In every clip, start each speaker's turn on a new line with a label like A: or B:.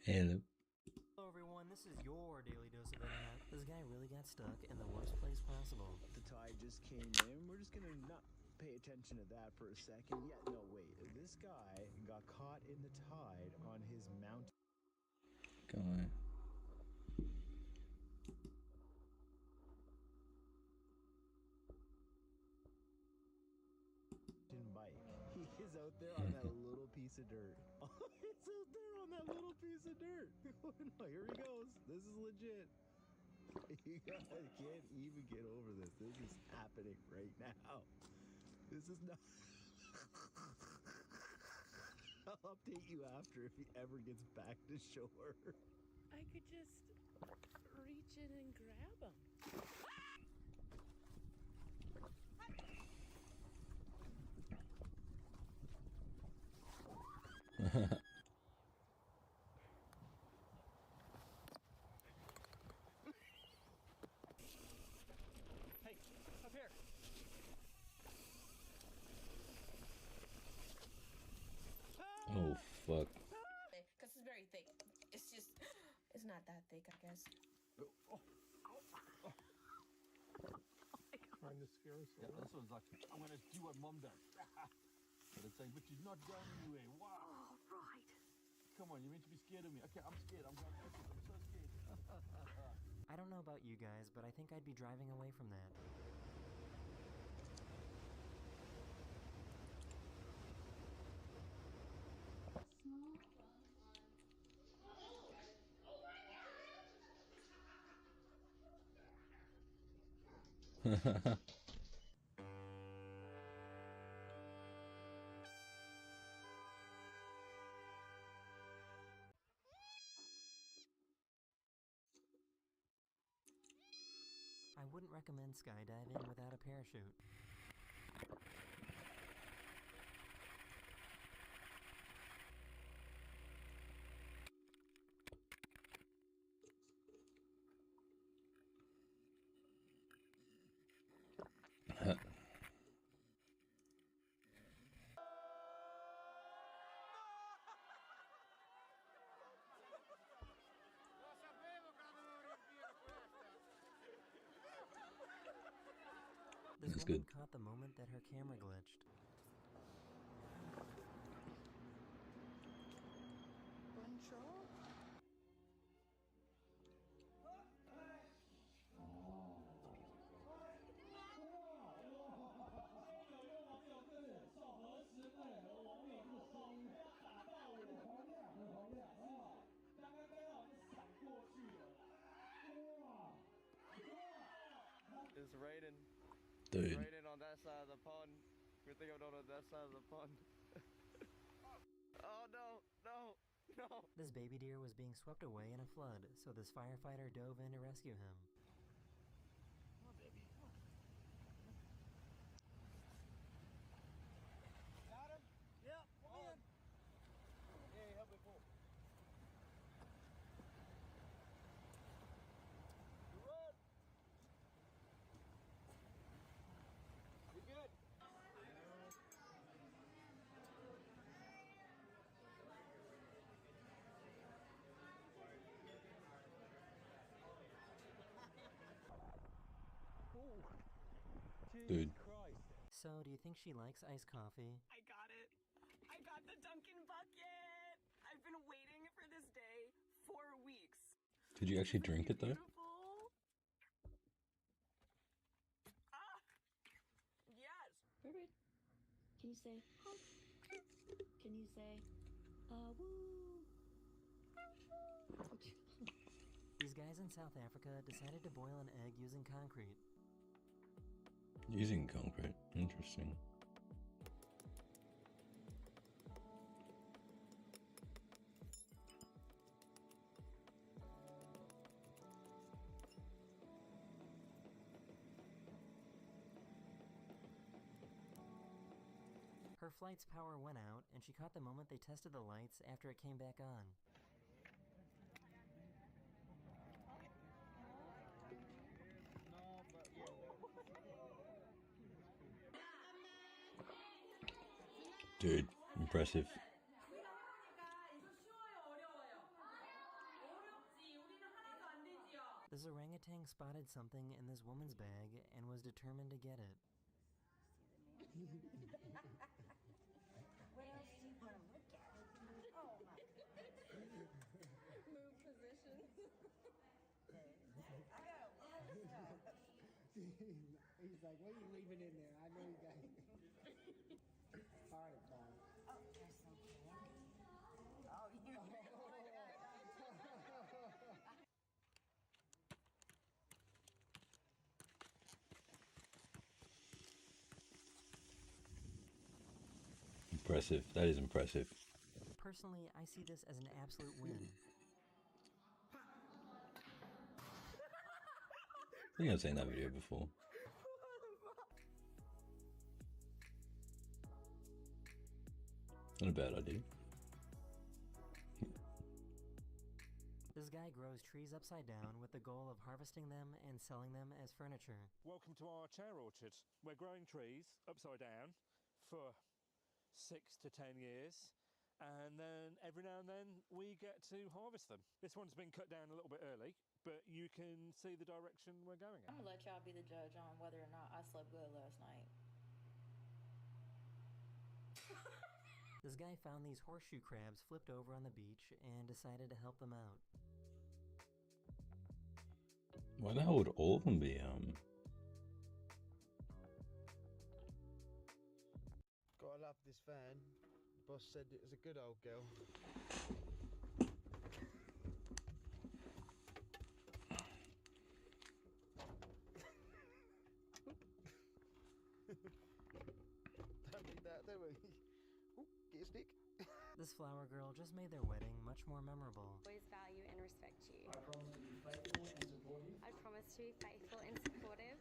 A: Hello.
B: Hello everyone, this is your daily dose of internet. This guy really got stuck in the worst place possible.
C: The tide just came in. We're just gonna not pay attention to that for a second. Yeah, no, wait. This guy got caught in the tide on his mountain
A: Guy.
C: bike. He is out there on that little piece of dirt. It's out there on that little piece of dirt. No, here he goes. This is legit. You guys can't even get over this. This is happening right now. This is not. I'll update you after if he ever gets back to shore.
D: I could just reach in and grab him.
B: Hey, up here!
A: Oh fuck.
D: Because it's very thick. It's just, it's not that thick, I guess.
E: Trying to scare us
F: Yeah,
E: away.
F: this one's like, I'm gonna do what mom does. But it's like, but she's not going anywhere. Wow.
D: All right.
F: Come on, you're meant to be scared of me. Okay, I'm scared. I'm going to I'm so scared.
B: I don't know about you guys, but I think I'd be driving away from that. I wouldn't recommend skydiving without a parachute. This
A: That's
B: woman
A: good.
B: caught the moment that her camera glitched.
D: Bonjour.
G: It's raining.
A: Dude.
G: It's raining on that side of the pond. Good thing I'm not on that side of the pond. Oh no, no, no.
B: This baby deer was being swept away in a flood, so this firefighter dove in to rescue him.
F: Come on, baby. Come on. Got him? Yep, come in. Yeah, help me pull. You run. You good?
A: Dude.
C: Christ.
B: So, do you think she likes iced coffee?
D: I got it. I got the Dunkin' bucket. I've been waiting for this day for weeks.
A: Did you actually drink it though?
D: Beautiful. Ah, yes.
H: Perfect. Can you say honk? Can you say woo?
B: These guys in South Africa decided to boil an egg using concrete.
A: Using concrete. Interesting.
B: Her flight's power went out, and she caught the moment they tested the lights after it came back on.
A: Dude, impressive.
B: This orangutan spotted something in this woman's bag and was determined to get it.
E: What else do you want to look at? Oh my goodness. Move position. I got one stuff.
C: He's like, what are you leaving in there? I know you got it. All right, Bob.
E: Oh, there's some candy. Oh, you.
A: Impressive. That is impressive.
B: Personally, I see this as an absolute win.
A: I think I've seen that video before. Not a bad idea.
B: This guy grows trees upside down with the goal of harvesting them and selling them as furniture.
I: Welcome to our chair orchard. We're growing trees upside down for 6 to 10 years, and then every now and then we get to harvest them. This one's been cut down a little bit early, but you can see the direction we're going in.
J: I'm gonna let y'all be the judge on whether or not I slept good last night.
B: This guy found these horseshoe crabs flipped over on the beach and decided to help them out.
A: Why the hell would all of them be,
C: Gotta love this van. The boss said it was a good old girl. Don't need that, do we? Ooh, get a stick.
B: This flower girl just made their wedding much more memorable.
K: Always value and respect you.
C: I promise to be faithful and supportive.
K: I promise to be faithful and supportive.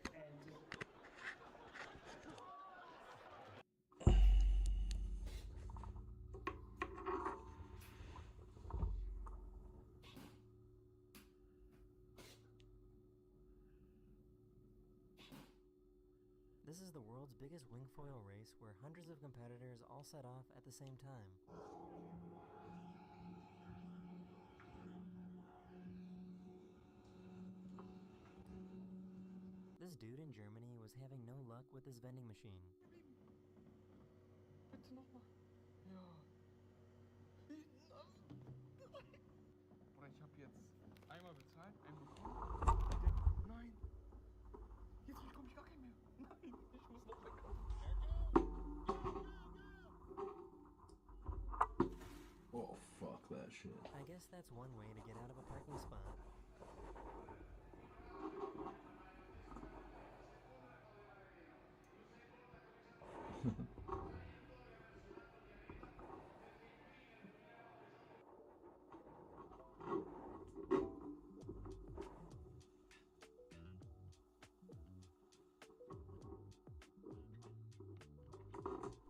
B: This is the world's biggest wingfoil race where hundreds of competitors all set off at the same time. This dude in Germany was having no luck with his vending machine.
F: Bitte nochmal. Ja. Oder ich habe jetzt einmal bezahlt, einen bekommen. Nein. Jetzt bekomme ich gar keinen mehr. Nein, ich muss noch wegkommen.
A: Oh, fuck that shit.
B: I guess that's one way to get out of a parking spot.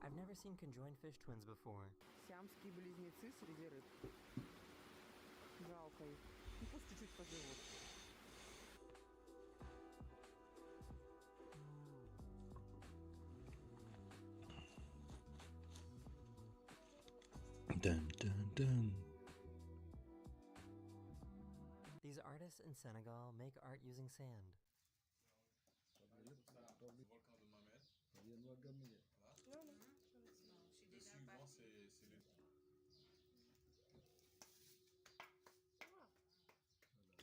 B: I've never seen conjoined fish twins before.
D: Сиамские близнецы среди рыб. Жалко их. Ну пусть чуть-чуть поживут.
A: Dun dun dun.
B: These artists in Senegal make art using sand.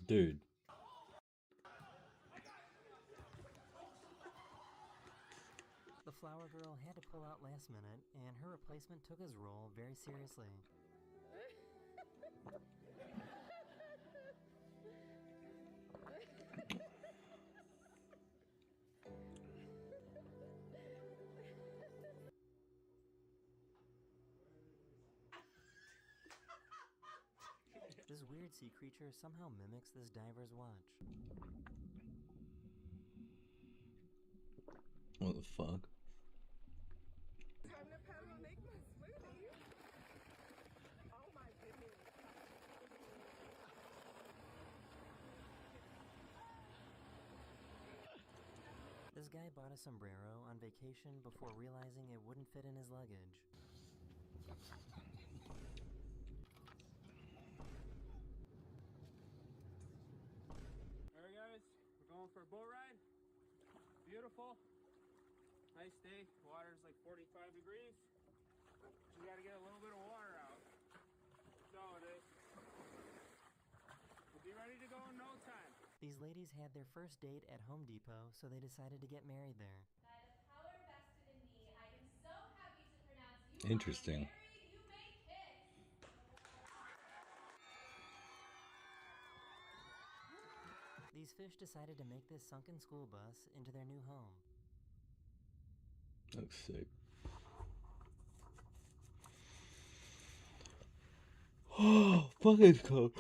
A: Dude.
B: The flower girl had to pull out last minute, and her replacement took his role very seriously. This weird sea creature somehow mimics this diver's watch.
A: What the fuck?
D: Time to paddle and make my smoothie. Oh my goodness.
B: This guy bought a sombrero on vacation before realizing it wouldn't fit in his luggage.
I: There we
F: for a boat ride. Beautiful. Nice day. Water's like 45 degrees. You gotta get a little bit of water out. So it is. We'll be ready to go in no time.
B: These ladies had their first date at Home Depot, so they decided to get married there.
L: By the power vested in me, I am so happy to pronounce you
A: Interesting.
L: all married. You may kiss.
B: These fish decided to make this sunken school bus into their new home.
A: Looks sick. Oh, fucking cold.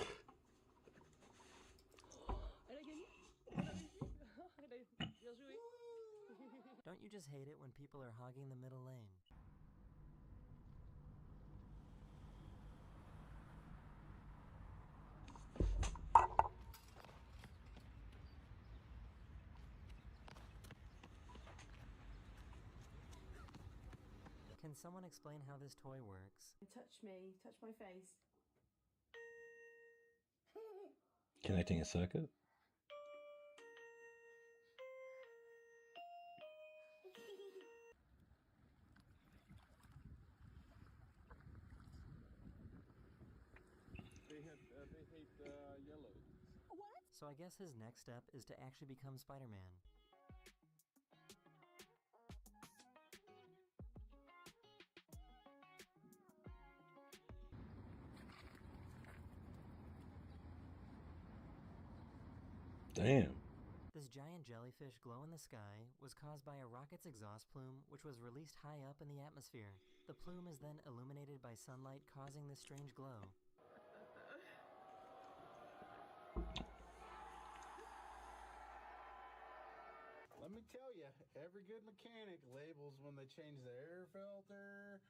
B: Don't you just hate it when people are hogging the middle lane? Can someone explain how this toy works?
E: Touch me, touch my face.
A: Connecting a circuit?
F: They hate yellow.
E: What?
B: So I guess his next step is to actually become Spider-Man.
A: Damn.
B: This giant jellyfish glow in the sky was caused by a rocket's exhaust plume, which was released high up in the atmosphere. The plume is then illuminated by sunlight, causing this strange glow.
C: Let me tell you, every good mechanic labels when they change the air filter,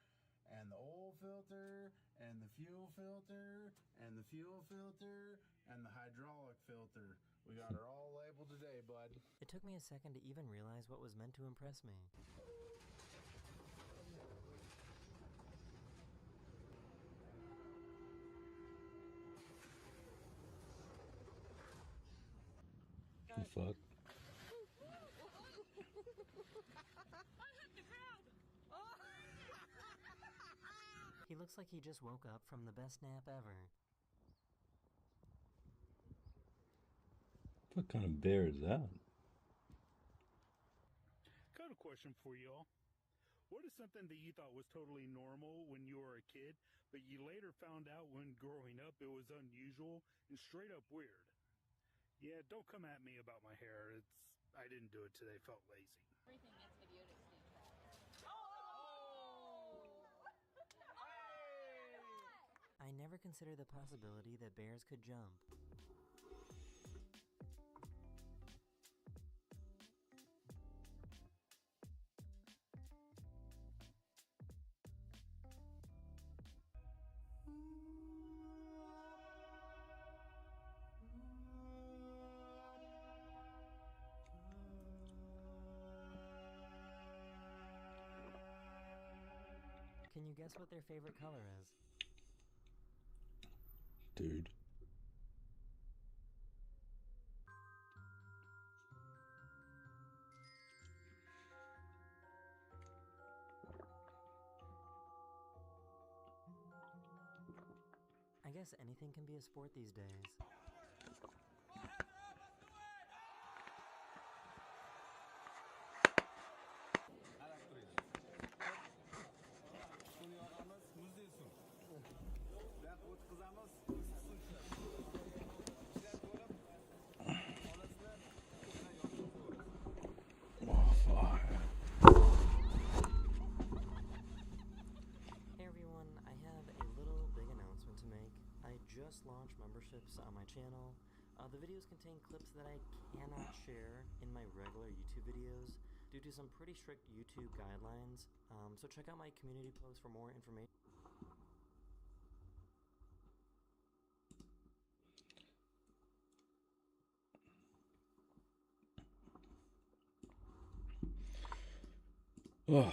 C: and the oil filter, and the fuel filter, and the fuel filter, and the hydraulic filter. We got her all labeled today, bud.
B: It took me a second to even realize what was meant to impress me.
A: The fuck?
B: He looks like he just woke up from the best nap ever.
A: What kind of bear is that?
M: Got a question for y'all. What is something that you thought was totally normal when you were a kid, but you later found out when growing up it was unusual and straight up weird? Yeah, don't come at me about my hair. I didn't do it today, felt lazy.
J: Everything gets videoed at Snapchat.
B: I never considered the possibility that bears could jump. Can you guess what their favorite color is?
A: Dude.
B: I guess anything can be a sport these days.
A: Oh, fuck.
B: Hey everyone, I have a little big announcement to make. I just launched memberships on my channel. The videos contain clips that I cannot share in my regular YouTube videos due to some pretty strict YouTube guidelines. So check out my community post for more information.
A: Oh.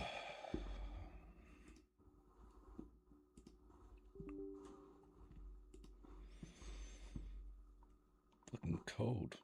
A: Fucking cold.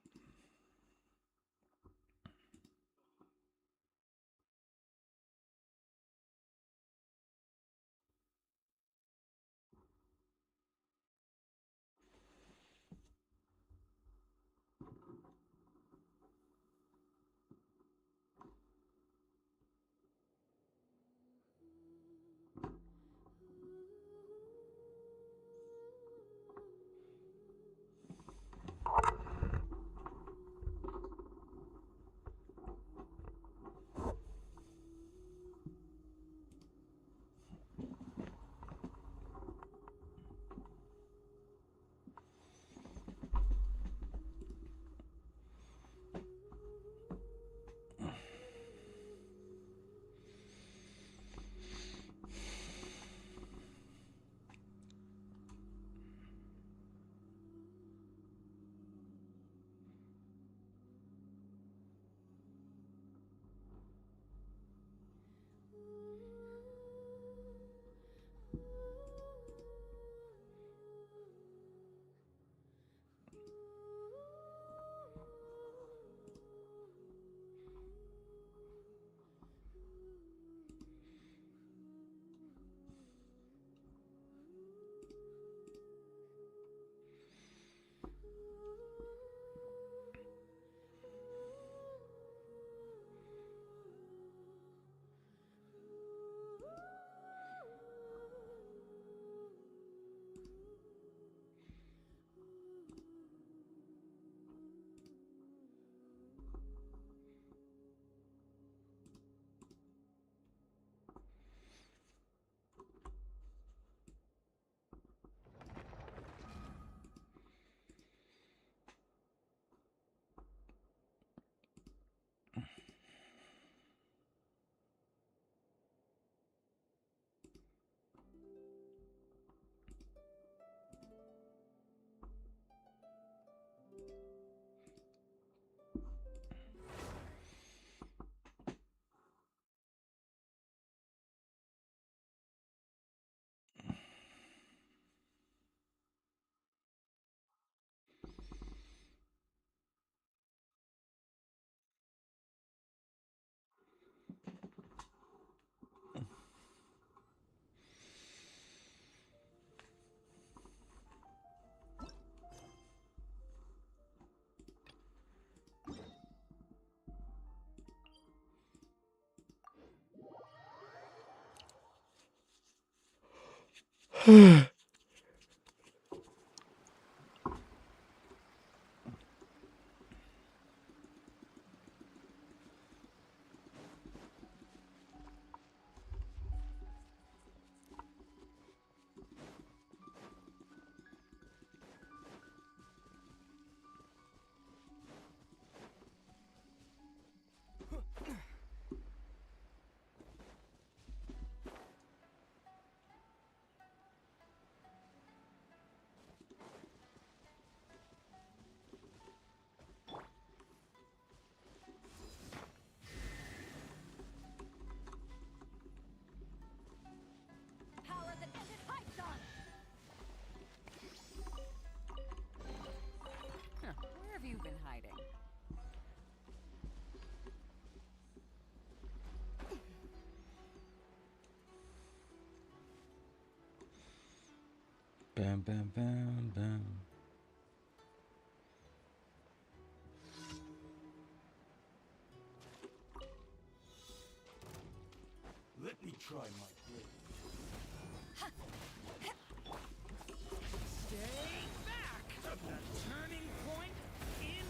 L: Power that ended Python!
D: Huh. Where have you been hiding?
A: Bam, bam, bam, bam.
N: Let me try my blade.
O: Stay back! The turning point in...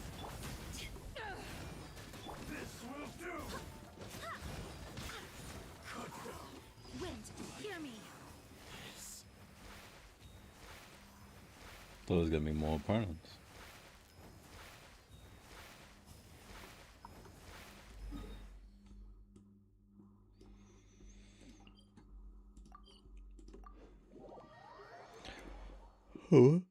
N: This will do! Cut down.
L: Wind, hear me!
A: Thought there's gonna be more opponents. Oh.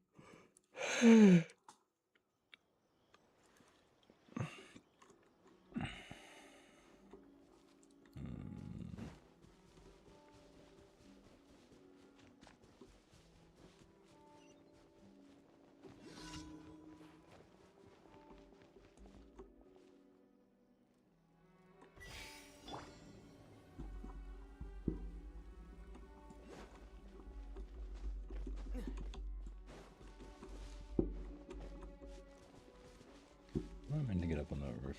A: I'm meant to get up on that roof.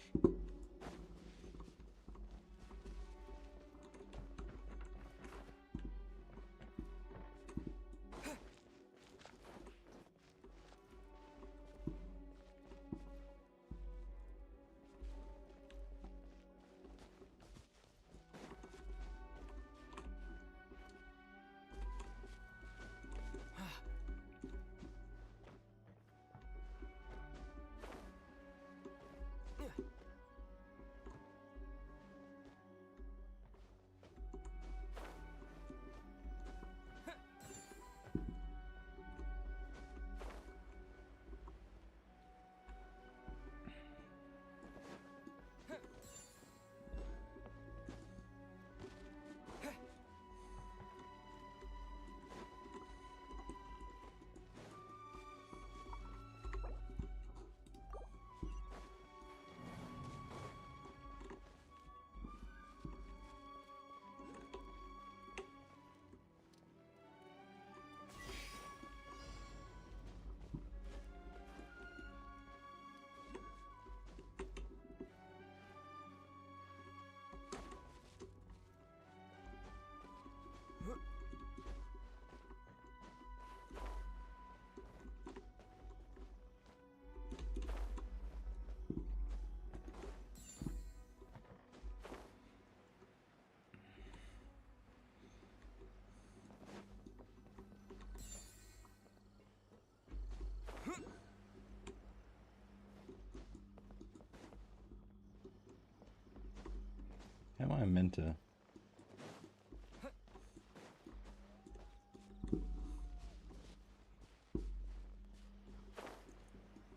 A: How am I meant to?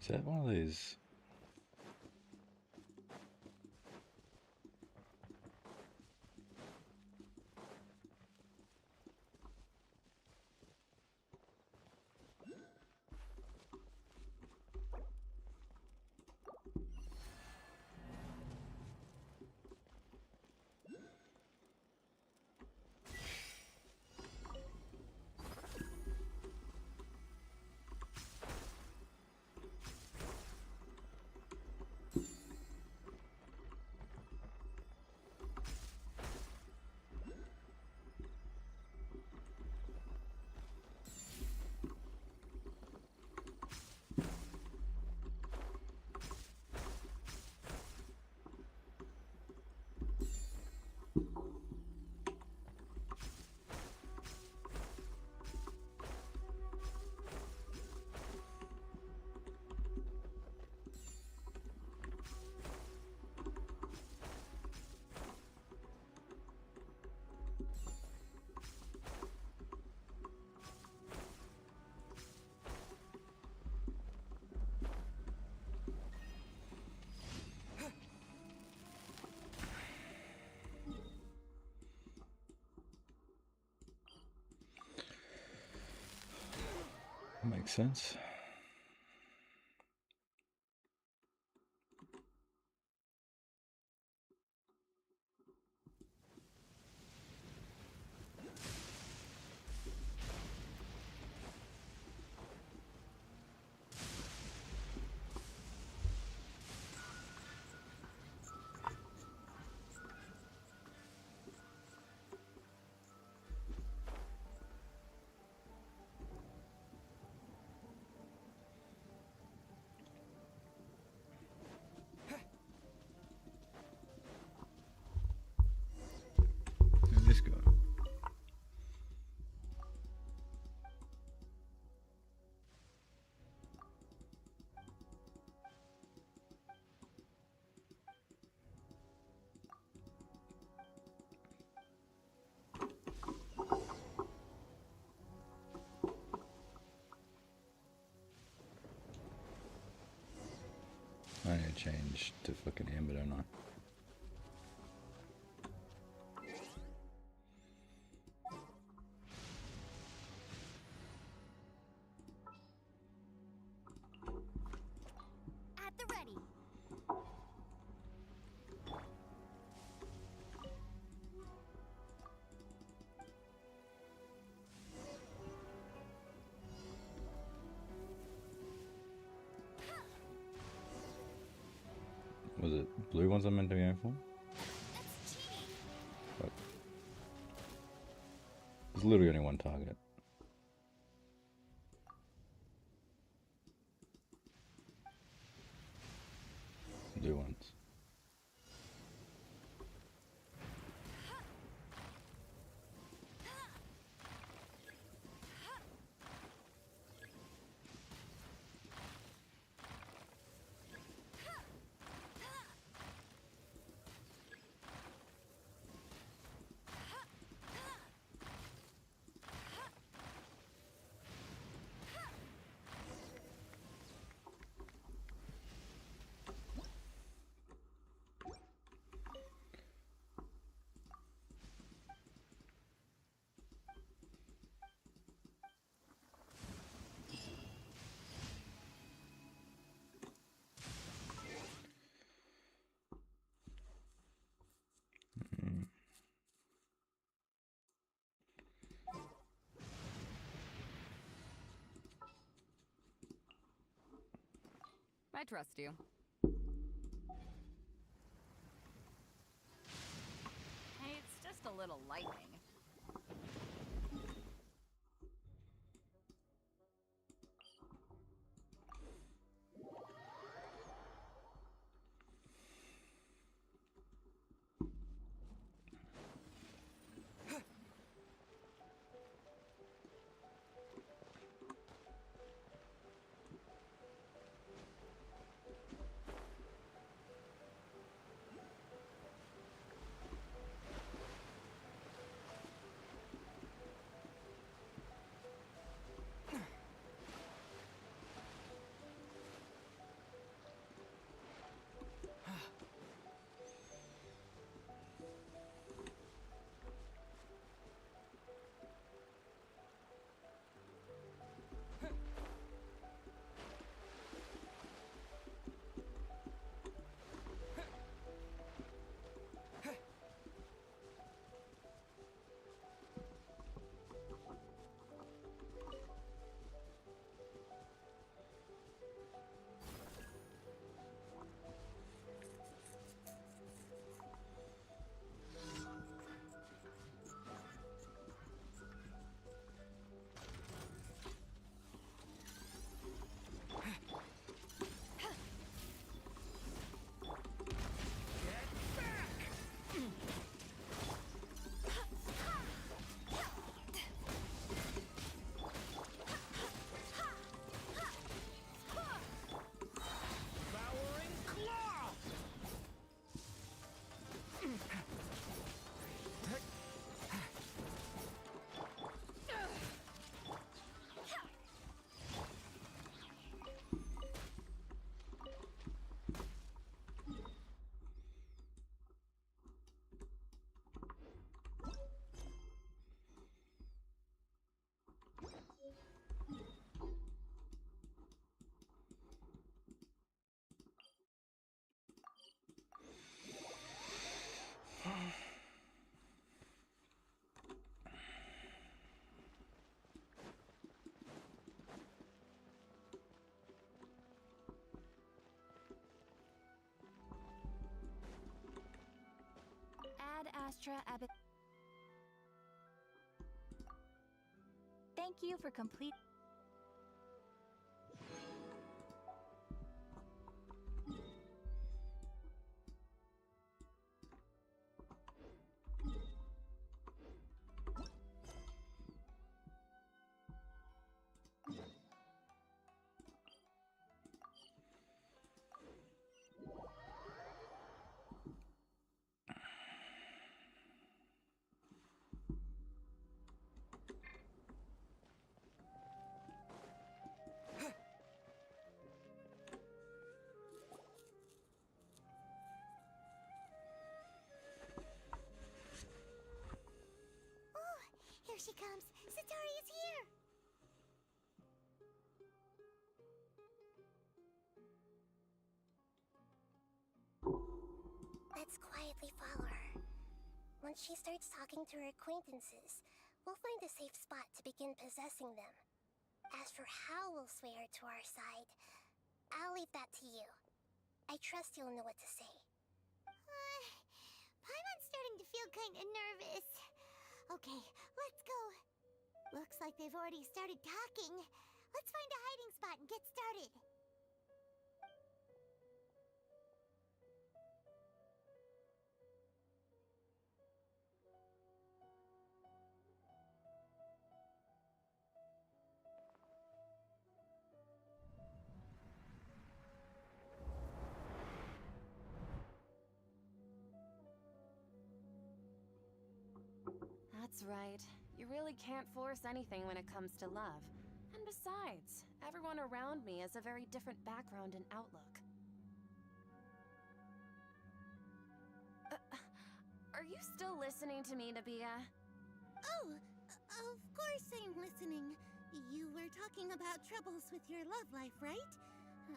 A: Is that one of these? Makes sense. This guy. I need to change to fucking Amber, don't I?
P: At the ready.
A: Was it blue ones I'm meant to be going for? But there's literally only one target. Blue ones.
Q: I trust you. Hey, it's just a little lightning.
P: extra ab. Thank you for complete.
R: Here she comes! Satori is here! Let's quietly follow her. Once she starts talking to her acquaintances, we'll find a safe spot to begin possessing them. As for how we'll sway her to our side, I'll leave that to you. I trust you'll know what to say. Paimon's starting to feel kinda nervous. Okay, let's go. Looks like they've already started talking. Let's find a hiding spot and get started.
Q: That's right. You really can't force anything when it comes to love. And besides, everyone around me has a very different background and outlook. Are you still listening to me, Nabia?
R: Oh, of course I'm listening. You were talking about troubles with your love life, right?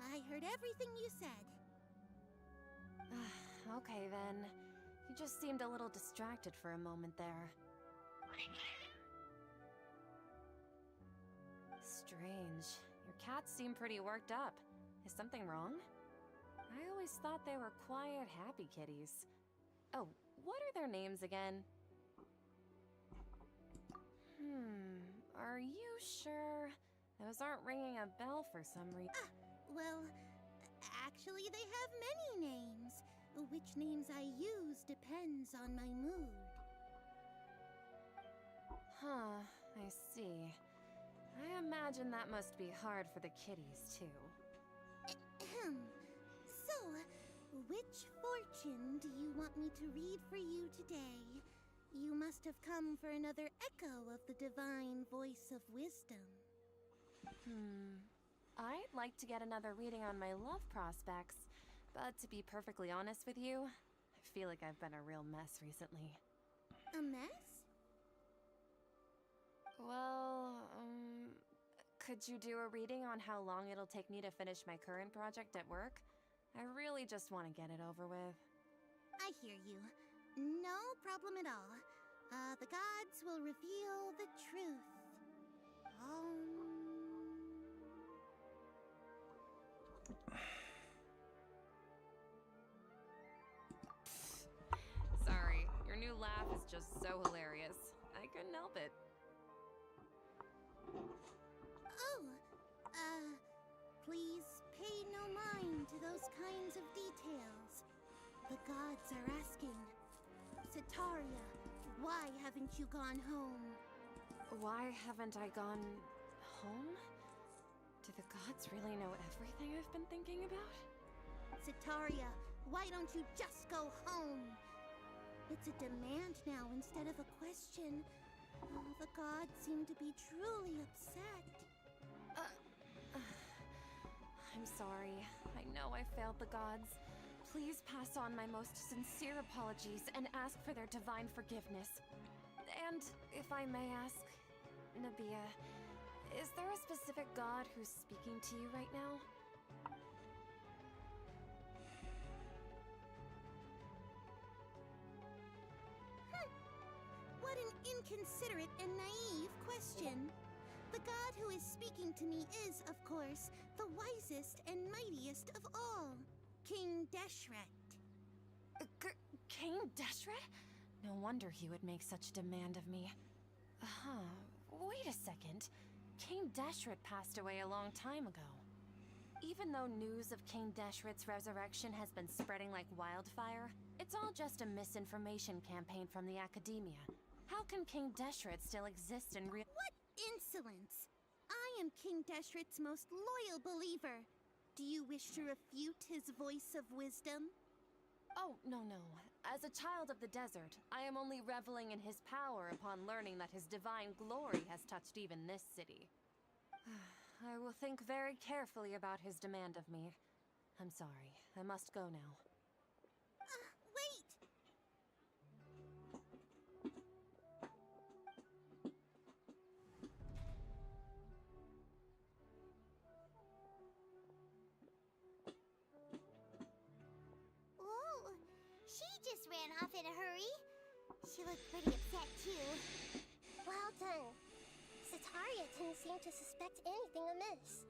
R: I heard everything you said.
Q: Okay then. You just seemed a little distracted for a moment there. Strange. Your cats seem pretty worked up. Is something wrong? I always thought they were quiet, happy kitties. Oh, what are their names again? Are you sure? Those aren't ringing a bell for some reason.
R: Well, actually they have many names. Which names I use depends on my mood.
Q: Huh, I see. I imagine that must be hard for the kitties, too.
R: So, which fortune do you want me to read for you today? You must have come for another echo of the divine voice of wisdom.
Q: I'd like to get another reading on my love prospects, but to be perfectly honest with you, I feel like I've been a real mess recently.
R: A mess?
Q: Well, could you do a reading on how long it'll take me to finish my current project at work? I really just want to get it over with.
R: I hear you. No problem at all. The gods will reveal the truth.
Q: Sorry, your new laugh is just so hilarious. I couldn't help it.
R: Please pay no mind to those kinds of details. The gods are asking, Sataria, why haven't you gone home?
Q: Why haven't I gone home? Do the gods really know everything I've been thinking about?
R: Sataria, why don't you just go home? It's a demand now instead of a question. The gods seem to be truly upset.
Q: I'm sorry. I know I failed the gods. Please pass on my most sincere apologies and ask for their divine forgiveness. And if I may ask, Nabia, is there a specific god who's speaking to you right now?
R: What an inconsiderate and naive question. The god who is speaking to me is, of course, the wisest and mightiest of all, King Deshret.
Q: King Deshret? No wonder he would make such demand of me. Wait a second. King Deshret passed away a long time ago. Even though news of King Deshret's resurrection has been spreading like wildfire, it's all just a misinformation campaign from the academia. How can King Deshret still exist in real—
P: What insolence! I am King Deshret's most loyal believer. Do you wish to refute his voice of wisdom?
Q: Oh, no. As a child of the desert, I am only reveling in his power upon learning that his divine glory has touched even this city. I will think very carefully about his demand of me. I'm sorry. I must go now.
P: Wait!
R: Whoa! She just ran off in a hurry. She looked pretty upset, too. Well done. Sataria didn't seem to suspect anything amiss.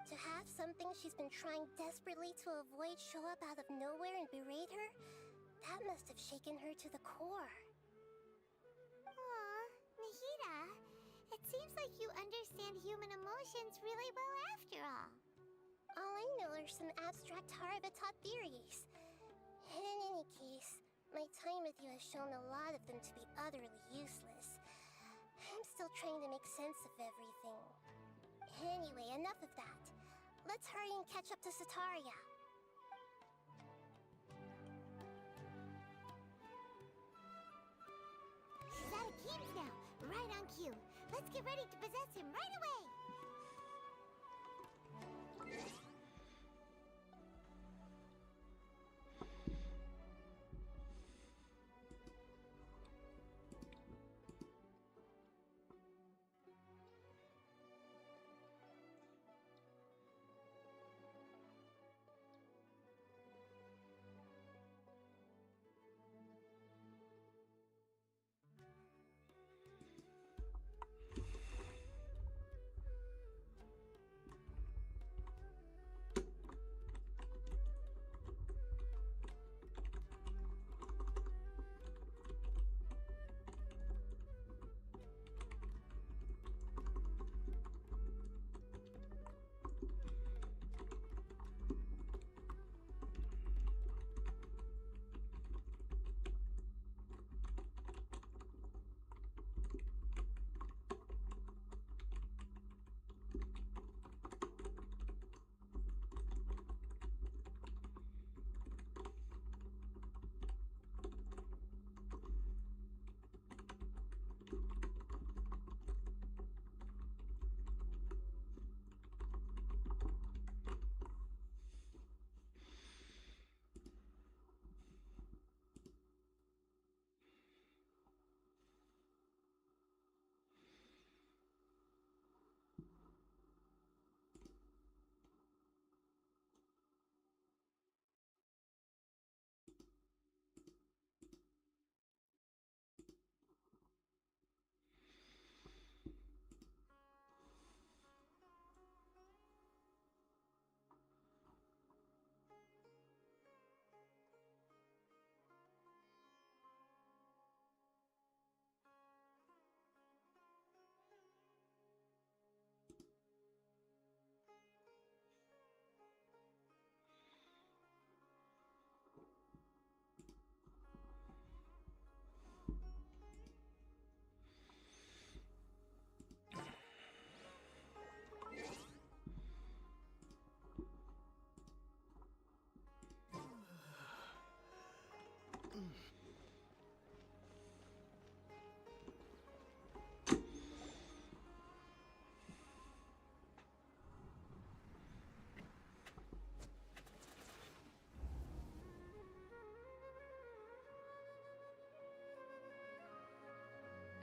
R: To have something she's been trying desperately to avoid show up out of nowhere and berate her, that must have shaken her to the core.
S: Aw, Nahida, it seems like you understand human emotions really well after all.
R: All I know are some abstract Harabatot theories. In any case, my time with you has shown a lot of them to be utterly useless. I'm still trying to make sense of everything. Anyway, enough of that. Let's hurry and catch up to Sataria.
S: She's out of Keeps now, right on cue. Let's get ready to possess him right away!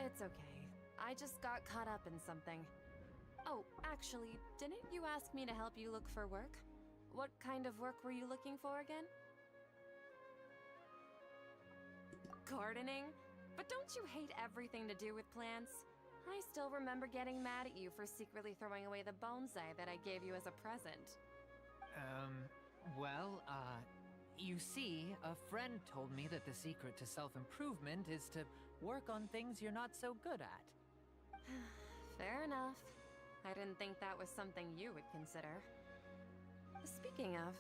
Q: It's okay. I just got caught up in something. Oh, actually, didn't you ask me to help you look for work? What kind of work were you looking for again? Gardening? But don't you hate everything to do with plants? I still remember getting mad at you for secretly throwing away the bonsai that I gave you as a present.
T: You see, a friend told me that the secret to self-improvement is to work on things you're not so good at.
Q: Fair enough. I didn't think that was something you would consider. Speaking of,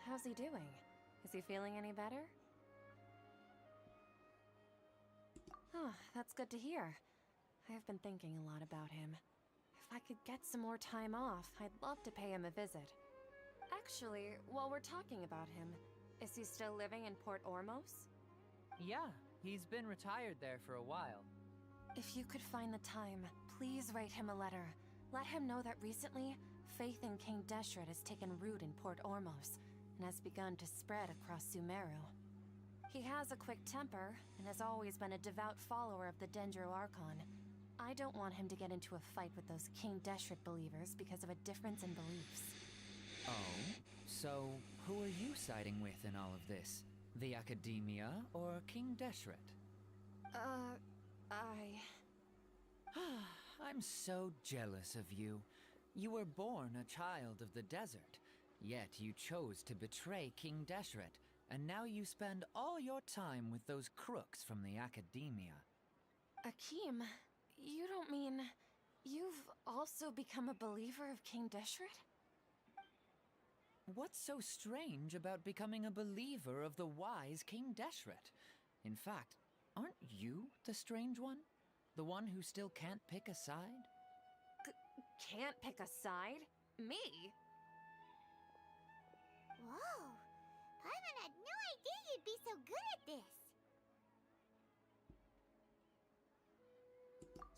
Q: how's he doing? Is he feeling any better? Oh, that's good to hear. I've been thinking a lot about him. If I could get some more time off, I'd love to pay him a visit. Actually, while we're talking about him, is he still living in Port Ormos?
T: Yeah, he's been retired there for a while.
Q: If you could find the time, please write him a letter. Let him know that recently, faith in King Deshret has taken root in Port Ormos and has begun to spread across Sumeru. He has a quick temper and has always been a devout follower of the Dendro Archon. I don't want him to get into a fight with those King Deshret believers because of a difference in beliefs.
T: Oh? So, who are you siding with in all of this? The Academia or King Deshret? I'm so jealous of you. You were born a child of the desert, yet you chose to betray King Deshret, and now you spend all your time with those crooks from the Academia.
Q: Akeem, you don't mean you've also become a believer of King Deshret?
T: What's so strange about becoming a believer of the wise King Deshret? In fact, aren't you the strange one? The one who still can't pick a side?
Q: Can't pick a side? Me?
S: Whoa! Paimon had no idea you'd be so good at this!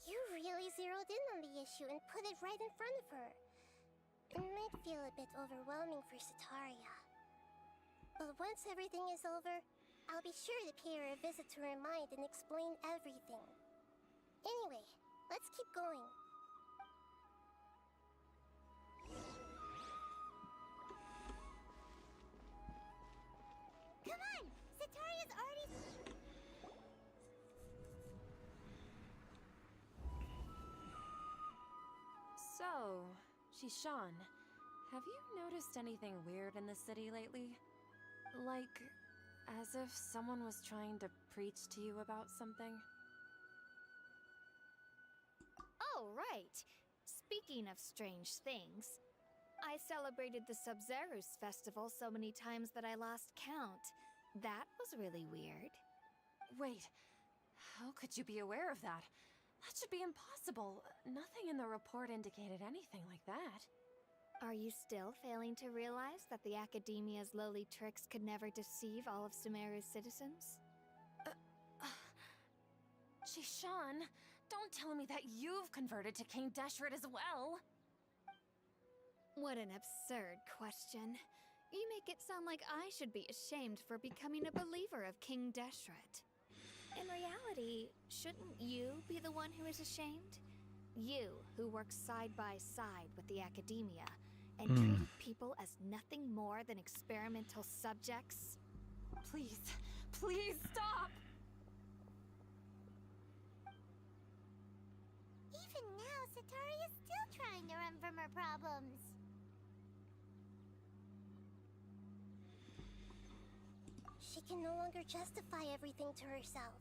R: You really zeroed in on the issue and put it right in front of her. It might feel a bit overwhelming for Sataria. But once everything is over, I'll be sure to pay her a visit to her mind and explain everything. Anyway, let's keep going.
S: Come on! Sataria's already...
Q: So, Shishan, have you noticed anything weird in the city lately? Like, as if someone was trying to preach to you about something?
U: Oh, right. Speaking of strange things, I celebrated the Sub-Zerus festival so many times that I lost count. That was really weird.
Q: Wait, how could you be aware of that? That should be impossible. Nothing in the report indicated anything like that.
U: Are you still failing to realize that the Academia's lowly tricks could never deceive all of Sumeru's citizens?
Q: Shishan, don't tell me that you've converted to King Deshret as well!
U: What an absurd question. You make it sound like I should be ashamed for becoming a believer of King Deshret. In reality, shouldn't you be the one who is ashamed? You, who work side by side with the Academia, and treated people as nothing more than experimental subjects?
Q: Please, please stop!
S: Even now, Sataria's still trying to run from her problems.
R: She can no longer justify everything to herself.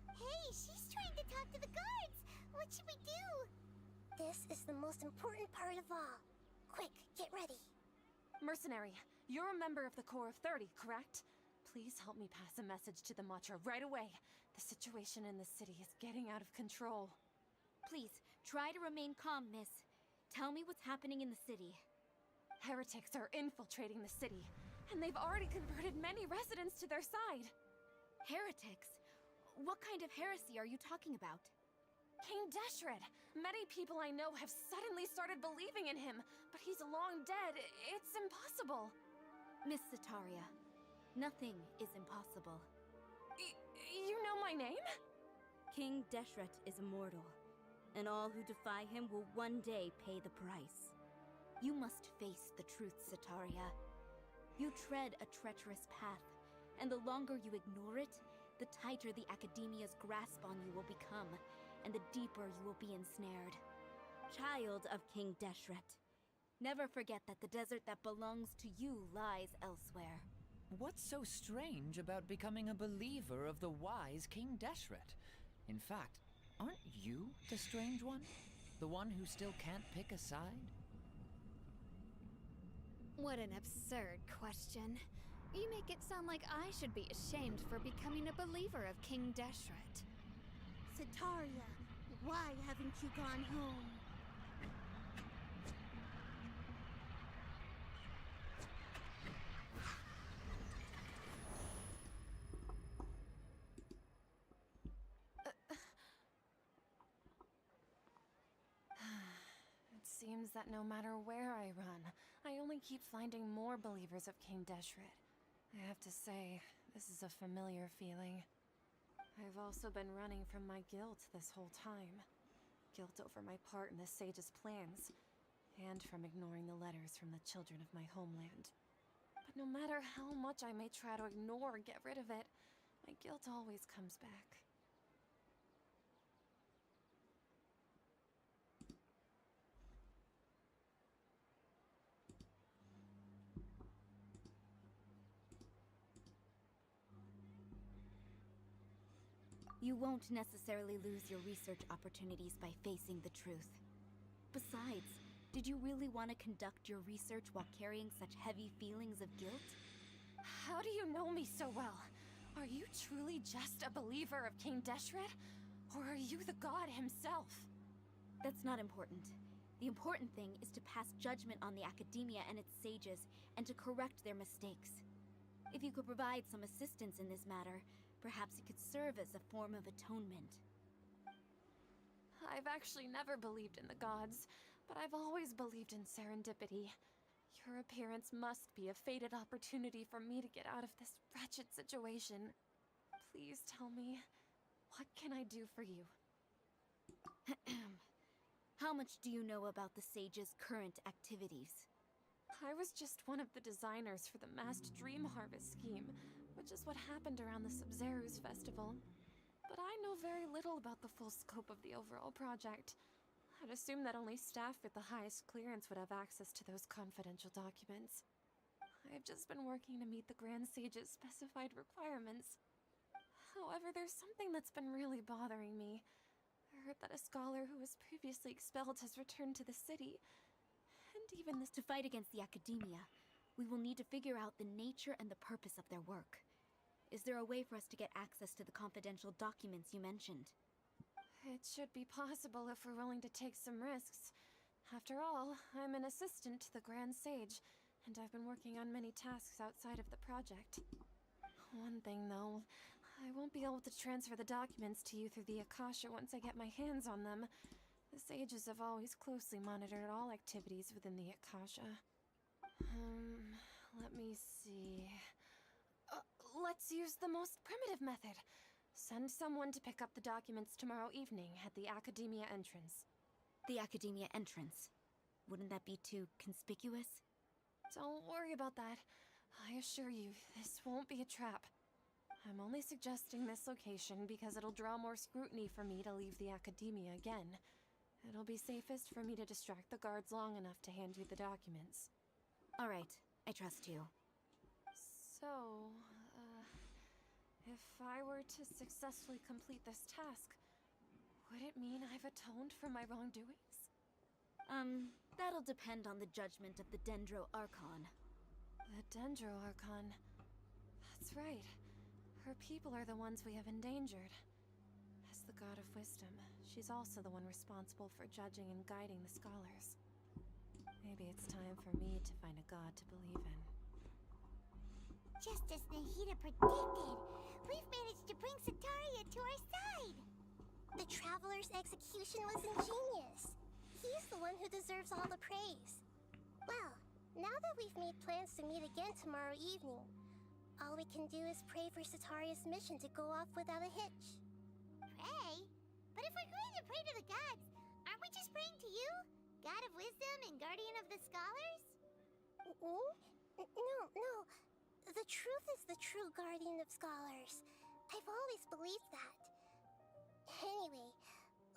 S: Hey, she's trying to talk to the guards! What should we do?
R: This is the most important part of all. Quick, get ready.
Q: Mercenary, you're a member of the Corps of 30, correct? Please help me pass a message to the Macha right away. The situation in the city is getting out of control.
V: Please, try to remain calm, miss. Tell me what's happening in the city.
Q: Heretics are infiltrating the city, and they've already converted many residents to their side.
V: Heretics? What kind of heresy are you talking about?
Q: King Deshret! Many people I know have suddenly started believing in him, but he's long dead. It's impossible.
V: Miss Sataria, nothing is impossible.
Q: You know my name?
V: King Deshret is immortal, and all who defy him will one day pay the price. You must face the truth, Sataria. You tread a treacherous path, and the longer you ignore it, the tighter the Academia's grasp on you will become, and the deeper you will be ensnared. Child of King Deshret, never forget that the desert that belongs to you lies elsewhere.
T: What's so strange about becoming a believer of the wise King Deshret? In fact, aren't you the strange one? The one who still can't pick a side?
U: What an absurd question. You make it sound like I should be ashamed for becoming a believer of King Deshret.
P: Sataria, why haven't you gone home?
Q: It seems that no matter where I run, I only keep finding more believers of King Deshret. I have to say, this is a familiar feeling. I've also been running from my guilt this whole time. Guilt over my part in the sage's plans, and from ignoring the letters from the children of my homeland. But no matter how much I may try to ignore or get rid of it, my guilt always comes back.
V: You won't necessarily lose your research opportunities by facing the truth. Besides, did you really want to conduct your research while carrying such heavy feelings of guilt?
Q: How do you know me so well? Are you truly just a believer of King Deshret? Or are you the god himself?
V: That's not important. The important thing is to pass judgment on the academia and its sages, and to correct their mistakes. If you could provide some assistance in this matter, perhaps it could serve as a form of atonement.
Q: I've actually never believed in the gods, but I've always believed in serendipity. Your appearance must be a fated opportunity for me to get out of this wretched situation. Please tell me, what can I do for you?
V: How much do you know about the sage's current activities?
Q: I was just one of the designers for the massed dream harvest scheme, which is what happened around the Sub-Zeru's festival. But I know very little about the full scope of the overall project. I'd assume that only staff with the highest clearance would have access to those confidential documents. I've just been working to meet the Grand Sage's specified requirements. However, there's something that's been really bothering me. I heard that a scholar who was previously expelled has returned to the city. And even this—
V: To fight against the academia, we will need to figure out the nature and the purpose of their work. Is there a way for us to get access to the confidential documents you mentioned?
Q: It should be possible if we're willing to take some risks. After all, I'm an assistant to the Grand Sage, and I've been working on many tasks outside of the project. One thing, though, I won't be able to transfer the documents to you through the Akasha once I get my hands on them. The sages have always closely monitored all activities within the Akasha. Let me see. Let's use the most primitive method. Send someone to pick up the documents tomorrow evening at the Academia entrance.
V: The Academia entrance? Wouldn't that be too conspicuous?
Q: Don't worry about that. I assure you, this won't be a trap. I'm only suggesting this location because it'll draw more scrutiny for me to leave the Academia again. It'll be safest for me to distract the guards long enough to hand you the documents.
V: All right, I trust you.
Q: So, if I were to successfully complete this task, would it mean I've atoned for my wrongdoings?
V: That'll depend on the judgment of the Dendro Archon.
Q: The Dendro Archon. That's right. Her people are the ones we have endangered. As the god of wisdom, she's also the one responsible for judging and guiding the scholars. Maybe it's time for me to find a god to believe in.
S: Just as Nahida predicted, we've managed to bring Sataria to our side!
R: The Traveler's execution was ingenious. He's the one who deserves all the praise. Well, now that we've made plans to meet again tomorrow evening, all we can do is pray for Sataria's mission to go off without a hitch.
S: Pray? But if we're going to pray to the gods, aren't we just praying to you? God of wisdom and guardian of the scholars?
R: No. The truth is the true guardian of scholars. I've always believed that. Anyway,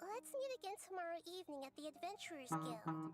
R: let's meet again tomorrow evening at the Adventurers Guild.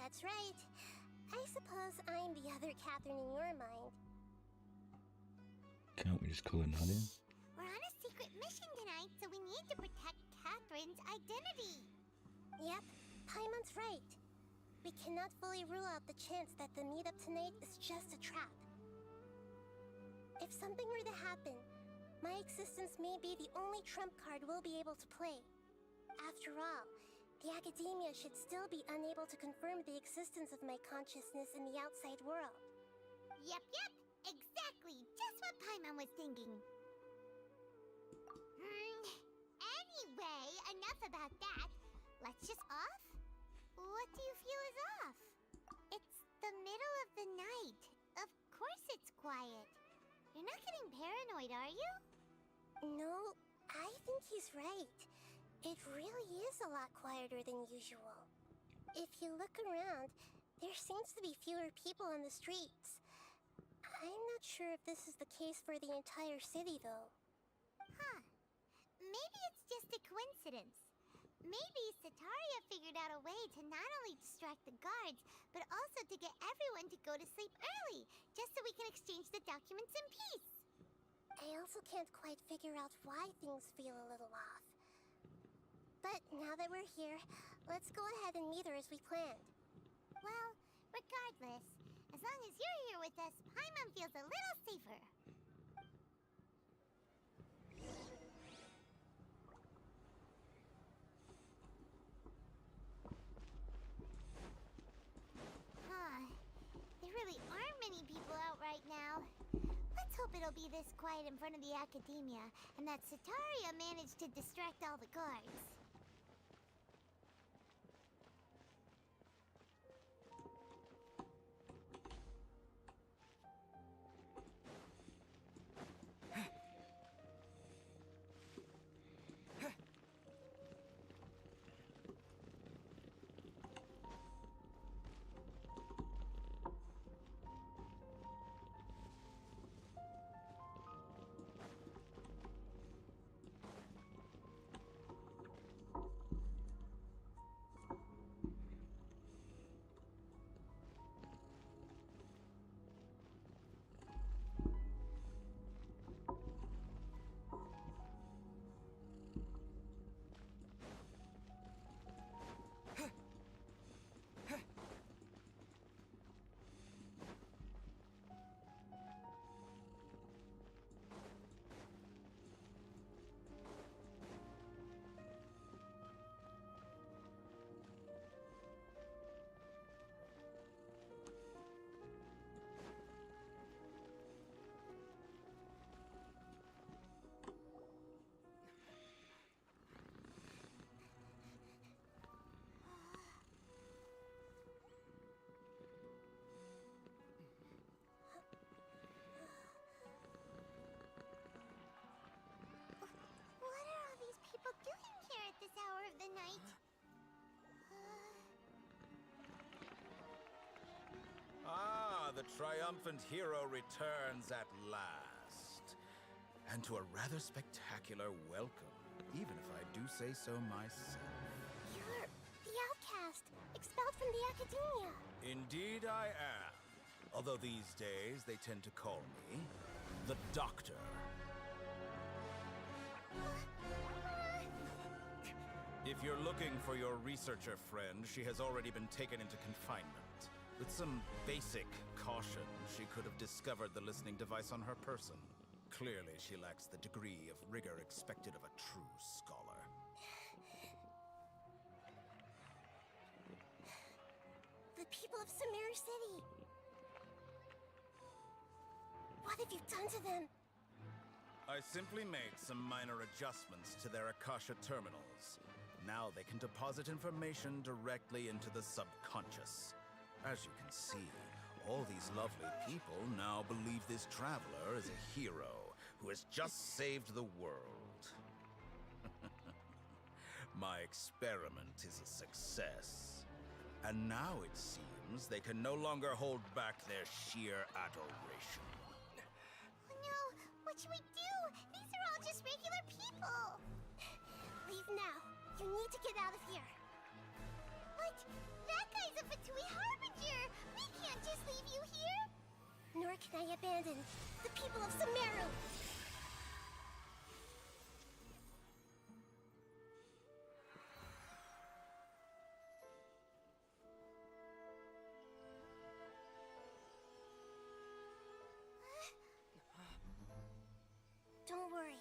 R: That's right. I suppose I'm the other Catherine in your mind.
A: Can't we just call her Nadia?
S: We're on a secret mission tonight, so we need to protect Catherine's identity.
R: Yep, Paimon's right. We cannot fully rule out the chance that the meetup tonight is just a trap. If something were to happen, my existence may be the only trump card we'll be able to play. After all, the academia should still be unable to confirm the existence of my consciousness in the outside world.
S: Yep, exactly. Just what Paimon was thinking. Anyway, enough about that. Let's just off? What do you feel is off? It's the middle of the night. Of course it's quiet. You're not getting paranoid, are you?
R: No, I think he's right. It really is a lot quieter than usual. If you look around, there seems to be fewer people on the streets. I'm not sure if this is the case for the entire city, though.
S: Huh. Maybe it's just a coincidence. Maybe Sataria figured out a way to not only distract the guards, but also to get everyone to go to sleep early, just so we can exchange the documents in peace.
R: I also can't quite figure out why things feel a little off. But now that we're here, let's go ahead and meet her as we planned.
S: Well, regardless, as long as you're here with us, Paimon feels a little safer. There really aren't many people out right now. Let's hope it'll be this quiet in front of the academia, and that Sataria managed to distract all the guards. This hour of the night.
G: The triumphant hero returns at last. And to a rather spectacular welcome, even if I do say so myself.
R: You're the outcast, expelled from the academia.
G: Indeed I am. Although these days they tend to call me the Doctor. If you're looking for your researcher friend, she has already been taken into confinement. With some basic caution, she could have discovered the listening device on her person. Clearly, she lacks the degree of rigor expected of a true scholar.
R: The people of Samir City! What have you done to them?
G: I simply made some minor adjustments to their Akasha terminals. Now they can deposit information directly into the subconscious. As you can see, all these lovely people now believe this traveler is a hero who has just saved the world. My experiment is a success. And now it seems they can no longer hold back their sheer adoration.
S: Oh no! What should we do? These are all just regular people!
R: Leave now. You need to get out of here.
S: What But that guy's a Fatui Harbinger! We can't just leave you here!
R: Nor can I abandon the people of Sumeru! Don't worry.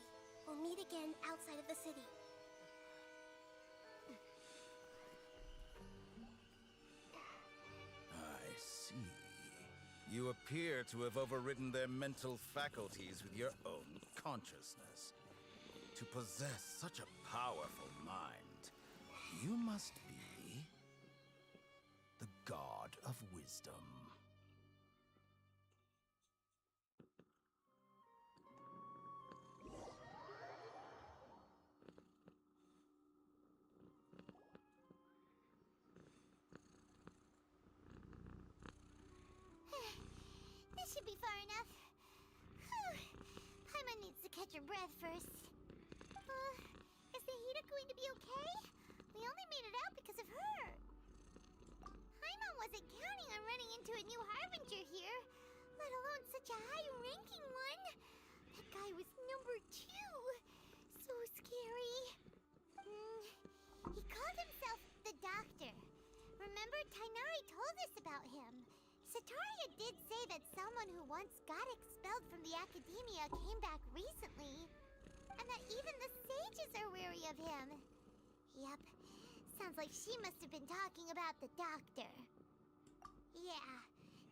R: We'll meet again outside of the city.
G: I see. You appear to have overridden their mental faculties with your own consciousness. To possess such a powerful mind, you must be the god of wisdom.
S: This should be far enough. Paimon needs to catch her breath first. Is Nahida going to be okay? We only made it out because of her. Paimon wasn't counting on running into a new Harbinger here, let alone such a high-ranking one. That guy was number 2. So scary. He called himself the Doctor. Remember, Tainari told us about him. Sataria did say that someone who once got expelled from the academia came back recently, and that even the sages are wary of him. Yep, sounds like she must have been talking about the Doctor. Yeah,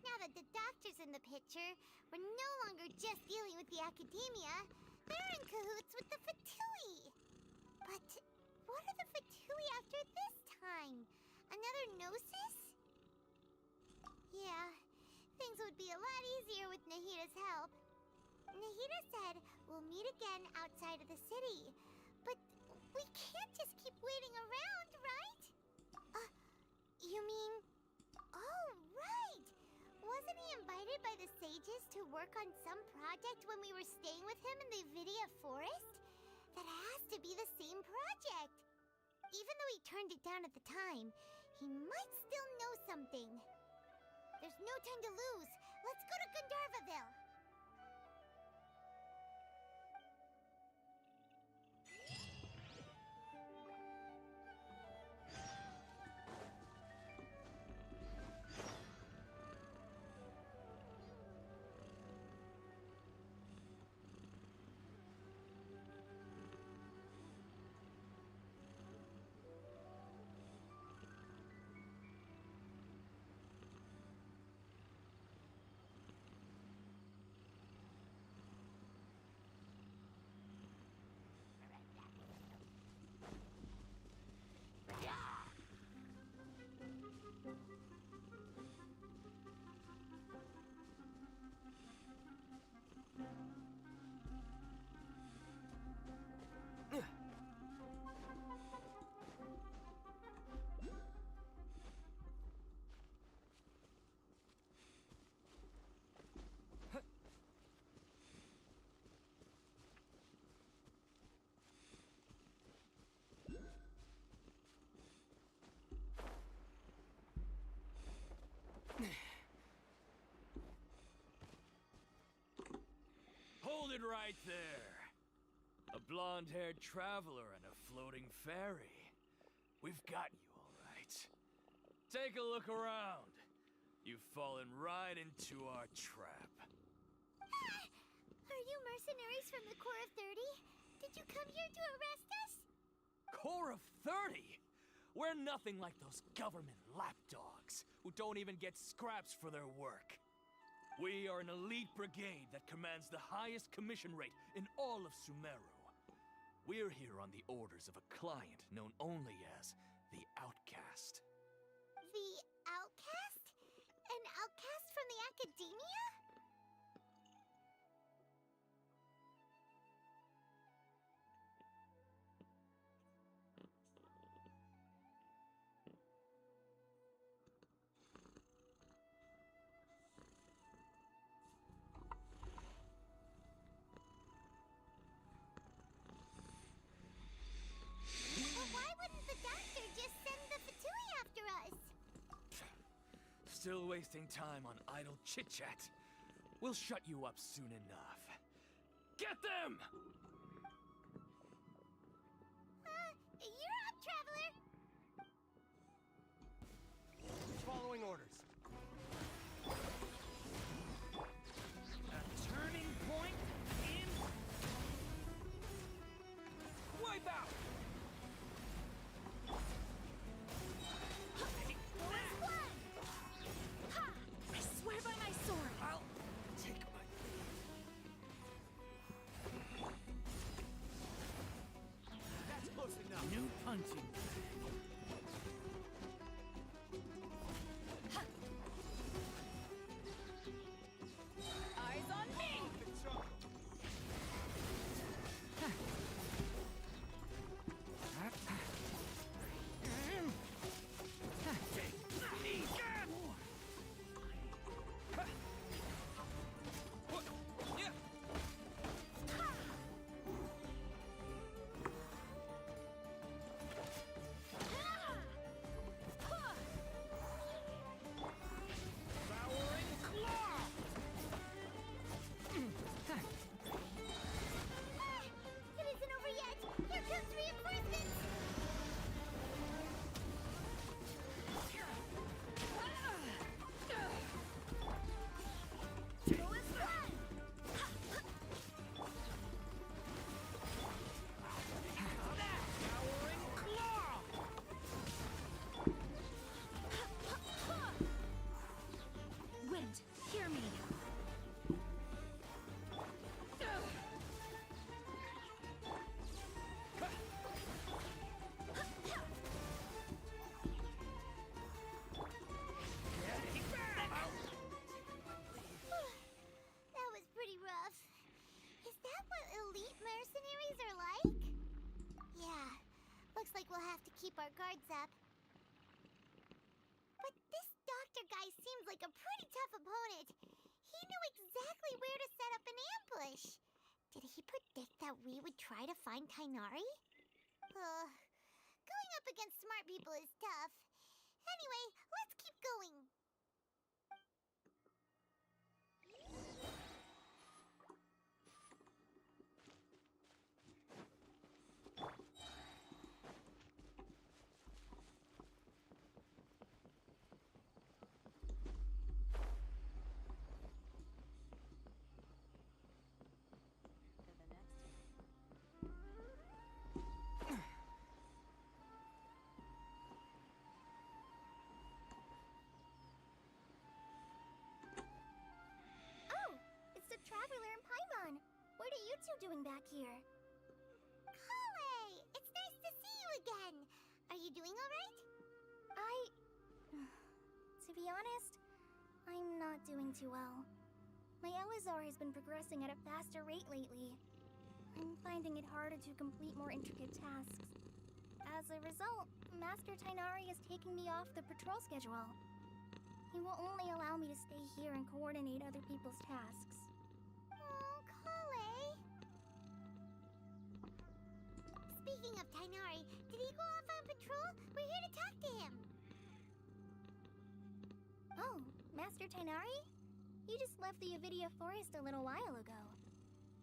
S: now that the Doctor's in the picture, we're no longer just dealing with the academia, they're in cahoots with the Fatui. But what are the Fatui after this time? Another Gnosis? Yeah, things would be a lot easier with Nahida's help. Nahida said we'll meet again outside of the city. But we can't just keep waiting around, right? You mean... Oh, right! Wasn't he invited by the sages to work on some project when we were staying with him in the Vidia Forest? That has to be the same project! Even though he turned it down at the time, he might still know something. There's no time to lose. Let's go to Gandharvaville.
H: Hold it right there. A blonde-haired traveler and a floating fairy. We've got you all right. Take a look around. You've fallen right into our trap.
S: Are you mercenaries from the Corps of 30? Did you come here to arrest us?
H: Corps of 30? We're nothing like those government lapdogs who don't even get scraps for their work. We are an elite brigade that commands the highest commission rate in all of Sumeru. We're here on the orders of a client known only as the Outcast.
S: The Outcast? An outcast from the academia? Why wouldn't the Doctor just send the Fatui after us?
H: wasting time on idle chit-chat. We'll shut you up soon enough. Get them!
S: You're up, Traveler!
O: Following orders. A turning point in... Wipe out!
U: I swear by my sword.
H: I'll take my
O: That's close enough.
T: New punching.
U: Eyes on me!
O: Devouring claw!
S: It isn't over yet! Here comes reinforcements!
O: Devouring claw!
U: Wind, hear me.
S: That was pretty rough. Is that what elite mercenaries are like? Yeah, looks like we'll have to keep our guards up. But this doctor guy seems like a pretty tough opponent. He knew exactly where to set up an ambush. Did he predict that we would try to find Tainari? Going up against smart people is tough. Anyway, let's keep going. Traveler and Paimon, what are you two doing back here? Kale! It's nice to see you again! Are you doing alright?
I: To be honest, I'm not doing too well. My Elazar has been progressing at a faster rate lately. I'm finding it harder to complete more intricate tasks. As a result, Master Tainari is taking me off the patrol schedule. He will only allow me to stay here and coordinate other people's tasks.
S: Speaking of Tainari, did he go off on patrol? We're here to talk to him.
I: Oh, Master Tainari? He just left the Avidia Forest a little while ago.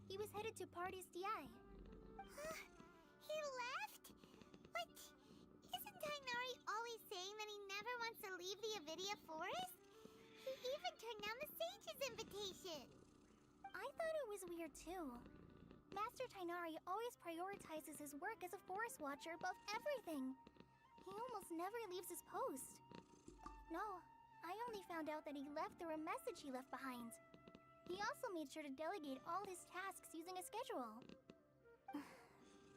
I: He was headed to Party's DI.
S: Huh? He left? What? Isn't Tainari always saying that he never wants to leave the Avidia Forest? He even turned down the Sage's invitation.
I: I thought it was weird too. Master Tainari always prioritizes his work as a forest watcher above everything. He almost never leaves his post. No, I only found out that he left through a message he left behind. He also made sure to delegate all his tasks using a schedule.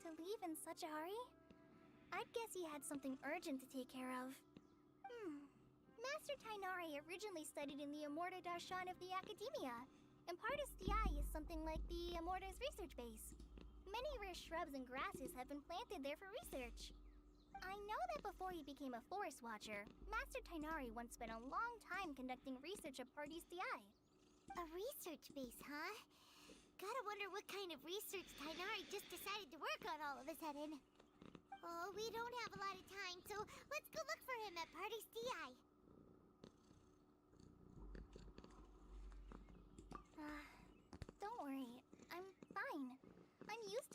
I: To leave in such a hurry? I'd guess he had something urgent to take care of. Master Tainari originally studied in the Amorta Darshan of the Academia, and Partis DI is something like the Amorta's research base. Many rare shrubs and grasses have been planted there for research. I know that before he became a forest watcher, Master Tainari once spent a long time conducting research at Partis DI.
S: A research base, huh? Gotta wonder what kind of research Tainari just decided to work on all of a sudden. Oh, we don't have a lot of time, so let's go look for him at Party's DI.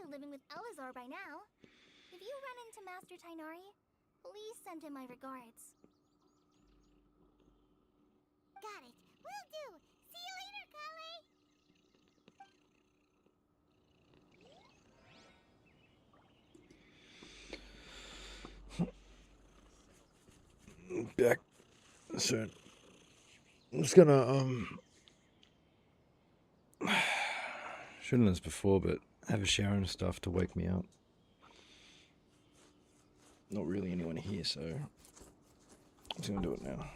I: to living with Elazar by now. If you run into Master Tainari, please send him my regards.
S: Got it. Will do. See you later, Kale.
A: Back soon. I'm just gonna shouldn't have this before, but have a shower and stuff to wake me up. Not really anyone here, so I'm just gonna do it now.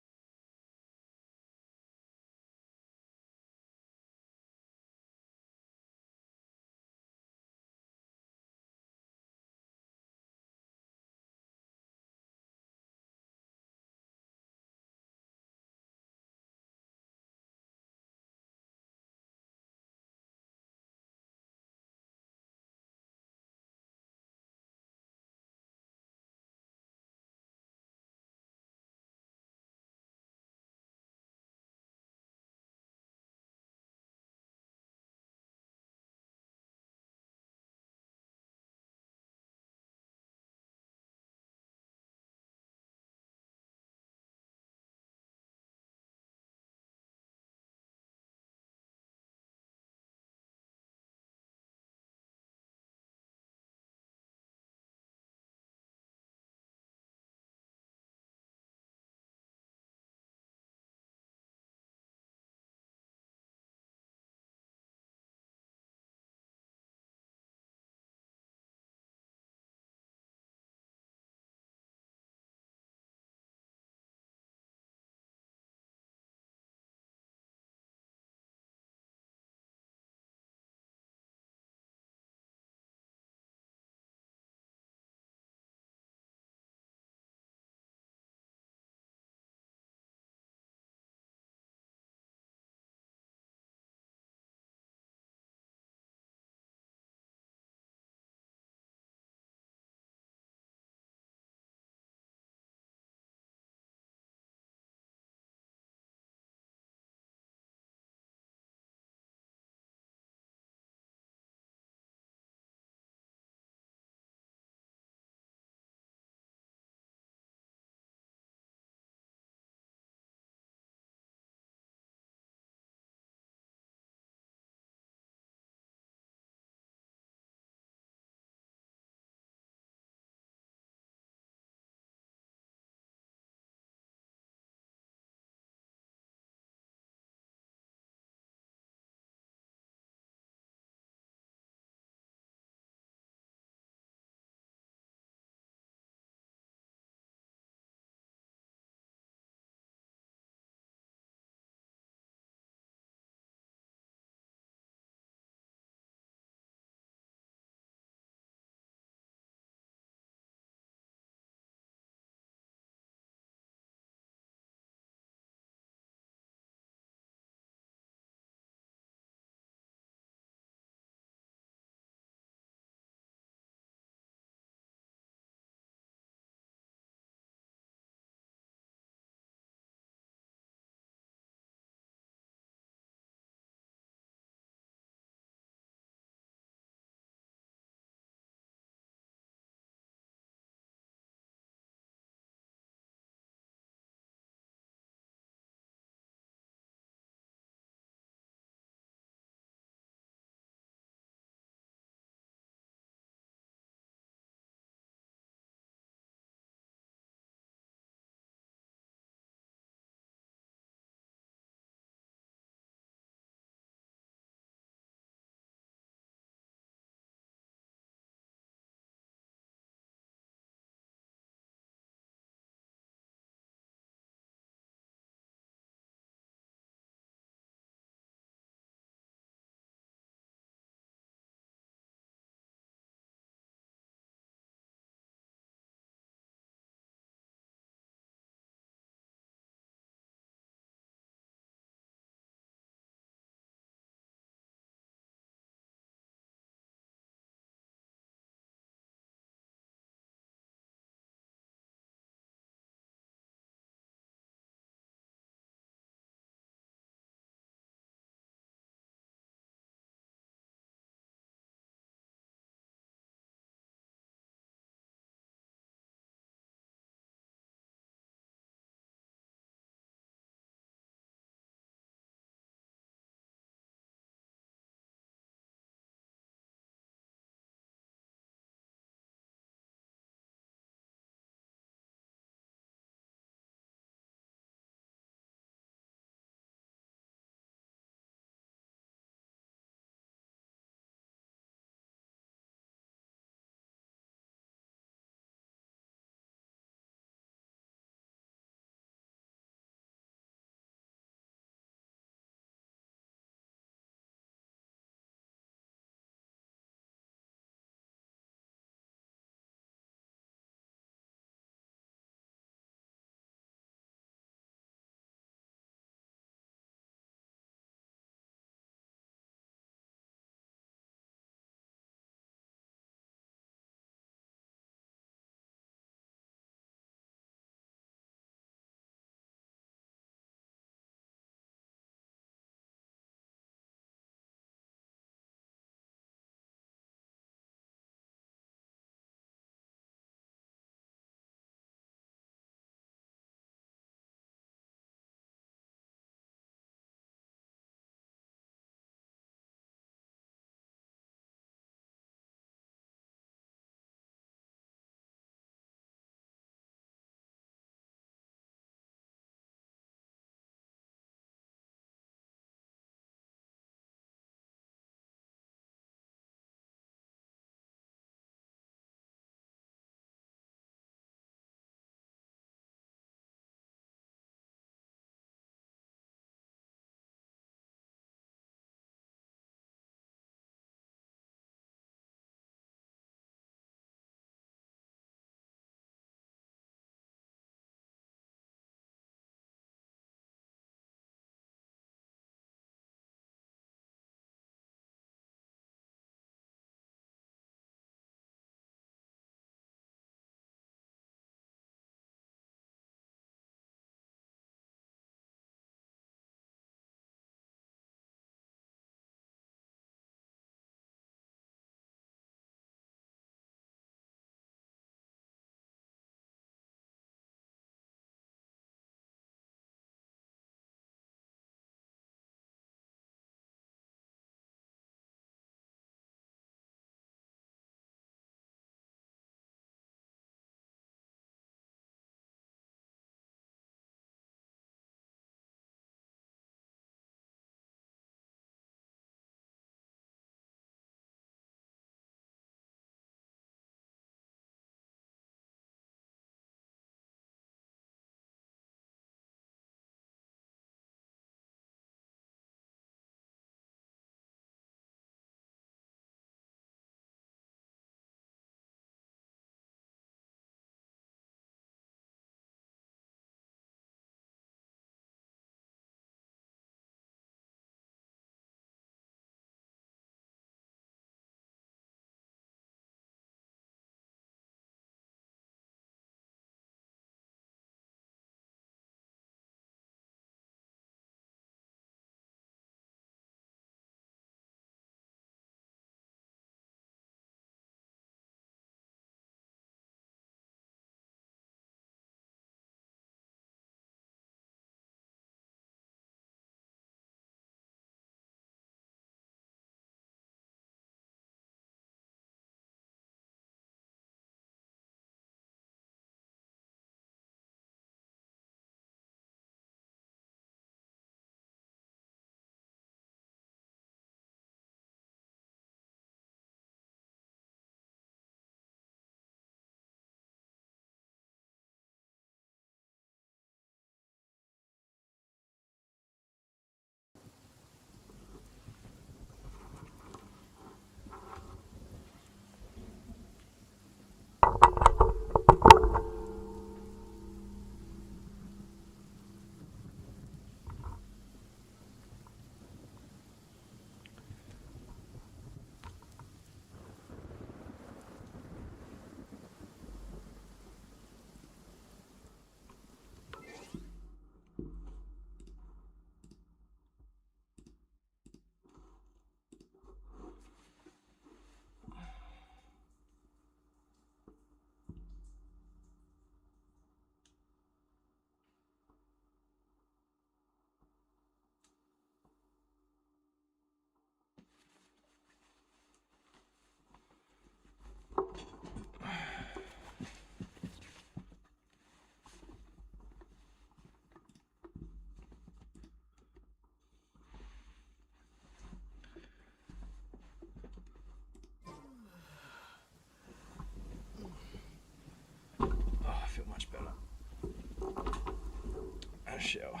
A: shower.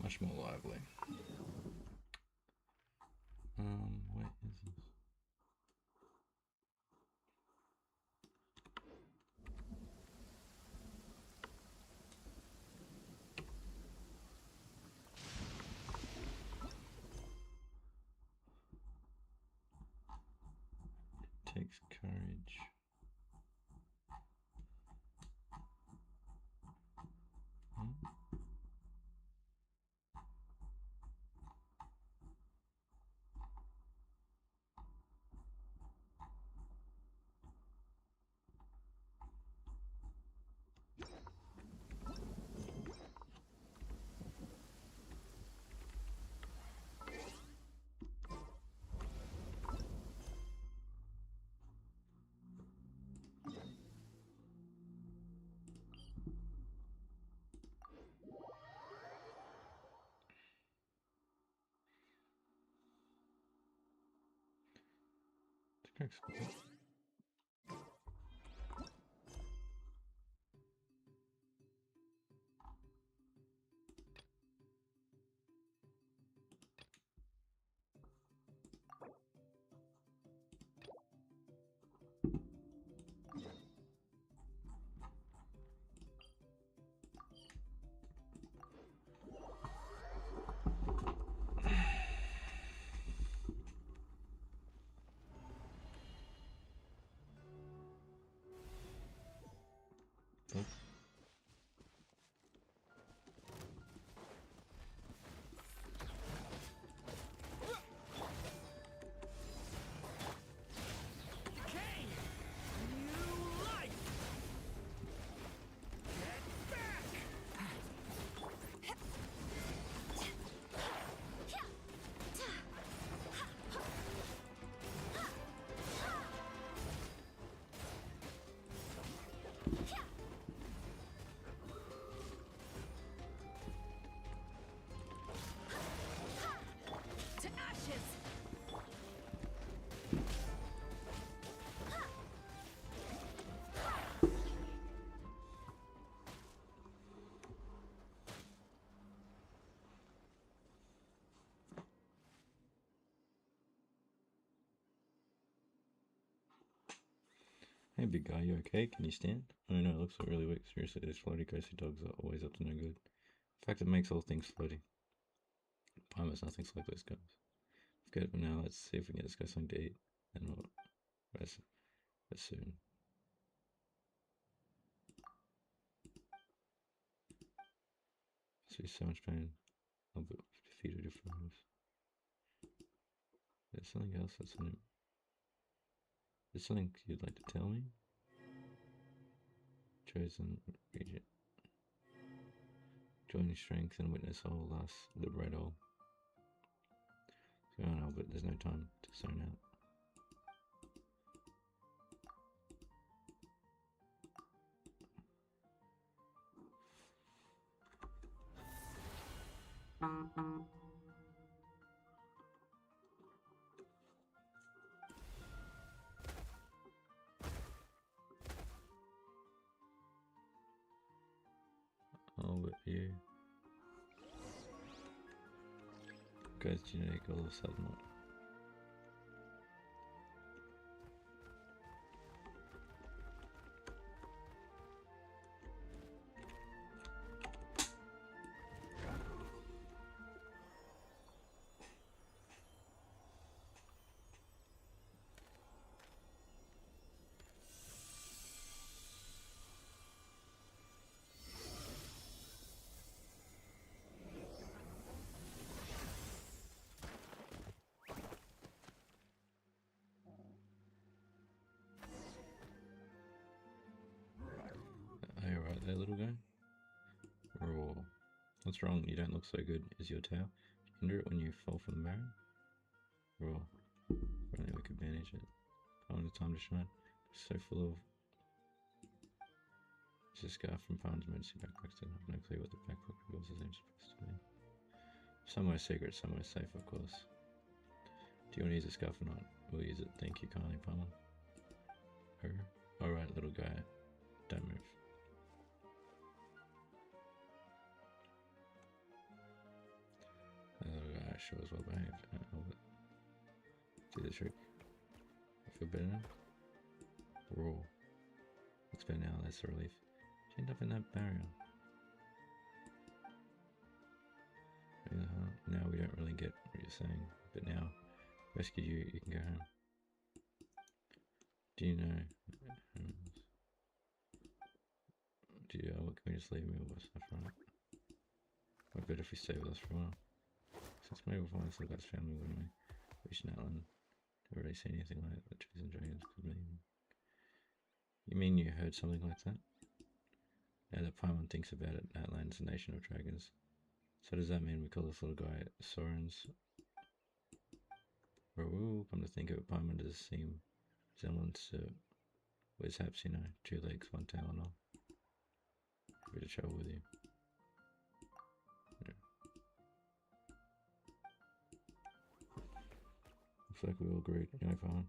A: Much more lively. Where is this? Takes courage. Excellent. Hey big guy, you okay? Can you stand? I know, it looks like really weak. Seriously, these floaty ghostly dogs are always up to no good. In fact, it makes all things floaty. Palmer's nothing's like those guys. Forget it for now, let's see if we can get this guy something to eat. And we'll rest soon. See so much pain. I'll defeat your foes. There's something else that's in it. There's something you'd like to tell me? Chosen region. Join strength and witness all last liberate all. Go on, Albert, there's no time to zone out. Albert, you. Guy's genetic all of a sudden. Are you right there, little guy? Roar. What's wrong? You don't look so good. Is your tail? Hinder it when you fall from the barren? Roar. If only we could manage it. Finally, time to shine. It's so full of. It's a scarf from Palm's emergency backpack. Still have no clue what the backpack reveals is supposed to be. Somewhere secret, somewhere safe, of course. Do you want to use a scarf or not? We'll use it. Thank you kindly, Palmer. Alright, little guy. Don't move. show is well behaved. Do the trick. I feel better now. Raw. Looks better now, that's a relief. She ended up in that barrier. Now we don't really get what you're saying, but now rescued you, you can go home. Do you know? Do you know? Can we just leave me with what's left, right? Might be better if we stay with us for a while. Since maybe we'll find some guy's family, wouldn't we? Reaching Outland. Never really seen anything like that. Trees and dragons could mean. You mean you heard something like that? Now that Paimon thinks about it, Outland's a nation of dragons. So does that mean we call this little guy Soren's? Ooh, come to think of it, Paimon does seem resemblance to Wizhaps, you know, 2 legs, 1 tail and all. A bit of trouble with you. Yeah. Looks like we all agreed. You know, fine.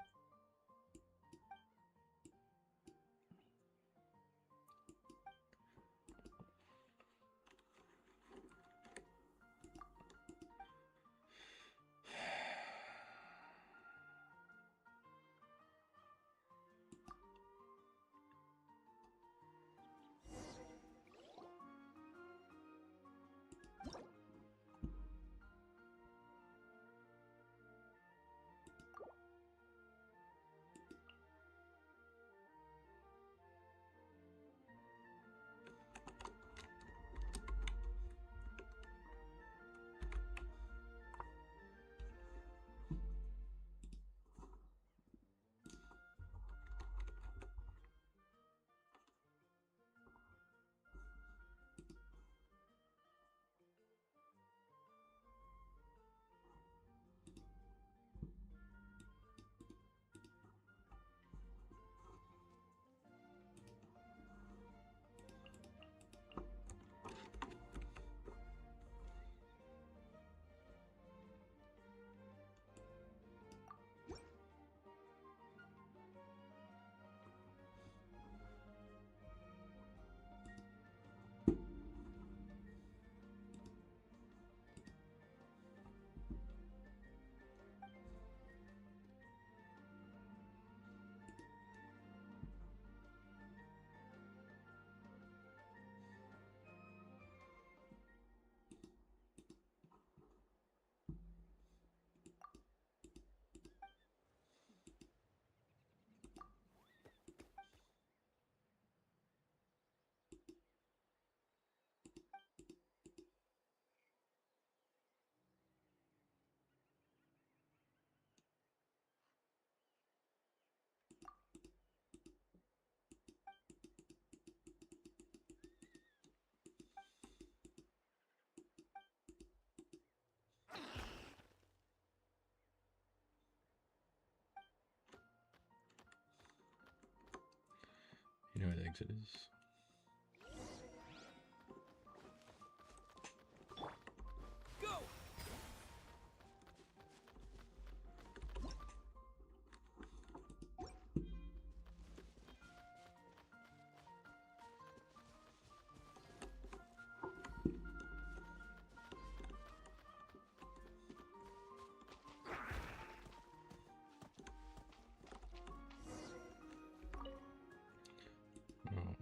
A: You know where the exit is.
H: Go!
A: Oh.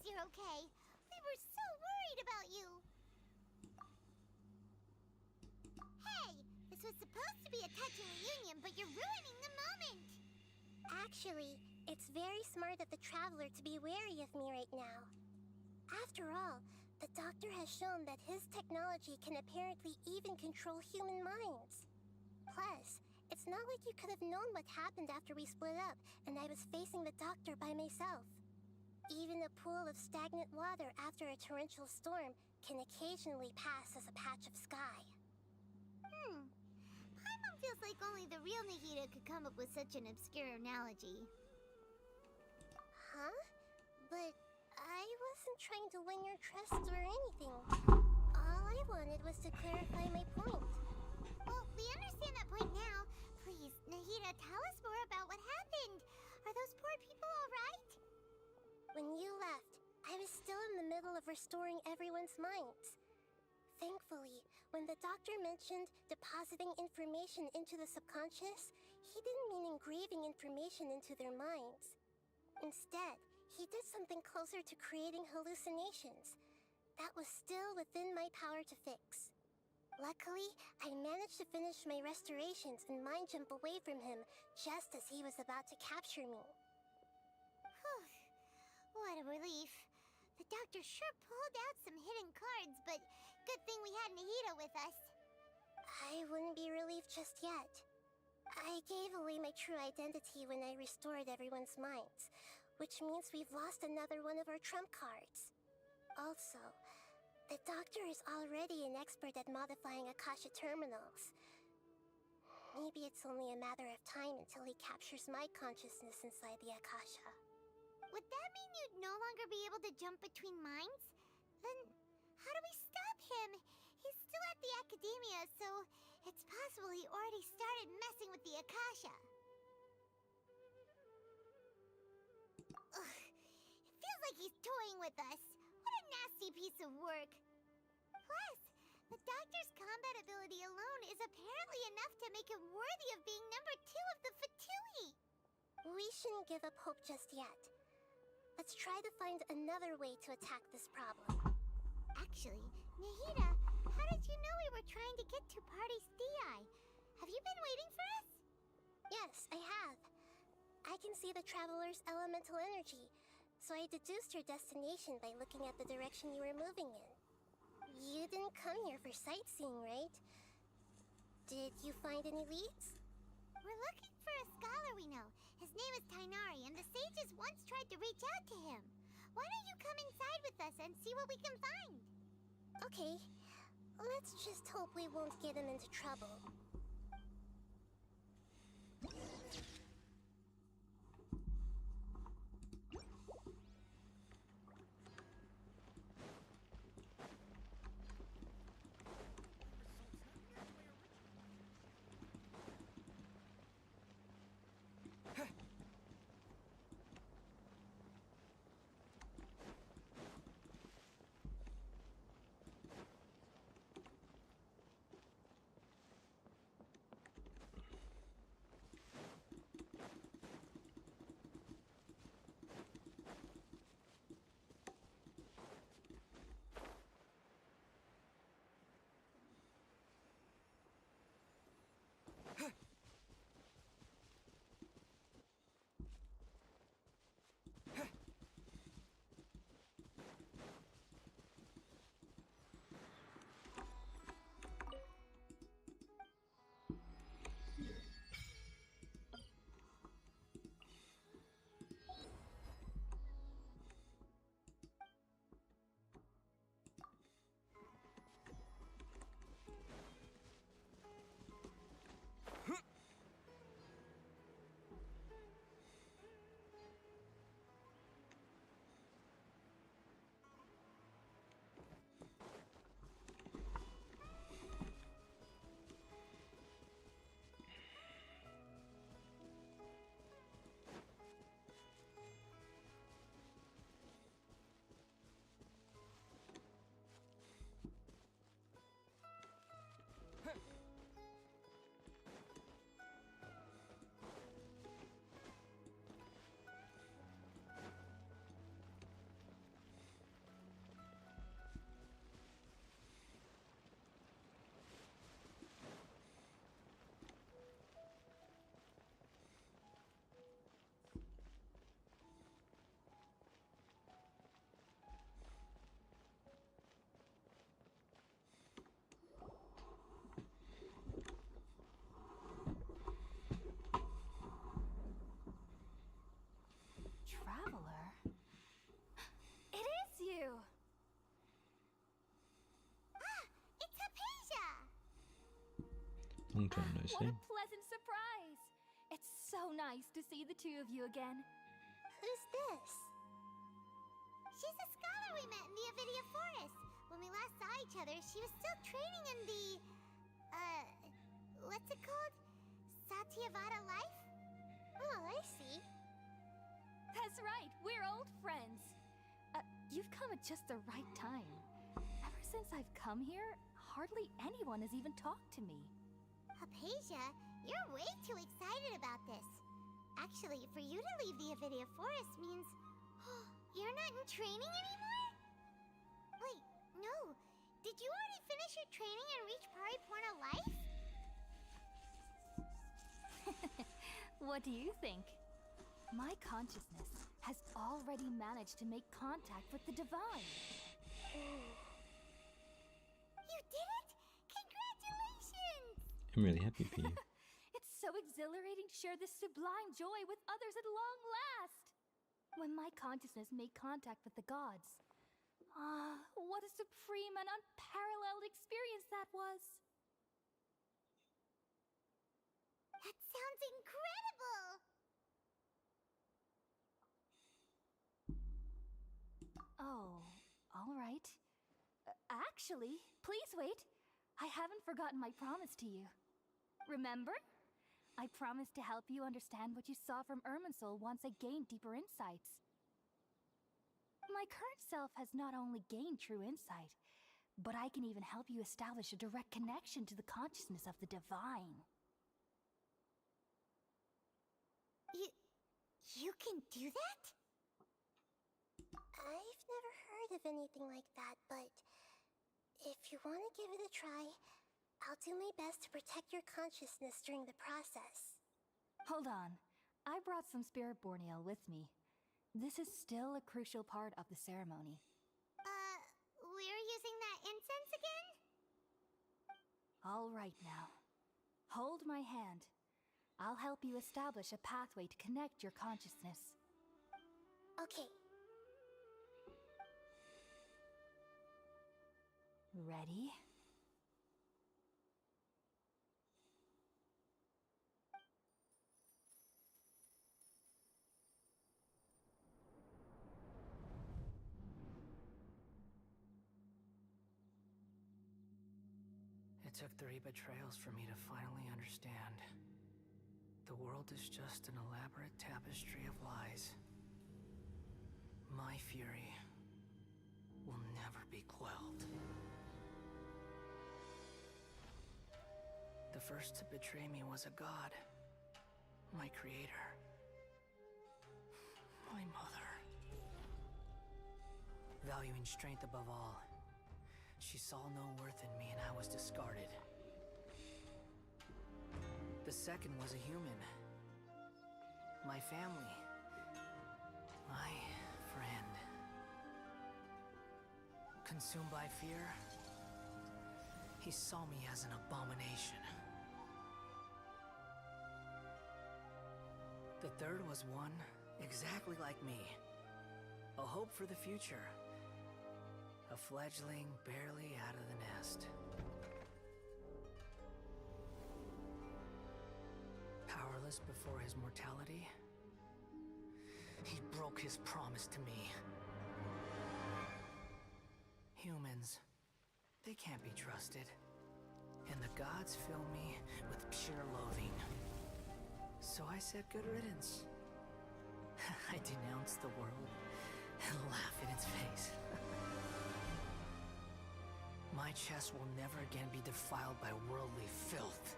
S: you're okay. We were so worried about you. Hey, this was supposed to be a touching reunion, but you're ruining the moment.
R: Actually, it's very smart of the Traveler to be wary of me right now. After all, the Doctor has shown that his technology can apparently even control human minds. Plus, it's not like you could have known what happened after we split up and I was facing the Doctor by myself. Even a pool of stagnant water after a torrential storm can occasionally pass as a patch of sky.
S: Paimon feels like only the real Nahida could come up with such an obscure analogy.
R: Huh? But I wasn't trying to win your trust or anything. All I wanted was to clarify my point.
S: Well, we understand that point now. Please, Nahida, tell us more about what happened. Are those poor people all right?
R: When you left, I was still in the middle of restoring everyone's minds. Thankfully, when the Doctor mentioned depositing information into the subconscious, he didn't mean engraving information into their minds. Instead, he did something closer to creating hallucinations. That was still within my power to fix. Luckily, I managed to finish my restorations and mind jump away from him just as he was about to capture me.
S: Whew. What a relief. The Doctor sure pulled out some hidden cards, but good thing we had Nahida with us.
R: I wouldn't be relieved just yet. I gave away my true identity when I restored everyone's minds, which means we've lost another one of our trump cards. Also, the Doctor is already an expert at modifying Akasha terminals. Maybe it's only a matter of time until he captures my consciousness inside the Akasha.
S: Would that mean you'd no longer be able to jump between minds? Then, how do we stop him? He's still at the Academia, so it's possible he already started messing with the Akasha. Ugh. It feels like he's toying with us. What a nasty piece of work. Plus, the Doctor's combat ability alone is apparently enough to make him worthy of being number 2 of the Fatui.
R: We shouldn't give up hope just yet. Let's try to find another way to attack this problem.
S: Actually, Nahida, how did you know we were trying to get to Party's Thei? Have you been waiting for us?
R: Yes, I have. I can see the Traveler's elemental energy, so I deduced your destination by looking at the direction you were moving in. You didn't come here for sightseeing, right? Did you find any leads?
S: We're looking for a scholar we know. His name is Tainari, and the sages once tried to reach out to him. Why don't you come inside with us and see what we can find?
R: Okay. Let's just hope we won't get him into trouble.
A: Long time no
F: What
A: see.
F: a pleasant surprise! It's so nice to see the two of you again.
R: Who's this? She's a scholar we met in the Avidia Forest. When we last saw each other, she was still training in the... what's it called? Satyavada life? Oh, I see.
F: That's right, we're old friends. You've come at just the right time. Ever since I've come here, hardly anyone has even talked to me.
R: Hypatia, you're way too excited about this. Actually, for you to leave the Avidia Forest means... you're not in training anymore? Wait, no. Did you already finish your training and reach Pariporna life?
F: What do you think? My consciousness has already managed to make contact with the divine.
R: You did it! Congratulations!
A: I'm really happy for you.
F: It's so exhilarating to share this sublime joy with others at long last. When my consciousness made contact with the gods. What a supreme and unparalleled experience that was.
R: That sounds incredible!
F: Oh, all right. Actually, please wait. I haven't forgotten my promise to you. Remember? I promised to help you understand what you saw from Irminsul once I gained deeper insights. My current self has not only gained true insight, but I can even help you establish a direct connection to the consciousness of the divine.
R: You can do that? I've never heard of anything like that, but if you want to give it a try, I'll do my best to protect your consciousness during the process.
F: Hold on. I brought some spirit borneal with me. This is still a crucial part of the ceremony.
R: We're using that incense again?
F: All right now. Hold my hand. I'll help you establish a pathway to connect your consciousness.
R: Okay.
F: Ready?
K: It took 3 betrayals for me to finally understand. The world is just an elaborate tapestry of lies. My fury will never be quelled. The first to betray me was a god. My creator. My mother. Valuing strength above all, she saw no worth in me and I was discarded. The second was a human. My family. My friend. Consumed by fear, he saw me as an abomination. The third was one exactly like me. A hope for the future. A fledgling barely out of the nest. Powerless before his mortality, he broke his promise to me. Humans, they can't be trusted. And the gods fill me with pure loathing. So I said good riddance. I denounced the world and laugh in its face. My chest will never again be defiled by worldly filth.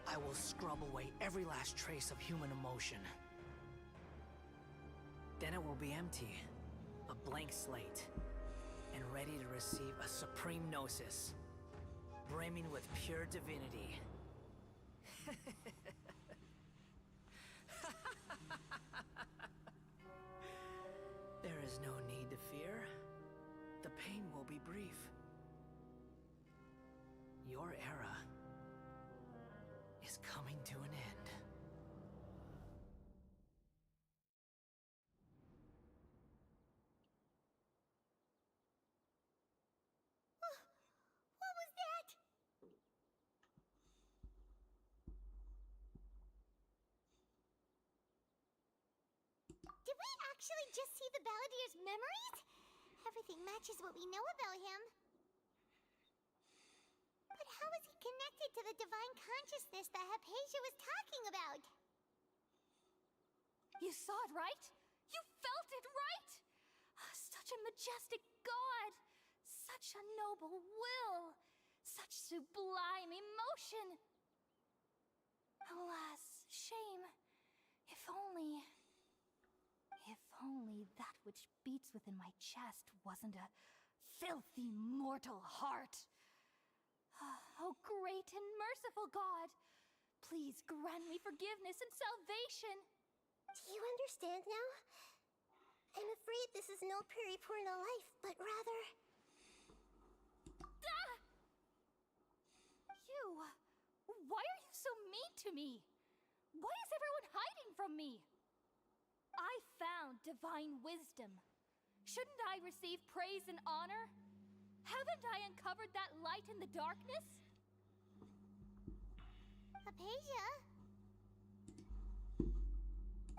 K: I will scrub away every last trace of human emotion. Then it will be empty, a blank slate, and ready to receive a supreme gnosis, brimming with pure divinity. There is no need to fear. The pain will be brief. Your era is coming to an end.
R: What was that?
P: Did we actually just see the Balladeer's memories? Everything matches what we know about him. But how is he connected to the divine consciousness that Hypatia was talking about?
F: You saw it, right? You felt it, right? Such a majestic god! Such a noble will! Such sublime emotion! Alas, shame. If only that which beats within my chest wasn't a filthy mortal heart. Oh, great and merciful God! Please grant me forgiveness and salvation!
R: Do you understand now? I'm afraid this is no Puripurna life, but rather...
F: Ah! You... Why are you so mean to me? Why is everyone hiding from me? I found divine wisdom. Shouldn't I receive praise and honor? Haven't I uncovered that light in the darkness?
P: Hypatia?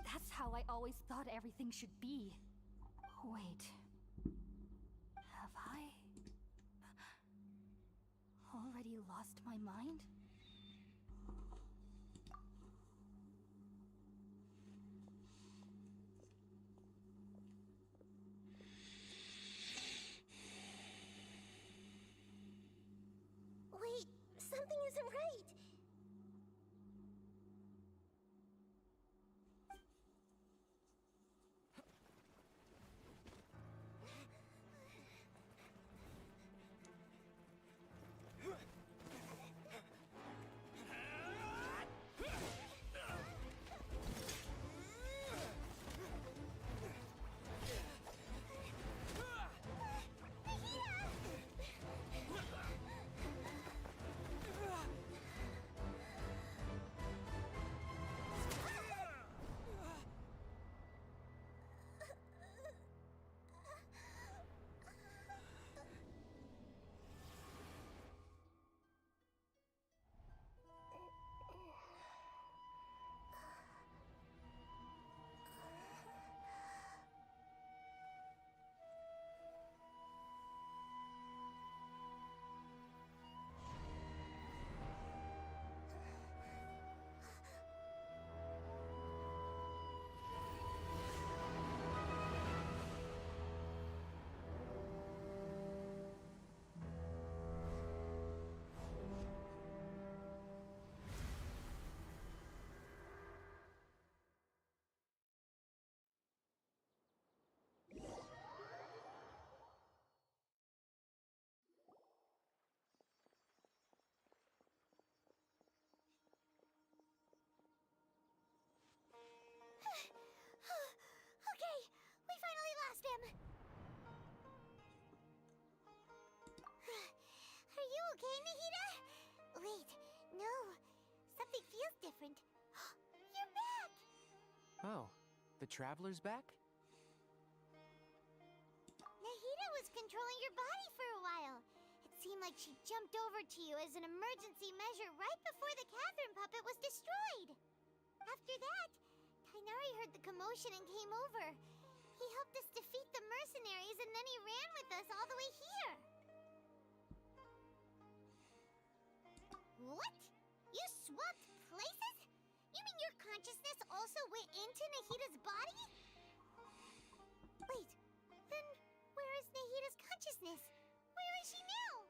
F: That's how I always thought everything should be. Wait. Have I already lost my mind?
R: Wait, something isn't right.
P: Okay, we finally lost him. Are you okay, Nahida? Wait, no. Something feels different. You're back!
K: Oh, the Traveler's back?
P: Nahida was controlling your body for a while. It seemed like she jumped over to you as an emergency measure right before the Catherine puppet was destroyed. After that, Tainari heard the commotion and came over. He helped us defeat the mercenaries and then he ran with us all the way here. What? You swapped places? You mean your consciousness also went into Nahida's body? Wait, then where is Nahida's consciousness? Where is she now?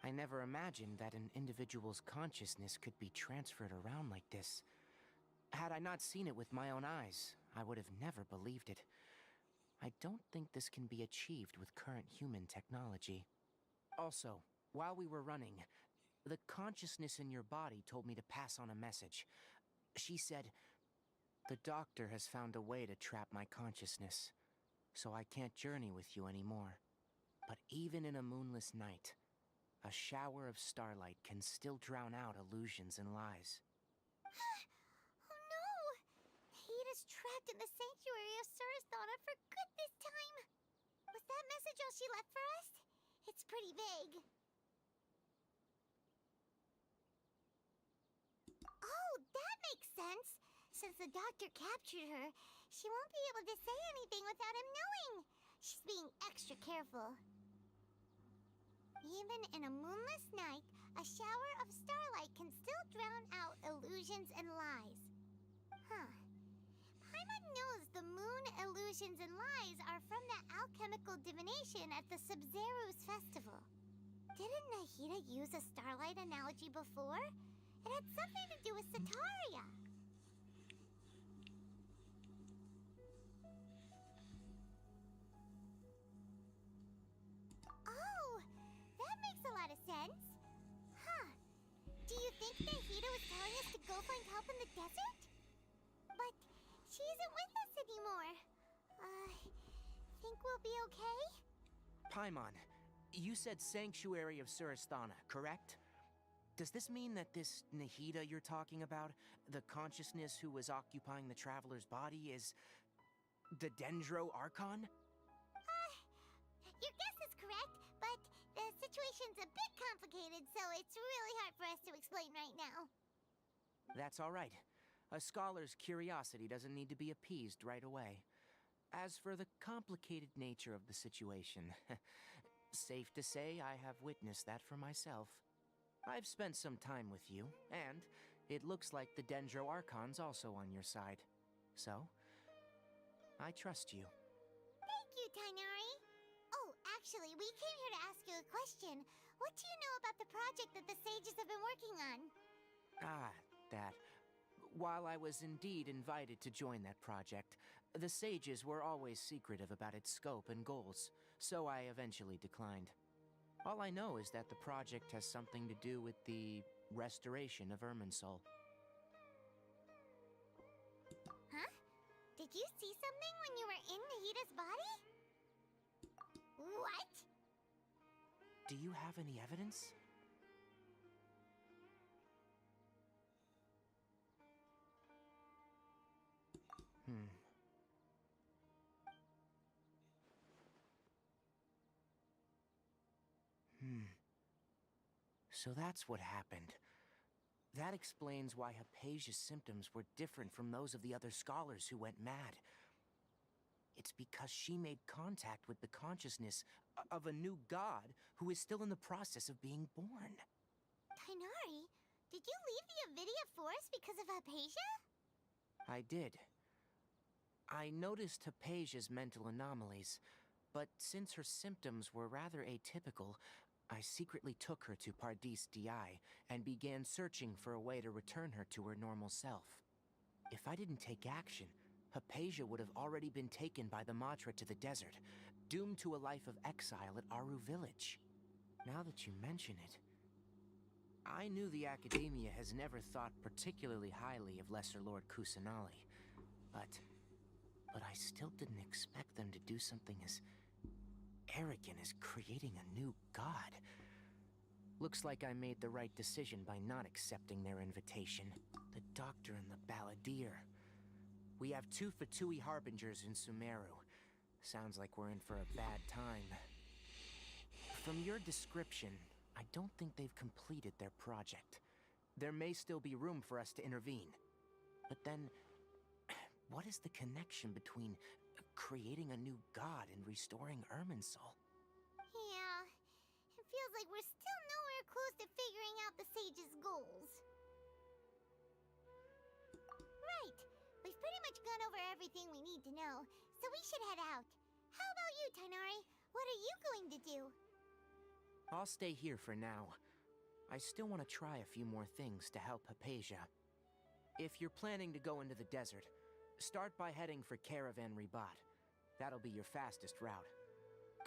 K: I never imagined that an individual's consciousness could be transferred around like this. Had I not seen it with my own eyes, I would have never believed it. I don't think this can be achieved with current human technology. Also, while we were running, the consciousness in your body told me to pass on a message. She said, "The doctor has found a way to trap my consciousness, so I can't journey with you anymore. But even in a moonless night, a shower of starlight can still drown out illusions and lies."
P: Oh no! Nahida's trapped in the sanctuary of Surasthana for good this time. Was that message all she left for us? It's pretty vague. Oh, that makes sense. Since the doctor captured her, She won't be able to say anything without him knowing. She's being extra careful. Even in a moonless night, a shower of starlight can still drown out illusions and lies. Huh. Paimon knows the moon illusions and lies are from the alchemical divination at the Sub-Zero's festival. Didn't Nahida use a starlight analogy before? It had something to do with Sataria. Oh, that makes a lot of sense. Huh. Do you think Nahida was telling us to go find help in the desert? But she isn't with us anymore. Think we'll be okay?
C: Paimon, you said Sanctuary of Surasthana, correct? Does this mean that this Nahida you're talking about, the consciousness who was occupying the traveler's body, is the Dendro Archon?
P: Your guess is correct, but the situation's a bit complicated, so it's really hard for us to explain right now.
C: That's all right. A scholar's curiosity doesn't need to be appeased right away. As for the complicated nature of the situation, safe to say I have witnessed that for myself. I've spent some time with you, and it looks like the Dendro Archon's also on your side. So, I trust you.
P: Thank you, Tainari. Oh, actually, we came here to ask you a question. What do you know about the project that the sages have been working on?
C: That. While I was indeed invited to join that project, the sages were always secretive about its scope and goals, so I eventually declined. All I know is that the project has something to do with the restoration of Irminsul.
P: Huh? Did you see something when you were in Nahida's body? What?
C: Do you have any evidence? So that's what happened. That explains why Hypatia's symptoms were different from those of the other scholars who went mad. It's because she made contact with the consciousness of a new god who is still in the process of being born.
P: Tainari, did you leave the Avidia Forest because of Hypatia?
C: I did. I noticed Hypatia's mental anomalies, but since her symptoms were rather atypical, I secretly took her to Pardis Di and began searching for a way to return her to her normal self. If I didn't take action, Hypatia would have already been taken by the Matra to the desert, doomed to a life of exile at Aru Village. Now that you mention it, I knew the Academia has never thought particularly highly of Lesser Lord Kusanali, but I still didn't expect them to do something as arrogant as creating a new god. Looks like I made the right decision by not accepting their invitation. The Doctor and the Balladeer. We have 2 Fatui Harbingers in Sumeru. Sounds like we're in for a bad time. From your description, I don't think they've completed their project. There may still be room for us to intervene. But then, what is the connection between creating a new god and restoring Irminsul?
P: Yeah, it feels like we're still nowhere close to figuring out the sage's goals. Right, we've pretty much gone over everything we need to know, so we should head out. How about you, Tainari? What are you going to do?
C: I'll stay here for now. I still want to try a few more things to help Hypatia. If you're planning to go into the desert, start by heading for Caravan Ribat. That'll be your fastest route.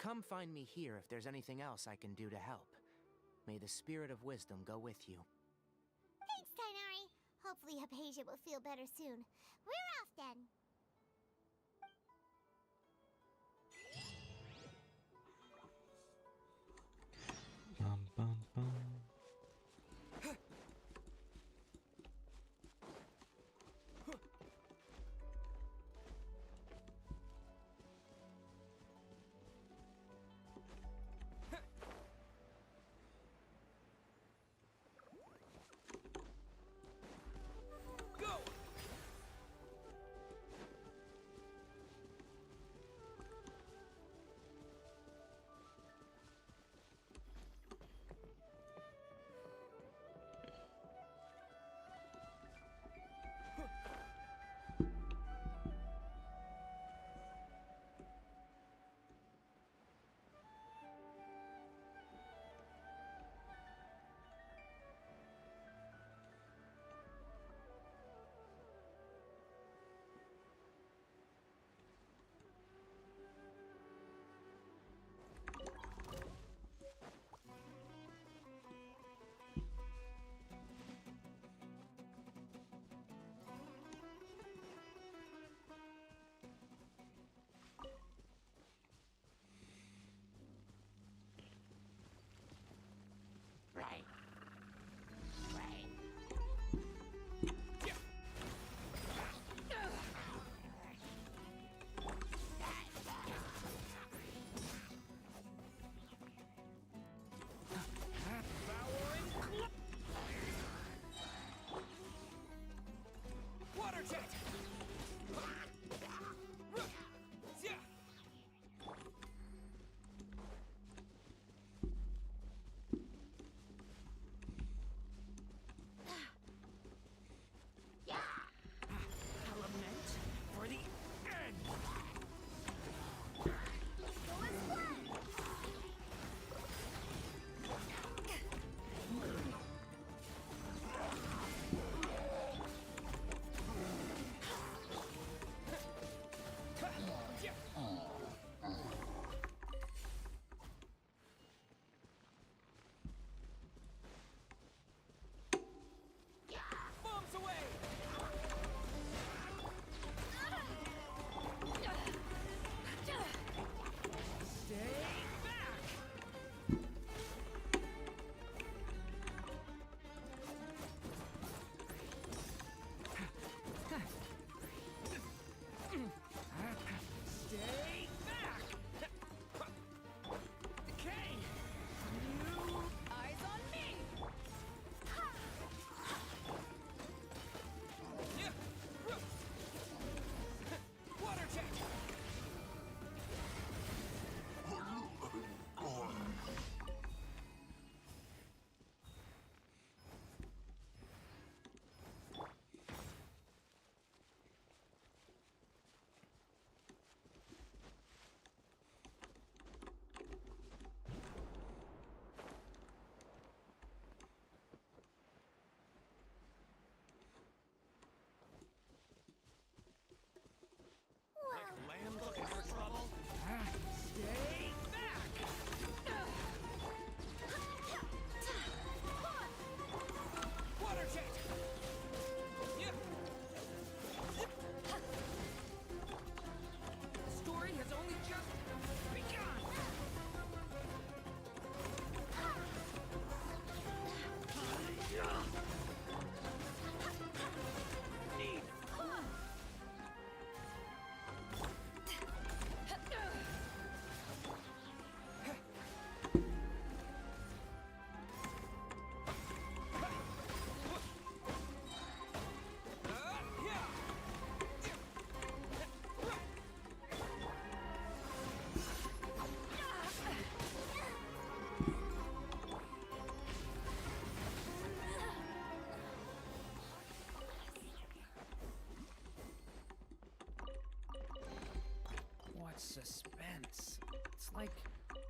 C: Come find me here if there's anything else I can do to help. May the spirit of wisdom go with you.
P: Thanks, Tainari. Hopefully Hypatia will feel better soon. We're off then.
A: Bum, bum, bum.
H: Go!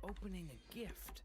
K: opening a gift.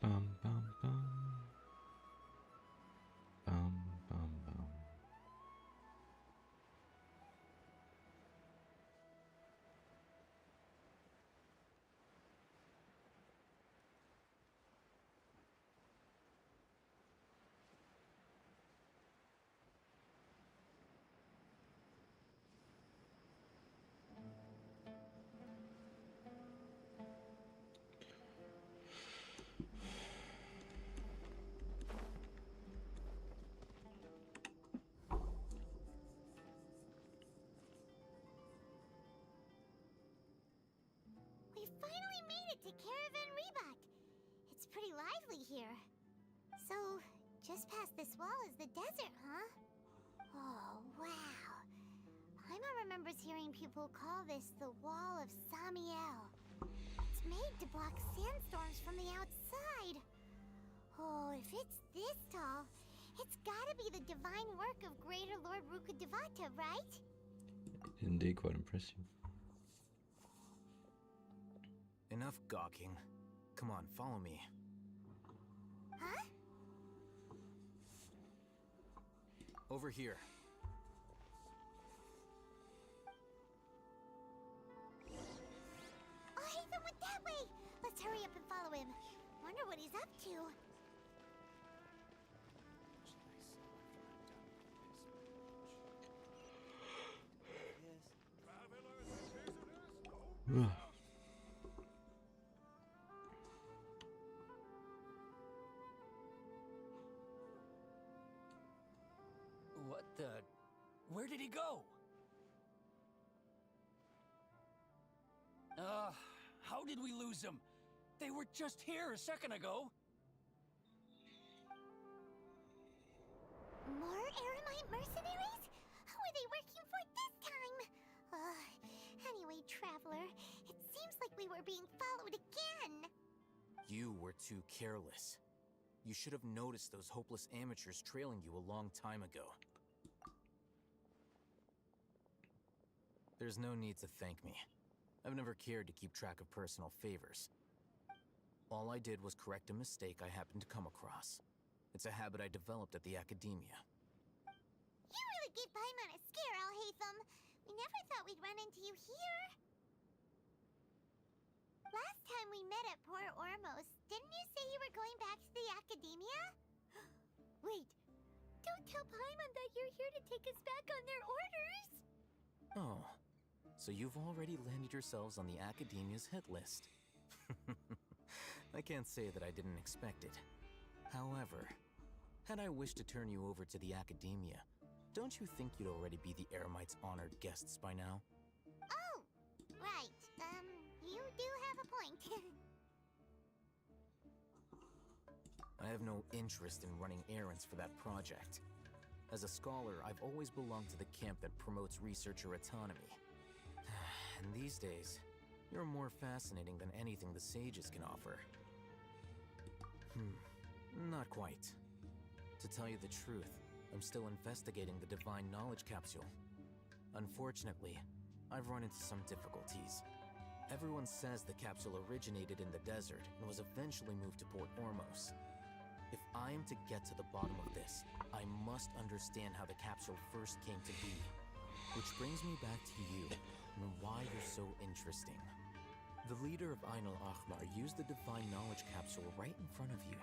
A: Bum bum bum. Bum bum bum.
P: We finally made it to Caravan Rebak. It's pretty lively here. So, just past this wall is the desert, huh? Oh, wow. Paimon remembers hearing people call this the Wall of Samiel. It's made to block sandstorms from the outside. Oh, if it's this tall, it's gotta be the divine work of Greater Lord Rukkhadevata, right?
A: Indeed, quite impressive.
C: Enough gawking. Come on, follow me.
P: Huh?
C: Over here.
P: Oh, Hatham went that way! Let's hurry up and follow him. Wonder what he's up to.
H: What the... Where did he go? How did we lose him? They were just here a second ago.
P: More Eremite mercenaries? Who are they working for this time? Anyway, Traveler, it seems like we were being followed again.
C: You were too careless. You should have noticed those hopeless amateurs trailing you a long time ago. There's no need to thank me. I've never cared to keep track of personal favors. All I did was correct a mistake I happened to come across. It's a habit I developed at the academia.
P: You really gave Paimon a scare, Al-Hatham. We never thought we'd run into you here. Last time we met at Port Ormos, didn't you say you were going back to the academia? Wait, don't tell Paimon that you're here to take us back on their orders.
C: Oh, so you've already landed yourselves on the academia's hit list. I can't say that I didn't expect it. However, had I wished to turn you over to the academia, don't you think you'd already be the Eremites' honored guests by now?
P: Oh, right. You do have a point.
C: I have no interest in running errands for that project. As a scholar, I've always belonged to the camp that promotes researcher autonomy. And these days, you're more fascinating than anything the sages can offer. Not quite. To tell you the truth, I'm still investigating the Divine Knowledge Capsule. Unfortunately, I've run into some difficulties. Everyone says the capsule originated in the desert and was eventually moved to Port Ormos. If I am to get to the bottom of this, I must understand how the capsule first came to be. Which brings me back to you, and why you're so interesting. The leader of Ainul Ahmar used the Divine Knowledge Capsule right in front of you,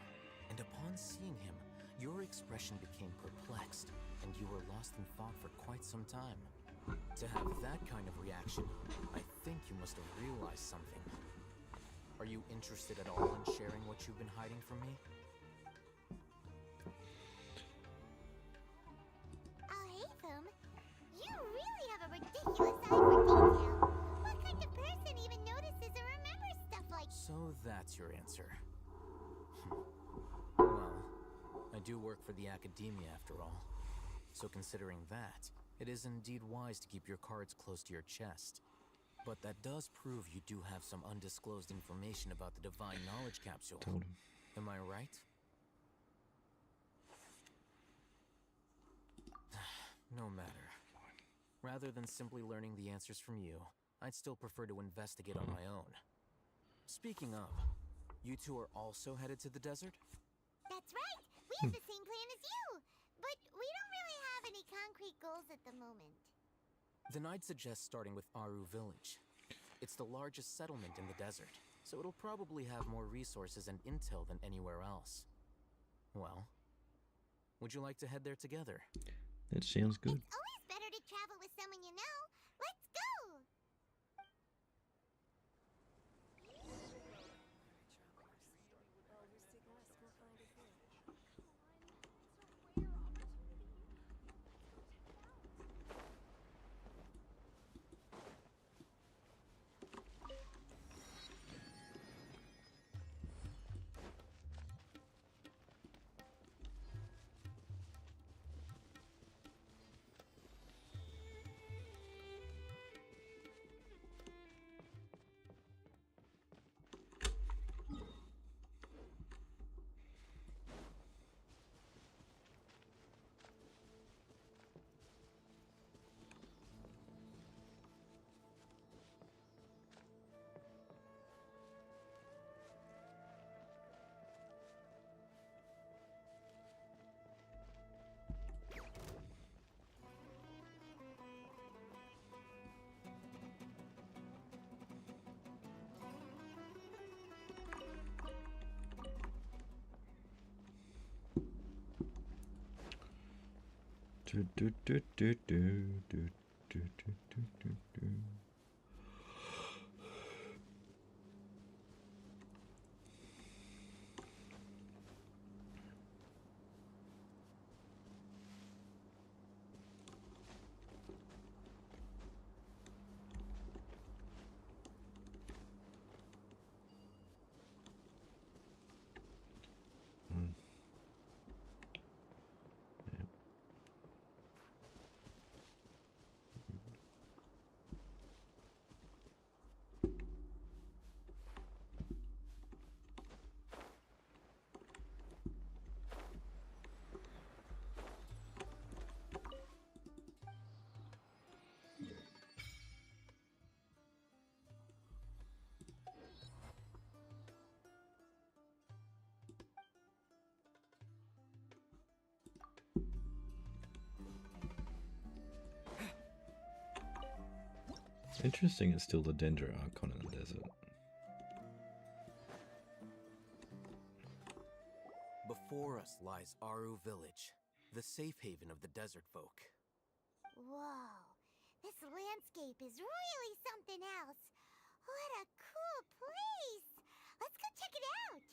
C: and upon seeing him, your expression became perplexed, and you were lost in thought for quite some time. To have that kind of reaction, I think you must have realized something. Are you interested at all in sharing what you've been hiding from me?
P: Alhaitham, you really have a ridiculous eye for detail. What kind of person even notices or remembers stuff like...
C: So that's your answer. Well, I do work for the Academia after all. So considering that, it is indeed wise to keep your cards close to your chest. But that does prove you do have some undisclosed information about the Divine Knowledge Capsule.
A: Told him.
C: Am I right? No matter. Rather than simply learning the answers from you, I'd still prefer to investigate on my own. Speaking of, you two are also headed to the desert?
P: That's right! We have the same plan as you! But we don't really have any concrete goals at the moment.
C: Then I'd suggest starting with Aru Village. It's the largest settlement in the desert, so it'll probably have more resources and intel than anywhere else. Well, would you like to head there together?
A: That sounds good.
P: It's always better to travel with someone you know. Let's go!
A: Do, do, do, do, do, do, do, do, do, do. Interesting, it's still the Dendro Archon in the desert.
C: Before us lies Aru Village, the safe haven of the desert folk.
P: Whoa, this landscape is really something else. What a cool place! Let's go check it out!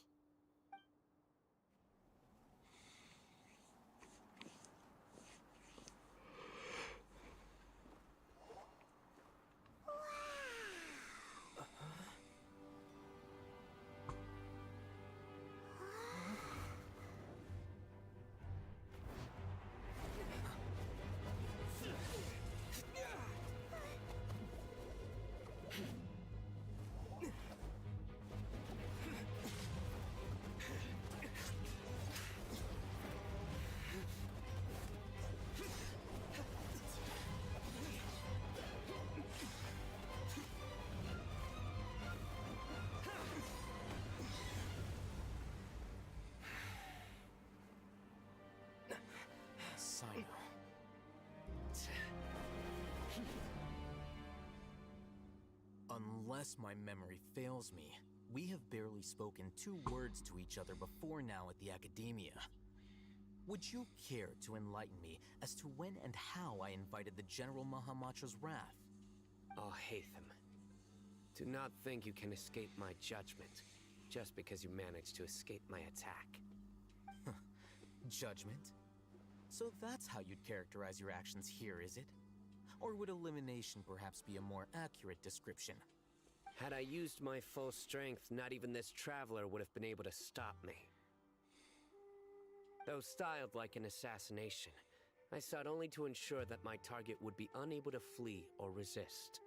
B: Unless my memory fails me, we have barely spoken 2 words to each other before now at the Academia. Would you care to enlighten me as to when and how I invited the General Mahamatra's wrath?
E: Oh, Hatham. Do not think you can escape my judgment, just because you managed to escape my attack.
B: Judgment? So that's how you'd characterize your actions here, is it? Or would elimination perhaps be a more accurate description?
E: Had I used my full strength, not even this traveler would have been able to stop me. Though styled like an assassination, I sought only to ensure that my target would be unable to flee or resist.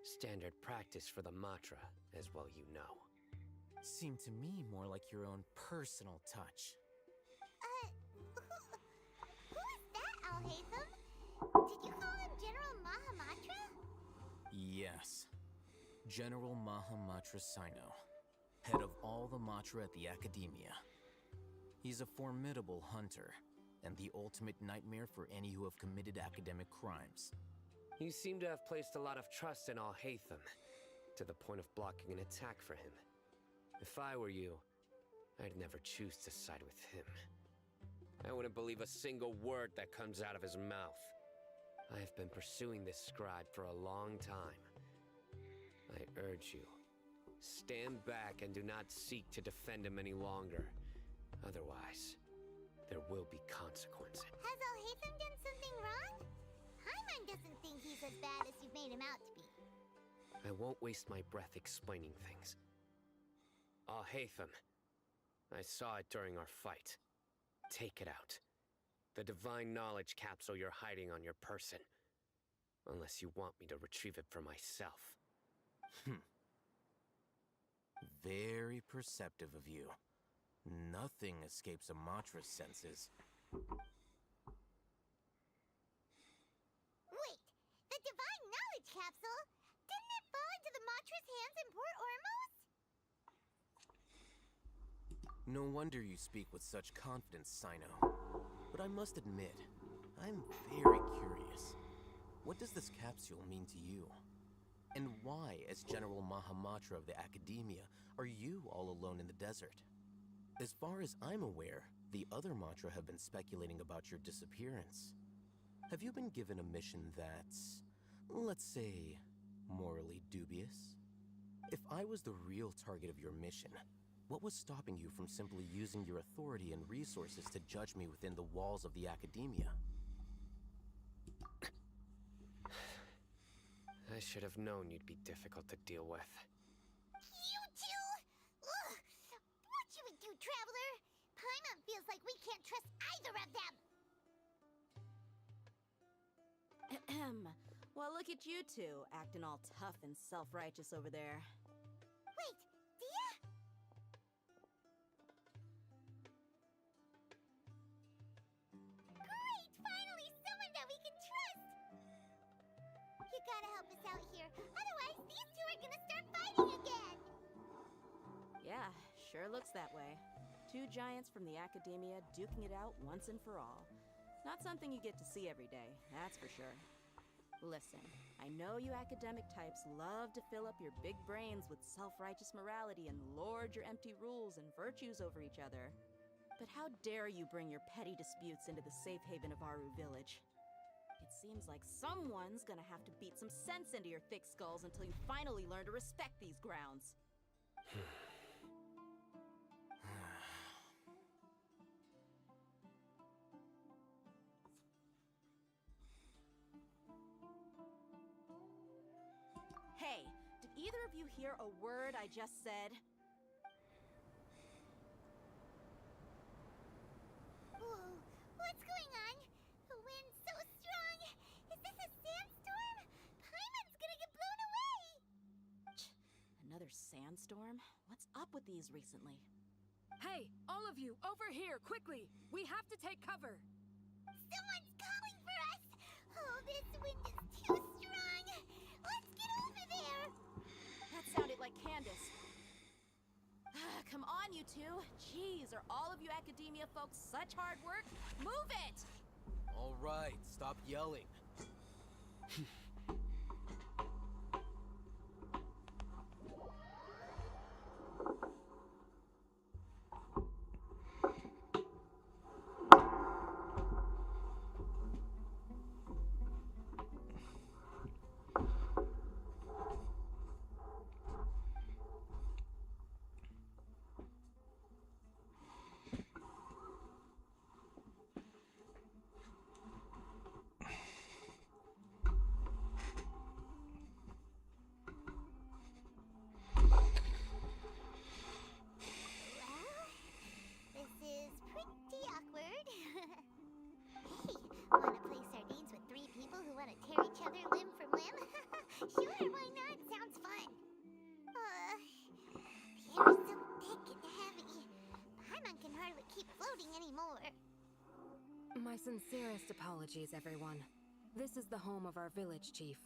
E: Standard practice for the Matra, as well you know.
B: Seemed to me more like your own personal touch.
P: Who is that, Alhaitham? Did you call him General Mahamatra?
B: Yes. General Mahamatra Sino, head of all the Matra at the Academia. He's a formidable hunter, and the ultimate nightmare for any who have committed academic crimes.
E: You seem to have placed a lot of trust in Alhaitham, to the point of blocking an attack for him. If I were you, I'd never choose to side with him. I wouldn't believe a single word that comes out of his mouth. I have been pursuing this scribe for a long time. I urge you, stand back and do not seek to defend him any longer. Otherwise, there will be consequences.
P: Has Alhaitham done something wrong? Paimon doesn't think he's as bad as you've made him out to be.
E: I won't waste my breath explaining things. Alhaitham, I saw it during our fight. Take it out. The divine knowledge capsule you're hiding on your person. Unless you want me to retrieve it for myself.
B: Very perceptive of you. Nothing escapes a Matra's senses.
P: Wait, the divine knowledge capsule? Didn't it fall into the Matra's hands in Port Ormos?
B: No wonder you speak with such confidence, Sino. But I must admit, I'm very curious. What does this capsule mean to you? And why, as General Mahamatra of the Academia, are you all alone in the desert? As far as I'm aware, the other Matra have been speculating about your disappearance. Have you been given a mission that's, let's say, morally dubious? If I was the real target of your mission, what was stopping you from simply using your authority and resources to judge me within the walls of the Academia?
E: I should have known you'd be difficult to deal with.
P: You two? Ugh! What you would do, Traveler? Paimon feels like we can't trust either of them!
V: Well, look at you two, acting all tough and self-righteous over there.
P: Wait, Dia? Great! Finally, someone that we can trust! You gotta help us out here, otherwise these two are gonna start fighting again!
V: Yeah, sure looks that way. 2 giants from the Academia duking it out once and for all. Not something you get to see every day, that's for sure. Listen, I know you academic types love to fill up your big brains with self-righteous morality and lord your empty rules and virtues over each other. But how dare you bring your petty disputes into the safe haven of Aru Village? It seems like someone's gonna have to beat some sense into your thick skulls until you finally learn to respect these grounds. Hey, did either of you hear a word I just said?
P: Whoa, what's going on? The wind's so strong! Is this a sandstorm? Paimon's gonna get blown away!
V: Another sandstorm? What's up with these recently?
M: Hey, all of you, over here, quickly! We have to take cover!
P: Someone's calling for us! Oh, this wind is too strong! Let's get over there!
V: That sounded like Candace. Come on, you two. Jeez, are all of you Academia folks such hard work? Move it!
B: All right, stop yelling.
M: My sincerest apologies, everyone. This is the home of our village chief.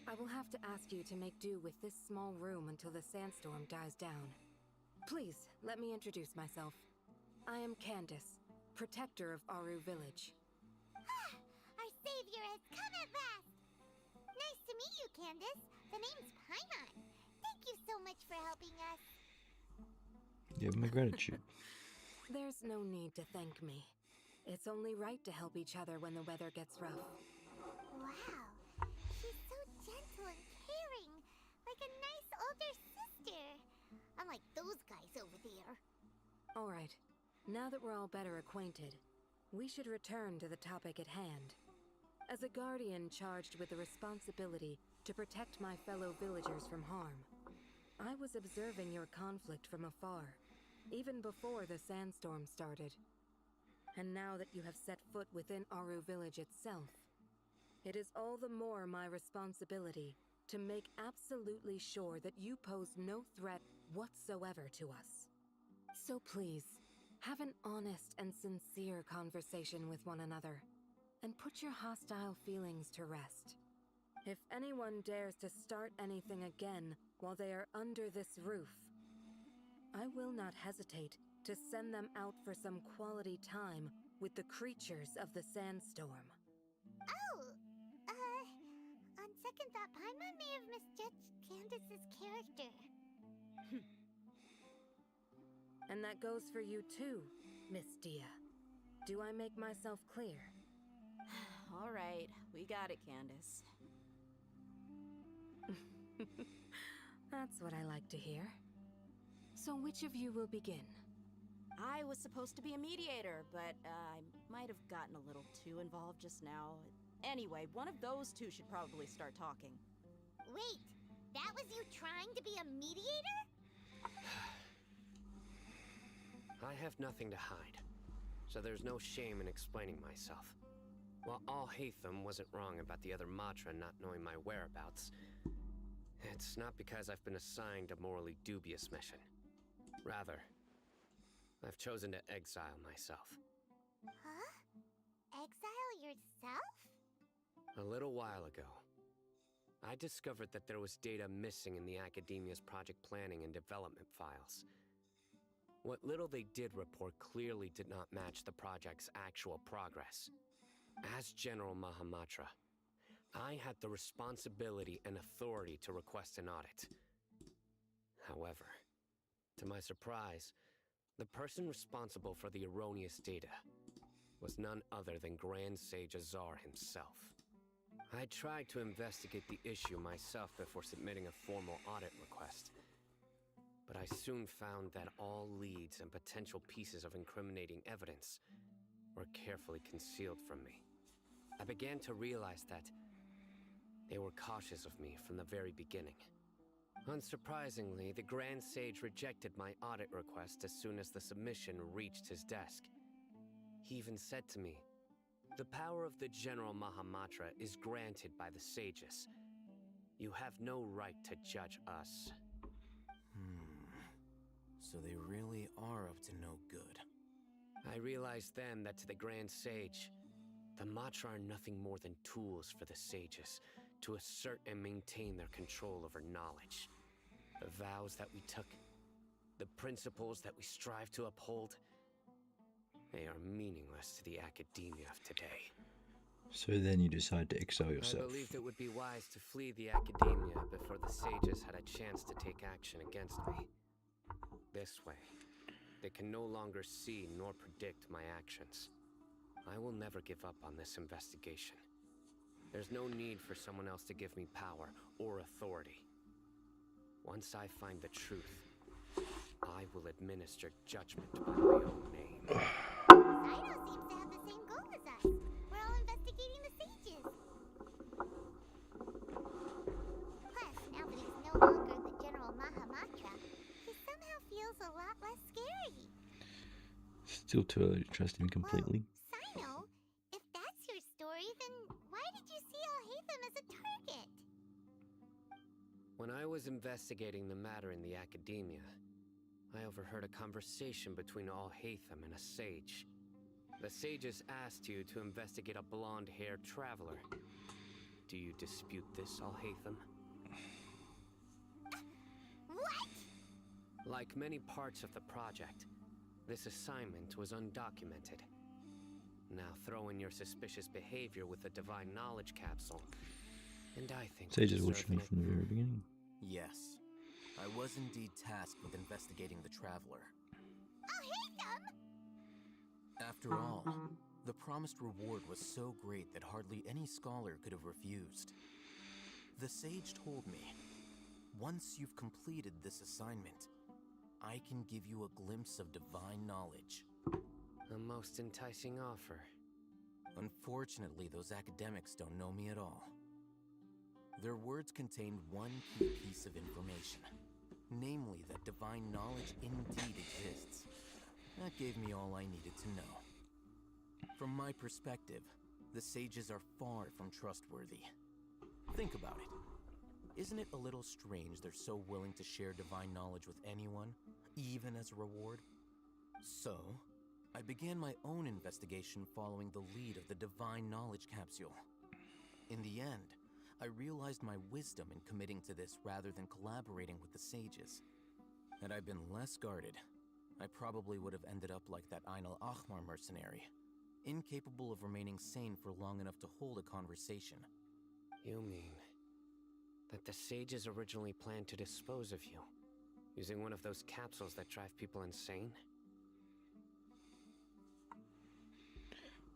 M: I will have to ask you to make do with this small room until the sandstorm dies down. Please, let me introduce myself. I am Candace, protector of Aru Village.
P: Our savior has come at last! Nice to meet you, Candace. The name's Paimon. Thank you so much for helping us.
A: Give my gratitude.
M: There's no need to thank me. It's only right to help each other when the weather gets rough.
P: Wow, she's so gentle and caring, like a nice older sister. Unlike those guys over there.
M: All right, now that we're all better acquainted, we should return to the topic at hand. As a guardian charged with the responsibility to protect my fellow villagers from harm, I was observing your conflict from afar, even before the sandstorm started. And now that you have set foot within Aru Village itself, it is all the more my responsibility to make absolutely sure that you pose no threat whatsoever to us. So please, have an honest and sincere conversation with one another, and put your hostile feelings to rest. If anyone dares to start anything again while they are under this roof, I will not hesitate to send them out for some quality time with the creatures of the sandstorm.
P: Oh, on second thought, Paimon may have misjudged Candace's character.
M: And that goes for you too, Miss Dia. Do I make myself clear?
V: All right, we got it, Candace.
M: That's what I like to hear. So which of you will begin?
V: I was supposed to be a mediator, but I might have gotten a little too involved just now. Anyway, one of those two should probably start talking.
P: Wait, that was you trying to be a mediator?
E: I have nothing to hide, so there's no shame in explaining myself. While Alhaitham wasn't wrong about the other Matra not knowing my whereabouts, it's not because I've been assigned a morally dubious mission. Rather, I've chosen to exile myself.
P: Huh? Exile yourself?
E: A little while ago, I discovered that there was data missing in the Academia's project planning and development files. What little they did report clearly did not match the project's actual progress. As General Mahamatra, I had the responsibility and authority to request an audit. However, to my surprise, the person responsible for the erroneous data was none other than Grand Sage Azar himself. I tried to investigate the issue myself before submitting a formal audit request, but I soon found that all leads and potential pieces of incriminating evidence were carefully concealed from me. I began to realize that they were cautious of me from the very beginning. Unsurprisingly, the Grand Sage rejected my audit request as soon as the submission reached his desk. He even said to me, "The power of the General Mahamatra is granted by the sages. You have no right to judge us."
B: So they really are up to no good.
E: I realized then that to the Grand Sage, the Matra are nothing more than tools for the sages to assert and maintain their control over knowledge. The vows that we took, the principles that we strive to uphold, they are meaningless to the academia of today.
A: So then you decide to exile yourself.
E: I believed it would be wise to flee the academia before the sages had a chance to take action against me. This way, they can no longer see nor predict my actions. I will never give up on this investigation. There's no need for someone else to give me power or authority. Once I find the truth, I will administer judgment by my own name.
P: Sino seems to have the same goal as us. We're all investigating the sages. Plus, now that he's no longer the General Mahamatra, he somehow feels a lot less scary.
A: Still too early to trust him completely.
P: Sino, if that's your story, then why did you see Alhaitham as a target?
E: When I was investigating the matter in the academia, I overheard a conversation between Alhaitham and a sage. The sages asked you to investigate a blonde-haired traveler. Do you dispute this, Alhaitham?
P: What?
E: Like many parts of the project, this assignment was undocumented. Now throw in your suspicious behavior with the Divine Knowledge Capsule, and I think
A: Sages watched me from the very beginning.
D: Yes. I was indeed tasked with investigating the Traveler. After all, the promised reward was so great that hardly any scholar could have refused. The sage told me, once you've completed this assignment, I can give you a glimpse of divine knowledge.
E: A most enticing offer.
D: Unfortunately, those academics don't know me at all. Their words contained one key piece of information, namely that divine knowledge indeed exists. That gave me all I needed to know. From my perspective, the sages are far from trustworthy. Think about it. Isn't it a little strange they're so willing to share divine knowledge with anyone, even as a reward? So, I began my own investigation following the lead of the Divine Knowledge Capsule. In the end, I realized my wisdom in committing to this rather than collaborating with the sages. Had I been less guarded, I probably would have ended up like that Ain al-Ahmar mercenary, incapable of remaining sane for long enough to hold a conversation.
E: You mean that the sages originally planned to dispose of you, using one of those capsules that drive people insane?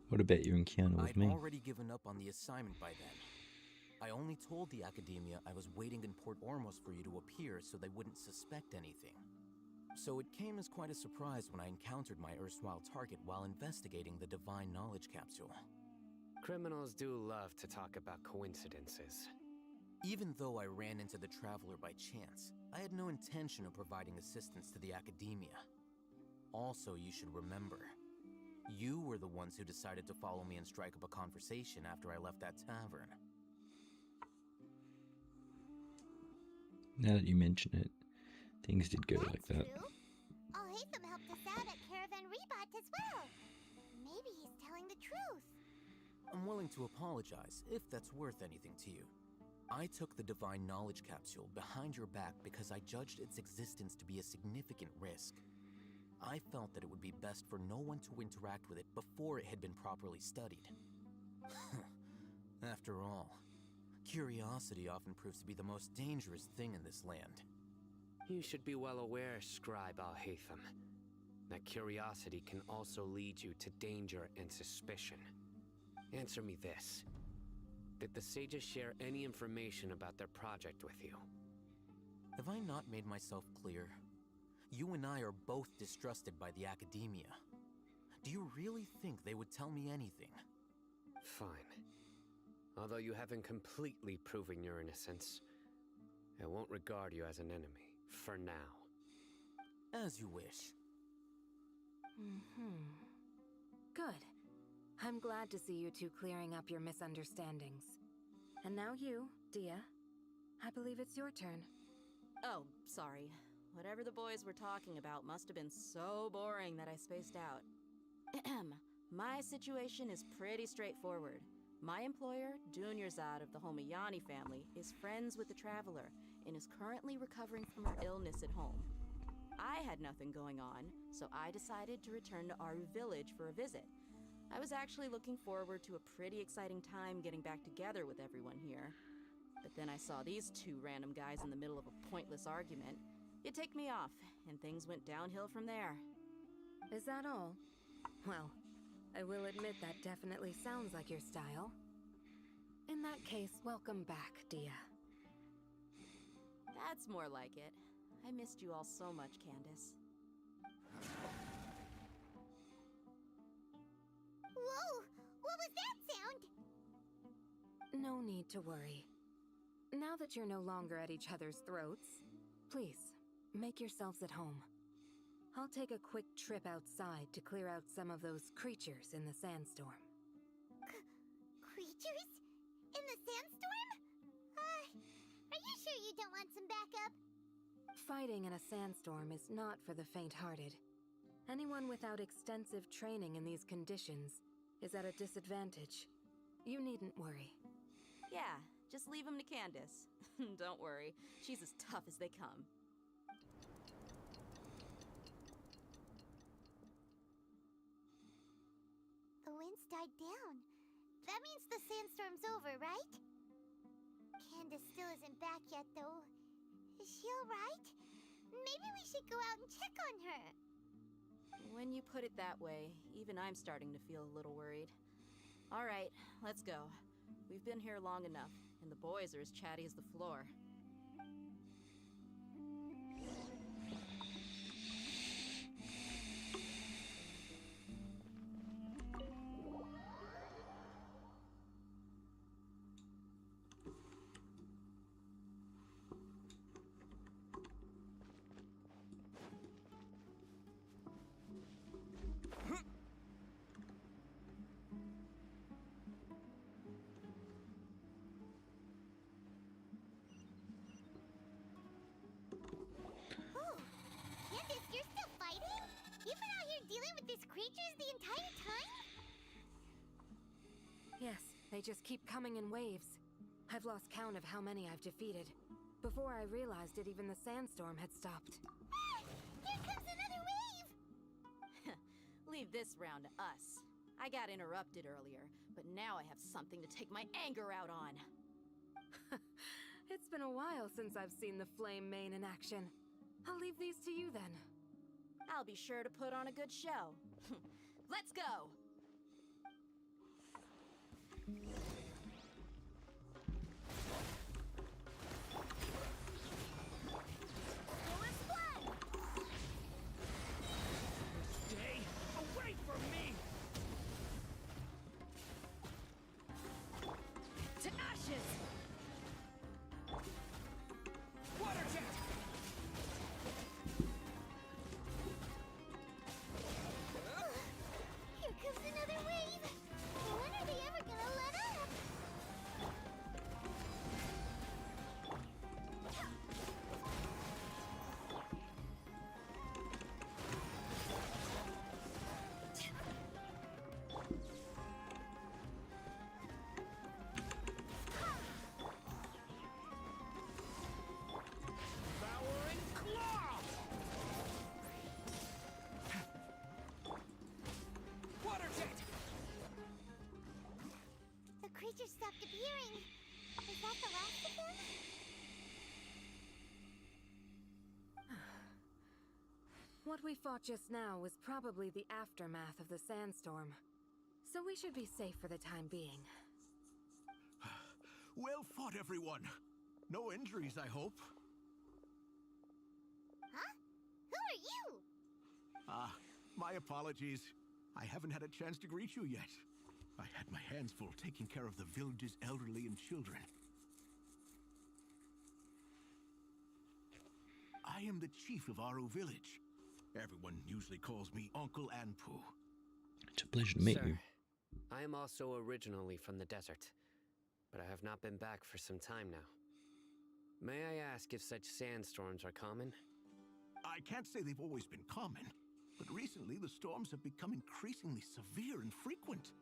A: What about your encounter with me?
D: I'd already given up on the assignment by then. I only told the Academia I was waiting in Port Ormos for you to appear so they wouldn't suspect anything. So it came as quite a surprise when I encountered my erstwhile target while investigating the Divine Knowledge Capsule.
E: Criminals do love to talk about coincidences.
D: Even though I ran into the Traveler by chance, I had no intention of providing assistance to the Academia. Also, you should remember, you were the ones who decided to follow me and strike up a conversation after I left that tavern.
A: Now that you mention it, things did go like that.
P: True. Alhaitham helped us out at Caravan Rebot as well. Maybe he's telling the truth.
D: I'm willing to apologize, if that's worth anything to you. I took the Divine Knowledge Capsule behind your back because I judged its existence to be a significant risk. I felt that it would be best for no one to interact with it before it had been properly studied. After all, curiosity often proves to be the most dangerous thing in this land.
E: You should be well aware, Scribe Alhaitham, that curiosity can also lead you to danger and suspicion. Answer me this. Did the sages share any information about their project with you?
D: Have I not made myself clear? You and I are both distrusted by the Academia. Do you really think they would tell me anything?
E: Fine. Although you haven't completely proven your innocence, I won't regard you as an enemy, for now.
D: As you wish.
M: Good. I'm glad to see you two clearing up your misunderstandings. And now you, Dia. I believe it's your turn.
J: Oh, sorry. Whatever the boys were talking about must have been so boring that I spaced out. My situation is pretty straightforward. My employer, Dunyarzad of the Homayani family, is friends with the Traveler and is currently recovering from her illness at home. I had nothing going on, so I decided to return to Aru village for a visit. I was actually looking forward to a pretty exciting time getting back together with everyone here. But then I saw these two random guys in the middle of a pointless argument. It ticked me off, and things went downhill from there.
M: Is that all? Well, I will admit that definitely sounds like your style. In that case, welcome back, Dia.
J: That's more like it. I missed you all so much, Candace.
P: Whoa! What was that sound?
M: No need to worry. Now that you're no longer at each other's throats, please, make yourselves at home. I'll take a quick trip outside to clear out some of those creatures in the sandstorm.
P: Creatures? In the sandstorm? Are you sure you don't want some backup?
M: Fighting in a sandstorm is not for the faint-hearted. Anyone without extensive training in these conditions is at a disadvantage. You needn't worry.
J: Yeah, just leave him to Candace. Don't worry, she's as tough as they come.
P: The wind's died down. That means the sandstorm's over, right? Candace still isn't back yet, though. Is she alright? Maybe we should go out and check on her.
J: When you put it that way, even I'm starting to feel a little worried. All right, let's go. We've been here long enough, and the boys are as chatty as the floor.
P: Candace, you're still fighting? You've been out here dealing with these creatures the entire time?
M: Yes, they just keep coming in waves. I've lost count of how many I've defeated. Before I realized it, even the sandstorm had stopped.
P: Ah! Here comes another wave!
J: Leave this round to us. I got interrupted earlier, but now I have something to take my anger out on.
M: It's been a while since I've seen the Flame Mane in action. I'll leave these to you then.
J: I'll be sure to put on a good show. Let's go!
O: Stay away from me!
J: To ashes!
O: Water jet!
P: Here comes another wave! When are they ever gonna let up?
O: Devouring claw! Water jet!
P: The creatures stopped appearing. Is that the last of them?
M: What we fought just now was probably the aftermath of the sandstorm. So we should be safe for the time being.
L: Well fought, everyone. No injuries, I hope.
P: Huh? Who are you?
L: My apologies. I haven't had a chance to greet you yet. I had my hands full taking care of the village's elderly and children. I am the chief of Aru village. Everyone usually calls me Uncle Anpu.
A: It's a pleasure to meet
E: Sir,
A: you.
E: I am also originally from the desert, but I have not been back for some time now. May I ask if such sandstorms are common?
L: I can't say they've always been common, but recently the storms have become increasingly severe and frequent.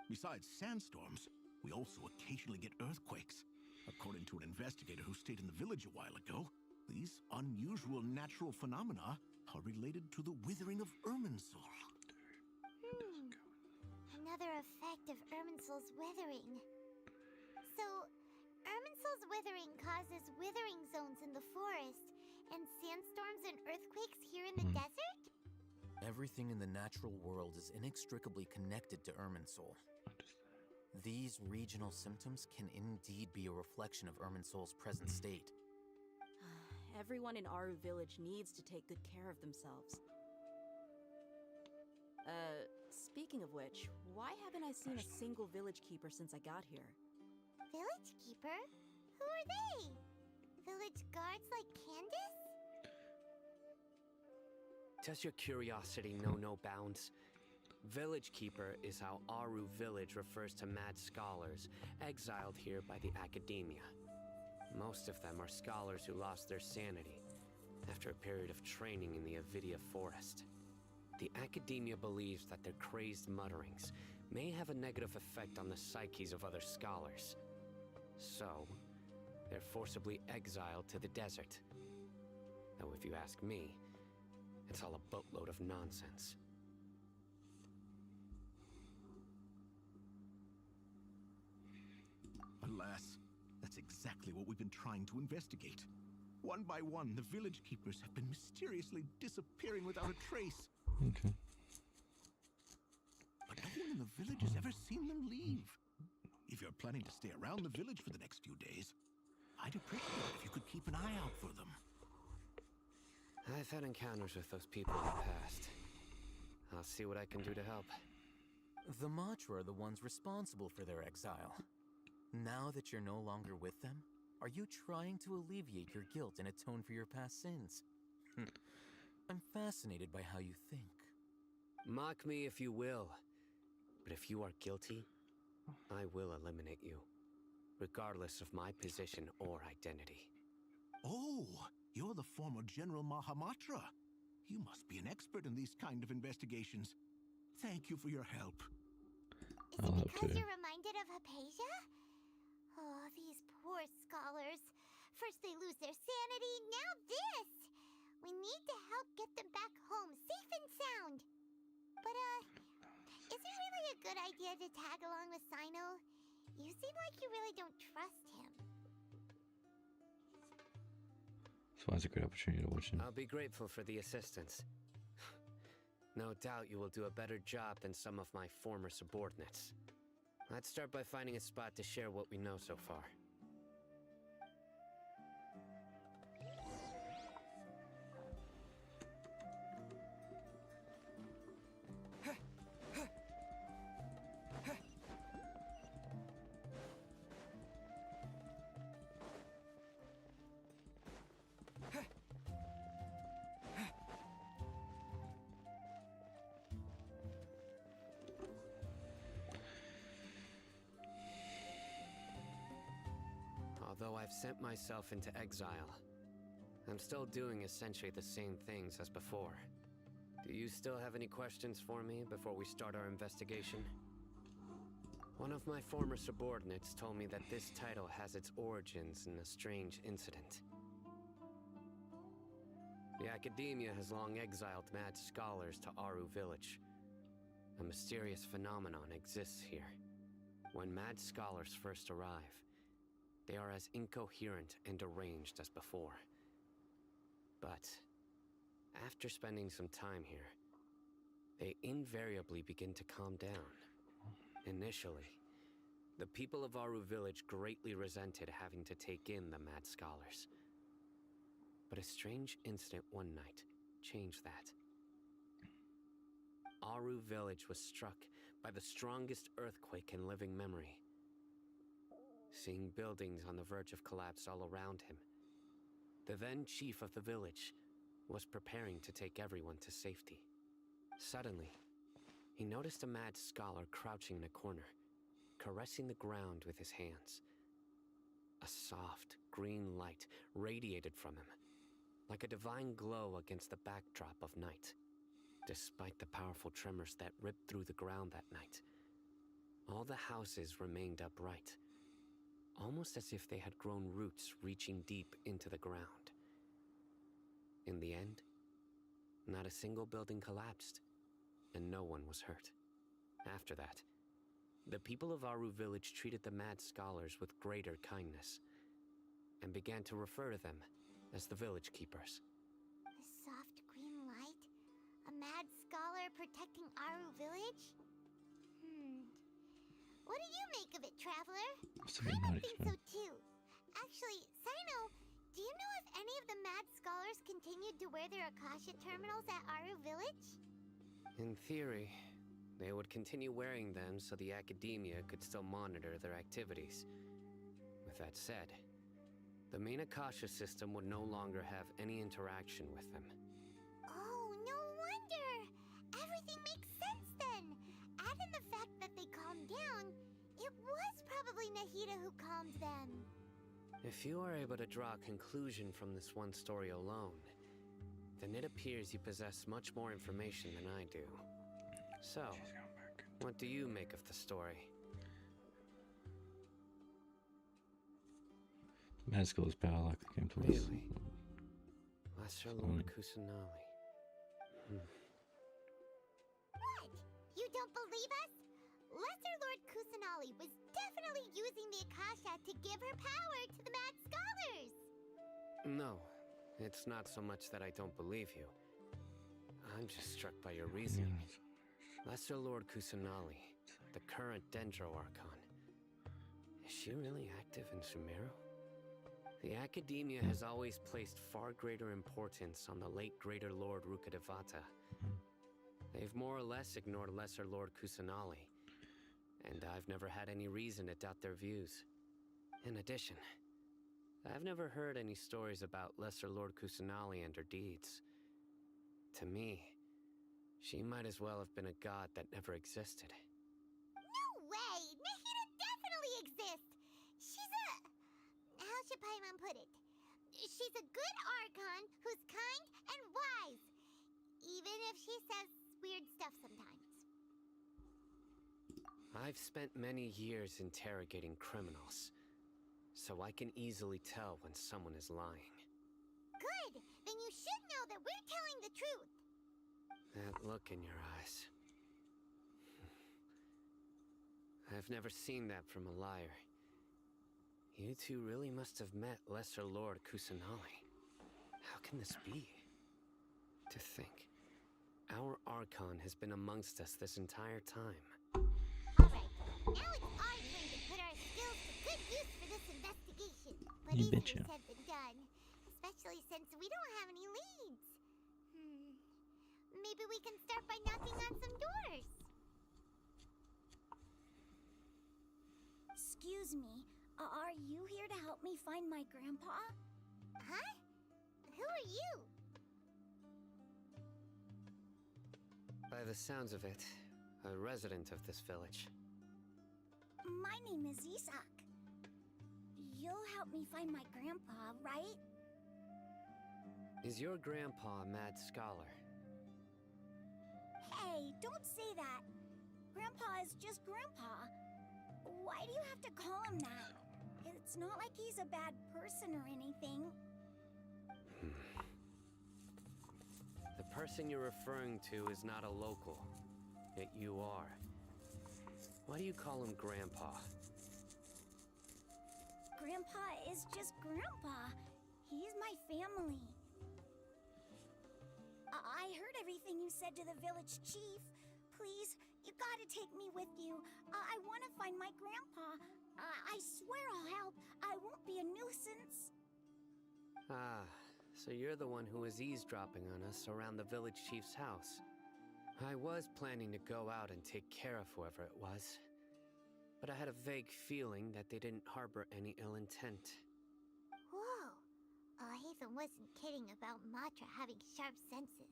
L: Besides sandstorms, we also occasionally get earthquakes. According to an investigator who stayed in the village a while ago, these unusual natural phenomena are related to the withering of Irminsul.
P: Another effect of Irminsul's withering. So, Irminsul's withering causes withering zones in the forest, and sandstorms and earthquakes here in the desert?
D: Everything in the natural world is inextricably connected to Irminsul. These regional symptoms can indeed be a reflection of Irminsul's present state.
J: Everyone in Aru village needs to take good care of themselves. Speaking of which, why haven't I seen a single village keeper since I got here?
P: Village keeper? Who are they? Village guards like Candace?
E: Does your curiosity know no bounds? Village Keeper is how Aru village refers to mad scholars, exiled here by the academia. Most of them are scholars who lost their sanity, after a period of training in the Avidia forest. The Academia believes that their crazed mutterings may have a negative effect on the psyches of other scholars. So, they're forcibly exiled to the desert. Though if you ask me, it's all a boatload of nonsense.
L: Alas, that's exactly what we've been trying to investigate. One by one, the village keepers have been mysteriously disappearing without a trace.
A: Okay.
L: But no one in the village has ever seen them leave. If you're planning to stay around the village for the next few days, I'd appreciate it if you could keep an eye out for them.
E: I've had encounters with those people in the past. I'll see what I can do to help.
D: The Matra are the ones responsible for their exile. Now that you're no longer with them, are you trying to alleviate your guilt and atone for your past sins? I'm fascinated by how you think.
E: Mock me if you will, but if you are guilty, I will eliminate you, regardless of my position or identity.
L: Oh, you're the former General Mahamatra. You must be an expert in these kind of investigations. Thank you for your help.
P: Is it because you're reminded of Hypatia? Oh, these poor scholars. First they lose their sanity, now this! We need to help get them back home, safe and sound. But, is it really a good idea to tag along with Sino? You seem like you really don't trust him.
A: So it's a great opportunity to watch him.
E: I'll be grateful for the assistance. No doubt you will do a better job than some of my former subordinates. Let's start by finding a spot to share what we know so far. Although I've sent myself into exile, I'm still doing essentially the same things as before. Do you still have any questions for me before we start our investigation? One of my former subordinates told me that this title has its origins in a strange incident. The Academia has long exiled mad scholars to Aru Village. A mysterious phenomenon exists here. When mad scholars first arrive, they are as incoherent and deranged as before. But after spending some time here, they invariably begin to calm down. Initially, the people of Aru Village greatly resented having to take in the mad scholars. But a strange incident one night changed that. Aru Village was struck by the strongest earthquake in living memory. Seeing buildings on the verge of collapse all around him, the then chief of the village was preparing to take everyone to safety. Suddenly, he noticed a mad scholar crouching in a corner, caressing the ground with his hands. A soft, green light radiated from him, like a divine glow against the backdrop of night. Despite the powerful tremors that ripped through the ground that night, all the houses remained upright, almost as if they had grown roots reaching deep into the ground. In the end, not a single building collapsed, and no one was hurt. After that, the people of Aru Village treated the mad scholars with greater kindness, and began to refer to them as the village keepers.
P: A soft green light? A mad scholar protecting Aru Village? What do you make of it, Traveler? I think so too. Actually, Sino, do you know if any of the mad scholars continued to wear their Akasha terminals at Aru Village?
E: In theory, they would continue wearing them so the Academia could still monitor their activities. With that said, the main Akasha system would no longer have any interaction with them.
P: Oh, no wonder! Everything makes sense then! Add in the fact that they calmed down, it was probably Nahida who calmed them.
E: If you are able to draw a conclusion from this one story alone, then it appears you possess much more information than I do. So, what do you make of the story?
A: Magical power like they came to us.
E: Really? Lesser Lord Kusanali.
P: What? You don't believe us? Lesser Lord Kusanali was definitely using the Akasha to give her power to the Mad Scholars!
E: No, it's not so much that I don't believe you. I'm just struck by your reasoning. Lesser Lord Kusanali, the current Dendro Archon. Is she really active in Sumeru? The Academia has always placed far greater importance on the late Greater Lord Rukkhadevata. They've more or less ignored Lesser Lord Kusanali, and I've never had any reason to doubt their views. In addition, I've never heard any stories about Lesser Lord Kusanali and her deeds. To me, she might as well have been a god that never existed.
P: No way! Nahida definitely exists! She's a... how should Paimon put it? She's a good Archon who's kind and wise. Even if she says weird stuff sometimes.
E: I've spent many years interrogating criminals, so I can easily tell when someone is lying.
P: Good! Then you should know that we're telling the truth!
E: That look in your eyes. I've never seen that from a liar. You two really must have met Lesser Lord Kusanali. How can this be? To think, our Archon has been amongst us this entire time.
P: Alright, now it's our turn to put our skills to good use for this investigation. But
A: You
P: easier
A: betcha.
P: said than done. Especially since we don't have any leads. Maybe we can start by knocking on some doors.
I: Excuse me, are you here to help me find my grandpa?
P: Huh? Who are you?
E: By the sounds of it, a resident of this village.
I: My name is Isak. You'll help me find my grandpa, right?
E: Is your grandpa a mad scholar?
I: Hey, don't say that. Grandpa is just Grandpa. Why do you have to call him that? It's not like he's a bad person or anything.
E: The person you're referring to is not a local, yet you are. Why do you call him Grandpa?
I: Grandpa is just Grandpa. He's my family. I heard everything you said to the village chief. Please, you gotta take me with you. I want to find my grandpa. I swear I'll help. I won't be a nuisance.
E: Ah, so you're the one who was eavesdropping on us around the village chief's house. I was planning to go out and take care of whoever it was, but I had a vague feeling that they didn't harbor any ill intent.
P: Whoa. Hatham wasn't kidding about Matra having sharp senses.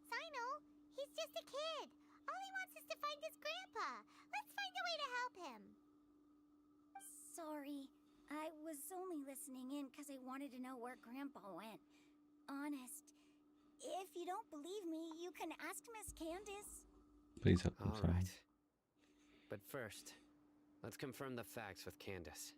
P: Sino, he's just a kid. All he wants is to find his grandpa. Let's find a way to help him.
I: Sorry. I was only listening in because I wanted to know where Grandpa went. Honest. If you don't believe me, you can ask Miss Candace.
A: Please help them,
E: All
A: Simon.
E: right. But first, let's confirm the facts with Candace.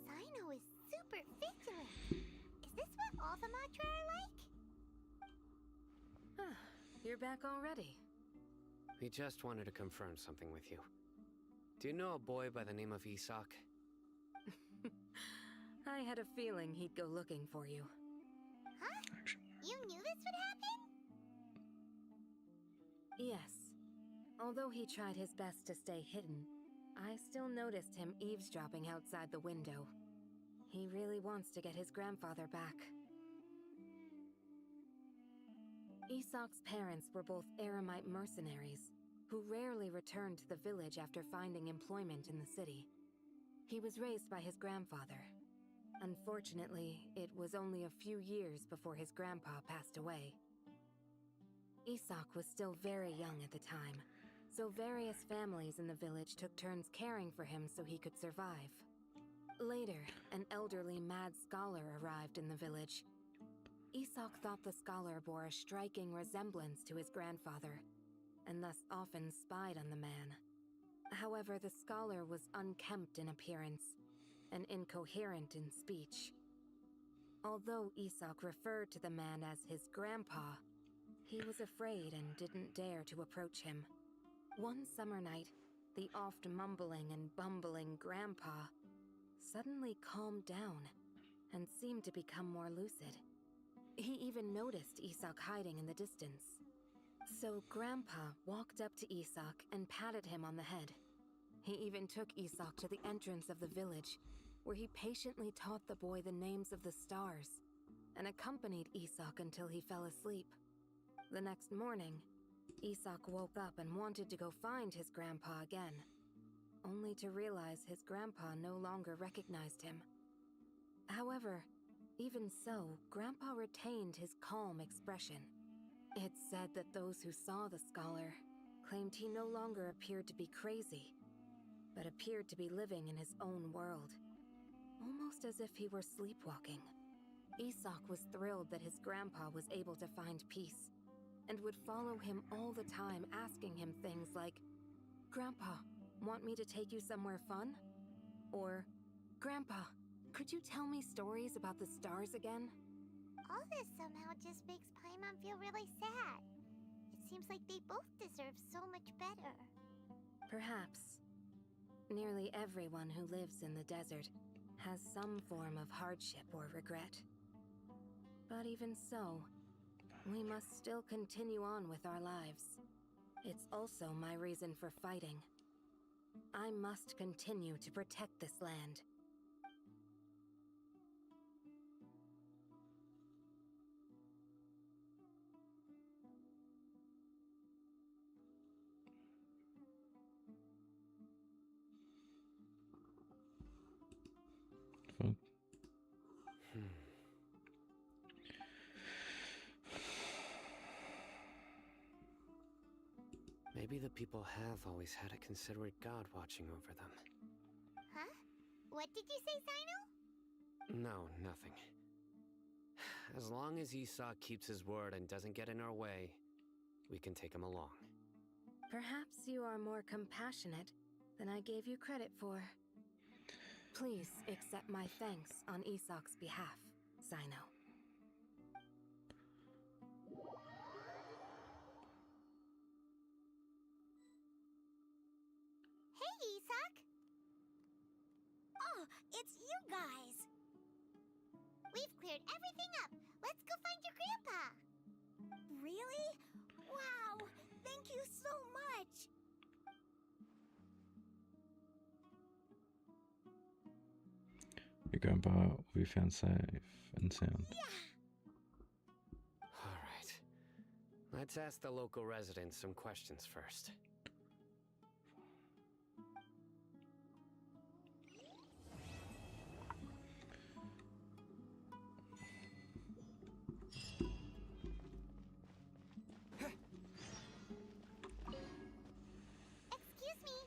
P: Sino is super vigilant. Is this what all the Matra are like?
M: You're back already.
E: We just wanted to confirm something with you. Do you know a boy by the name of Isak?
M: I had a feeling he'd go looking for you.
P: Huh? You knew this would happen?
M: Yes. Although he tried his best to stay hidden, I still noticed him eavesdropping outside the window. He really wants to get his grandfather back. Isak's parents were both Aramite mercenaries, who rarely returned to the village after finding employment in the city. He was raised by his grandfather. Unfortunately, it was only a few years before his grandpa passed away. Isak was still very young at the time, so various families in the village took turns caring for him so he could survive. Later, an elderly mad scholar arrived in the village. Isak thought the scholar bore a striking resemblance to his grandfather, and thus often spied on the man. However, the scholar was unkempt in appearance and incoherent in speech. Although Isak referred to the man as his grandpa, he was afraid and didn't dare to approach him. One summer night, the oft mumbling and bumbling grandpa suddenly calmed down and seemed to become more lucid. He even noticed Isak hiding in the distance. So Grandpa walked up to Isak and patted him on the head. He even took Isak to the entrance of the village, where he patiently taught the boy the names of the stars and accompanied Isak until he fell asleep. The next morning, Isak woke up and wanted to go find his grandpa again, only to realize his grandpa no longer recognized him. However, even so, Grandpa retained his calm expression. It's said that those who saw the scholar claimed he no longer appeared to be crazy, but appeared to be living in his own world, almost as if he were sleepwalking. Isak was thrilled that his grandpa was able to find peace, and would follow him all the time, asking him things like, "Grandpa, want me to take you somewhere fun?" Or, "Grandpa, could you tell me stories about the stars again?"
P: All this somehow just makes Paimon feel really sad. It seems like they both deserve so much better.
M: Perhaps. Nearly everyone who lives in the desert has some form of hardship or regret. But even so, we must still continue on with our lives. It's also my reason for fighting. I must continue to protect this land.
A: Fuck.
E: Maybe the people have always had a considerate god watching over them.
P: Huh? What did you say, Sino?
E: No, nothing. As long as Isak keeps his word and doesn't get in our way, we can take him along.
M: Perhaps you are more compassionate than I gave you credit for. Please accept my thanks on Isak's behalf, Sino.
P: Hey, Isak! Oh, it's you guys! We've cleared everything up. Let's go find your grandpa.
I: Really? Wow! Thank you so much!
A: Your grandpa will be found safe and sound.
E: Alright. Let's ask the local residents some questions first.
P: Excuse me,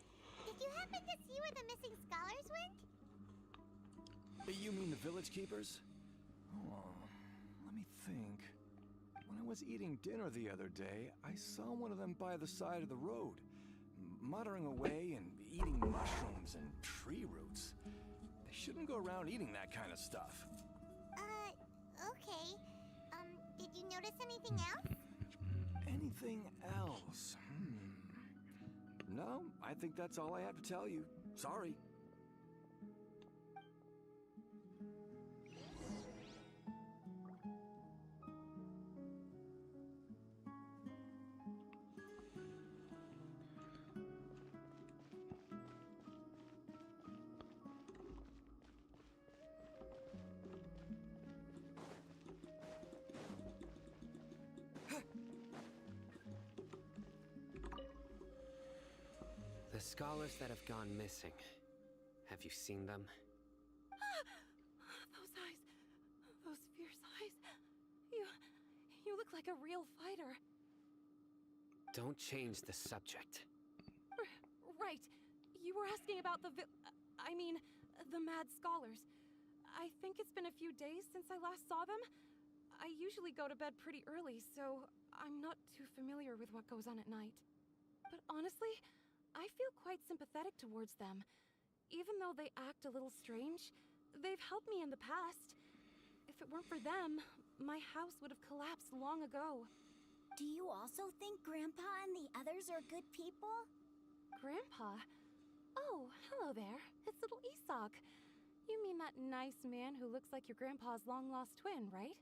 P: did you happen to see where the missing scholars went?
N: You mean the village keepers? Oh, let me think. When I was eating dinner the other day, I saw one of them by the side of the road, muttering away and eating mushrooms and tree roots. They shouldn't go around eating that kind of stuff.
P: Okay. Did you notice anything else?
N: Anything else? No, I think that's all I have to tell you. Sorry.
E: The scholars that have gone missing. Have you seen them?
G: Those eyes. Those fierce eyes. You look like a real fighter.
E: Don't change the subject.
G: Right. You were asking about the mad scholars. I think it's been a few days since I last saw them. I usually go to bed pretty early, so I'm not too familiar with what goes on at night. But honestly, I feel quite sympathetic towards them. Even though they act a little strange, they've helped me in the past. If it weren't for them, my house would have collapsed long ago.
I: Do you also think Grandpa and the others are good people?
G: Grandpa? Oh, hello there. It's little Isak. You mean that nice man who looks like your grandpa's long-lost twin, right?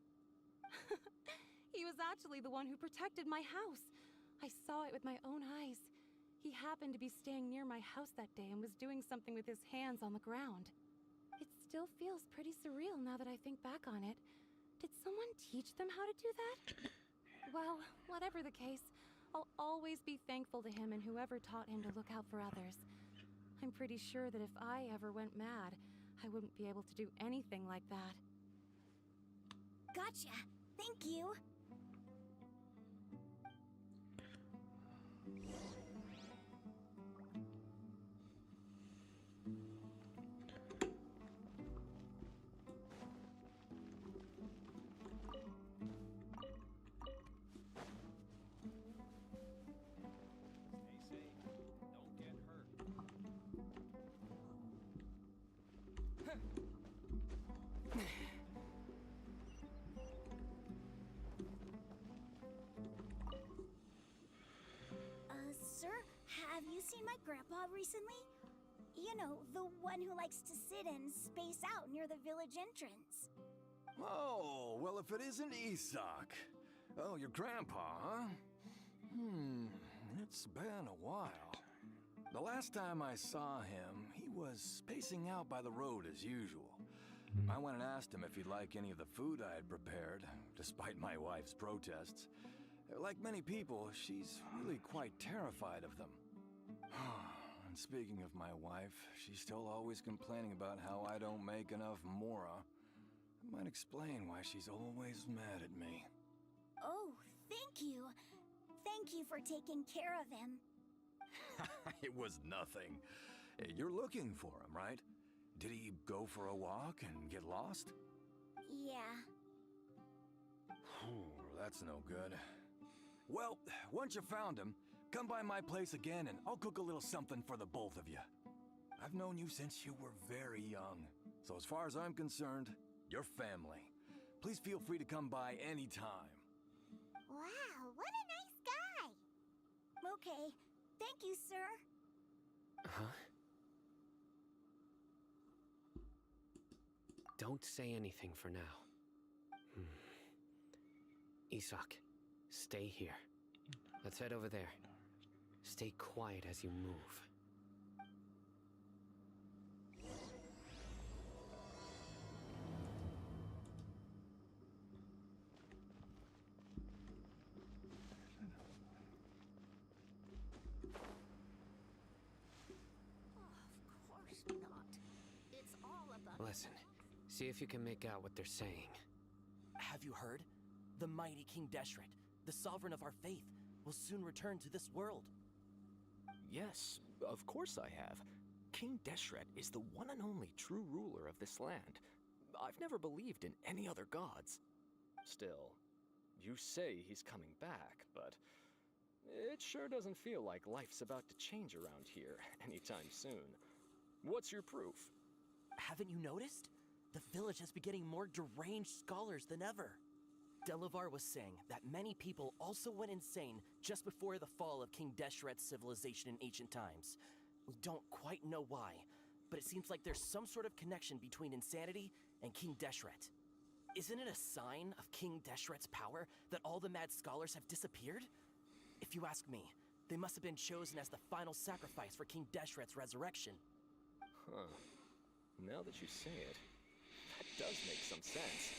G: He was actually the one who protected my house. I saw it with my own eyes. He happened to be staying near my house that day and was doing something with his hands on the ground. It still feels pretty surreal now that I think back on it. Did someone teach them how to do that? Well, whatever the case, I'll always be thankful to him and whoever taught him to look out for others. I'm pretty sure that if I ever went mad, I wouldn't be able to do anything like that.
I: Gotcha. Thank you. Sir, have you seen my grandpa recently? You know, the one who likes to sit and space out near the village entrance.
N: Oh, well, if it isn't Isak. Oh, your grandpa, huh? It's been a while. The last time I saw him, he was spacing out by the road as usual. I went and asked him if he'd like any of the food I had prepared, despite my wife's protests. Like many people, she's really quite terrified of them. And speaking of my wife, she's still always complaining about how I don't make enough mora. That might explain why she's always mad at me.
I: Oh, thank you. Thank you for taking care of him.
N: It was nothing. You're looking for him, right? Did he go for a walk and get lost?
I: Yeah.
N: That's no good. Well, once you found him, come by my place again and I'll cook a little something for the both of you. I've known you since you were very young, so as far as I'm concerned, you're family. Please feel free to come by anytime.
P: Wow, what a nice guy!
I: Okay, thank you, sir.
E: Huh? Don't say anything for now. Isak, stay here. Let's head over there. Stay quiet as you move.
U: Of course not. It's all about...
E: Listen, see if you can make out what they're saying.
Q: Have you heard? The mighty King Deshret, the sovereign of our faith, will soon return to this world.
W: Yes, of course I have. King Deshret is the one and only true ruler of this land. I've never believed in any other gods. Still, you say he's coming back, but it sure doesn't feel like life's about to change around here anytime soon. What's your proof?
Q: Haven't you noticed? The village has been getting more deranged scholars than ever. Delavar was saying that many people also went insane just before the fall of King Deshret's civilization in ancient times. We don't quite know why, but it seems like there's some sort of connection between insanity and King Deshret. Isn't it a sign of King Deshret's power that all the mad scholars have disappeared? If you ask me, they must have been chosen as the final sacrifice for King Deshret's resurrection.
W: Huh. Now that you say it, that does make some sense.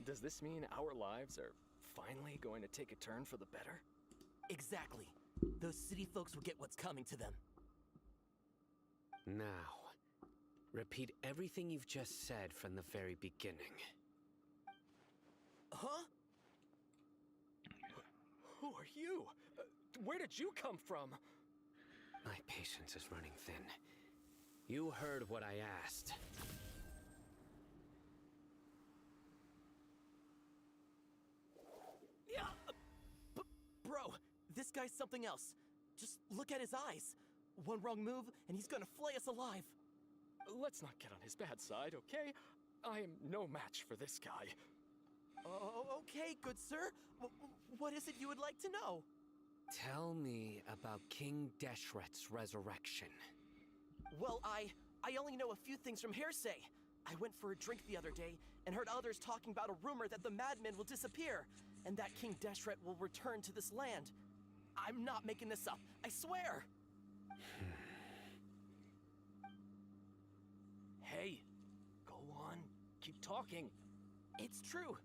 W: Does this mean our lives are finally going to take a turn for the better?
Q: Exactly. those city folks will get what's coming to them.
E: Now, repeat everything you've just said from the very beginning.
W: Huh? Who are you? Where did you come from?
E: My patience is running thin. You heard what I asked.
Q: Yeah, bro, this guy's something else. Just look at his eyes. One wrong move, and he's gonna flay us alive.
W: Let's not get on his bad side, okay? I am no match for this guy.
Q: Oh, okay, good sir. What is it you would like to know?
E: Tell me about King Deshret's resurrection.
Q: Well, I only know a few things from hearsay. I went for a drink the other day and heard others talking about a rumor that the madman will disappear and that King Deshret will return to this land. I'm not making this up, I swear!
W: Hey, go on, keep talking.
Q: It's true.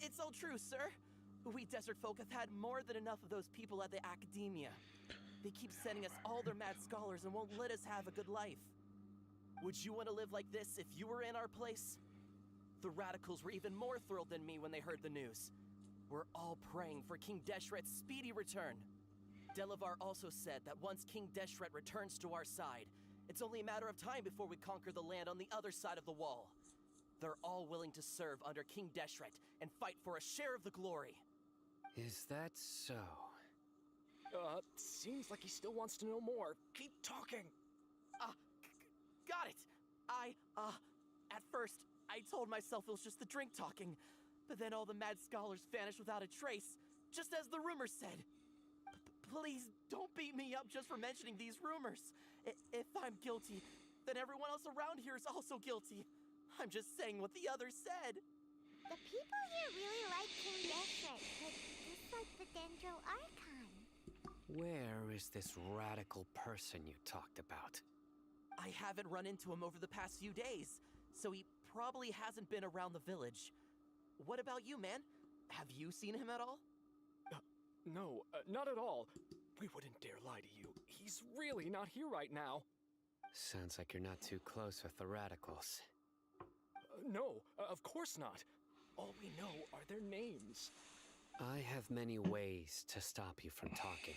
Q: It's all true, sir. We desert folk have had more than enough of those people at the academia. They keep sending us all their mad scholars and won't let us have a good life. Would you want to live like this if you were in our place? The radicals were even more thrilled than me when they heard the news. We're all praying for King Deshret's speedy return. Delavar also said that once King Deshret returns to our side, it's only a matter of time before we conquer the land on the other side of the wall. They're all willing to serve under King Deshret and fight for a share of the glory.
E: Is that so?
W: Seems like he still wants to know more. Keep talking.
Q: Got it. At first, I told myself it was just the drink talking, but then all the mad scholars vanished without a trace, just as the rumors said. Please, don't beat me up just for mentioning these rumors. If I'm guilty, then everyone else around here is also guilty. I'm just saying what the others said.
P: The people here really like King Deshret, but dislike the Dendro Archon.
E: Where is this radical person you talked about?
Q: I haven't run into him over the past few days, so he probably hasn't been around the village. What about you, man? Have you seen him at all?
W: No, not at all. We wouldn't dare lie to you. He's really not here right now.
E: Sounds like you're not too close with the radicals.
W: No, of course not. All we know are their names.
E: I have many ways to stop you from talking,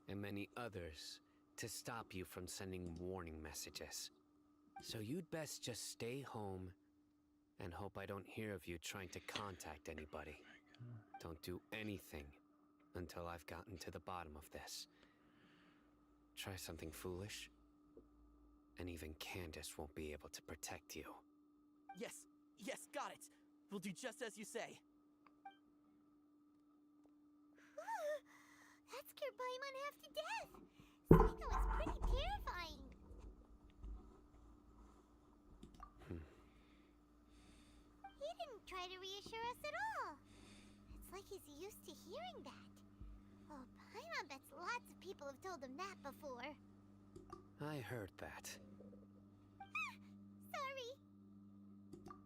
E: and many others to stop you from sending warning messages. So you'd best just stay home and hope I don't hear of you trying to contact anybody. Don't do anything until I've gotten to the bottom of this. Try something foolish, and even Candace won't be able to protect you.
Q: Yes, got it. We'll do just as you say.
P: That scared Paimon half to death. Seeing was pretty terrifying. He didn't try to reassure us at all. It's like he's used to hearing that. Oh, Paimon bets lots of people have told him that before.
E: I heard that.
P: Sorry.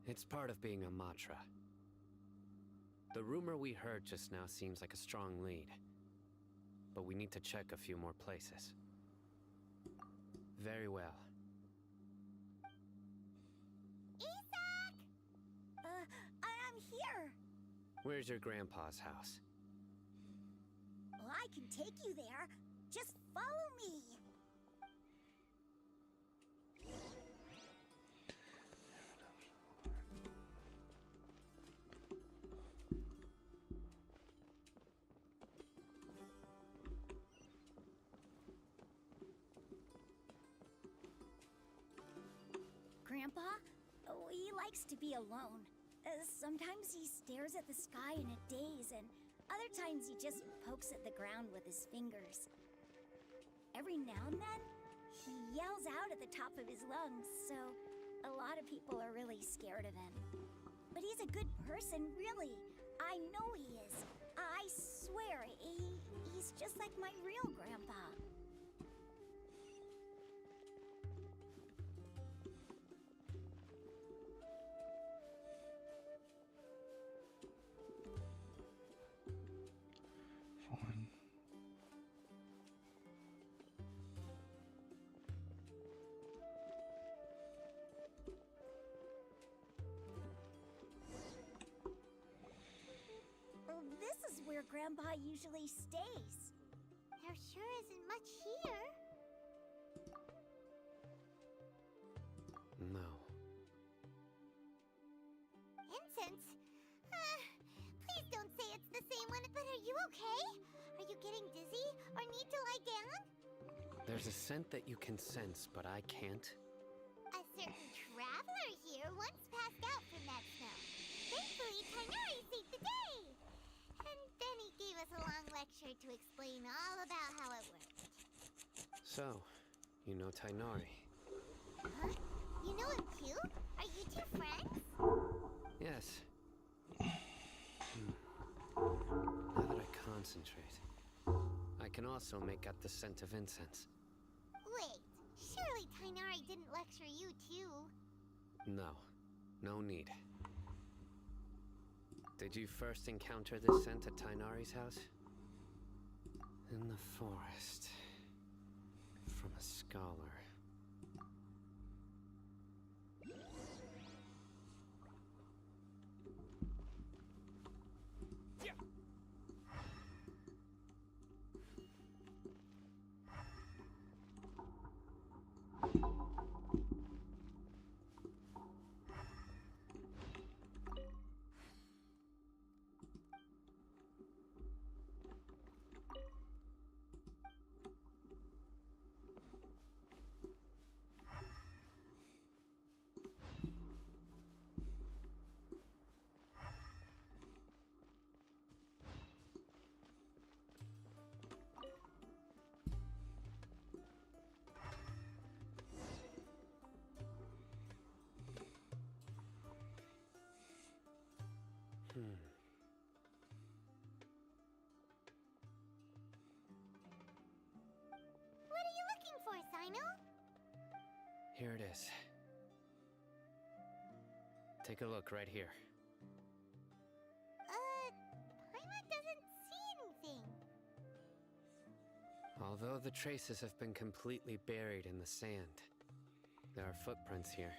E: It's part of being a Matra. The rumor we heard just now seems like a strong lead, but we need to check a few more places. Very well.
P: Isak! I'm here.
E: Where's your grandpa's house?
P: Well, I can take you there. Just follow me. Grandpa? Oh, he likes to be alone. Sometimes he stares at the sky in a daze, and other times he just pokes at the ground with his fingers. Every now and then, he yells out at the top of his lungs, so a lot of people are really scared of him. But he's a good person, really. I know he is. I swear, he's just like my real grandpa.
F: Grandpa usually stays.
P: There sure isn't much here.
E: No.
P: Incense? Please don't say it's the same one, but are you okay? Are you getting dizzy or need to lie down?
E: There's a scent that you can sense, but I can't.
P: A certain traveler here once passed out from that smell. Thankfully, Tainari saved the day. And then he gave us a long lecture to explain all about how it worked.
E: So, you know Tainari?
P: Huh? You know him too? Are you two friends?
E: Yes. Now that I concentrate, I can also make out the scent of incense.
P: Wait, surely Tainari didn't lecture you too?
E: No, no need. Did you first encounter this scent at Tainari's house? In the forest. From a scholar.
P: What are you looking for, Sino?
E: Here it is. Take a look right here.
P: Paimon doesn't see anything.
E: Although the traces have been completely buried in the sand, there are footprints here.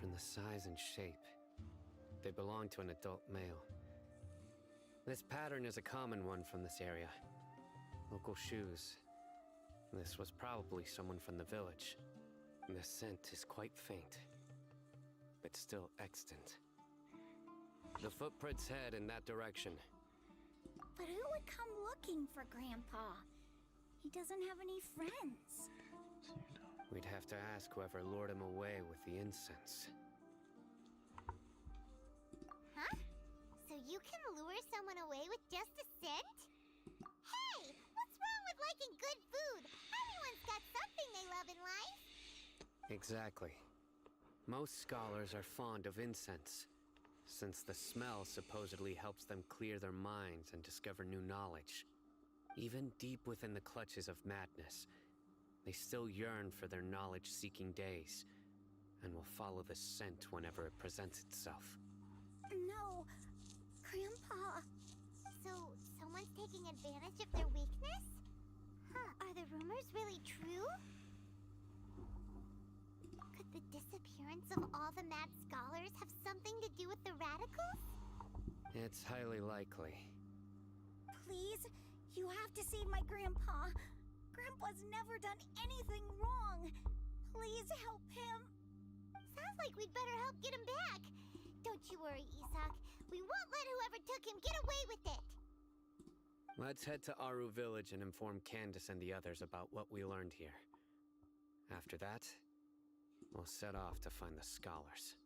E: From the size and shape, they belong to an adult male. This pattern is a common one from this area. Local shoes. This was probably someone from the village. The scent is quite faint, but still extant. The footprints head in that direction.
F: But who would come looking for Grandpa? He doesn't have any friends.
E: We'd have to ask whoever lured him away with the incense.
P: Huh? So you can lure someone away with just a scent? Hey! What's wrong with liking good food? Everyone's got something they love in life.
E: Exactly. Most scholars are fond of incense, since the smell supposedly helps them clear their minds and discover new knowledge. Even deep within the clutches of madness, they still yearn for their knowledge-seeking days, and will follow the scent whenever it presents itself.
F: No, Grandpa.
P: So, someone's taking advantage of their weakness? Huh, are the rumors really true? Could the disappearance of all the mad scholars have something to do with the radicals?
E: It's highly likely.
F: Please, you have to save my Grandpa. Grandpa's never done anything wrong. Please help him.
P: Sounds like we'd better help get him back. Don't you worry, Isak. We won't let whoever took him get away with it.
E: Let's head to Aru Village and inform Candace and the others about what we learned here. After that, we'll set off to find the scholars.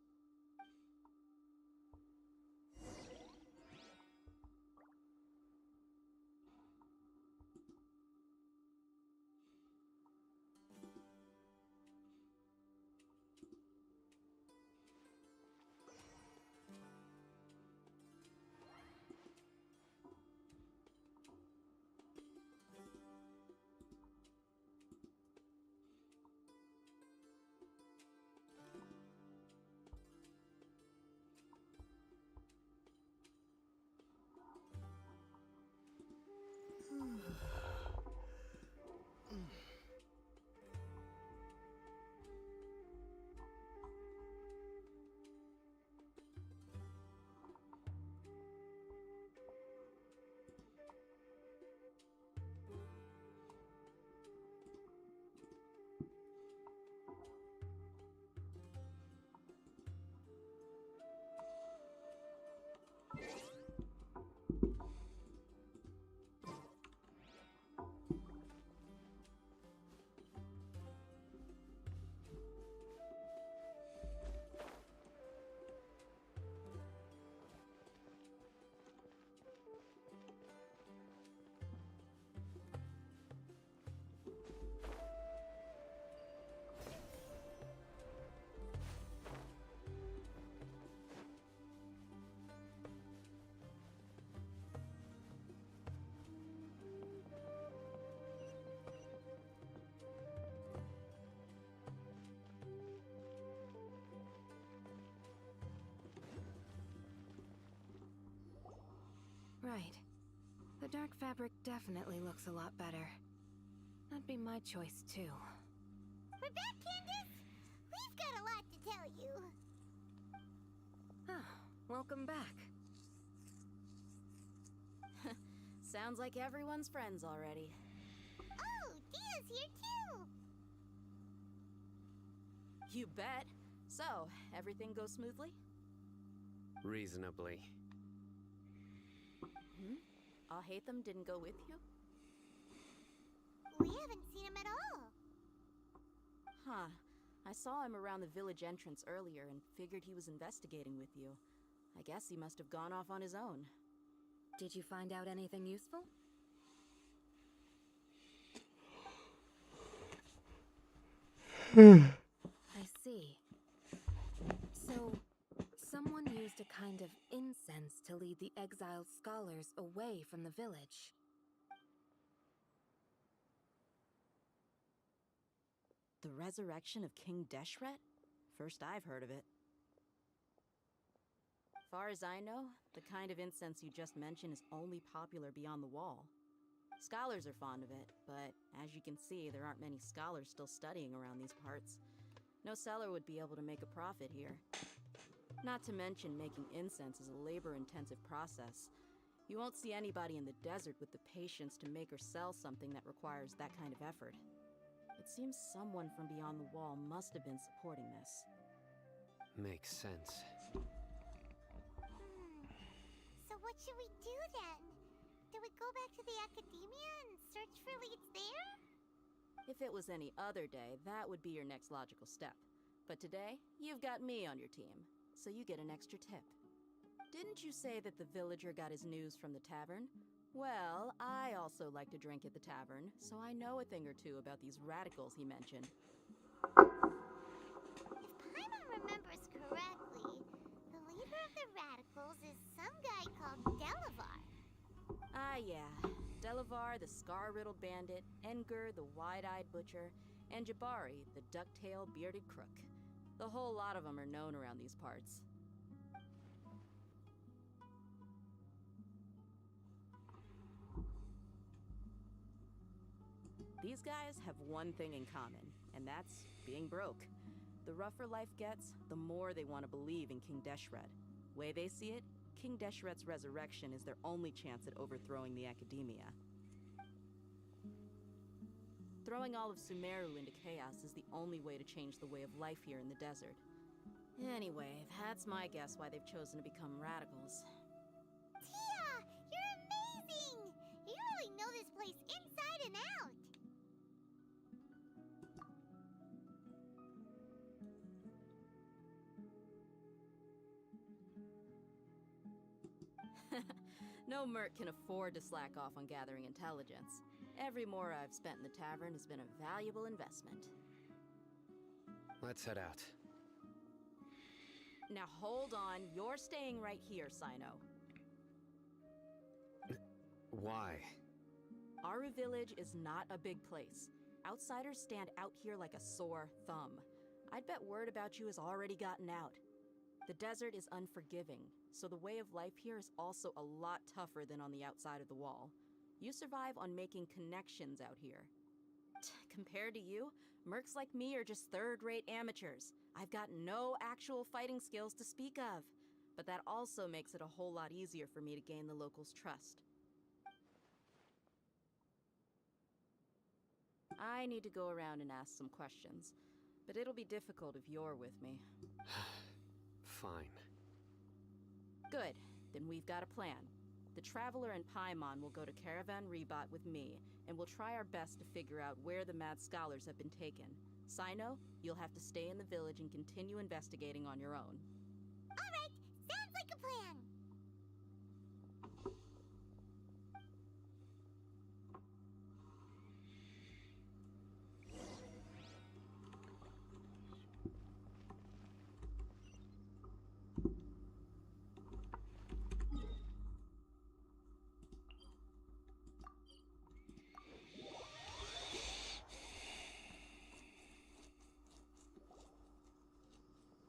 M: The dark fabric definitely looks a lot better. That'd be my choice, too.
P: We're back, Candace! We've got a lot to tell you.
M: Ah, welcome back.
J: Sounds like everyone's friends already.
P: Oh, Dia's here too!
J: You bet. So, everything goes smoothly?
E: Reasonably.
J: Alhaitham didn't go with you?
P: We haven't seen him at all.
J: Huh. I saw him around the village entrance earlier and figured he was investigating with you. I guess he must have gone off on his own.
M: Did you find out anything useful? I see. So, someone used a kind of incense to lead the exiled scholars away from the village.
J: The resurrection of King Deshret? First I've heard of it. Far as I know, the kind of incense you just mentioned is only popular beyond the wall. Scholars are fond of it, but as you can see, there aren't many scholars still studying around these parts. No seller would be able to make a profit here. Not to mention, making incense is a labor-intensive process. You won't see anybody in the desert with the patience to make or sell something that requires that kind of effort. It seems someone from beyond the wall must have been supporting this.
E: Makes sense.
P: So what should we do then? Do we go back to the academia and search for leads there?
J: If it was any other day, that would be your next logical step. But today, you've got me on your team, so you get an extra tip. Didn't you say that the villager got his news from the tavern? Well, I also like to drink at the tavern, so I know a thing or two about these radicals he mentioned.
P: If Paimon remembers correctly, the leader of the radicals is some guy called Delavar.
J: Ah, yeah. Delavar, the scar-riddled bandit, Engur, the wide-eyed butcher, and Jabari, the duck-tailed bearded crook. The whole lot of them are known around these parts. These guys have one thing in common, and that's being broke. The rougher life gets, the more they want to believe in King Deshret. Way they see it, King Deshret's resurrection is their only chance at overthrowing the academia. Throwing all of Sumeru into chaos is the only way to change the way of life here in the desert. Anyway, that's my guess why they've chosen to become radicals.
P: Tia! You're amazing! You really know this place inside and out!
J: No merc can afford to slack off on gathering intelligence. Every mora I've spent in the tavern has been a valuable investment.
E: Let's head out.
J: Now hold on, you're staying right here, Sino.
E: Why?
J: Aru Village is not a big place. Outsiders stand out here like a sore thumb. I'd bet word about you has already gotten out. The desert is unforgiving, so the way of life here is also a lot tougher than on the outside of the wall. You survive on making connections out here. Compared to you, mercs like me are just third-rate amateurs. I've got no actual fighting skills to speak of, but that also makes it a whole lot easier for me to gain the locals' trust. I need to go around and ask some questions, but it'll be difficult if you're with me.
E: Fine.
J: Good. Then we've got a plan. The Traveler and Paimon will go to Caravan Rebat with me, and we'll try our best to figure out where the mad scholars have been taken. Sino, you'll have to stay in the village and continue investigating on your own.
P: Alright, sounds like a plan!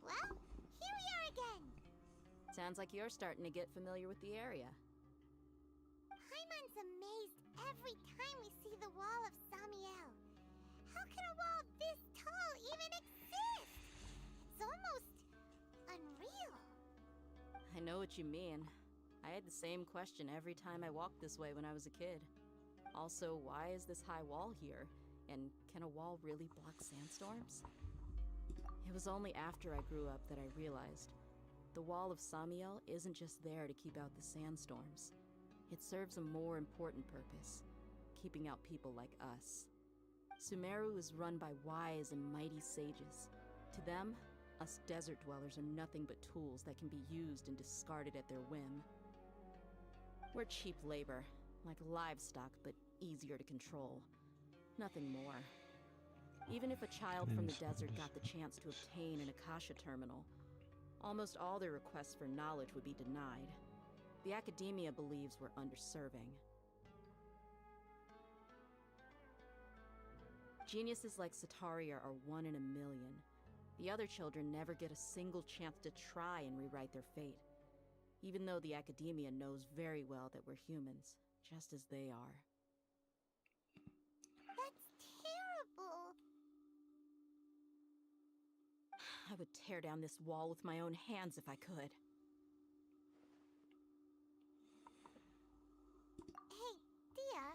P: Well, here we are again!
J: Sounds like you're starting to get familiar with the area.
P: Paimon amazed every time we see the wall of Samiel. How can a wall this tall even exist? It's almost unreal.
J: I know what you mean. I had the same question every time I walked this way when I was a kid. Also, why is this high wall here? And can a wall really block sandstorms? It was only after I grew up that I realized the wall of Samiel isn't just there to keep out the sandstorms. It serves a more important purpose, keeping out people like us. Sumeru is run by wise and mighty sages. To them, us desert dwellers are nothing but tools that can be used and discarded at their whim. We're cheap labor, like livestock, but easier to control. Nothing more. Even if a child from the desert got the chance to obtain an Akasha terminal, almost all their requests for knowledge would be denied. The academia believes we're underserving. Geniuses like Sataria are one in a million. The other children never get a single chance to try and rewrite their fate, even though the academia knows very well that we're humans, just as they are.
P: That's terrible.
J: I would tear down this wall with my own hands if I could.
P: Hey, Dia.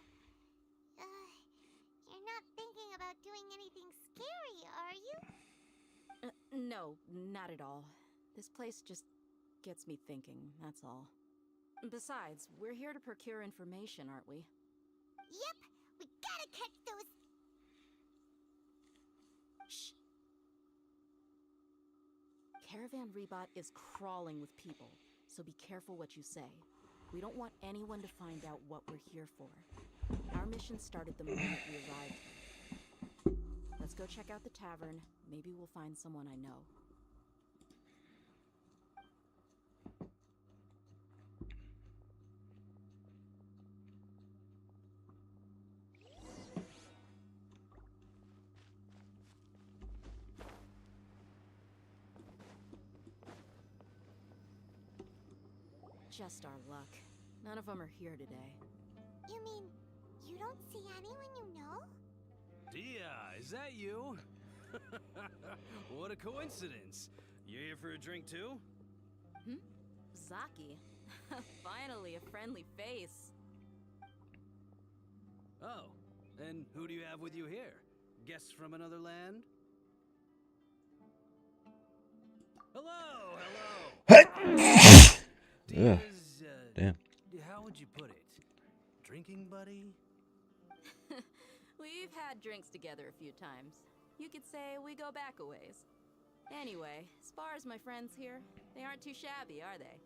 P: You're not thinking about doing anything scary, are you?
J: No, not at all. This place just gets me thinking, that's all. Besides, we're here to procure information, aren't we?
P: Yep, we gotta catch those...
J: Shh. Caravan Rebot is crawling with people, so be careful what you say. We don't want anyone to find out what we're here for. Our mission started the moment we arrived. Let's go check out the tavern. Maybe we'll find someone I know. Just our luck. None of them are here today.
P: You mean, you don't see anyone you know?
R: Dia, is that you? What a coincidence. You here for a drink too?
J: Zaki. Finally, a friendly face.
R: Oh, and who do you have with you here? Guests from another land? Hello, hello!
A: Ugh. Damn.
R: How would you put it? Drinking buddy?
J: We've had drinks together a few times. You could say we go back a ways. Anyway, as far as my friends here, they aren't too shabby, are they?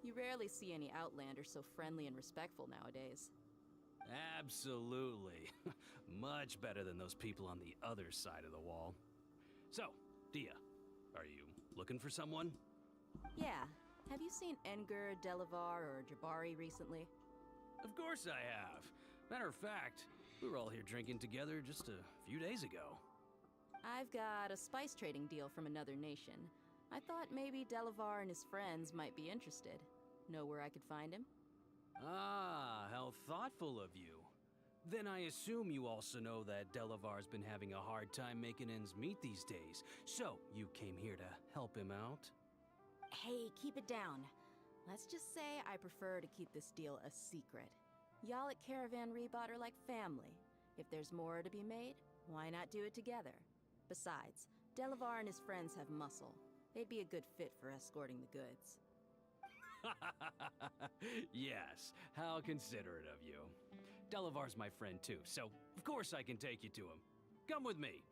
J: You rarely see any Outlanders so friendly and respectful nowadays.
R: Absolutely. Much better than those people on the other side of the wall. So, Dia, are you looking for someone?
J: Yeah. Have you seen Enger, Delavar, or Jabari recently?
R: Of course I have. Matter of fact, we were all here drinking together just a few days ago.
J: I've got a spice trading deal from another nation. I thought maybe Delavar and his friends might be interested. Know where I could find him?
R: Ah, how thoughtful of you. Then I assume you also know that Delavar's been having a hard time making ends meet these days, so you came here to help him out?
J: Hey, keep it down. Let's just say I prefer to keep this deal a secret. Y'all at Caravan Rebot are like family. If there's more to be made, why not do it together? Besides, Delavar and his friends have muscle. They'd be a good fit for escorting the goods.
R: Yes, how considerate of you. Delavar's my friend too, so of course I can take you to him. Come with me.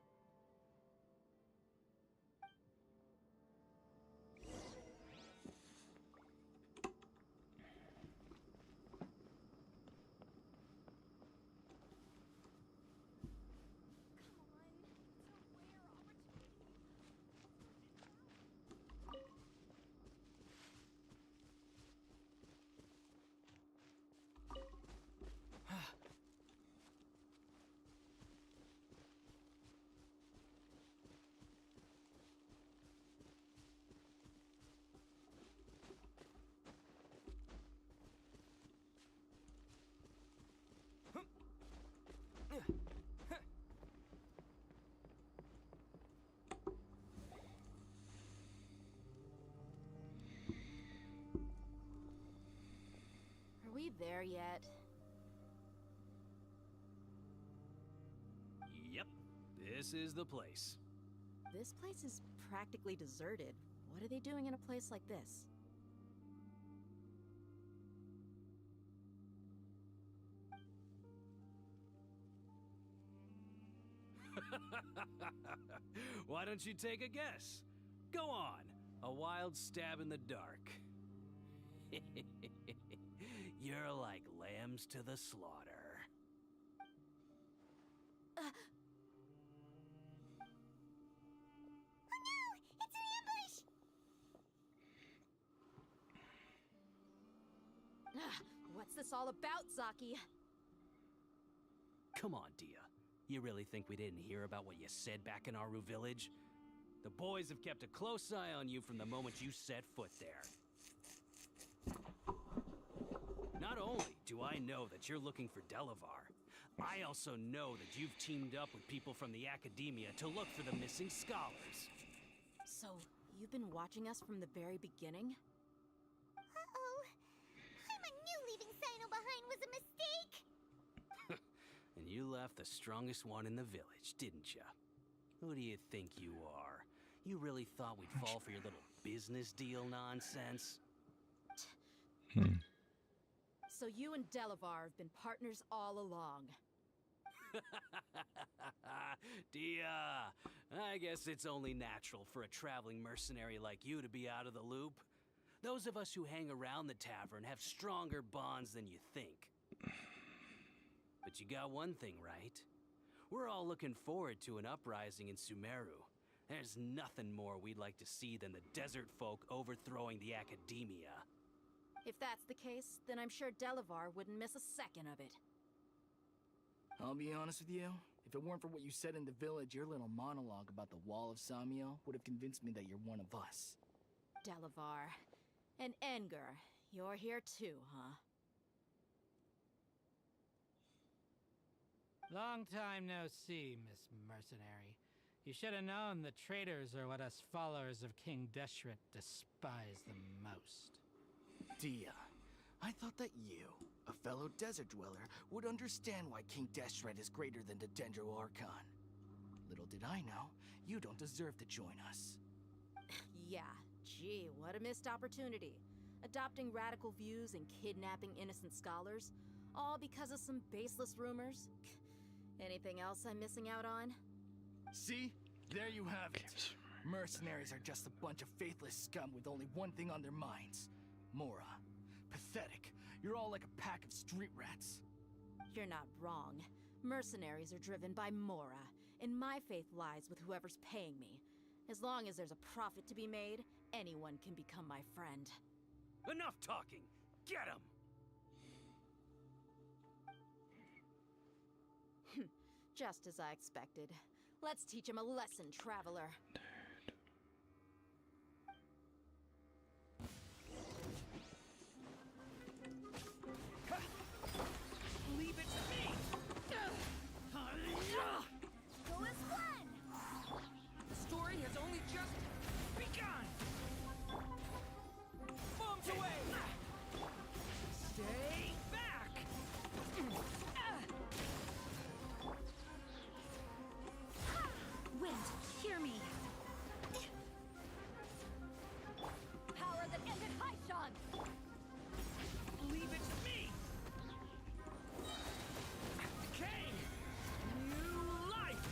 J: there yet?
R: Yep, this is the place.
J: This place is practically deserted. What are they doing in a place like this?
R: Why don't you take a guess? Go on, a wild stab in the dark. You're like lambs to the slaughter.
P: Oh no! It's an ambush!
J: What's this all about, Zaki?
R: Come on, Dia. You really think we didn't hear about what you said back in Aru village? The boys have kept a close eye on you from the moment you set foot there. Not only do I know that you're looking for Delavar, I also know that you've teamed up with people from the academia to look for the missing scholars.
J: So, you've been watching us from the very beginning?
P: Uh-oh. I knew leaving Sino behind was a mistake!
R: And you left the strongest one in the village, didn't ya? Who do you think you are? You really thought we'd fall for your little business deal nonsense?
J: So you and Delavar have been partners all along.
R: Dia, I guess it's only natural for a traveling mercenary like you to be out of the loop. Those of us who hang around the tavern have stronger bonds than you think. But you got one thing right. We're all looking forward to an uprising in Sumeru. There's nothing more we'd like to see than the desert folk overthrowing the academia.
J: If that's the case, then I'm sure Delavar wouldn't miss a second of it.
K: I'll be honest with you. If it weren't for what you said in the village, your little monologue about the Wall of Samiel would have convinced me that you're one of us.
J: Delavar. And Enger, you're here too, huh?
S: Long time no see, Miss Mercenary. You should have known the traitors are what us followers of King Deshret despise the most.
K: Dia, I thought that you, a fellow desert dweller, would understand why King Deshret is greater than the Dendro Archon. Little did I know, you don't deserve to join us.
J: Yeah, gee, what a missed opportunity. Adopting radical views and kidnapping innocent scholars, all because of some baseless rumors. Anything else I'm missing out on?
K: See? There you have it. Mercenaries are just a bunch of faithless scum with only one thing on their minds. Mora. Pathetic. You're all like a pack of street rats.
J: You're not wrong. Mercenaries are driven by Mora, and my faith lies with whoever's paying me. As long as there's a profit to be made, anyone can become my friend.
R: Enough talking! Get him!
J: Just as I expected. Let's teach him a lesson, traveler.
O: Leave it to me!
P: Go as one!
O: The story has only just begun! Bombs away! Stay back!
F: Wind, hear me. Power that ended Haishan!
O: Leave it to me! Decay! New life!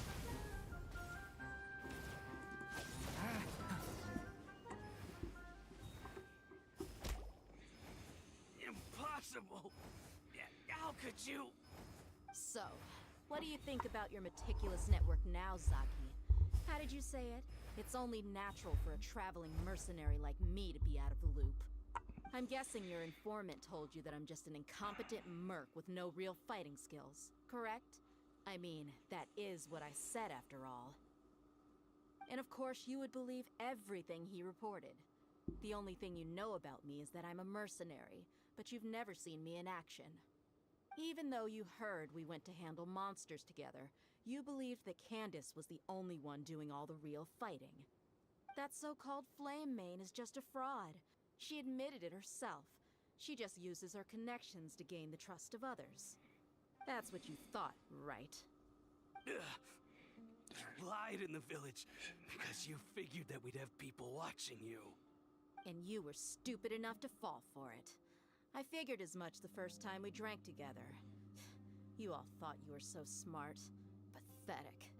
R: Impossible! How could you?
J: So, what do you think about your meticulous network now, Zaki? How did you say it? It's only natural for a traveling mercenary like me to be out of the loop. I'm guessing your informant told you that I'm just an incompetent merc with no real fighting skills, correct? I mean, that is what I said after all. And of course, you would believe everything he reported. The only thing you know about me is that I'm a mercenary, but you've never seen me in action. Even though you heard we went to handle monsters together, you believed that Candace was the only one doing all the real fighting. That so-called Flame Mane is just a fraud. She admitted it herself. She just uses her connections to gain the trust of others. That's what you thought, right?
R: You lied in the village because you figured that we'd have people watching you.
J: And you were stupid enough to fall for it. I figured as much the first time we drank together. You all thought you were so smart. Pathetic.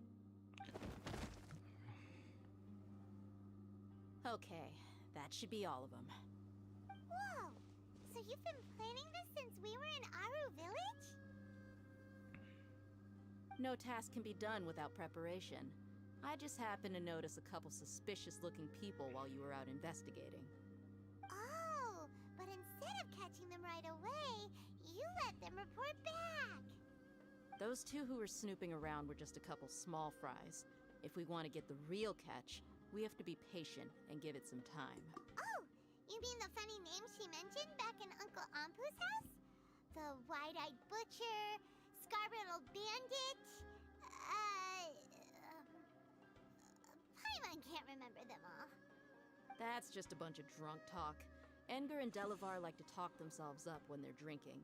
J: Okay, that should be all of them.
P: Whoa! So you've been planning this since we were in Aru Village?
J: No task can be done without preparation. I just happened to notice a couple suspicious-looking people while you were out investigating.
P: Oh, but instead of catching them right away, you let them report back.
J: Those two who were snooping around were just a couple small fries. If we want to get the real catch, we have to be patient and give it some time.
P: Oh, you mean the funny name she mentioned back in Uncle Ampu's house? The wide-eyed butcher, scar-riddled bandit, Paimon can't remember them all.
J: That's just a bunch of drunk talk. Edgar and Delavar like to talk themselves up when they're drinking.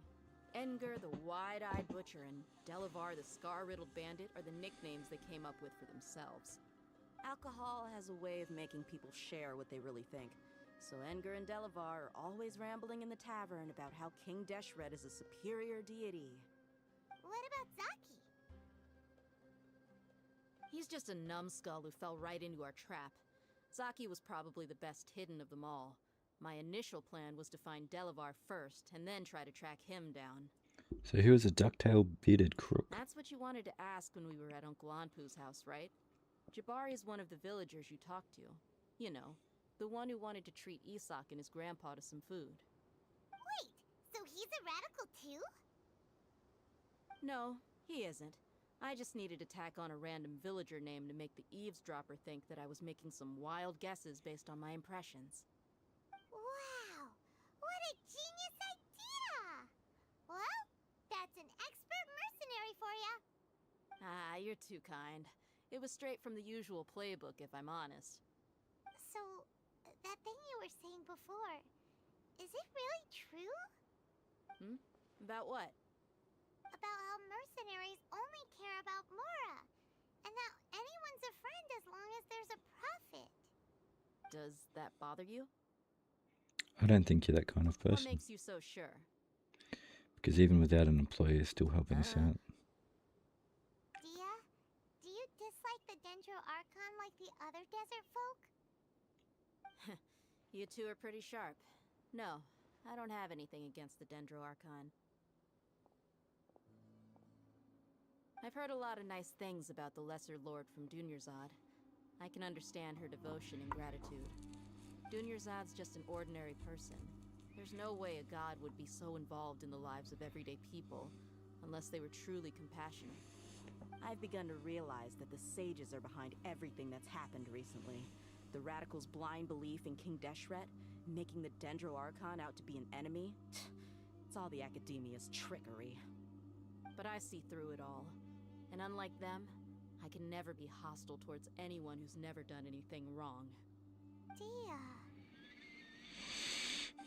J: Edgar, the wide-eyed butcher, and Delavar, the scar-riddled bandit, are the nicknames they came up with for themselves. Alcohol has a way of making people share what they really think. So Edgar and Delavar are always rambling in the tavern about how King Deshret is a superior deity.
P: What about Zaki?
J: He's just a numbskull who fell right into our trap. Zaki was probably the best hidden of them all. My initial plan was to find Delavar first, and then try to track him down.
A: So he was a ducktail bearded crook.
J: That's what you wanted to ask when we were at Uncle Anpu's house, right? Jabari is one of the villagers you talked to. You know, the one who wanted to treat Isak and his grandpa to some food.
P: Wait, so he's a radical too?
J: No, he isn't. I just needed to tack on a random villager name to make the eavesdropper think that I was making some wild guesses based on my impressions.
P: Wow, what a genius idea! Well, that's an expert mercenary for ya.
J: Ah, you're too kind. It was straight from the usual playbook, if I'm honest.
P: So, that thing you were saying before, is it really true?
J: About what?
P: About how mercenaries only care about Mora, and that anyone's a friend as long as there's a profit.
J: Does that bother you?
A: I don't think you're that kind of
J: What
A: person.
J: makes you so sure?
A: Because even without an employee, you're still helping us out.
P: Dia, do you dislike the Dendro Archon like the other desert folk?
J: You two are pretty sharp. No, I don't have anything against the Dendro Archon. I've heard a lot of nice things about the Lesser Lord from Dunyarzad. I can understand her devotion and gratitude. Dunyarzad's just an ordinary person. There's no way a god would be so involved in the lives of everyday people, unless they were truly compassionate. I've begun to realize that the sages are behind everything that's happened recently. The radicals' blind belief in King Deshret, making the Dendro Archon out to be an enemy. It's all the academia's trickery. But I see through it all. And unlike them, I can never be hostile towards anyone who's never done anything wrong.
P: Dia.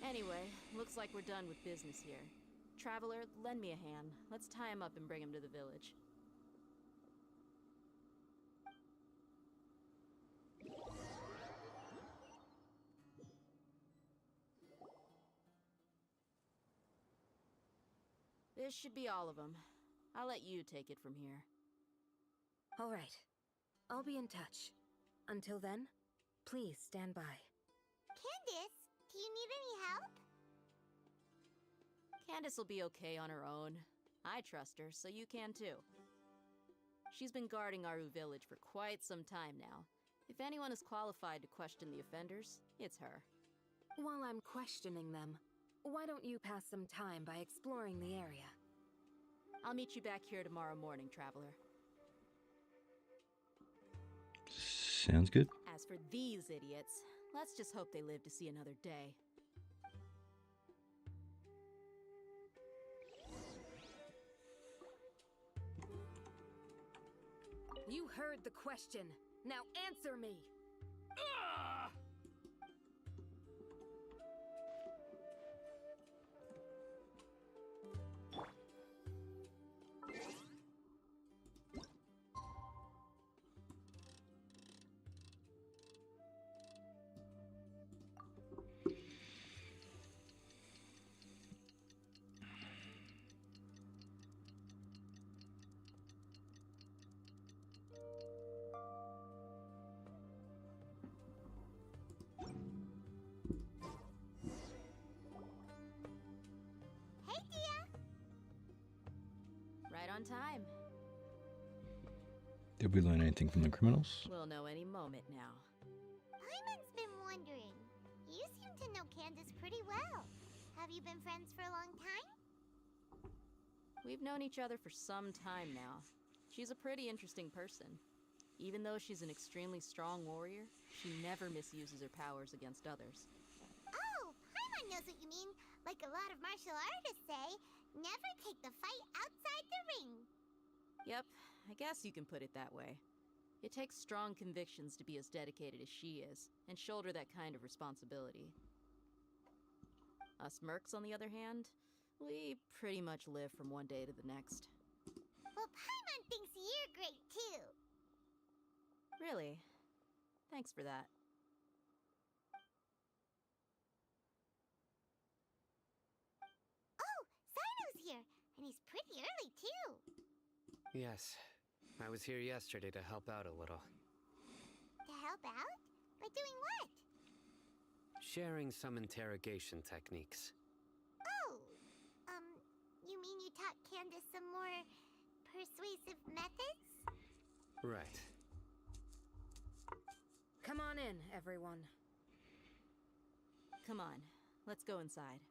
J: Anyway, looks like we're done with business here. Traveler, lend me a hand. Let's tie him up and bring him to the village. This should be all of them. I'll let you take it from here.
M: All right. I'll be in touch. Until then, please stand by.
P: Candace, do you need any help?
J: Candace will be okay on her own. I trust her, so you can too. She's been guarding Aru Village for quite some time now. If anyone is qualified to question the offenders, it's her.
M: While I'm questioning them, why don't you pass some time by exploring the area?
J: I'll meet you back here tomorrow morning, Traveler.
A: Sounds good.
J: As for these idiots, let's just hope they live to see another day.
M: You heard the question. Now answer me!
J: on time.
A: Did we learn anything from the criminals?
J: We'll know any moment now.
P: Paimon's been wondering. You seem to know Candace pretty well. Have you been friends for a long time?
J: We've known each other for some time now. She's a pretty interesting person. Even though she's an extremely strong warrior, she never misuses her powers against others.
P: Oh, Paimon knows what you mean. Like a lot of martial artists say, never take the fight outside the ring.
J: Yep, I guess you can put it that way. It takes strong convictions to be as dedicated as she is, and shoulder that kind of responsibility. Us mercs, on the other hand, we pretty much live from one day to the next.
P: Well, Paimon thinks you're great too.
J: Really? Thanks for that.
P: Oh, Sino's here, and he's pretty early too.
E: Yes. I was here yesterday to help out a little.
P: To help out? By doing what?
E: Sharing some interrogation techniques.
P: Oh, you mean you taught Candace some more persuasive methods?
E: Right.
M: Come on in, everyone.
J: Come on, let's go inside.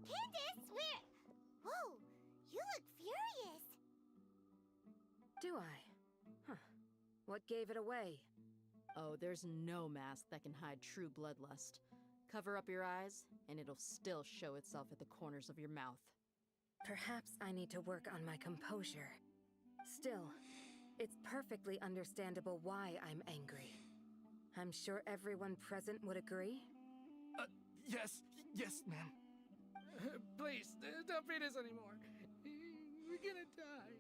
P: Candace, where? Whoa, you look furious.
M: Do I? Huh. What gave it away?
J: Oh, there's no mask that can hide true bloodlust. Cover up your eyes, and it'll still show itself at the corners of your mouth.
M: Perhaps I need to work on my composure. Still, it's perfectly understandable why I'm angry. I'm sure everyone present would agree.
K: Yes, ma'am.
O: Please, don't beat us anymore. We're gonna die.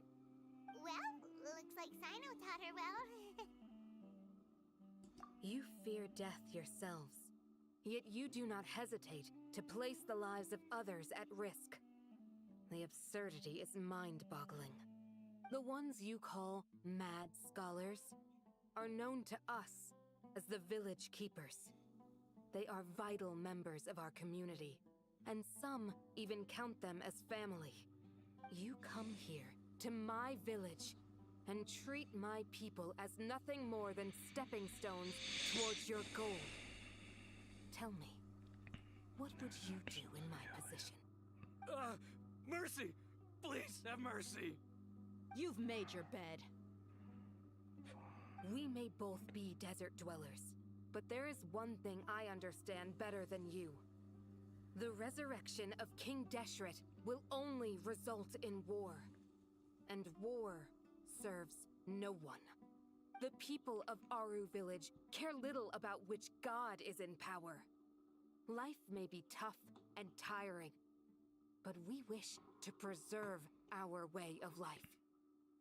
P: Well, looks like Sino taught her well.
M: You fear death yourselves, yet you do not hesitate to place the lives of others at risk. The absurdity is mind-boggling. The ones you call mad scholars are known to us as the Village Keepers. They are vital members of our community, and some even count them as family. You come here to my village and treat my people as nothing more than stepping stones towards your goal. Tell me, what would you do in my position?
R: Mercy! Please have mercy!
J: You've made your bed.
M: We may both be desert dwellers, but there is one thing I understand better than you. The resurrection of King Deshret will only result in war. And war serves no one. The people of Aru Village care little about which god is in power. Life may be tough and tiring, but we wish to preserve our way of life.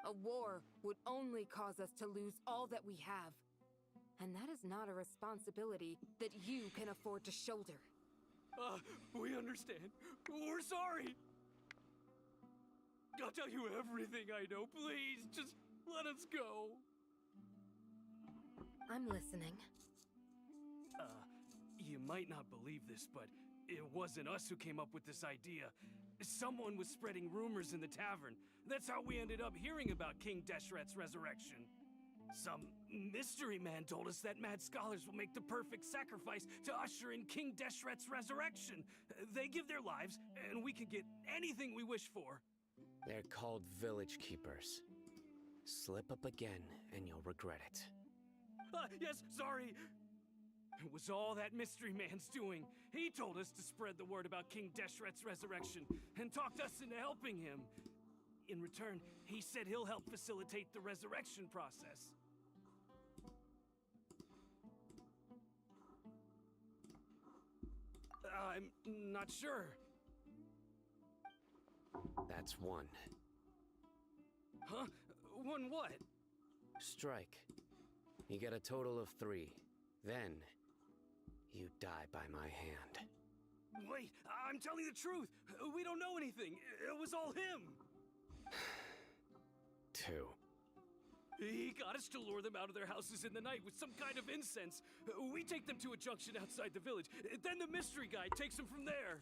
M: A war would only cause us to lose all that we have. And that is not a responsibility that you can afford to shoulder.
R: We understand. We're sorry. I'll tell you everything I know. Please, just let us go.
M: I'm listening.
R: You might not believe this, but it wasn't us who came up with this idea. Someone was spreading rumors in the tavern. That's how we ended up hearing about King Deshret's resurrection. Some mystery man told us that mad scholars will make the perfect sacrifice to usher in King Deshret's resurrection. They give their lives, and we can get anything we wish for.
E: They're called Village Keepers. Slip up again, and you'll regret it.
R: Yes, sorry. It was all that mystery man's doing. He told us to spread the word about King Deshret's resurrection, and talked us into helping him. In return, he said he'll help facilitate the resurrection process. I'm not sure.
E: That's one.
R: Huh? One what?
E: Strike. You get a total of 3. Then, you die by my hand.
R: Wait, I'm telling the truth. We don't know anything. It was all him.
E: 2.
R: He got us to lure them out of their houses in the night with some kind of incense. We take them to a junction outside the village. Then the mystery guy takes them from there.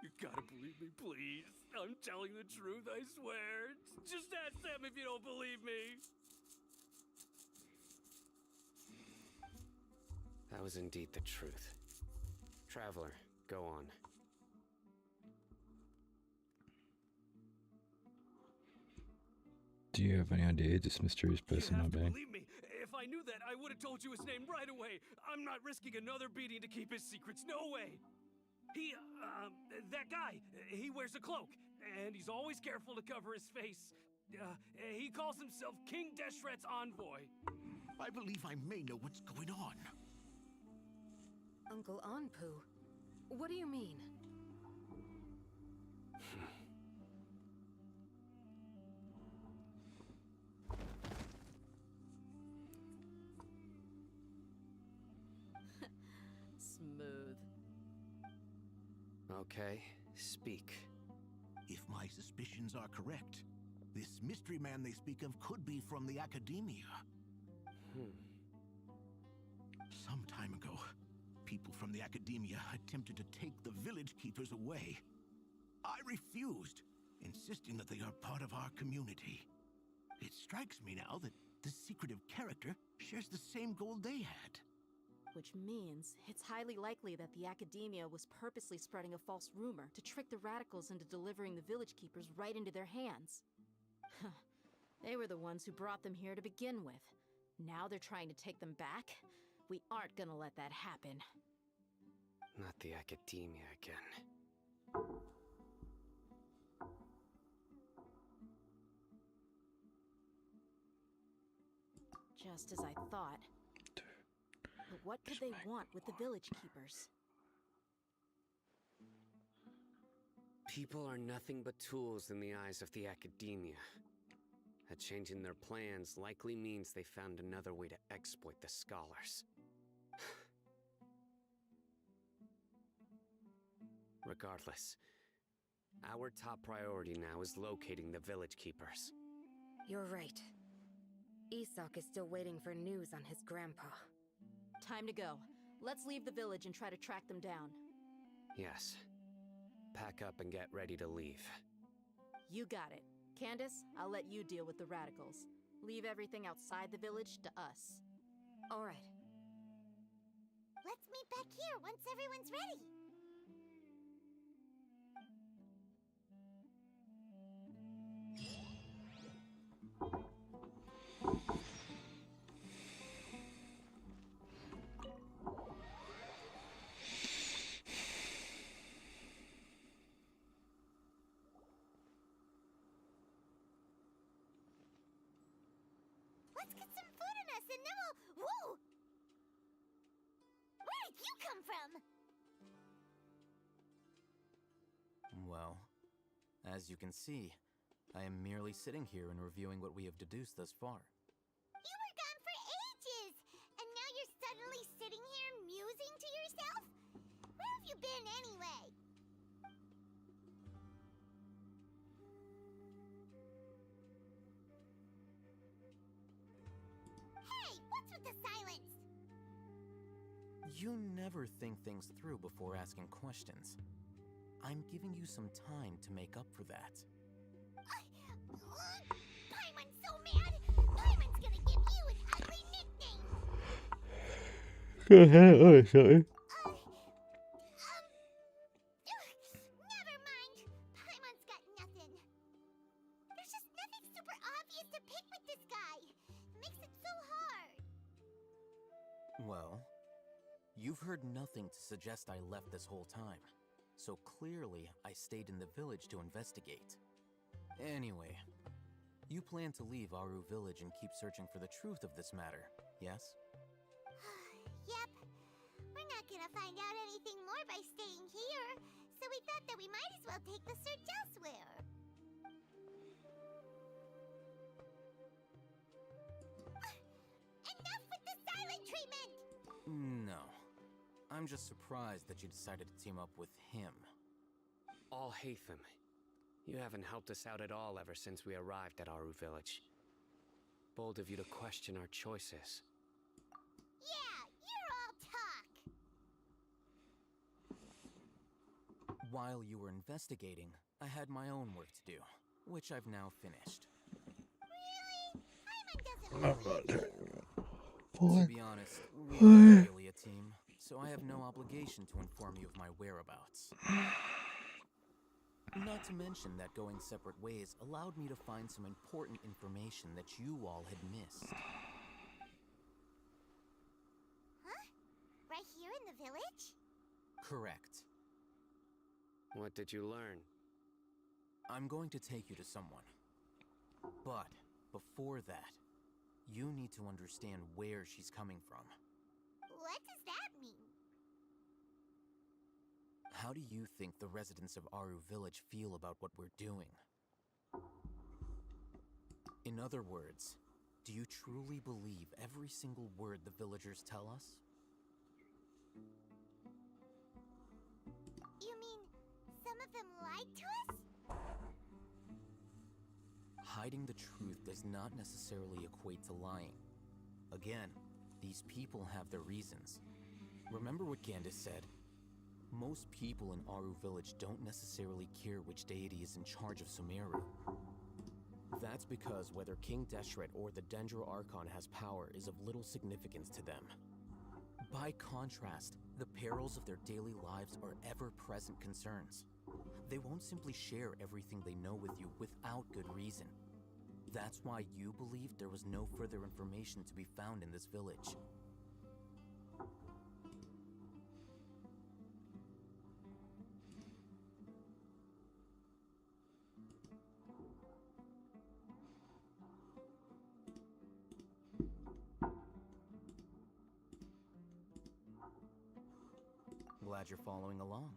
R: You gotta believe me, please. I'm telling the truth, I swear. Just ask them if you don't believe me.
E: That was indeed the truth. Traveler, go on.
A: Do you have any idea who this mysterious person might be?
R: Believe me, if I knew that, I would have told you his name right away. I'm not risking another beating to keep his secrets, no way. That guy, he wears a cloak, and he's always careful to cover his face. He calls himself King Deshret's envoy.
L: I believe I may know what's going on.
M: Uncle Anpu, what do you mean?
J: Smooth.
E: Okay, speak.
L: If my suspicions are correct, this mystery man they speak of could be from the academia. Some time ago, people from the academia attempted to take the village keepers away. I refused, insisting that they are part of our community. It strikes me now that this secretive character shares the same goal they had.
J: Which means it's highly likely that the academia was purposely spreading a false rumor to trick the radicals into delivering the village keepers right into their hands. They were the ones who brought them here to begin with. Now they're trying to take them back? We aren't gonna let that happen.
E: Not the academia again.
J: Just as I thought. But what could they want with the village keepers?
E: People are nothing but tools in the eyes of the academia. A change in their plans likely means they found another way to exploit the scholars. Regardless, our top priority now is locating the village keepers.
M: You're right. Isak is still waiting for news on his grandpa.
J: Time to go. Let's leave the village and try to track them down.
E: Yes. Pack up and get ready to leave.
J: You got it. Candace, I'll let you deal with the radicals. Leave everything outside the village to us.
M: All right.
P: Let's meet back here once everyone's ready. Let's get some food in us and then we'll... Whoa! Where did you come from?
D: Well, as you can see, I am merely sitting here and reviewing what we have deduced thus far.
P: You were gone for ages! And now you're suddenly sitting here musing to yourself? Where have you been anyway? Hey, what's with the silence?
D: You never think things through before asking questions. I'm giving you some time to make up for that.
P: Paimon's so mad! Paimon's gonna give you an ugly nickname!
A: Go ahead, oh, sorry.
P: Never mind. Paimon's got nothing. There's just nothing super obvious to pick with this guy. It makes it so hard.
D: Well, you've heard nothing to suggest I left this whole time. So clearly, I stayed in the village to investigate. Anyway, you plan to leave Aru village and keep searching for the truth of this matter, yes?
P: Yep. We're not gonna find out anything more by staying here, so we thought that we might as well take the search elsewhere. Enough with the silent treatment!
D: No. I'm just surprised that you decided to team up with him.
E: All Hatham. You haven't helped us out at all ever since we arrived at Aru Village. Bold of you to question our choices.
P: Yeah, you're all talk.
D: While you were investigating, I had my own work to do, which I've now finished.
P: Really? Paimon doesn't
D: To be honest, we aren't really a team, so I have no obligation to inform you of my whereabouts. Not to mention that going separate ways allowed me to find some important information that you all had missed.
P: Huh? Right here in the village?
D: Correct.
E: What did you learn?
D: I'm going to take you to someone. But before that, you need to understand where she's coming from.
P: What does that mean?
D: How do you think the residents of Aru Village feel about what we're doing? In other words, do you truly believe every single word the villagers tell us?
P: You mean some of them lied to us?
D: Hiding the truth does not necessarily equate to lying. Again, these people have their reasons. Remember what Gandis said? Most people in Aru Village don't necessarily care which deity is in charge of Sumeru. That's because whether King Deshret or the Dendro Archon has power is of little significance to them. By contrast, the perils of their daily lives are ever-present concerns. They won't simply share everything they know with you without good reason. That's why you believed there was no further information to be found in this village. Glad you're following along.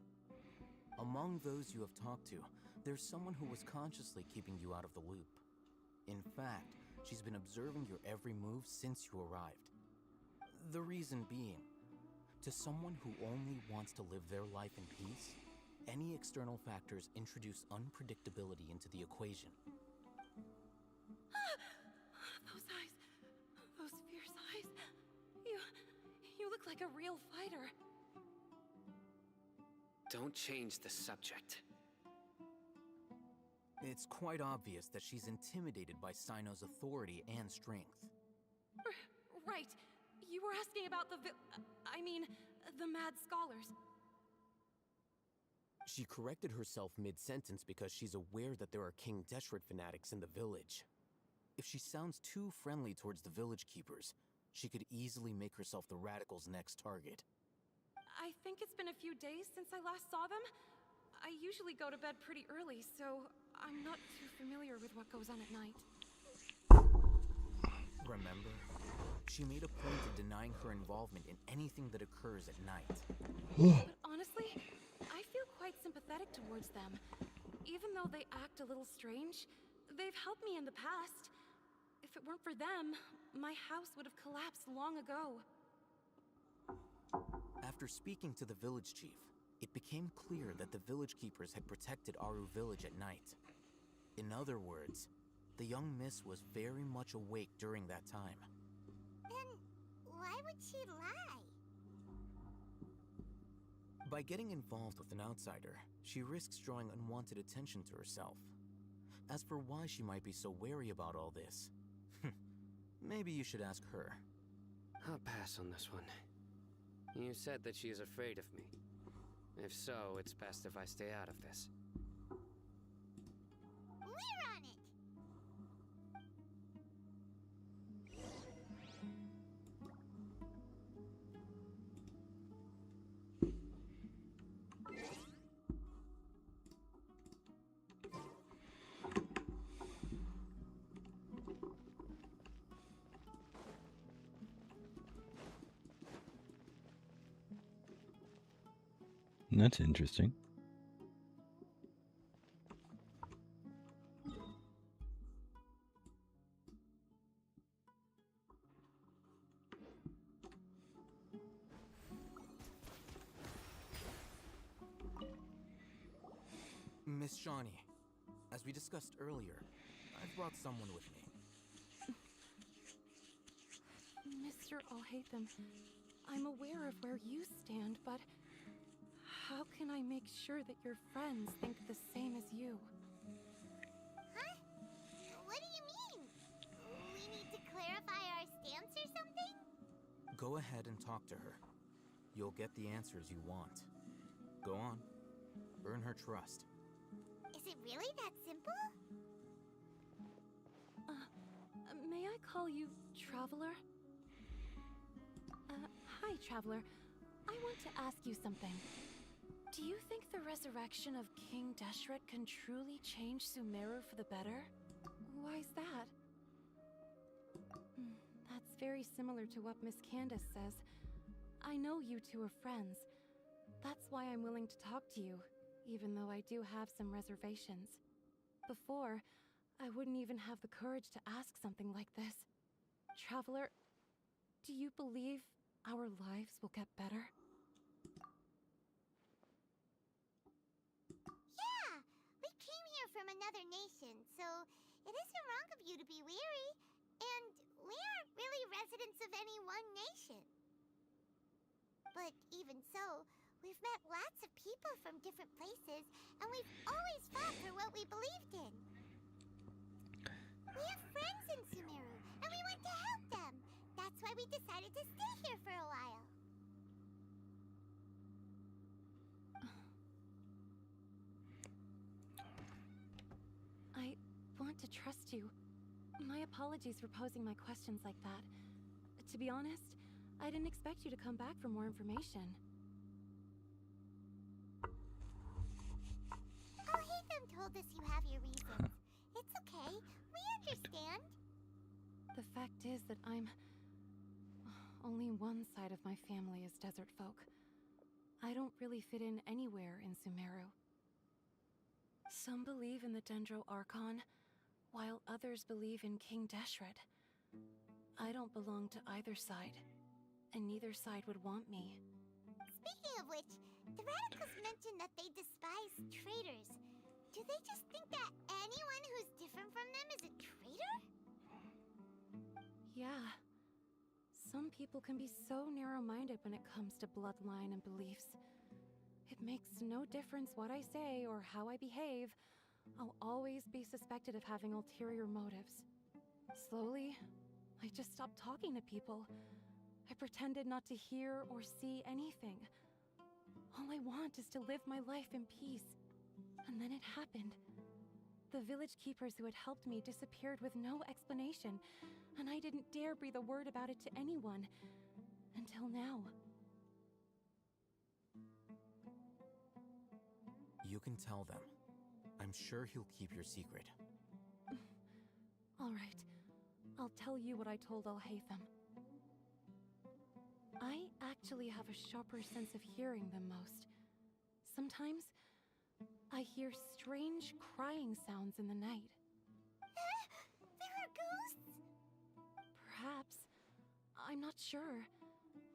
D: Among those you have talked to, there's someone who was consciously keeping you out of the loop. In fact, she's been observing your every move since you arrived. The reason being, to someone who only wants to live their life in peace, any external factors introduce unpredictability into the equation.
G: Those eyes. Those fierce eyes. You look like a real fighter.
E: Don't change the subject.
D: It's quite obvious that she's intimidated by Sino's authority and strength.
G: Right. You were asking about the mad scholars.
D: She corrected herself mid-sentence because she's aware that there are King Deshret fanatics in the village. If she sounds too friendly towards the village keepers, she could easily make herself the radicals' next target.
G: I think it's been a few days since I last saw them. I usually go to bed pretty early, so I'm not too familiar with what goes on at night.
D: Remember? She made a point of denying her involvement in anything that occurs at night.
G: But honestly, I feel quite sympathetic towards them. Even though they act a little strange, they've helped me in the past. If it weren't for them, my house would have collapsed long ago.
D: After speaking to the village chief, it became clear that the village keepers had protected Aru Village at night. In other words, the young miss was very much awake during that time.
P: Then why would she lie?
D: By getting involved with an outsider, she risks drawing unwanted attention to herself. As for why she might be so wary about all this, maybe you should ask her.
E: I'll pass on this one. You said that she is afraid of me. If so, it's best if I stay out of this.
P: We're on it!
A: That's interesting.
D: Miss Shawnee, as we discussed earlier, I've brought someone with me.
G: Mr. Alhaitham, I'm aware of where you stand, but how can I make sure that your friends think the same as you?
P: Huh? What do you mean? We need to clarify our stance or something?
D: Go ahead and talk to her. You'll get the answers you want. Go on. Earn her trust.
P: Is it really that simple?
G: May I call you Traveler? Hi, Traveler. I want to ask you something. Do you think the resurrection of King Deshret can truly change Sumeru for the better? Why's that? That's very similar to what Miss Candace says. I know you two are friends. That's why I'm willing to talk to you, even though I do have some reservations. Before, I wouldn't even have the courage to ask something like this. Traveler, do you believe our lives will get better?
P: Yeah! We came here from another nation, so it isn't wrong of you to be weary. And we aren't really residents of any one nation. But even so, we've met lots of people from different places, and we've always fought for what we believed in. We have friends in Sumeru, and we want to help them. That's why we decided to stay here for a while.
G: I want to trust you. My apologies for posing my questions like that. To be honest, I didn't expect you to come back for more information.
P: Alhaitham told us you have your reasons. It's okay. We understand.
G: The fact is that only one side of my family is desert folk. I don't really fit in anywhere in Sumeru. Some believe in the Dendro Archon, while others believe in King Deshret. I don't belong to either side, and neither side would want me.
P: Speaking of which, the radicals mentioned that they despise traitors. Do they just think that anyone who's different from them is a traitor?
G: Yeah. Some people can be so narrow-minded when it comes to bloodline and beliefs. It makes no difference what I say or how I behave. I'll always be suspected of having ulterior motives. Slowly, I just stopped talking to people. I pretended not to hear or see anything. All I want is to live my life in peace. And then it happened. The village keepers who had helped me disappeared with no explanation, and I didn't dare breathe a word about it to anyone. Until now.
D: You can tell them. I'm sure he'll keep your secret.
G: All right. I'll tell you what I told Alhaitham. I actually have a sharper sense of hearing than most. Sometimes, I hear strange crying sounds in the night.
P: There are ghosts?
G: Perhaps. I'm not sure.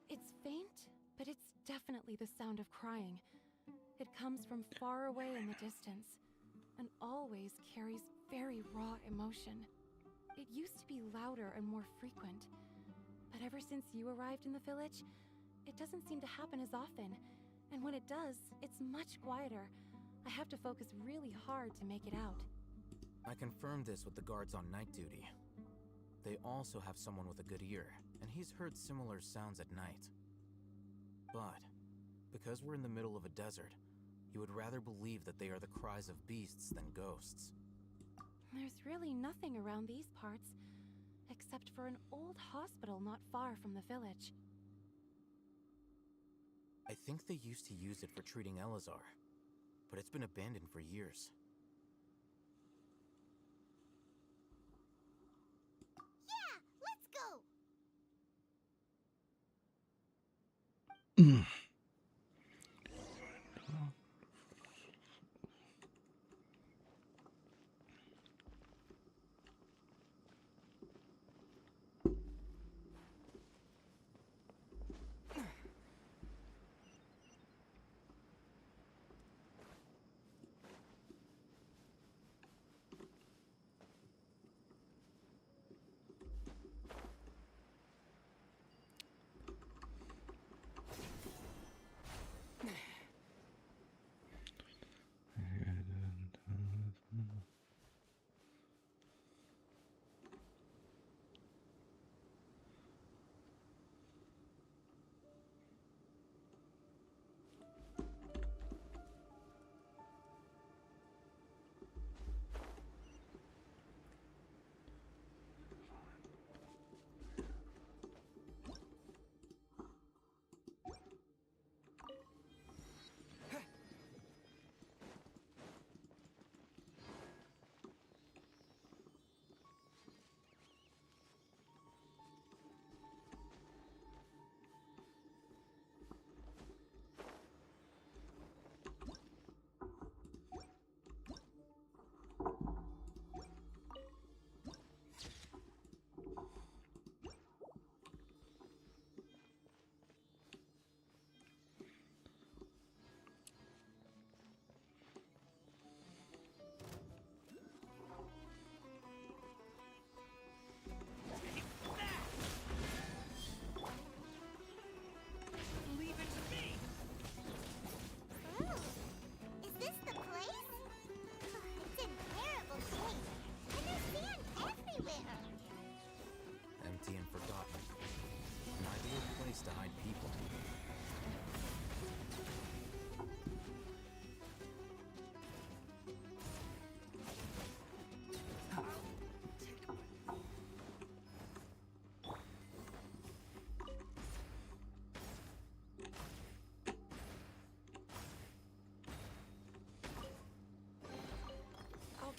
G: It's faint, but it's definitely the sound of crying. It comes from far away in the distance, and always carries very raw emotion. It used to be louder and more frequent, but ever since you arrived in the village, it doesn't seem to happen as often, and when it does, it's much quieter. I have to focus really hard to make it out.
D: I confirmed this with the guards on night duty. They also have someone with a good ear, and he's heard similar sounds at night. But, because we're in the middle of a desert, you would rather believe that they are the cries of beasts than ghosts.
G: There's really nothing around these parts, except for an old hospital not far from the village.
D: I think they used to use it for treating Elazar, but it's been abandoned for years.
P: Yeah, let's go!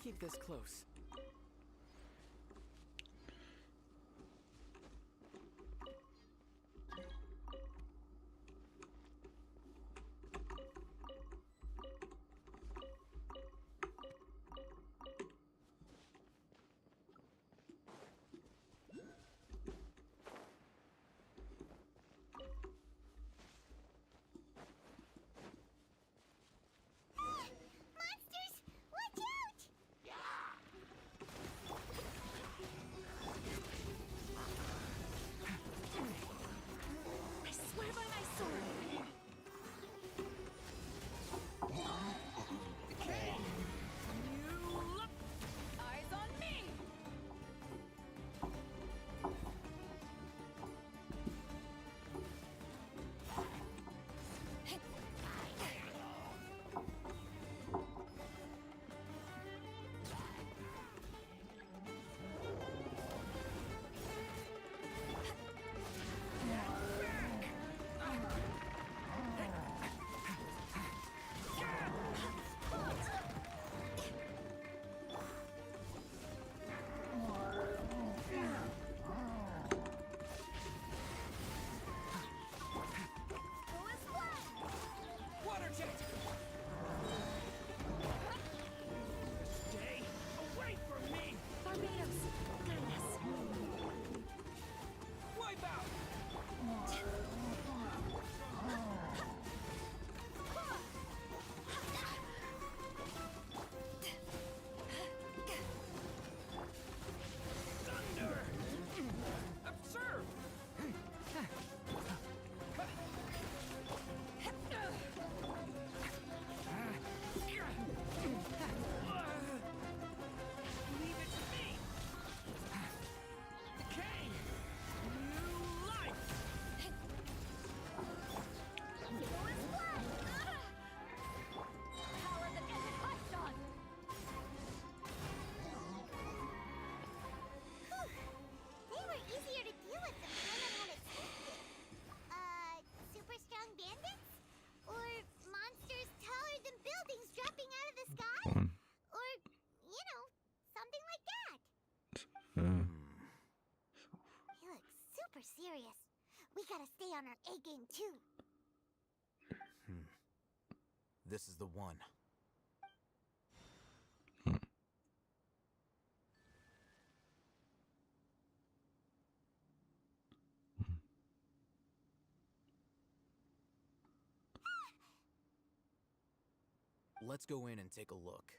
Q: keep this close.
P: Monsters! Watch out!
U: I swear by my sword. Eyes on me!
Q: Water jet! Stay away from me!
U: Barbados! Goodness!
Q: Wipe out! Thunder! Observe! Leave it to me! Decay! New life!
U: Power that ended Hydon!
P: They were easier to deal with than Paimon had expected. Super strong bandits? Or monsters taller than buildings dropping out of the sky?
A: Fun.
P: Or, you know, something like that. He looks super serious. We gotta stay on our A game too.
D: This is the one. Let's go in and take a look.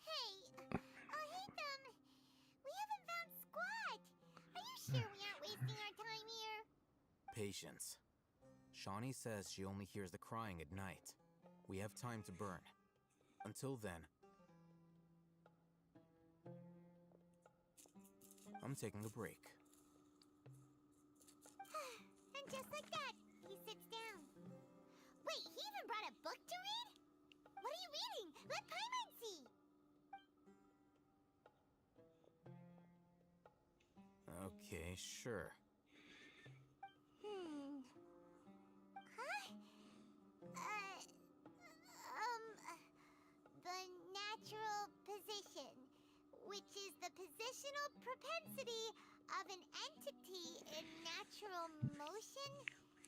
P: Hey, hate them. We haven't found Squat. Are you sure we aren't wasting our time here?
D: Patience. Shawnee says she only hears the crying at night. We have time to burn. Until then, I'm taking a break.
P: And just like that, he sits down. Wait, he even brought a book to read? What are you reading? Let Paimon see.
D: Okay, sure.
P: Huh? The natural position, which is the positional propensity of an entity in natural motion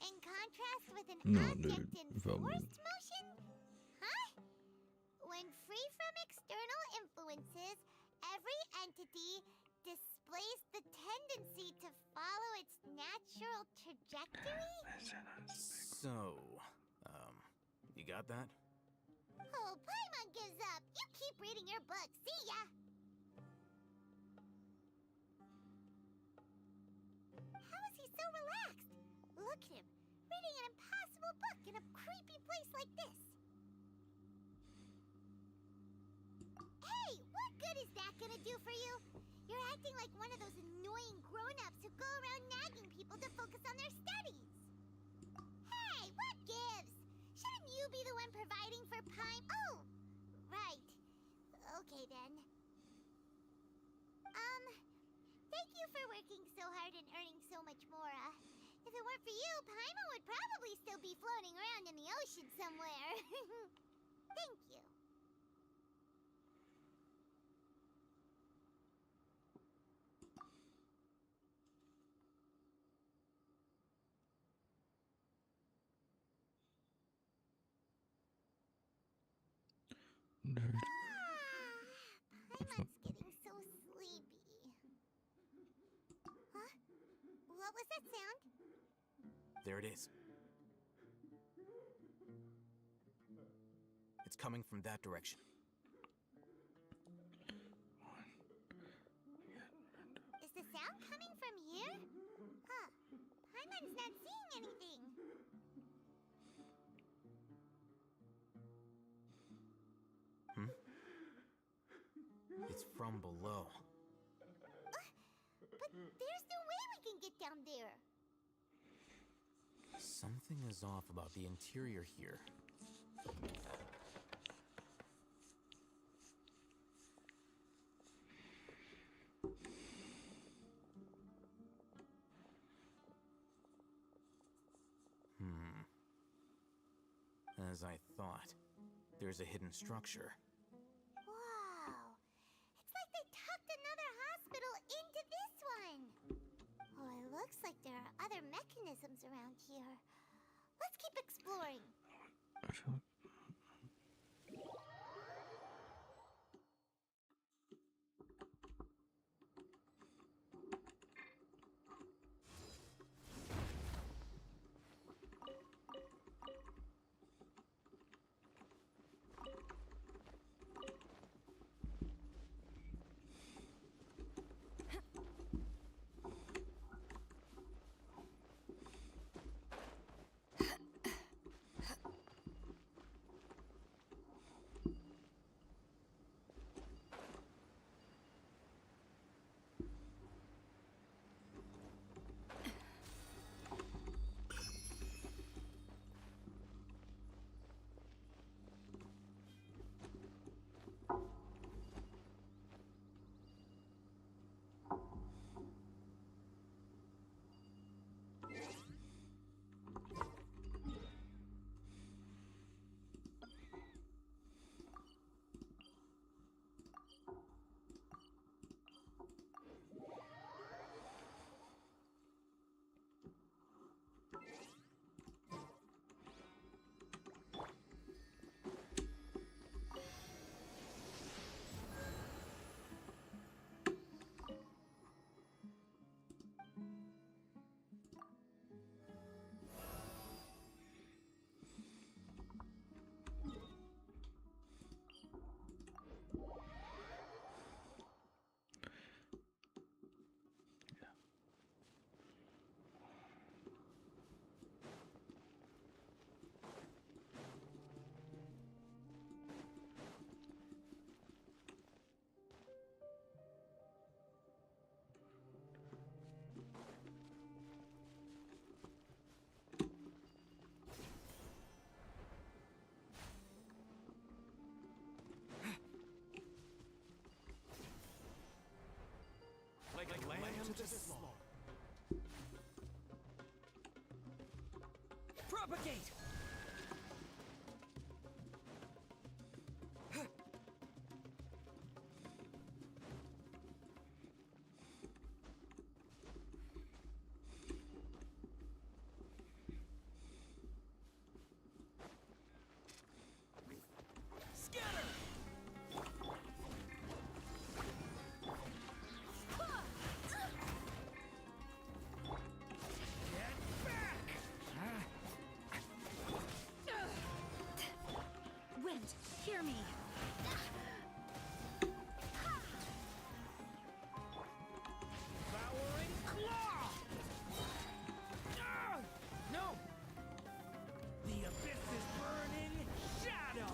P: in contrast with an object in forced motion? Huh? When free from external influences, every entity displays the tendency to follow its natural trajectory?
D: So, you got that?
P: Oh, Paimon gives up. You keep reading your book. See ya. How is he so relaxed? Look at him, reading an impossible book in a creepy place like this. Hey, what good is that gonna do for you? You're acting like one of those annoying grown-ups who go around nagging people to focus on their studies. Hey, what gives? Shouldn't you be the one providing for Paimon? Oh, right. Okay then. Thank you for working working so hard and earning so much more. If it weren't for you, Paimon would probably still be floating around in the ocean somewhere. Thank you.
A: Nerd.
P: Paimon's getting so sleepy. Huh? What was that sound?
D: There it is. It's coming from that direction.
P: Is the sound coming from here? Huh. Paimon's not seeing anything.
D: It's from below.
P: But there's no way we can get down there.
D: Something is off about the interior here. As I thought, there's a hidden structure.
P: Wow. It's like they tucked another hospital into this one. Oh, it looks like there are other mechanisms around here. Let's keep exploring.
A: I feel
N: Like lamb to the slaughter.
Q: Propagate!
F: Wind, hear me.
N: Devouring claw! No! The abyss's burning shadow!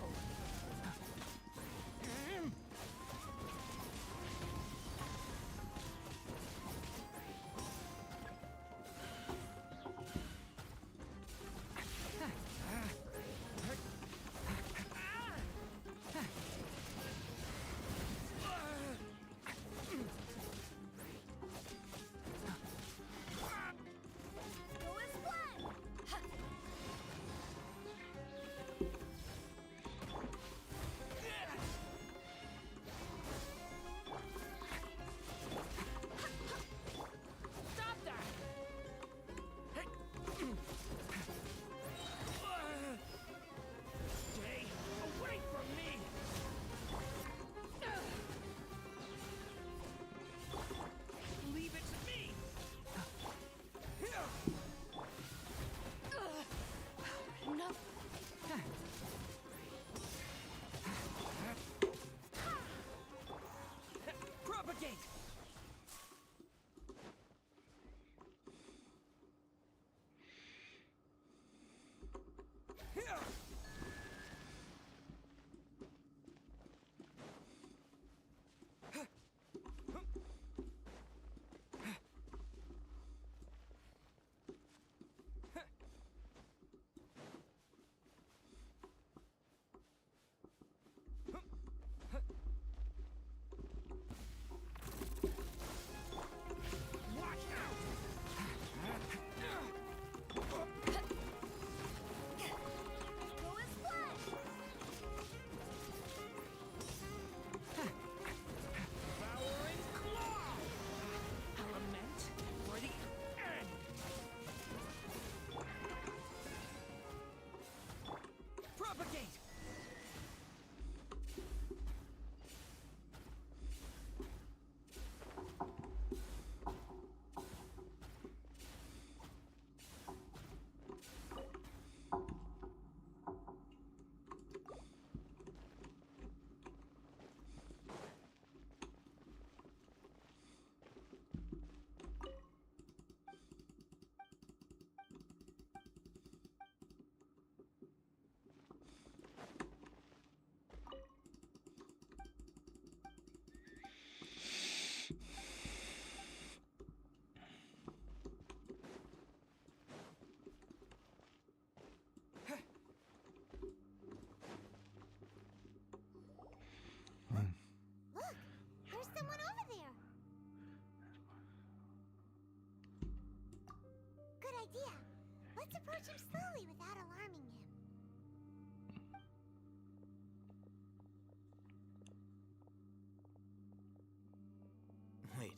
P: idea. Let's approach him slowly without alarming him.
Q: Wait.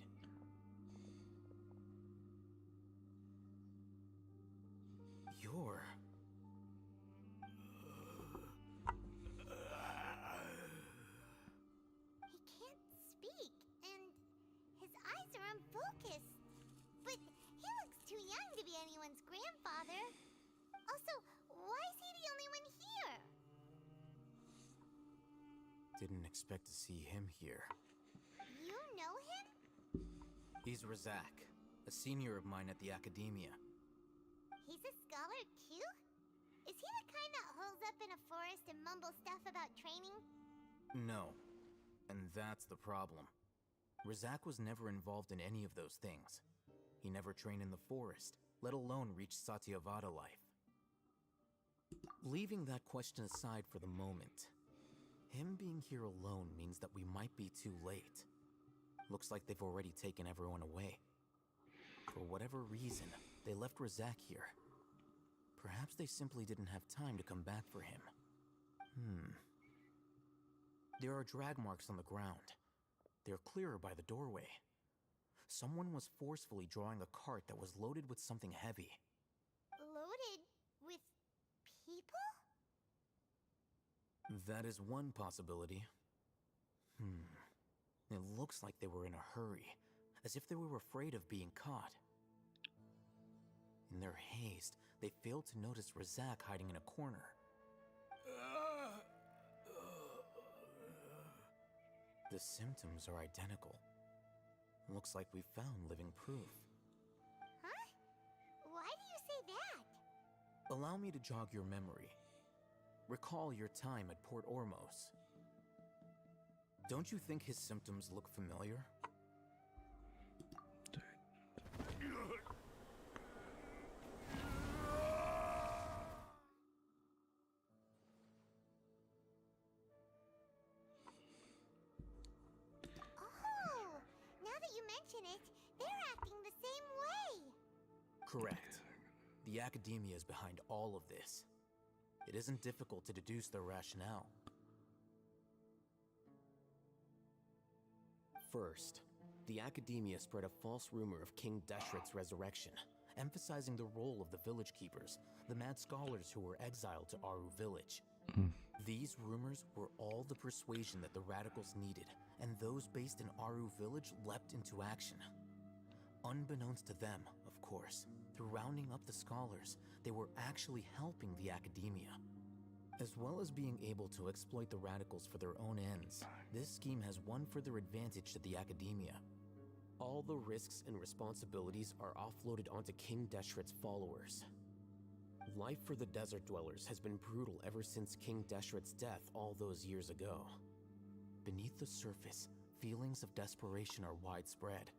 Q: You're...
P: He can't speak, and his eyes are unfocused. But he looks too young to be anyone's grandfather. Also, why is he the only one here?
Q: Didn't expect to see him here.
P: You know him?
Q: He's Razak, a senior of mine at the Academia.
P: He's a scholar too? Is he the kind that holes up in a forest and mumbles stuff about training?
Q: No. And that's the problem. Razak was never involved in any of those things. He never trained in the forest, let alone reach Satyavada life. Leaving that question aside for the moment, him being here alone means that we might be too late. Looks like they've already taken everyone away. For whatever reason, they left Razak here. Perhaps they simply didn't have time to come back for him. There are drag marks on the ground. They're clearer by the doorway. Someone was forcefully drawing a cart that was loaded with something heavy.
P: Loaded with people?
Q: That is one possibility. It looks like they were in a hurry, as if they were afraid of being caught. In their haste, they failed to notice Razak hiding in a corner. The symptoms are identical. Looks like we found living proof.
P: Huh? Why do you say that?
Q: Allow me to jog your memory. Recall your time at Port Ormos. Don't you think his symptoms look familiar?
P: Oh, now that you mention it, they're acting the same way.
Q: Correct. The Academia is behind all of this. It isn't difficult to deduce their rationale.
D: First, the Academia spread a false rumor of King Deshret's resurrection, emphasizing the role of the village keepers, the mad scholars who were exiled to Aru village. These rumors were all the persuasion that the radicals needed, and those based in Aru village leapt into action. Unbeknownst to them, of course, through rounding up the scholars, they were actually helping the Academia. As well as being able to exploit the radicals for their own ends, this scheme has one further advantage to the Academia. All the risks and responsibilities are offloaded onto King Deshret's followers. Life for the desert dwellers has been brutal ever since King Deshret's death all those years ago.
Q: Beneath the surface, feelings of desperation are widespread.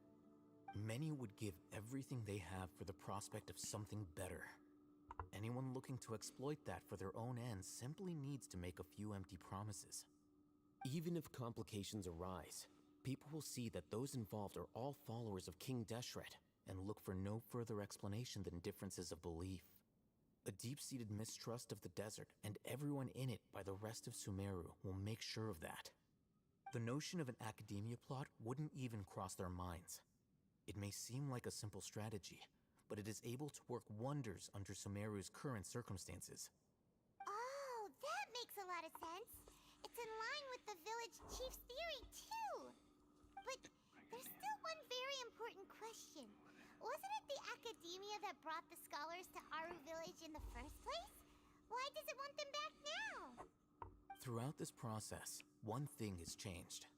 Q: Many would give everything they have for the prospect of something better. Anyone looking to exploit that for their own ends simply needs to make a few empty promises.
D: Even if complications arise, people will see that those involved are all followers of King Deshret
Q: and look for no further explanation than differences of belief. A deep-seated mistrust of the desert and everyone in it by the rest of Sumeru will make sure of that. The notion of an Academia plot wouldn't even cross their minds. It may seem like a simple strategy, but it is able to work wonders under Sumeru's current circumstances.
P: Oh, that makes a lot of sense. It's in line with the village chief's theory, too. But there's still one very important question. Wasn't it the Academia that brought the scholars to Aru village in the first place? Why does it want them back now?
Q: Throughout this process, one thing has changed.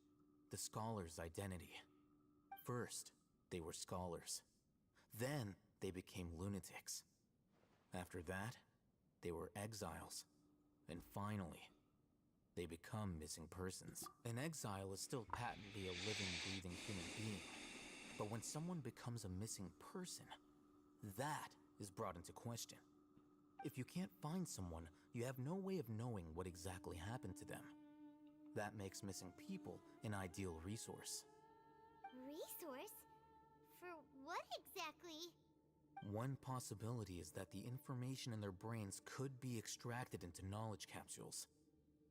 Q: The scholars' identity. First, they were scholars. Then, they became lunatics. After that, they were exiles. And finally, they become missing persons. An exile is still patently a living, breathing human being. But when someone becomes a missing person, that is brought into question. If you can't find someone, you have no way of knowing what exactly happened to them. That makes missing people an ideal resource.
P: Resource? For what exactly?
D: One possibility is that the information in their brains could be extracted into knowledge capsules.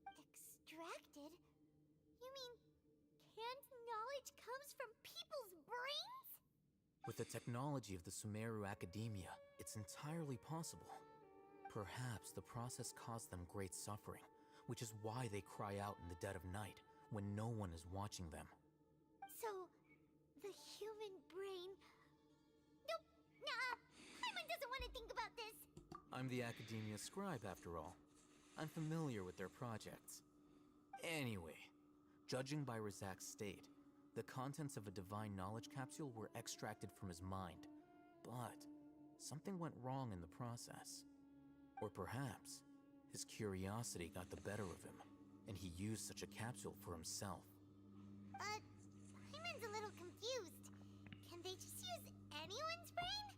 P: Extracted? You mean canned knowledge comes from people's brains?
D: With the technology of the Sumeru Academia, it's entirely possible. Perhaps the process caused them great suffering, which is why they cry out in the dead of night when no one is watching them.
P: So, the human brain... Nope, nah, Paimon doesn't want to think about this.
D: I'm the Academia scribe, after all. I'm familiar with their projects. Anyway, judging by Razak's state, the contents of a divine knowledge capsule were extracted from his mind. But something went wrong in the process. Or perhaps his curiosity got the better of him, and he used such a capsule for himself.
P: Paimon's a little confused. Can they just use anyone's brain?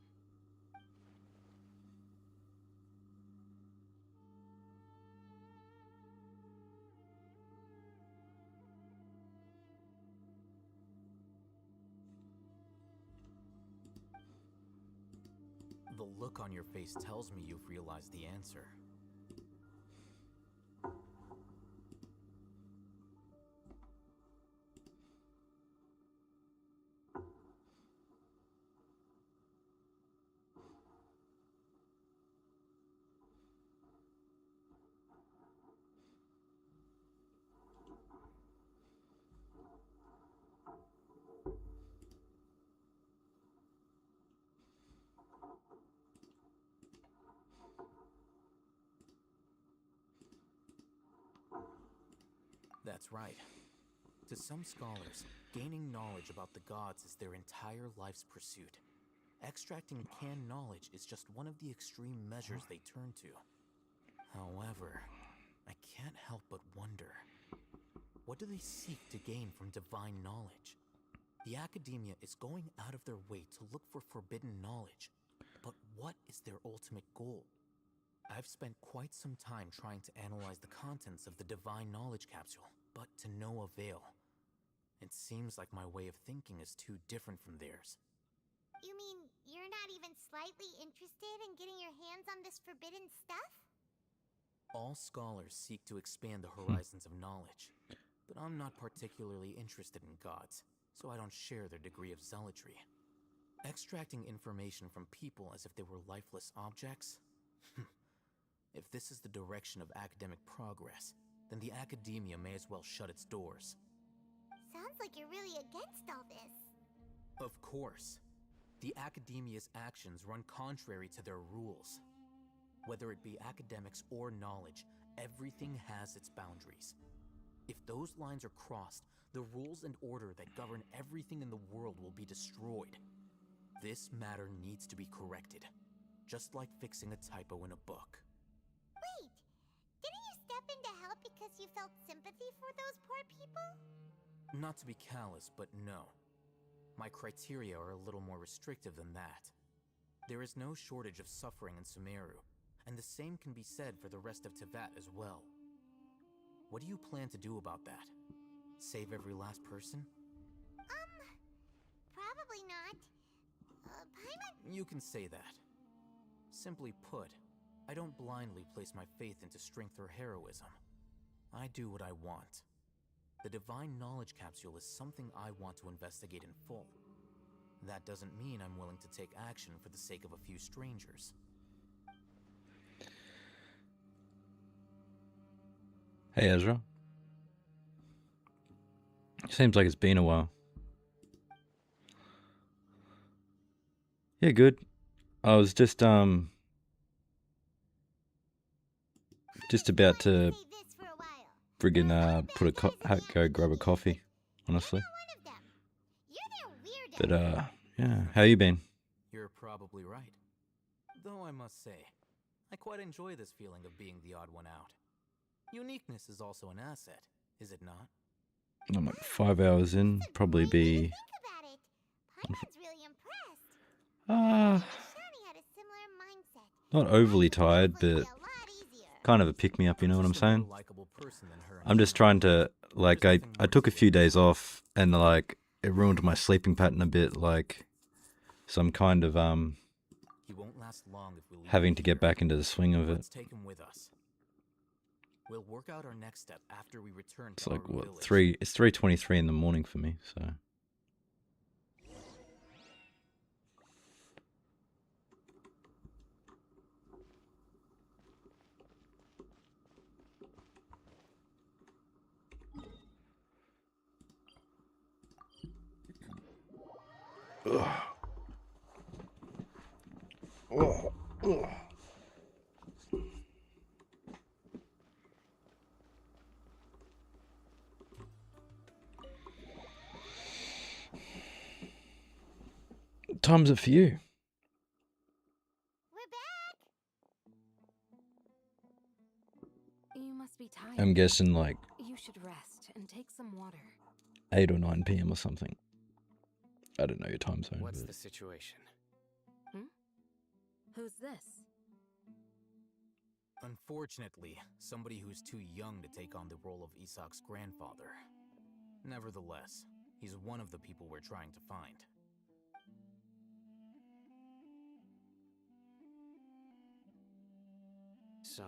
D: The look on your face tells me you've realized the answer. That's right. To some scholars, gaining knowledge about the gods is their entire life's pursuit. Extracting canned knowledge is just one of the extreme measures they turn to. However, I can't help but wonder, what do they seek to gain from divine knowledge? The Academia is going out of their way to look for forbidden knowledge, but what is their ultimate goal? I've spent quite some time trying to analyze the contents of the divine knowledge capsule, but to no avail. It seems like my way of thinking is too different from theirs.
P: You mean you're not even slightly interested in getting your hands on this forbidden stuff?
D: All scholars seek to expand the horizons of knowledge, but I'm not particularly interested in gods, so I don't share their degree of zealotry. Extracting information from people as if they were lifeless objects? If this is the direction of academic progress, then the Academia may as well shut its doors.
P: Sounds like you're really against all this.
D: Of course. The Academia's actions run contrary to their rules. Whether it be academics or knowledge, everything has its boundaries. If those lines are crossed, the rules and order that govern everything in the world will be destroyed. This matter needs to be corrected, just like fixing a typo in a book.
P: Wait, didn't you step in to help because you felt sympathy for those poor people?
D: Not to be callous, but no. My criteria are a little more restrictive than that. There is no shortage of suffering in Sumeru, and the same can be said for the rest of Teyvat as well. What do you plan to do about that? Save every last person?
P: Probably not. Paimon...
D: You can say that. Simply put, I don't blindly place my faith into strength or heroism. I do what I want. The divine knowledge capsule is something I want to investigate in full. That doesn't mean I'm willing to take action for the sake of a few strangers.
A: Hey Ezra. Seems like it's been a while. Yeah, good. I was just about to friggin' go grab a coffee, honestly. But yeah, how you been?
D: You're probably right. Though I must say, I quite enjoy this feeling of being the odd one out. Uniqueness is also an asset, is it not?
A: I'm like 5 hours in, probably be... not overly tired, but kind of a pick-me-up, you know what I'm saying? I'm just trying to, like, I took a few days off, and, like, it ruined my sleeping pattern a bit, like, so I'm kind of,
D: He won't last long if we leave
A: having
D: him
A: to get
D: here.
A: back into the swing of it.
D: Let's take him with us. We'll work out our next step after we return
A: It's
D: to
A: like
D: our
A: what
D: village.
A: it's 3:23 in the morning for me, so. Ugh. Ugh. Ugh. What time's it for you?
M: You must be tired.
A: I'm guessing like
M: You should rest and take some water.
A: 8 or 9 p.m. or something. I don't know your time zone.
E: What's
A: but
E: the situation?
M: Who's this?
D: Unfortunately, somebody who's too young to take on the role of Isak's grandfather. Nevertheless, he's one of the people we're trying to find.
E: So,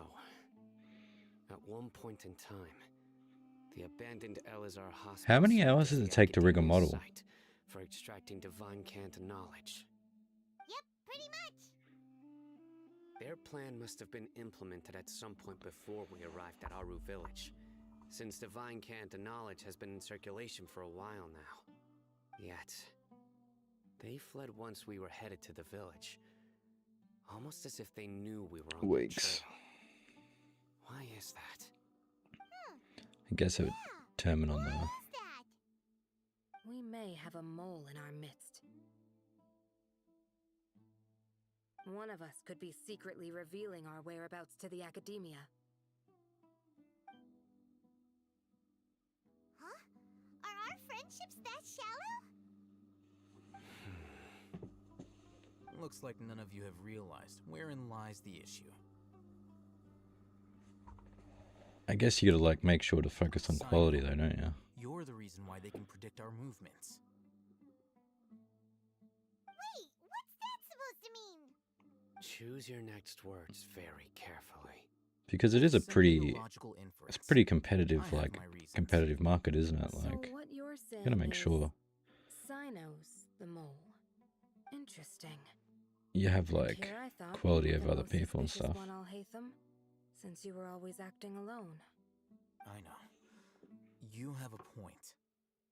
E: at one point in time, the abandoned Elazar hospital.
A: How many
E: served
A: hours
E: as
A: does
E: the
A: it take to rig a
E: academia's
A: model?
E: site for extracting divine cant knowledge.
P: Yep, pretty much.
E: Their plan must have been implemented at some point before we arrived at Aru village, since divine cant knowledge has been in circulation for a while now. Yet, they fled once we were headed to the village, almost as if they knew we were on their trail. Why is that?
A: I guess it would determine on the.
M: We may have a mole in our midst. One of us could be secretly revealing our whereabouts to the academia.
P: Huh? Are our friendships that shallow?
D: Looks like none of you have realized wherein lies the issue.
A: I guess you gotta like make sure to focus on quality though, don't you?
D: You're the reason why they can predict our movements.
P: Wait, what's that supposed to mean?
E: Choose your next words very carefully.
A: Because it is a pretty, it's a pretty competitive competitive market, isn't it?
M: So
A: Like,
M: what you're saying
A: you gotta make
M: is
A: sure
M: Cynos the mole. Interesting.
A: you have like
M: Here I thought
A: quality
M: you were
A: of
M: the
A: other
M: most
A: people and
M: suspicious
A: stuff.
M: one, Alhaitham, since you were always acting alone.
D: I know. You have a point.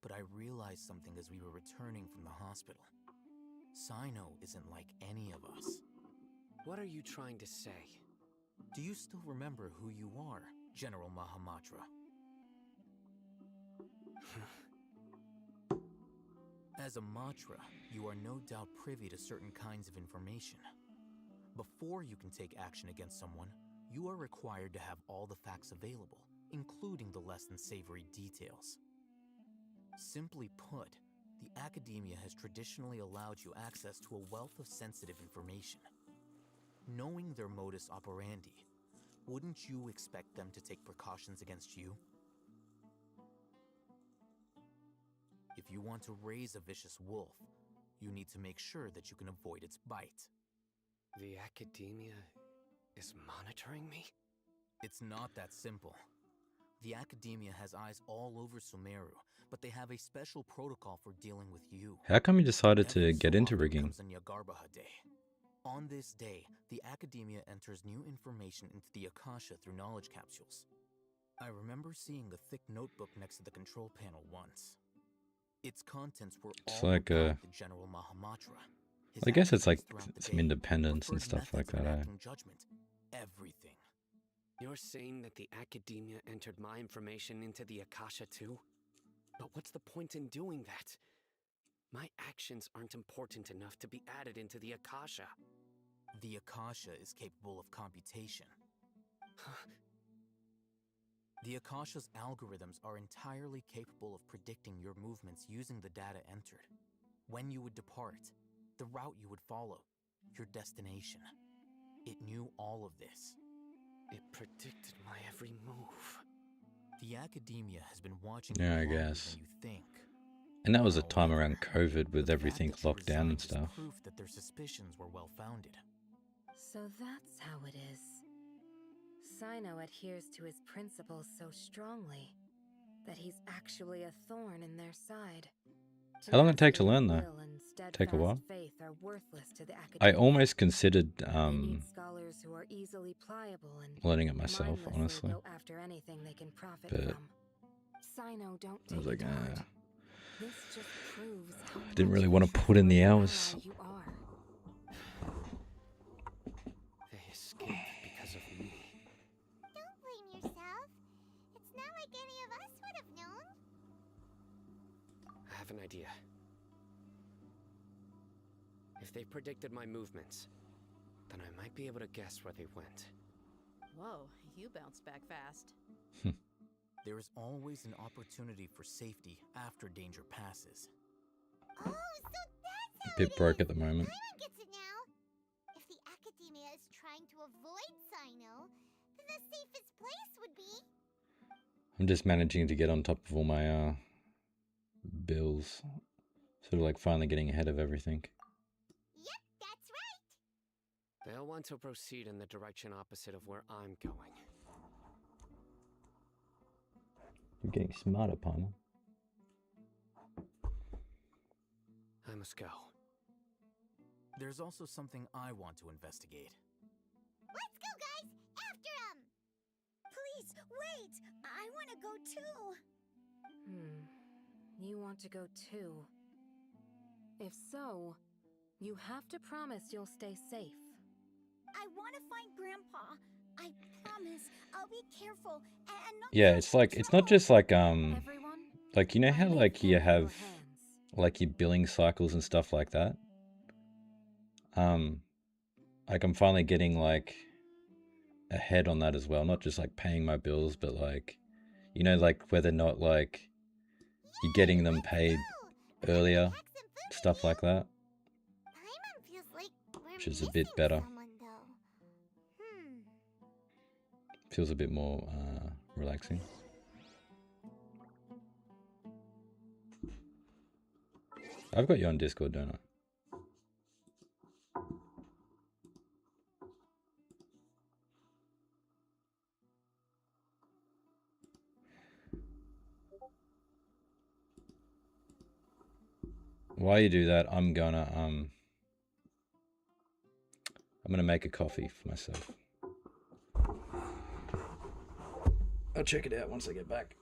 D: But I realized something as we were returning from the hospital. Cyno isn't like any of us.
E: What are you trying to say?
D: Do you still remember who you are, General Mahamatra? As a Matra, you are no doubt privy to certain kinds of information. Before you can take action against someone, you are required to have all the facts available, including the less than savory details. Simply put, the academia has traditionally allowed you access to a wealth of sensitive information. Knowing their modus operandi, wouldn't you expect them to take precautions against you? If you want to raise a vicious wolf, you need to make sure that you can avoid its bite.
E: The academia is monitoring me?
D: It's not that simple. The academia has eyes all over Sumeru, but they have a special protocol for dealing with you.
A: How come you decided to get into rigging?
D: On this day, the academia enters new information into the Akasha through knowledge capsules. I remember seeing the thick notebook next to the control panel once. Its contents were
A: It's
D: all
A: like
D: about the General Mahamatra.
A: I guess it's like some independence and stuff like that.
D: Judgment, everything.
E: You're saying that the academia entered my information into the Akasha too? But what's the point in doing that? My actions aren't important enough to be added into the Akasha.
D: The Akasha is capable of computation. The Akasha's algorithms are entirely capable of predicting your movements using the data entered. When you would depart, the route you would follow, your destination. It knew all of this.
E: It predicted my every move.
D: The academia has been watching
A: Yeah, I
D: you longer
A: guess.
D: than you think.
A: And that was a time around COVID with everything locked down and stuff.
D: Proof that their suspicions were well-founded.
M: So that's how it is. Sino adheres to his principles so strongly that he's actually a thorn in their side.
A: How long did it take to learn though? Take a while. I almost considered
M: scholars who are easily pliable and
A: learning it myself, honestly.
M: go after anything they can profit
A: But
M: from. Sino don't
A: I was
M: take
A: like,
M: it to heart. This just proves how
A: I didn't
M: much
A: really
M: of a
A: want to put in the
M: trustworthy
A: hours.
M: ally you are.
E: They escaped because of me.
P: Don't blame yourself. It's not like any of us would have known.
E: I have an idea. If they predicted my movements, then I might be able to guess where they went.
J: Whoa, you bounced back fast.
D: There is always an opportunity for safety after danger passes.
P: Oh, so that's how
A: Bit broke at the moment.
P: Paimon gets it now. If the Academia is trying to avoid Sino, then the safest place would be...
A: I'm just managing to get on top of all my bills. Sort of like finally getting ahead of everything.
P: Yep, that's right.
E: They'll want to proceed in the direction opposite of where I'm going.
A: You're getting smarter, Palmer.
E: I must go.
D: There's also something I want to investigate.
P: Let's go, guys! After him!
F: Please, wait! I want to go too!
M: You want to go too? If so, you have to promise you'll stay safe.
F: I want to find Grandpa. I promise I'll be careful and not...
A: Yeah, it's like, it's not just like, like, you know how, like, you have, like, your billing cycles and stuff like that? Like, I'm finally getting, like, ahead on that as well. Not just, like, paying my bills, but, like, you know, like, where they're not, like, you're getting them paid earlier, stuff like that.
P: Paimon feels like we're
A: Which is a bit better.
P: someone, though.
A: Feels a bit more relaxing. I've got you on Discord, don't I? While you do that, I'm gonna make a coffee for myself. I'll check it out once I get back.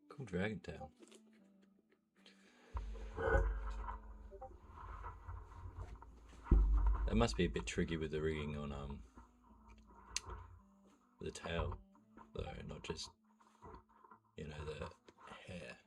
A: Cool dragon tail. That must be a bit tricky with the rigging on the tail, though, not just, you know, the hair.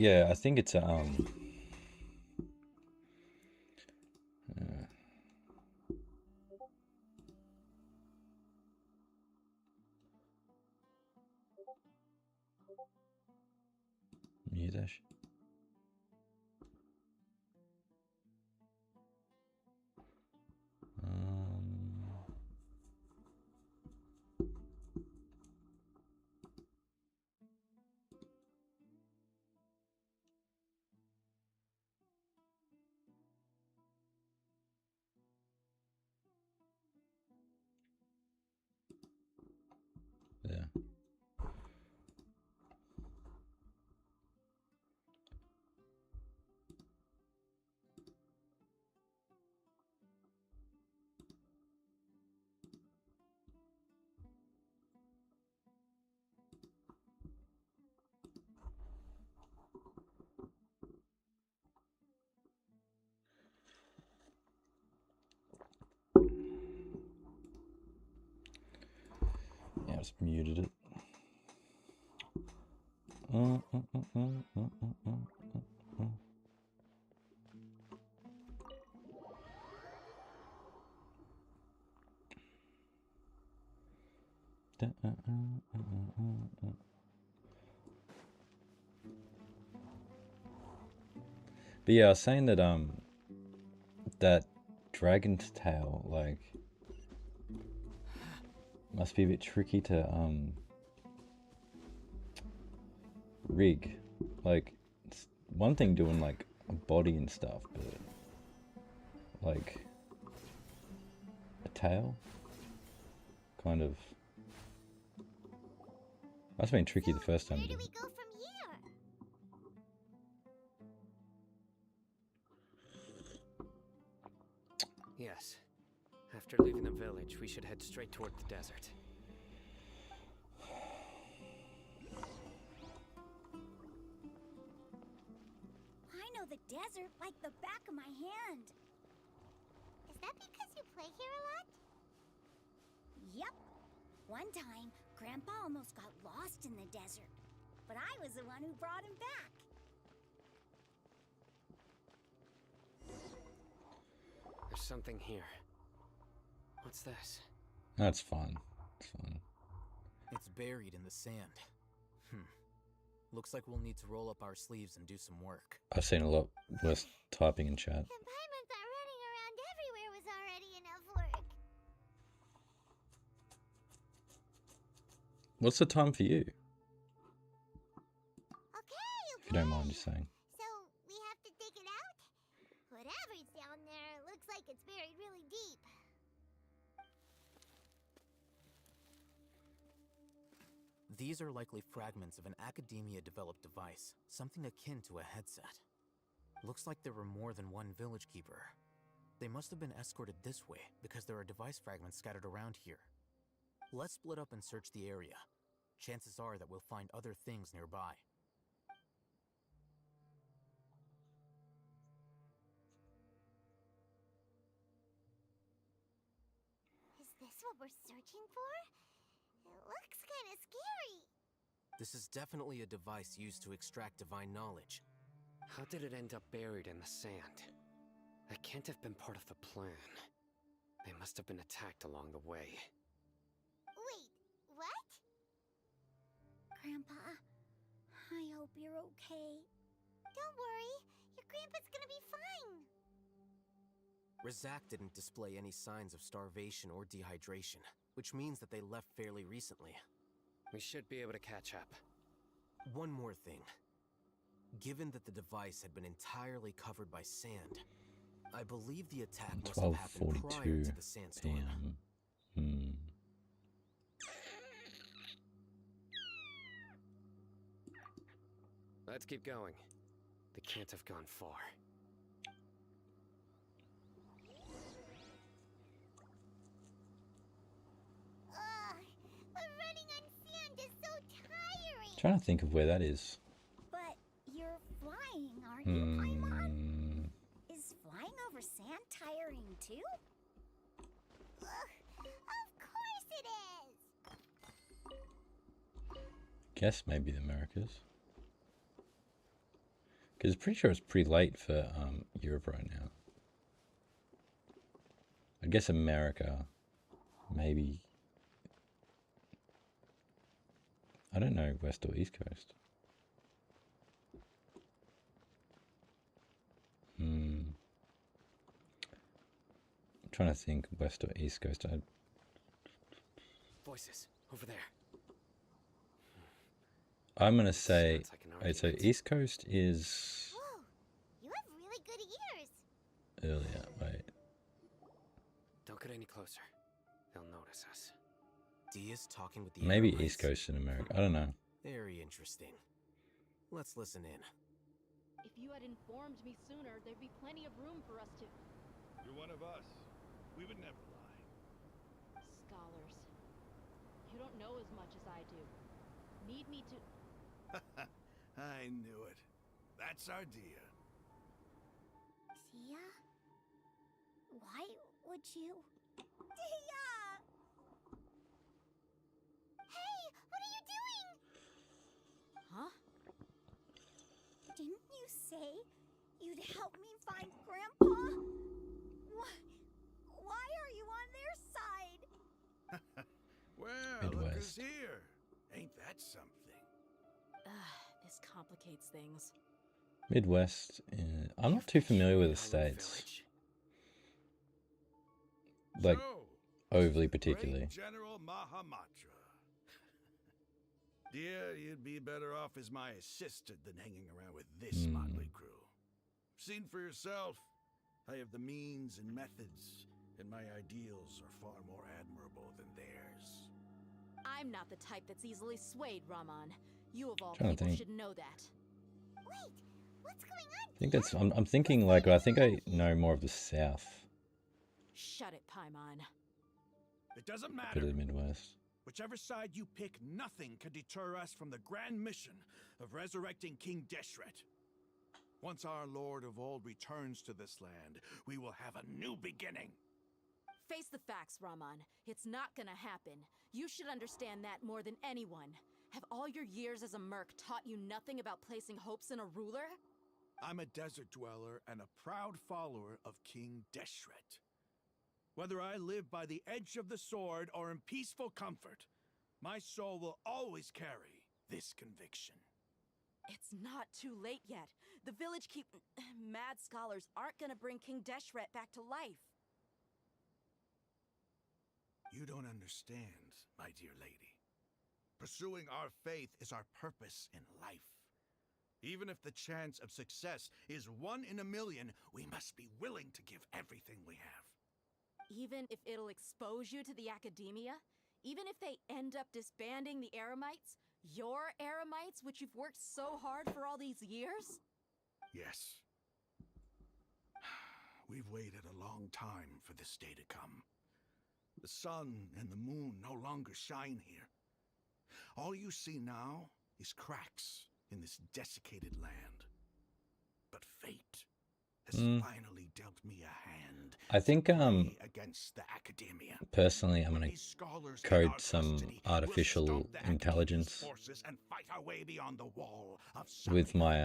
A: Yeah, I think it's a music. Yeah. Yeah, I just muted it. But yeah, I was saying that that dragon's tail like must be a bit tricky to rig. Like it's one thing doing like a body and stuff, but like a tail kind of that's been tricky the first time.
P: Where do we go from here?
E: Yes. After leaving the village, we should head straight toward the desert.
F: I know the desert like the back of my hand.
P: Is that because you play here a lot?
F: Yep. One time, Grandpa almost got lost in the desert, but I was the one who brought him back.
E: There's something here. What's this?
A: That's fun. It's fun.
D: It's buried in the sand. Looks like we'll need to roll up our sleeves and do some work.
A: I've seen a lot worse typing in chat.
P: The paimon thought running around everywhere was already enough work.
A: What's the time for you?
P: Okay.
A: If you don't mind just saying.
P: So, we have to dig it out? Whatever's down there looks like it's buried really deep.
D: These are likely fragments of an academia-developed device, something akin to a headset. Looks like there were more than one village keeper. They must have been escorted this way because there are device fragments scattered around here. Let's split up and search the area. Chances are that we'll find other things nearby.
P: Is this what we're searching for? It looks kind of scary.
D: This is definitely a device used to extract divine knowledge.
E: How did it end up buried in the sand? That can't have been part of the plan. They must have been attacked along the way.
P: Wait, what?
F: Grandpa, I hope you're okay.
P: Don't worry, your grandpa's gonna be fine.
D: Razak didn't display any signs of starvation or dehydration, which means that they left fairly recently.
E: We should be able to catch up.
D: One more thing. Given that the device had been entirely covered by sand, I believe the attack must have happened prior to the sandstorm.
A: PM.
E: Let's keep going. They can't have gone far.
P: Running on sand is so tiring.
A: Trying to think of where that is.
F: But you're flying, aren't you, Paimon? Is flying over sand tiring too?
P: Of course it is.
A: Guess maybe the Americas. Because I'm pretty sure it's pretty late for Europe right now. I guess America, maybe. I don't know, West or East Coast. I'm trying to think, West or East Coast.
E: Voices over there.
A: I'm gonna say,
E: Sounds like an
A: wait, so
E: argument.
A: East Coast is
P: Whoa, you have really good ears.
A: earlier. Wait,
E: Don't get any closer. They'll notice us.
D: Dia's talking with the
A: maybe
D: Eremites.
A: East Coast in America. I don't know.
D: Very interesting. Let's listen in.
C: If you had informed me sooner, there'd be plenty of room for us to...
H: You're one of us. We would never lie.
C: Scholars. You don't know as much as I do. Need me to...
H: I knew it. That's our Dia.
F: Dia? Why would you... Dia!
P: Hey, what are you doing?
J: Huh?
F: Didn't you say you'd help me find Grandpa? Why are you on their side?
H: Well, look who's
A: Midwest.
H: here. Ain't that something?
J: This complicates things.
A: Midwest. I'm not too familiar with the states. Like, overly particularly.
H: Great General Mahamatra. Dear, you'd be better off as my assistant than hanging around with this motley crew. Seen for yourself, I have the means and methods, and my ideals are far more admirable than theirs.
J: I'm not the type that's easily swayed, Raman. You of all
A: Trying to
J: people
A: think.
J: should know that.
P: Wait, what's going on?
A: I think that's. I'm thinking like I think I know more of the South,
J: Shut it, Paimon.
H: It doesn't
A: bit
H: matter.
A: of the Midwest.
H: Whichever side you pick, nothing can deter us from the grand mission of resurrecting King Deshret. Once our Lord of Old returns to this land, we will have a new beginning.
J: Face the facts, Raman. It's not gonna happen. You should understand that more than anyone. Have all your years as a merc taught you nothing about placing hopes in a ruler?
H: I'm a desert dweller and a proud follower of King Deshret. Whether I live by the edge of the sword or in peaceful comfort, my soul will always carry this conviction.
J: It's not too late yet. The village mad scholars aren't gonna bring King Deshret back to life.
H: You don't understand, my dear lady. Pursuing our faith is our purpose in life. Even if the chance of success is 1 in a million, we must be willing to give everything we have.
J: Even if it'll expose you to the academia? Even if they end up disbanding the Eremites? Your Eremites, which you've worked so hard for all these years?
H: Yes. We've waited a long time for this day to come. The sun and the moon no longer shine here. All you see now is cracks in this desiccated land. But fate has finally dealt me a hand.
A: I think
H: against the academia.
A: personally I'm gonna code some artificial intelligence
H: Forces and fight our way beyond the wall of
A: with my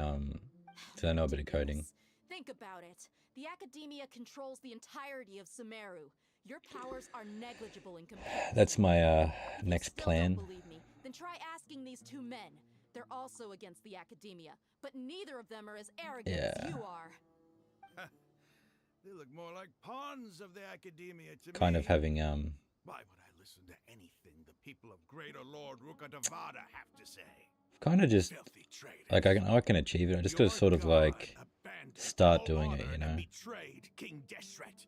A: so I know a bit of coding.
J: Think about it. The academia controls the entirety of Sumeru. Your powers are negligible in comparison.
A: That's my
J: If you
A: next
J: still
A: plan.
J: Don't believe me, then try asking these two men. They're also against the academia, but neither of them are as arrogant as you are.
H: They look more like pawns of the academia to
A: Kind
H: me.
A: of having
H: Why would I listen to anything the people of Greater Lord Rukadavada have to say?
A: kind of just like I can achieve it. I just gotta sort of like start doing it, you know.
H: Betrayed King Deshret.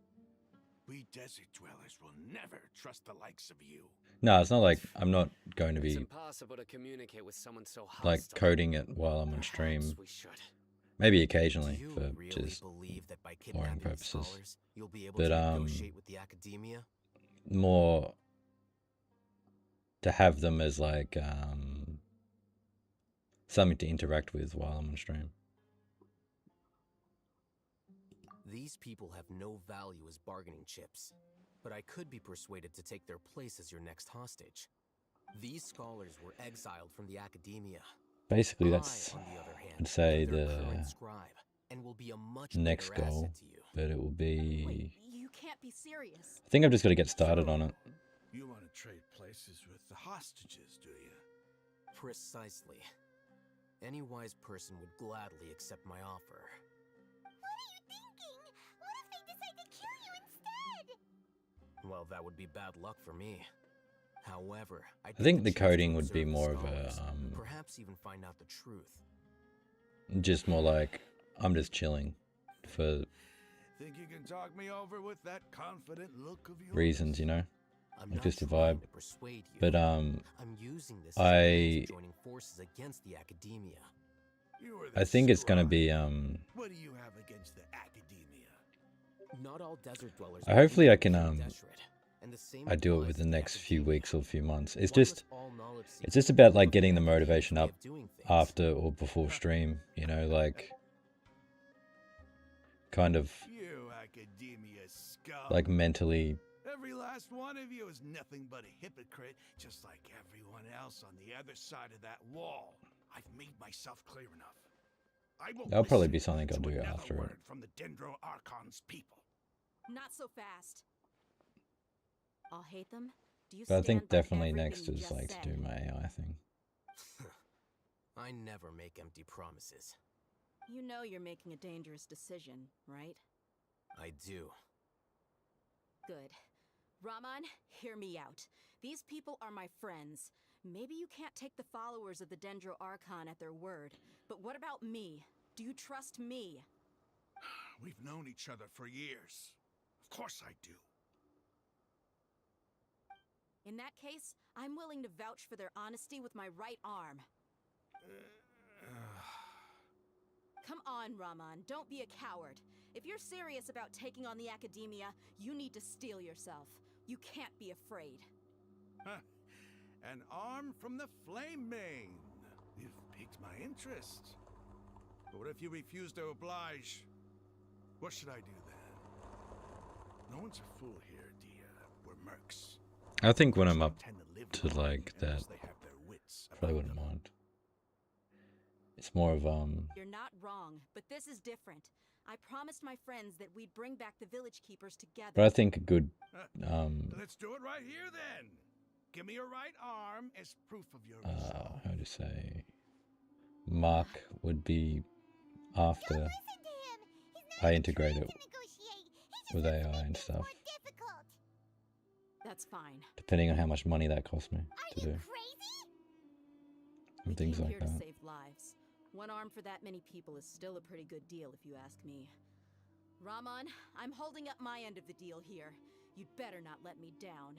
H: We desert dwellers will never trust the likes of you.
A: No, it's not like I'm not going to
E: It's
A: be
E: impossible to communicate with someone so hostile.
A: like coding it while I'm on stream.
E: We should.
A: Maybe occasionally
D: Do you
A: for
D: really
A: just
D: believe that by
A: boring
D: kidnapping the
A: purposes.
D: scholars, you'll be able
A: But
D: to negotiate with the academia?
A: more to have them as like something to interact with while I'm on stream.
D: These people have no value as bargaining chips, but I could be persuaded to take their place as your next hostage. These scholars were exiled from the academia.
A: basically that's,
D: I, on the other hand,
A: I'd say,
D: am their
A: the
D: current scribe, and will be a much
A: next
D: better
A: goal,
D: asset to you.
A: but it will be.
J: Wait, you can't be serious.
A: I think I've just got to get started on it.
H: You want to trade places with the hostages, do you?
D: Precisely. Any wise person would gladly accept my offer.
P: What are you thinking? What if they decide to kill you instead?
D: Well, that would be bad luck for me. However,
A: I think the coding would be more of a
D: perhaps even find out the truth.
A: just more like I'm just chilling for
H: Think you can talk me over with that confident look of yours?
A: reasons, you know,
D: I'm
A: like
D: not
A: just a
D: trying
A: vibe.
D: to persuade you.
A: But
D: I'm using this as a means of joining forces against the academia.
A: I think it's gonna be
H: What do you have against the academia?
D: Not all desert dwellers.
A: hopefully I can
D: Deshret, and the same
A: I do it
D: applies
A: within
D: to
A: the next few weeks or few months. It's
D: Why
A: just
D: must all knowledge seekers
A: it's just about like getting the motivation
D: way
A: up
D: of doing things?
A: after or before stream, you know, like kind of
H: You academia scum.
A: like mentally.
H: Every last one of you is nothing but a hypocrite, just like everyone else on the other side of that wall. I've made myself clear enough. I won't
A: That'll probably
H: listen
A: be something I'll
H: to
A: do
H: another
A: after
H: word
A: it.
H: from the Dendro Archon's people.
J: Not so fast. I'll hate them. Do you
A: But I
J: stand
A: think
J: by
A: definitely
J: everything
A: next
J: you
A: is
J: just
A: like
J: said?
A: to do my AI thing.
D: I never make empty promises.
J: You know you're making a dangerous decision, right?
D: I do.
J: Good. Raman, hear me out. These people are my friends. Maybe you can't take the followers of the Dendro Archon at their word, but what about me? Do you trust me?
H: We've known each other for years. Of course I do.
J: In that case, I'm willing to vouch for their honesty with my right arm. Come on, Raman, don't be a coward. If you're serious about taking on the academia, you need to steel yourself. You can't be afraid.
H: An arm from the Flame Mane. You've piqued my interest. But what if you refuse to oblige? What should I do then? No one's a fool here, Dia. We're mercs.
A: I think when I'm up
H: Tend to live
A: to
H: long
A: like that,
H: unless they have their wits
A: probably
H: about
A: wouldn't
H: them.
A: mind. It's more of
J: You're not wrong, but this is different. I promised my friends that we'd bring back the village keepers together.
A: but I think a good
H: Let's do it right here then. Give me your right arm as proof of your
A: how to say mark would be after I integrate it with AI and stuff,
J: That's fine.
A: depending on how much money that costs me to do. And things
J: Came
A: like
J: here to
A: that.
J: save lives. One arm for that many people is still a pretty good deal if you ask me. Raman, I'm holding up my end of the deal here. You'd better not let me down.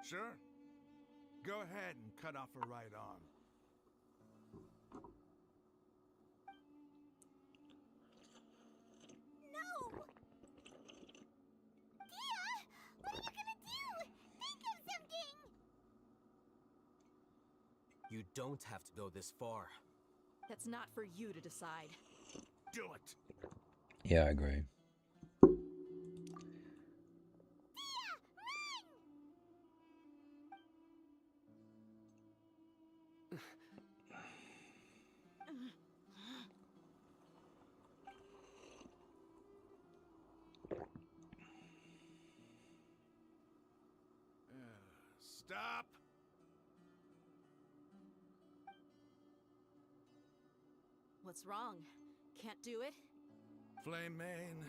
H: Sure. Go ahead and cut off her right arm.
P: No! Dia! What are you gonna do? Think of something!
D: You don't have to go this far.
J: That's not for you to decide.
H: Do it!
A: Yeah, I agree.
H: Stop!
J: What's wrong? Can't do it?
H: Flame Mane,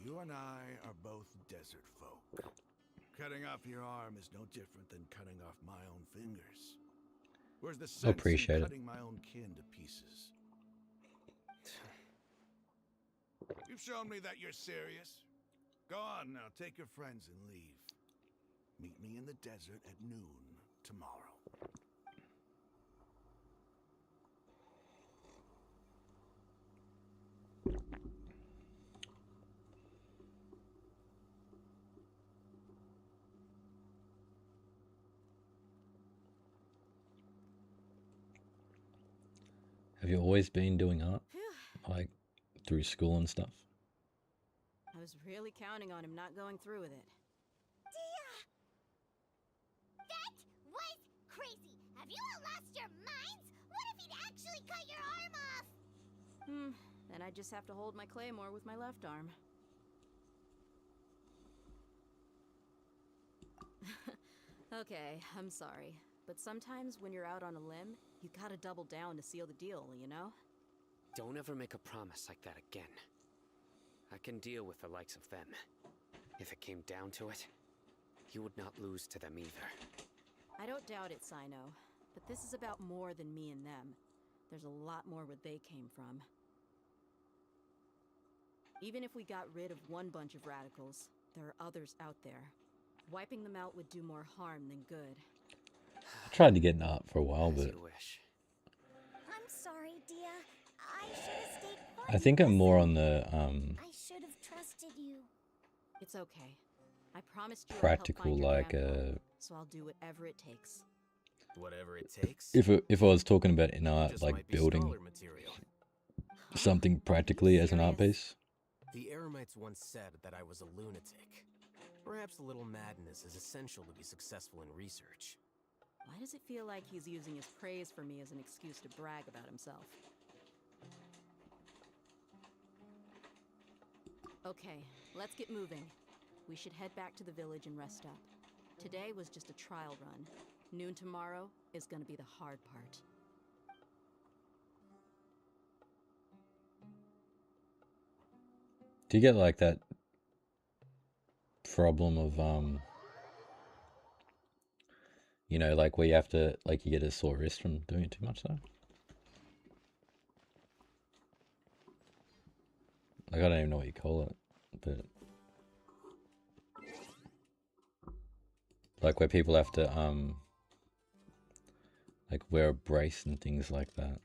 H: you and I are both desert folk. Cutting off your arm is no different than cutting off my own fingers. Where's the sense
A: appreciate
H: in
A: it.
H: cutting my own kin to pieces? You've shown me that you're serious. Go on now, take your friends and leave. Meet me in the desert at noon tomorrow.
A: Have you always been doing art? Like through school and stuff?
J: I was really counting on him not going through with it.
P: Dia! That was crazy! Have you all lost your minds? What if he'd actually cut your arm off?
J: Then I just have to hold my claymore with my left arm. Okay, I'm sorry. But sometimes when you're out on a limb, you gotta double down to seal the deal, you know?
E: Don't ever make a promise like that again. I can deal with the likes of them. If it came down to it, you would not lose to them either.
J: I don't doubt it, Sino. But this is about more than me and them. There's a lot more where they came from. Even if we got rid of one bunch of radicals, there are others out there. Wiping them out would do more harm than good.
A: I tried to get an art for a while, but
F: I'm sorry, Dia. I should have stayed quiet.
A: I think I'm more on the
F: I should have trusted you.
J: It's okay. I promised you
A: practical,
J: I'd help find
A: like
J: your grandpa, so I'll do whatever it takes.
D: Whatever it takes.
A: if I was talking about in art,
D: Just
A: like
D: might be
A: building
D: scholar material.
A: something practically as an art piece.
D: The Eremites once said that I was a lunatic. Perhaps a little madness is essential to be successful in research.
J: Why does it feel like he's using his praise for me as an excuse to brag about himself? Okay, let's get moving. We should head back to the village and rest up. Today was just a trial run. Noon tomorrow is gonna be the hard part.
A: Do you get like that problem of you know, like where you have to, like, you get a sore wrist from doing it too much though? Like, I don't even know what you call it, but like where people have to like wear a brace and things like that.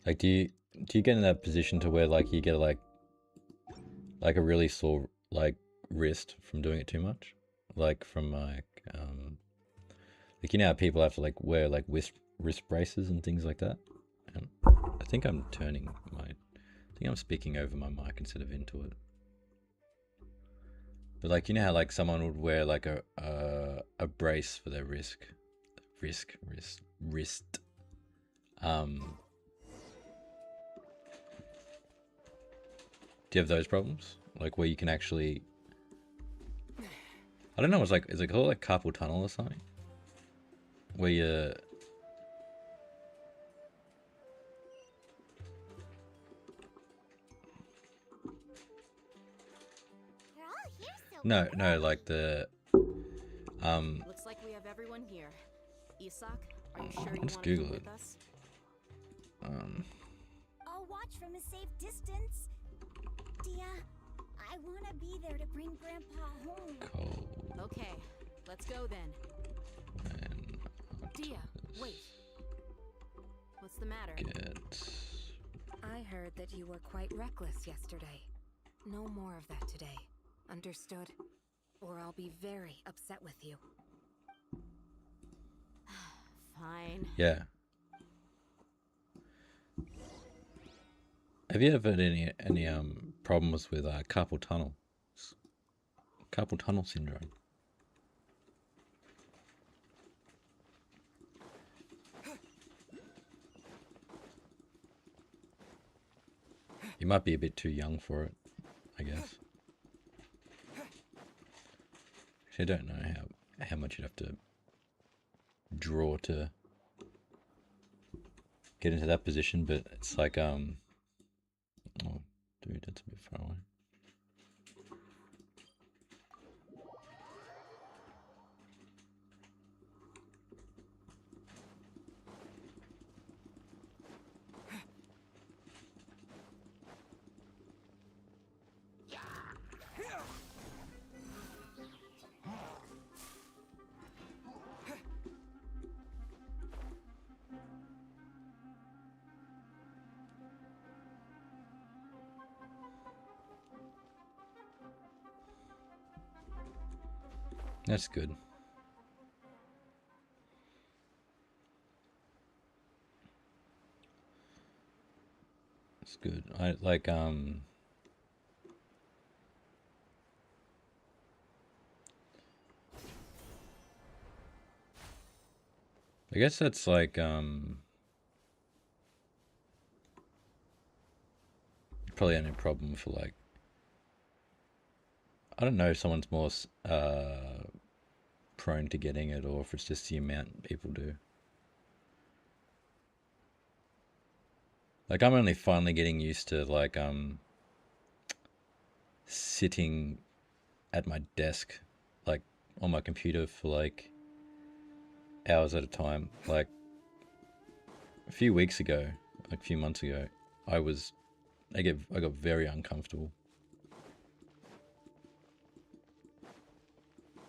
A: Like, do you get in that position to where like you get like a really sore like wrist from doing it too much, like from like you know how people have to like wear like wrist braces and things like that. I think I'm turning my, I think I'm speaking over my mic instead of into it. But like, you know how like someone would wear like a brace for their wrist. Do you have those problems? Like where you can actually, I don't know, it's like, is it called like carpal tunnel or something? Where you, no, like the,
J: Looks like we have everyone here. Isak, are you sure you
A: let's
J: want to
A: Google
J: come
A: it.
J: with us?
F: I'll watch from a safe distance. Dia, I want to be there to bring Grandpa home.
J: Okay, let's go then.
M: Dia, wait.
J: What's the matter?
M: I heard that you were quite reckless yesterday. No more of that today. Understood? Or I'll be very upset with you.
J: Fine.
A: yeah. Have you ever had any problems with carpal tunnel syndrome? You might be a bit too young for it, I guess. Actually, I don't know how much you'd have to draw to get into that position, but it's like oh dude, that's a bit far away. That's good. It's good. I like I guess that's like probably only a problem for like, I don't know if someone's more prone to getting it or if it's just the amount people do. Like I'm only finally getting used to like sitting at my desk like on my computer for like hours at a time. Like a few weeks ago, like a few months ago, I got very uncomfortable.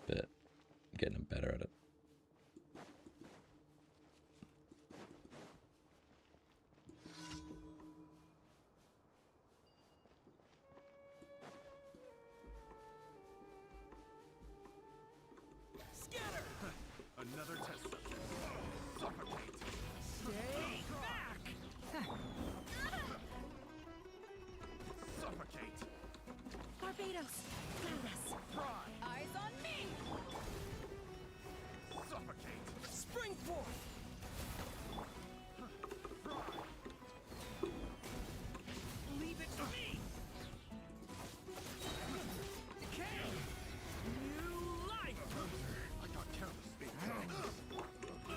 A: But I'm getting better at it.
L: Scatter! Another test subject. Suffocate! Stay back! Suffocate!
M: Barbados, Gladys.
L: Eyes on me! Suffocate! Spring forth! Leave it to me! Decay! New life! I got careless, big toe. Get back!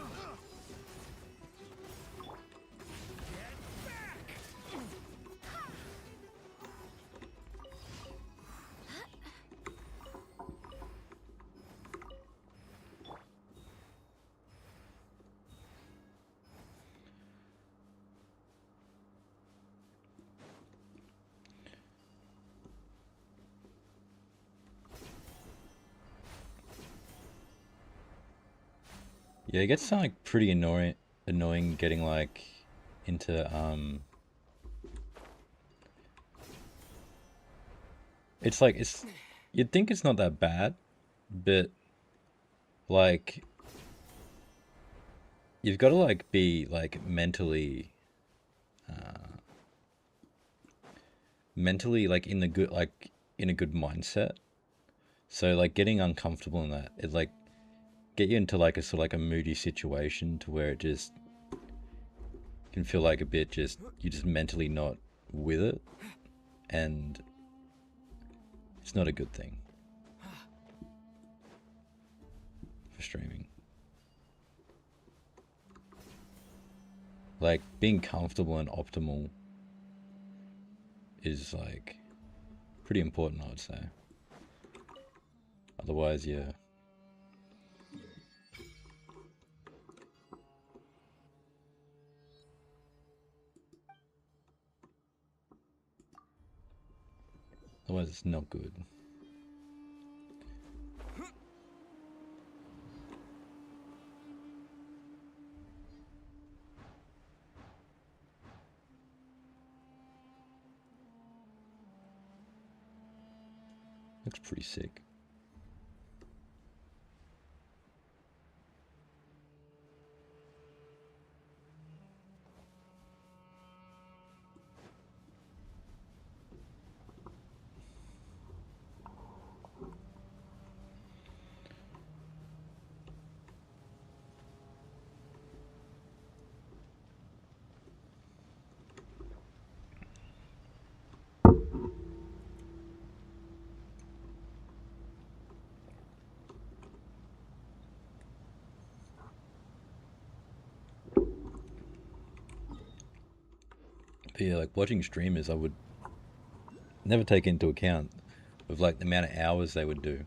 A: Yeah, it gets like pretty annoying getting like into it's like you'd think it's not that bad, but like you've got to like be like mentally like in the good, like in a good mindset. So like getting uncomfortable in that, it like get you into like a sort of like a moody situation to where it just can feel like a bit just, you're just mentally not with it, and it's not a good thing for streaming. Like being comfortable and optimal is like pretty important, I would say. Otherwise, yeah. Otherwise, it's not good. Looks pretty sick. But yeah, like watching streamers, I would never take into account of like the amount of hours they would do.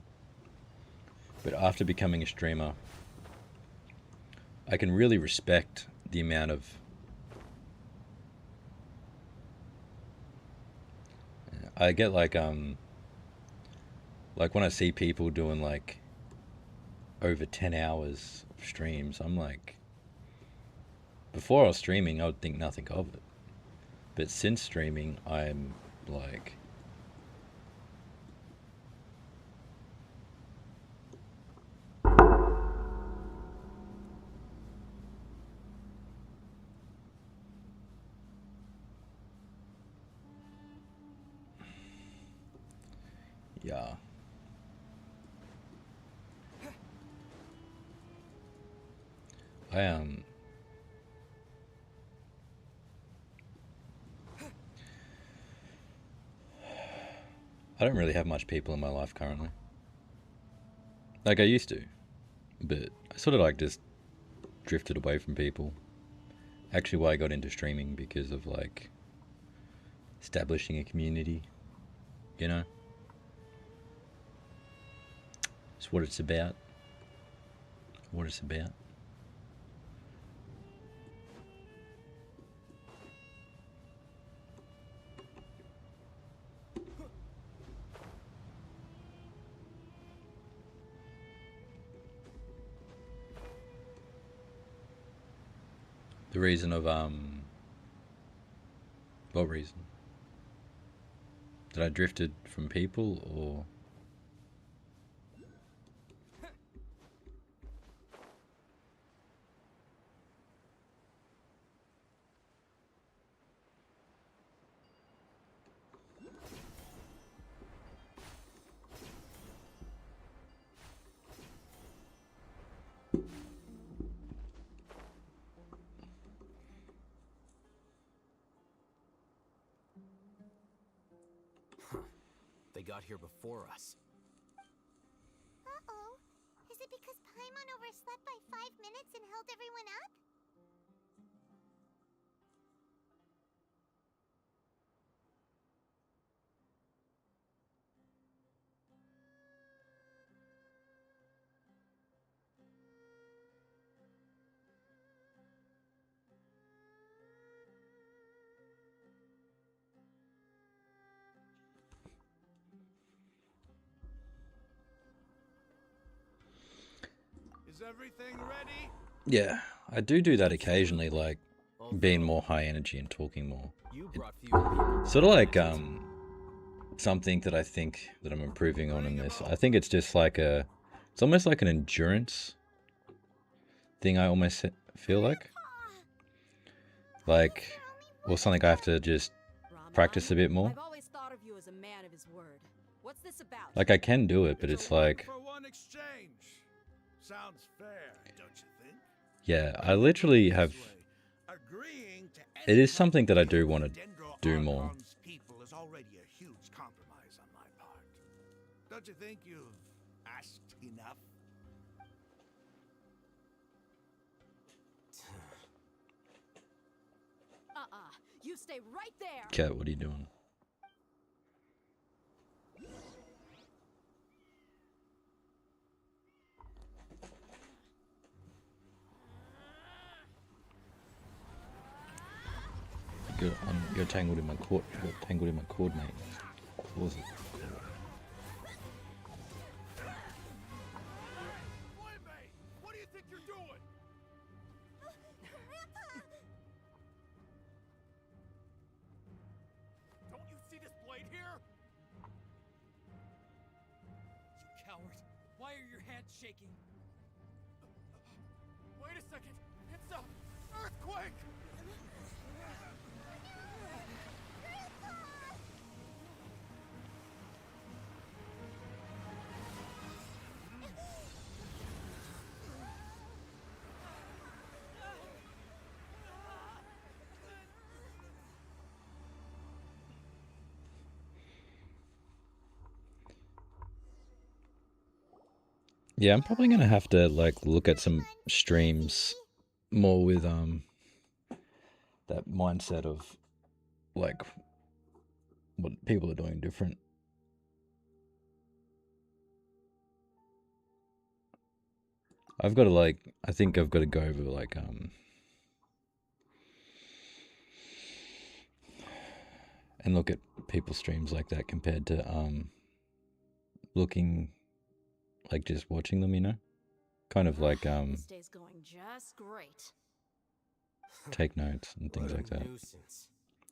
A: But after becoming a streamer, I can really respect the amount of I get like when I see people doing like over 10 hours of streams, I'm like, before I was streaming, I would think nothing of it. But since streaming, I'm like, yeah. I don't really have much people in my life currently. Like I used to, but I sort of like just drifted away from people. Actually, why I got into streaming, because of like establishing a community, you know? It's what it's about. What it's about. The reason of what reason? That I drifted from people, or
D: They got here before us.
P: Uh-oh. Is it because Paimon overslept by 5 minutes and held everyone up?
H: Is everything ready?
A: yeah, I do that occasionally, like being more high energy and talking more. Sort of like something that I think that I'm improving on in this. I think it's just like it's almost like an endurance thing. I almost feel like, or something I have to just practice a bit more.
J: I've always thought of you as a man of his word. What's this about?
A: Like I can do it, but it's like,
H: For one exchange. Sounds fair, don't you think?
A: yeah, I literally have. It is something that I do want to do more.
H: People is already a huge compromise on my part. Don't you think you've asked enough?
J: You stay right there.
A: Cat, what are you doing? You're tangled in my cord. You're tangled in my cord, mate. What was it?
H: What do you think you're doing? Don't you see this blade here?
O: You coward. Why are your hands shaking? Wait a second. It's a earthquake!
A: Yeah, I'm probably gonna have to like look at some streams more with that mindset of like what people are doing different. I've got to like, I think I've got to go over like and look at people's streams like that compared to looking like just watching them, you know? Kind of like
J: This day's going just great.
A: take notes and things like that.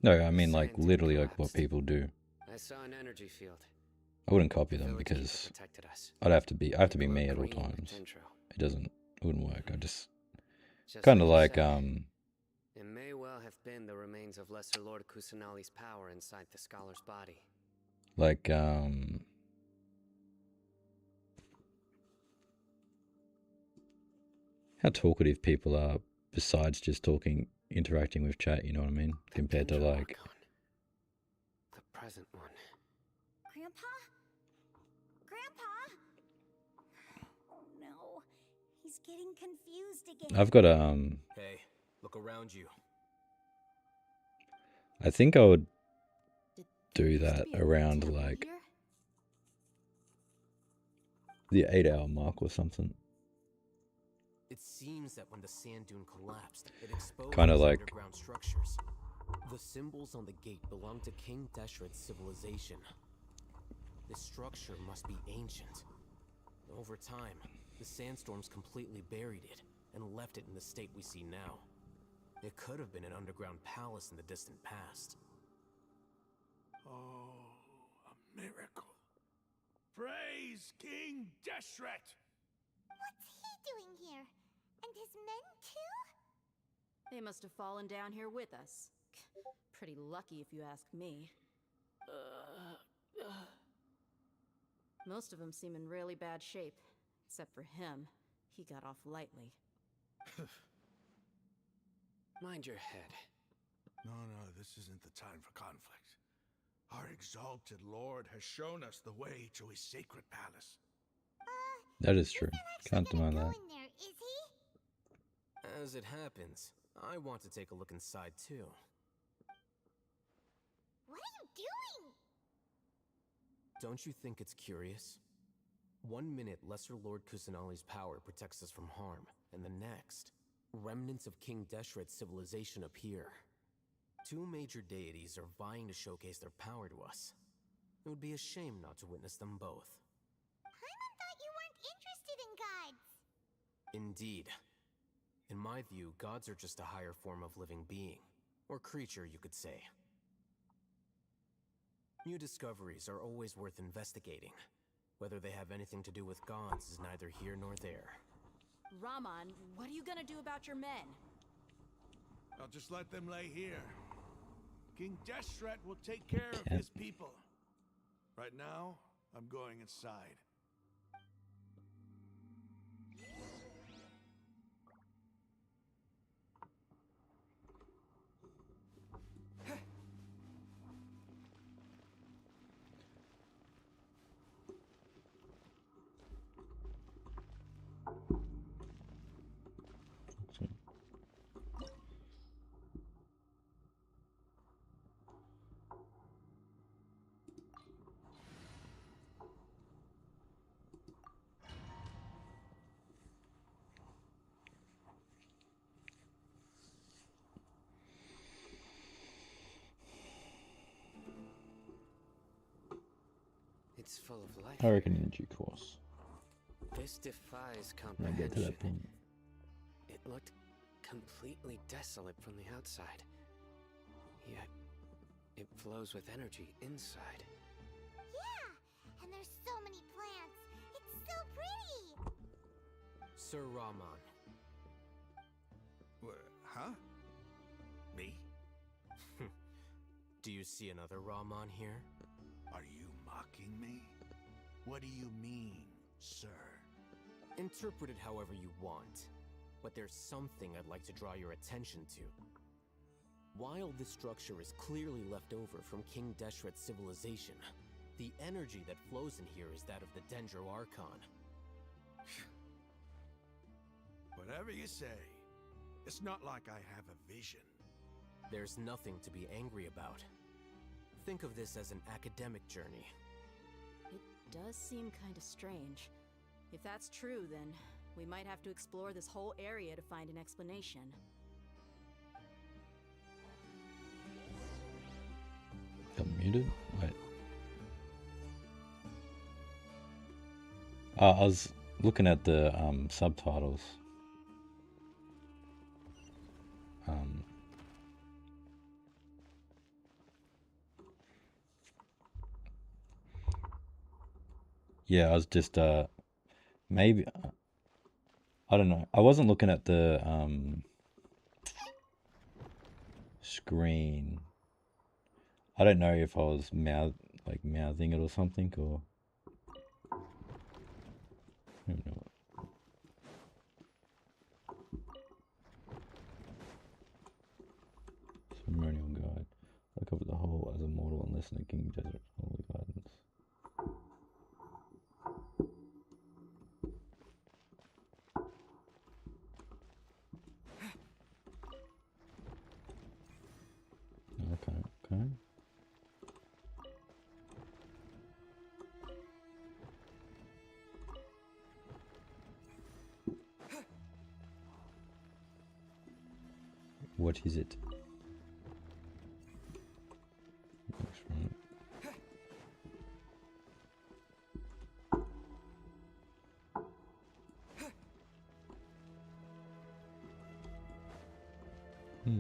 A: No, I mean like literally like what people do.
E: I saw an energy field.
A: I wouldn't copy them because I have to be me at all times. It wouldn't work. I just kind of like
E: It may well have been the remains of Lesser Lord Kusanali's power inside the scholar's body.
A: like how talkative people are besides just talking, interacting with chat, you know what I mean? Compared to like...
E: The present one.
F: Grandpa? Grandpa? Oh no. He's getting confused again.
A: I've got a,
D: Hey, look around you.
A: I think I would do that around like the 8-hour mark or something.
D: It seems that when the sand dune collapsed, it exposed
A: Kinda
D: these
A: like-
D: underground structures. The symbols on the gate belong to King Deshret's civilization. This structure must be ancient. Over time, the sandstorms completely buried it and left it in the state we see now. It could have been an underground palace in the distant past.
H: Oh, a miracle. Praise King Deshret!
P: What's he doing here? And his men too?
J: They must have fallen down here with us. Pretty lucky if you ask me. Most of them seem in really bad shape. Except for him. He got off lightly.
E: Mind your head.
H: No, this isn't the time for conflict. Our exalted lord has shown us the way to his sacred palace.
A: That is true. Can't deny that.
P: In there, is he?
D: As it happens, I want to take a look inside too.
P: What are you doing?
D: Don't you think it's curious? 1 minute, Lesser Lord Kusanali's power protects us from harm, and the next, remnants of King Deshret's civilization appear. 2 major deities are vying to showcase their power to us. It would be a shame not to witness them both.
P: Paimon thought you weren't interested in gods.
D: Indeed. In my view, gods are just a higher form of living being, or creature, you could say. New discoveries are always worth investigating. Whether they have anything to do with gods is neither here nor there.
J: Raman, what are you gonna do about your men?
H: I'll just let them lay here. King Deshret will take care of his people. Right now, I'm going inside.
E: It's full of life.
A: I reckon in due course.
E: This defies
A: When I get to
E: comprehension.
A: that point.
E: It looked completely desolate from the outside. Yet, it flows with energy inside.
P: Yeah, and there's so many plants. It's so pretty.
D: Sir Raman.
H: Huh? Me?
D: Do you see another Raman here?
H: Are you mocking me? What do you mean, sir?
D: Interpret it however you want, but there's something I'd like to draw your attention to. While this structure is clearly left over from King Deshret's civilization, the energy that flows in here is that of the Dendro Archon.
H: Whatever you say. It's not like I have a vision.
D: There's nothing to be angry about. Think of this as an academic journey.
J: It does seem kinda strange. If that's true, then we might have to explore this whole area to find an explanation.
A: Got muted? Wait. I was looking at the subtitles. Yeah, I was just maybe I don't know. I wasn't looking at the screen. I don't know if I was mouthing it or something, or I don't know. a mortal and listen to King Desert's holy guidance. Okay, okay. What is it? Looks right. Yeah,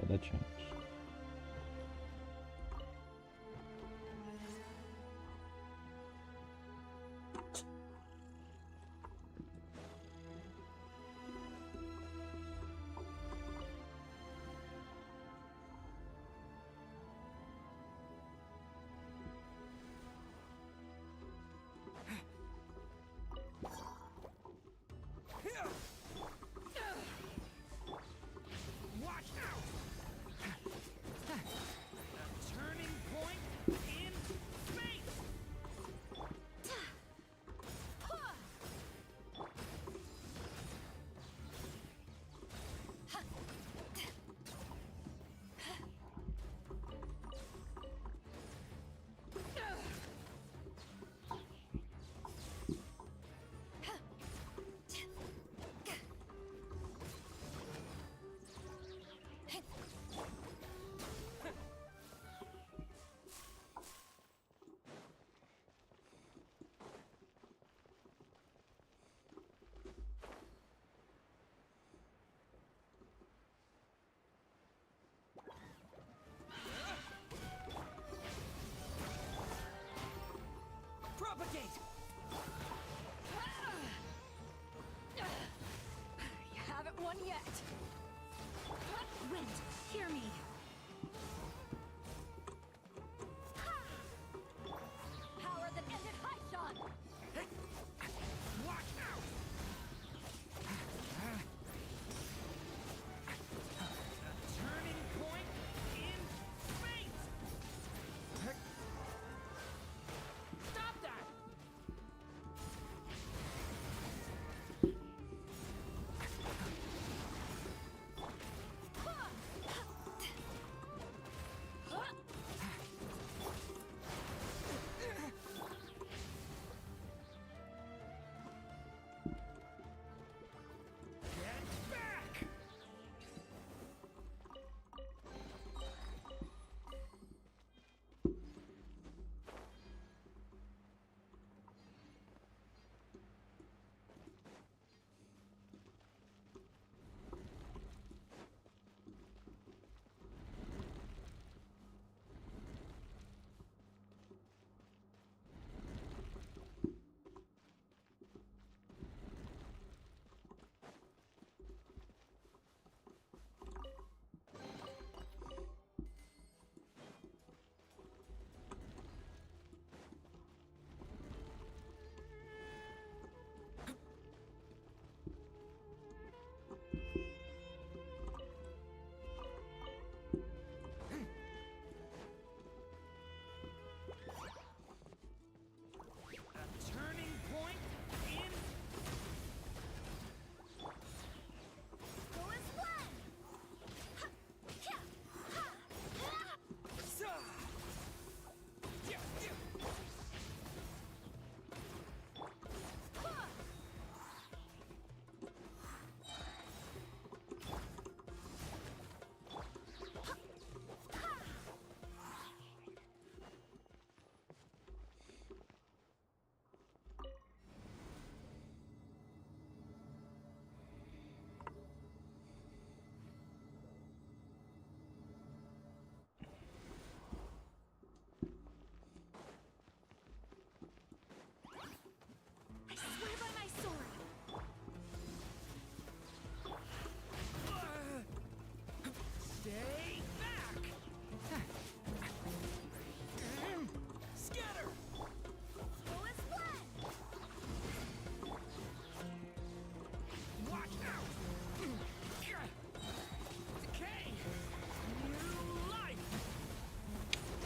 A: that changed.
O: Watch out!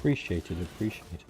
A: Appreciated, appreciated.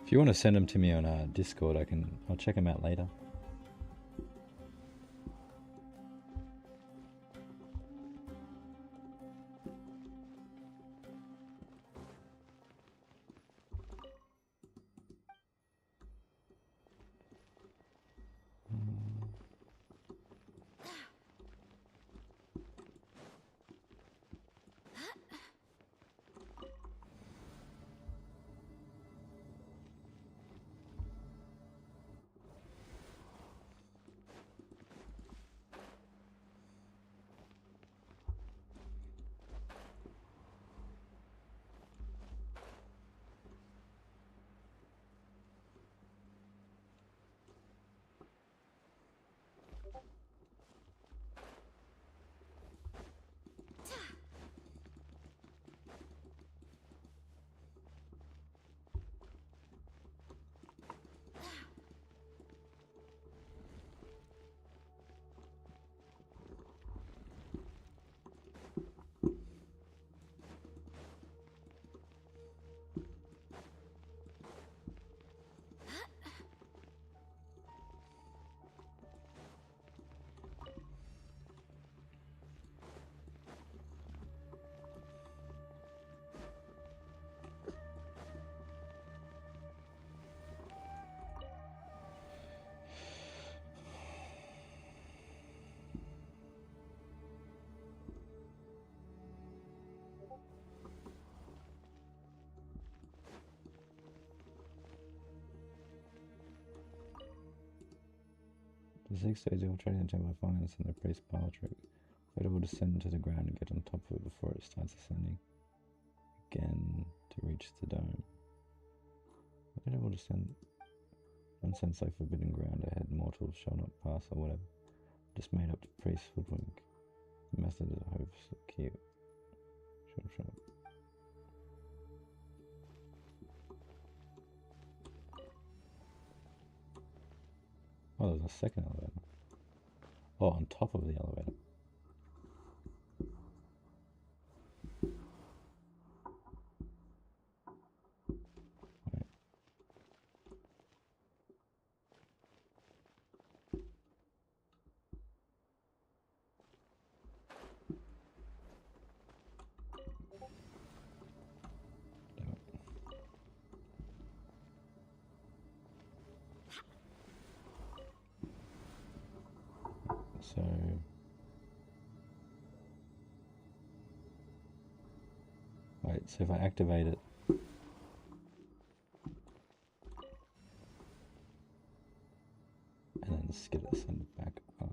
A: If you want to send them to me on Discord, I'll check them out later. The 6 days you'll try to enter my finance and the priest pile trick. Wait able to descend to the ground and get on top of it before it starts ascending. Again to reach the dome. Wait able to descend on sense like forbidden ground ahead, mortals shall not pass or whatever. Just made up the priest woodwink. The method is hope so cute. Shut up. Oh, there's a second elevator. Oh, on top of the elevator. So wait, so if I activate it, and then just get it sent back up.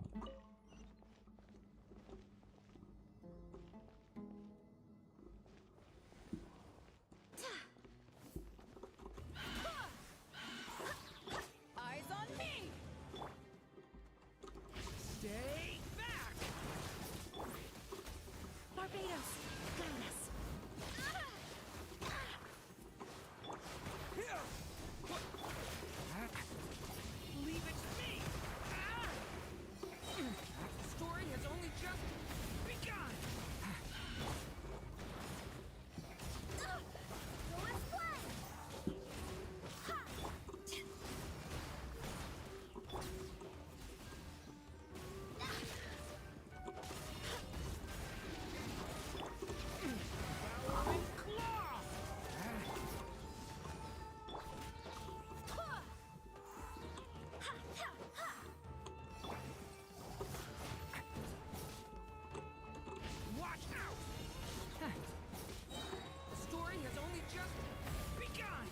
B: Eyes on me! Stay back!
F: Barbados, guide us.
B: Leave it to me! The story has only just begun!
F: Go as one!
B: Watch out! The story has only just begun!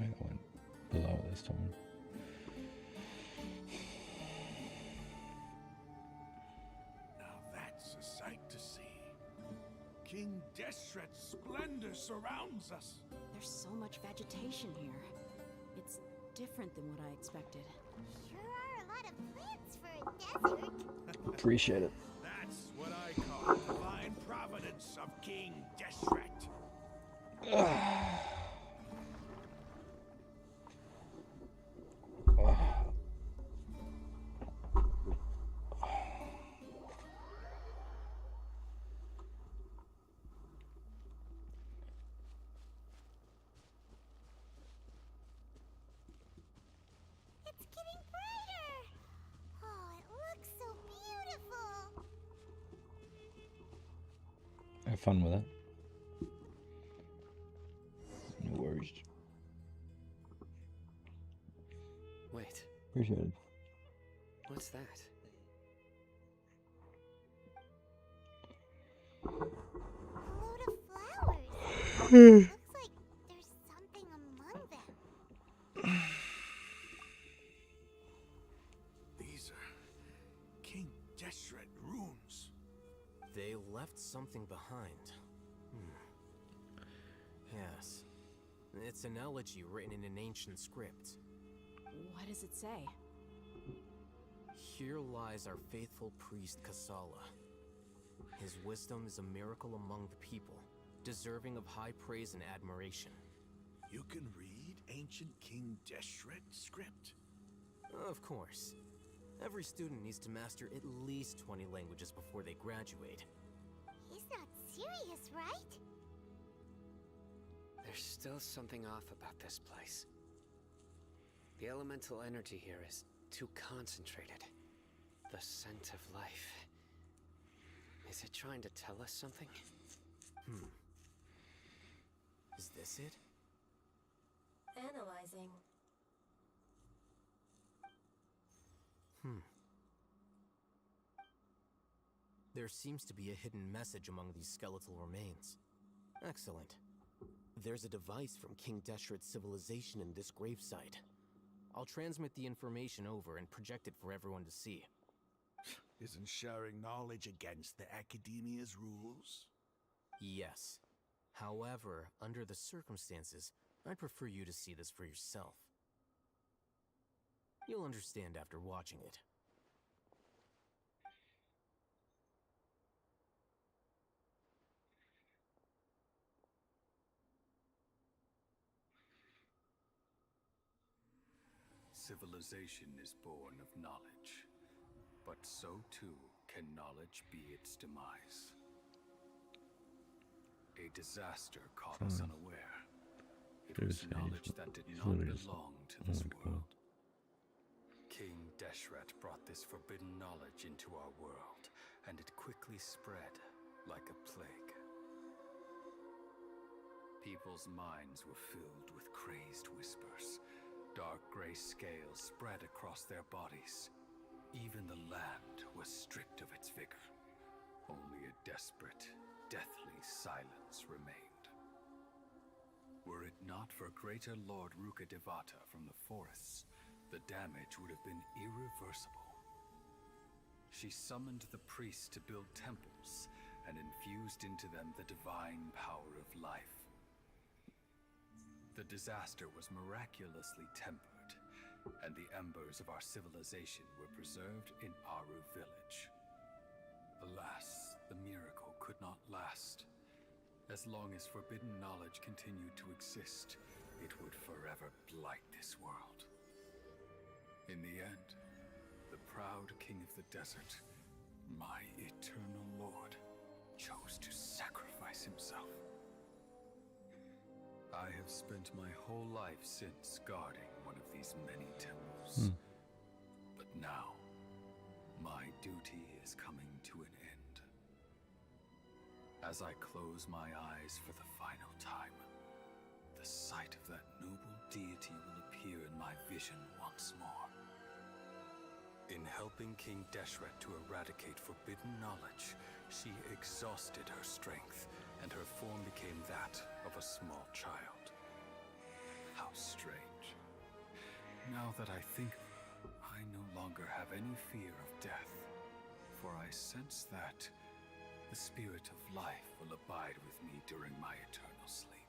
A: Wait, that went below this time.
H: Now that's a sight to see. King Deshret's splendor surrounds us.
J: There's so much vegetation here. It's different than what I expected.
P: Sure are a lot of plants for a desert.
A: Appreciate it.
H: That's what I call divine providence of King Deshret.
P: It's getting brighter. Oh, it looks so beautiful.
A: Have fun with it. No worries.
E: Wait,
A: Appreciate it.
E: what's that?
P: A load of flowers. Looks like there's something among them.
H: These are King Deshret runes.
D: They left something behind. Yes. It's an elegy written in an ancient script.
J: What does it say?
D: Here lies our faithful priest Kasala. His wisdom is a miracle among the people, deserving of high praise and admiration.
H: You can read ancient King Deshret script.
D: Of course. Every student needs to master at least 20 languages before they graduate.
P: He's not serious, right?
E: There's still something off about this place. The elemental energy here is too concentrated. The scent of life. Is it trying to tell us something?
D: Is this it?
M: Analyzing.
D: There seems to be a hidden message among these skeletal remains. Excellent. There's a device from King Deshret's civilization in this gravesite. I'll transmit the information over and project it for everyone to see.
H: Isn't sharing knowledge against the Academia's rules?
D: Yes. However, under the circumstances, I'd prefer you to see this for yourself. You'll understand after watching it.
I: Civilization is born of knowledge, but so too can knowledge be its demise. A disaster caught us unaware. It was knowledge that did not belong to this world. King Deshret brought this forbidden knowledge into our world, and it quickly spread like a plague. People's minds were filled with crazed whispers. Dark gray scales spread across their bodies. Even the land was stripped of its vigor. Only a desperate, deathly silence remained. Were it not for greater Lord Rukkhadevata from the forests, the damage would have been irreversible. She summoned the priests to build temples and infused into them the divine power of life. The disaster was miraculously tempered, and the embers of our civilization were preserved in Aru village. Alas, the miracle could not last. As long as forbidden knowledge continued to exist, it would forever blight this world. In the end, the proud king of the desert, my eternal lord, chose to sacrifice himself. I have spent my whole life since guarding one of these many temples. But now, my duty is coming to an end. As I close my eyes for the final time, the sight of that noble deity will appear in my vision once more. In helping King Deshret to eradicate forbidden knowledge, she exhausted her strength, and her form became that of a small child. How strange. Now that I think of it, I no longer have any fear of death, for I sense that the spirit of life will abide with me during my eternal sleep.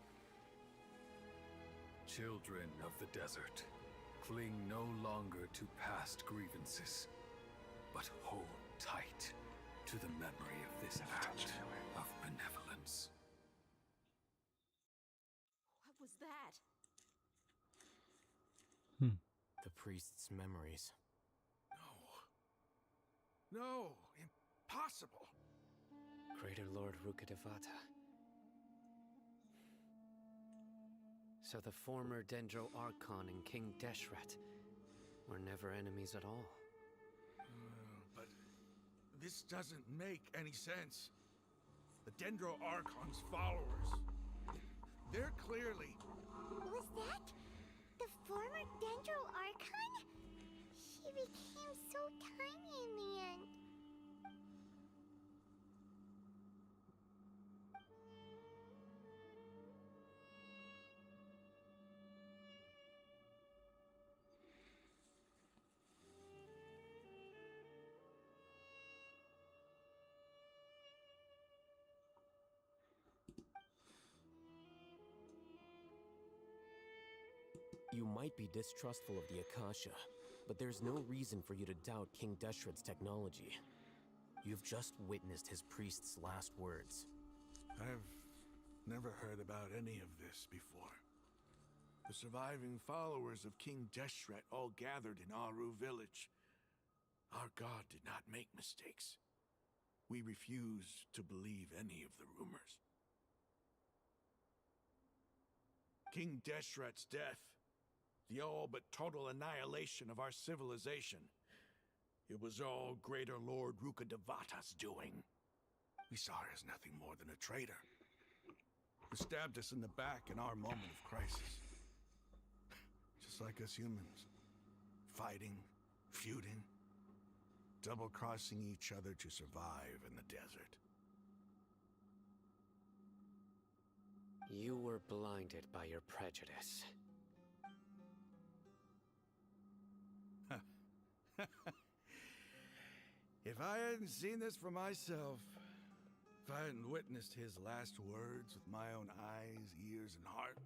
I: Children of the desert, cling no longer to past grievances, but hold tight to the memory of this act of benevolence.
J: What was that?
D: The priest's memories.
H: No, impossible.
E: Greater Lord Rukkhadevata. So the former Dendro Archon and King Deshret were never enemies at all.
H: But this doesn't make any sense. The Dendro Archon's followers, they're clearly...
P: Was that the former Dendro Archon? She became so tiny in the end.
D: You might be distrustful of the Akasha, but there's no reason for you to doubt King Deshret's technology. You've just witnessed his priest's last words.
H: I've never heard about any of this before. The surviving followers of King Deshret all gathered in Aru village. Our god did not make mistakes. We refuse to believe any of the rumors. King Deshret's death the all but total annihilation of our civilization. It was all Greater Lord Rukkhadevata's doing. We saw her as nothing more than a traitor, who stabbed us in the back in our moment of crisis. Just like us humans. Fighting, feuding, double-crossing each other to survive in the desert.
E: You were blinded by your prejudice.
H: If I hadn't seen this for myself, if I hadn't witnessed his last words with my own eyes, ears, and heart,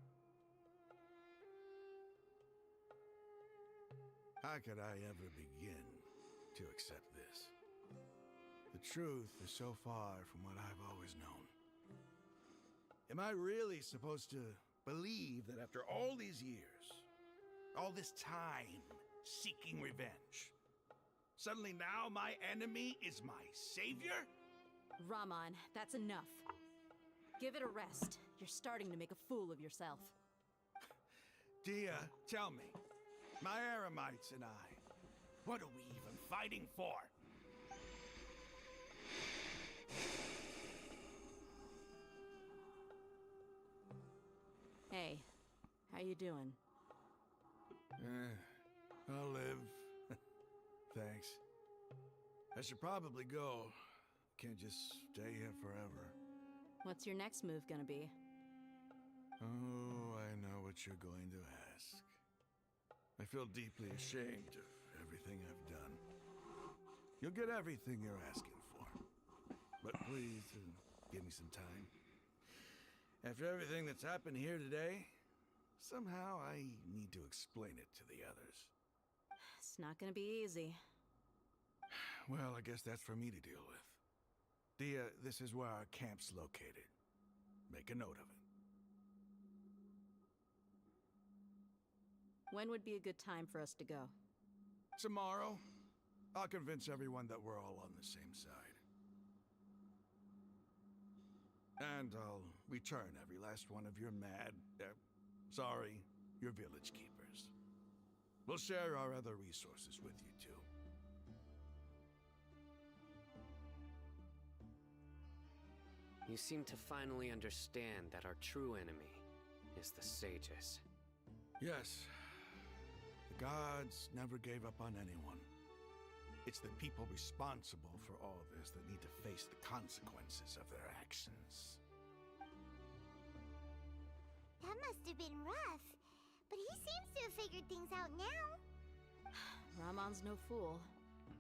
H: how could I ever begin to accept this? The truth is so far from what I've always known. Am I really supposed to believe that after all these years, all this time seeking revenge, suddenly now my enemy is my savior?
J: Raman, that's enough. Give it a rest. You're starting to make a fool of yourself.
H: Dia, tell me, my Eremites and I, what are we even fighting for?
J: Hey, how you doing?
H: I'll live. Thanks. I should probably go. Can't just stay here forever.
J: What's your next move gonna be?
H: Oh, I know what you're going to ask. I feel deeply ashamed of everything I've done. You'll get everything you're asking for. But please, give me some time. After everything that's happened here today, somehow I need to explain it to the others.
J: It's not gonna be easy.
H: Well, I guess that's for me to deal with. Dia, this is where our camp's located. Make a note of it.
J: When would be a good time for us to go?
H: Tomorrow, I'll convince everyone that we're all on the same side. And I'll return every last one of your your village keepers. We'll share our other resources with you too.
E: You seem to finally understand that our true enemy is the sages.
H: Yes. The gods never gave up on anyone. It's the people responsible for all this that need to face the consequences of their actions.
P: That must have been rough, but he seems to have figured things out now.
J: Ramon's no fool.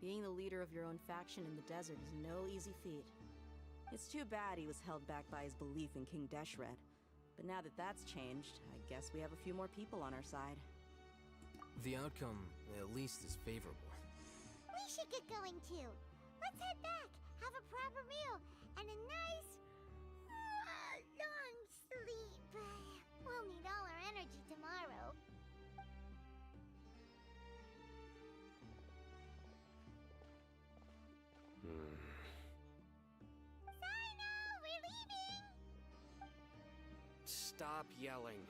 J: Being the leader of your own faction in the desert is no easy feat. It's too bad he was held back by his belief in King Deshret. But now that that's changed, I guess we have a few more people on our side.
D: The outcome, at least, is favorable.
P: We should get going too. Let's head back, have a proper meal, and a nice, long sleep. We'll need all our energy tomorrow. Sino, we're leaving!
E: Stop yelling.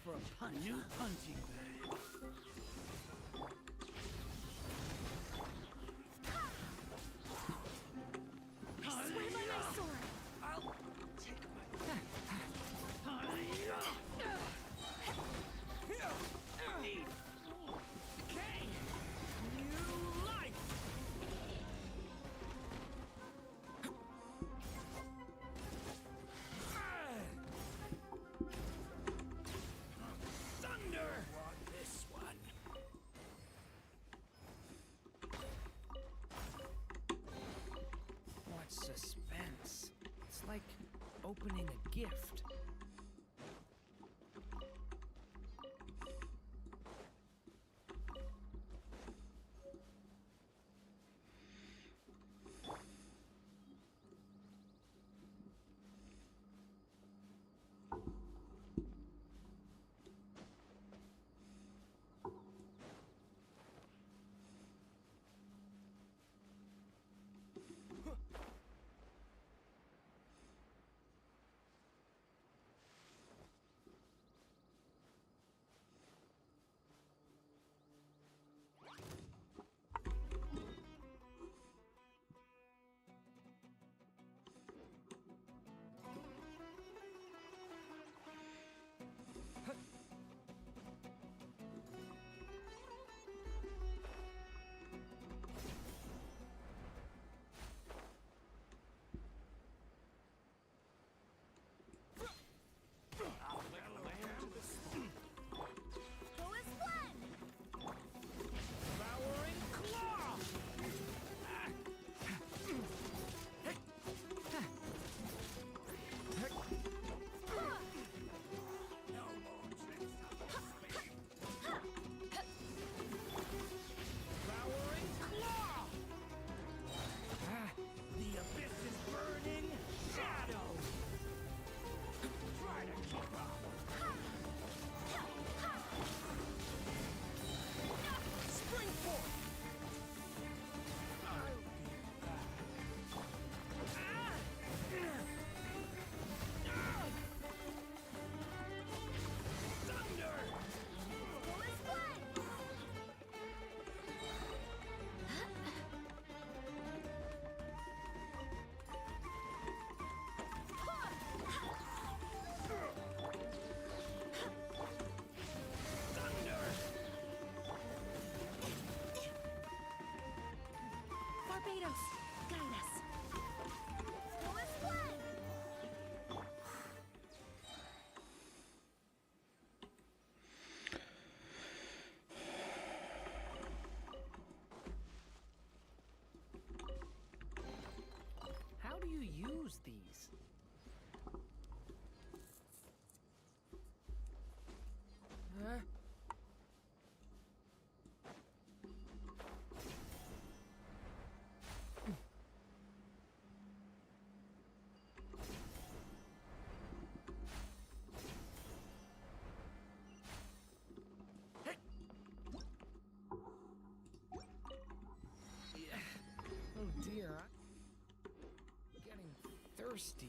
O: for a punch. New punching bag.
U: I swear by my sword.
O: I'll take Okay. New life. Thunder. Want this one? What suspense. It's like opening a gift.
F: Who is one?
O: Devouring claw. No more tricks up my sleeve. Devouring claw. The abyss is burning. Shadow. Try to keep up. Spring forth. I'll be back. Thunder.
F: Who is one?
U: Barbados, guide us.
F: Who is one?
O: How do you use these? Huh? Yeah. Oh dear, I'm getting thirsty.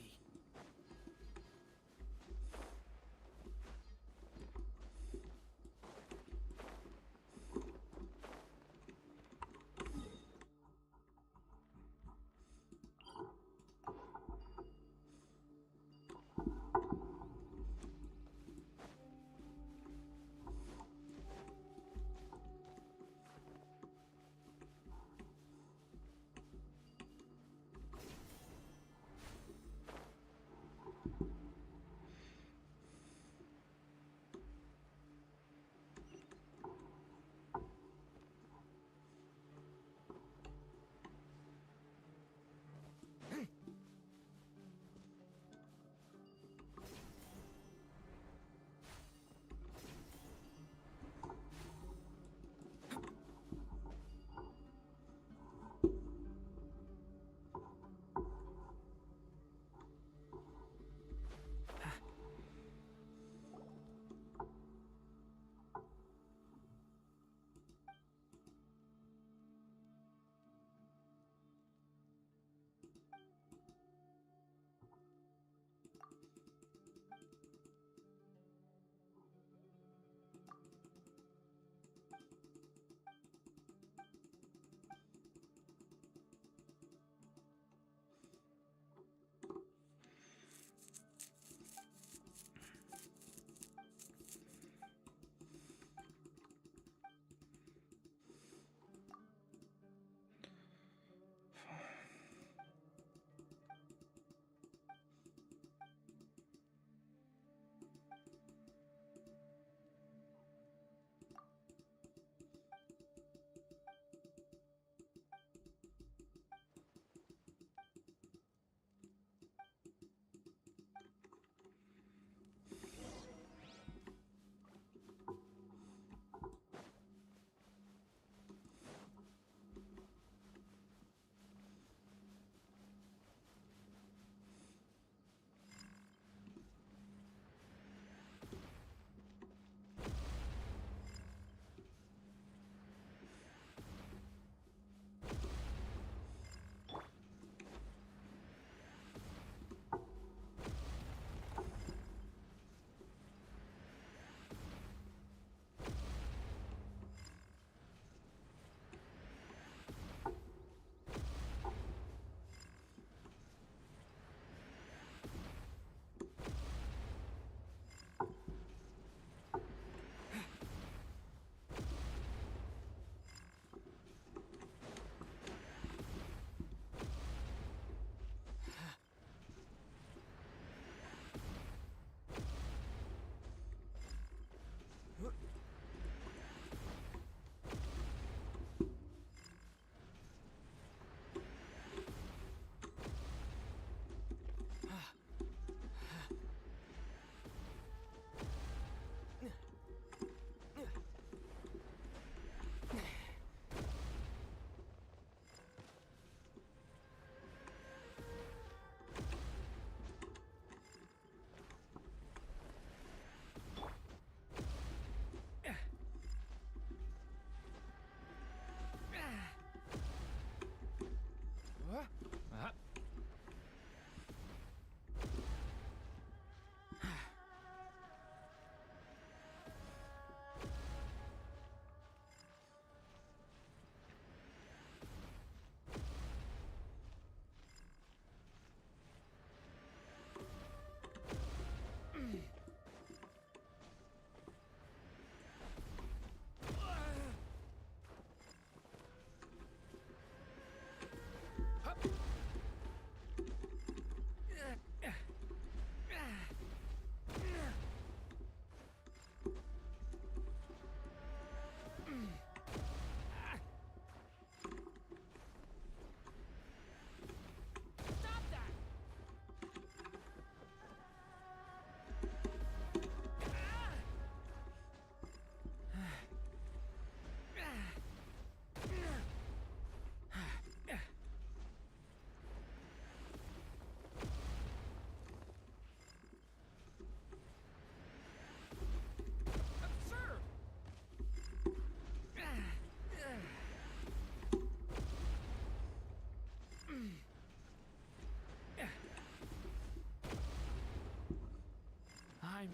K: I'm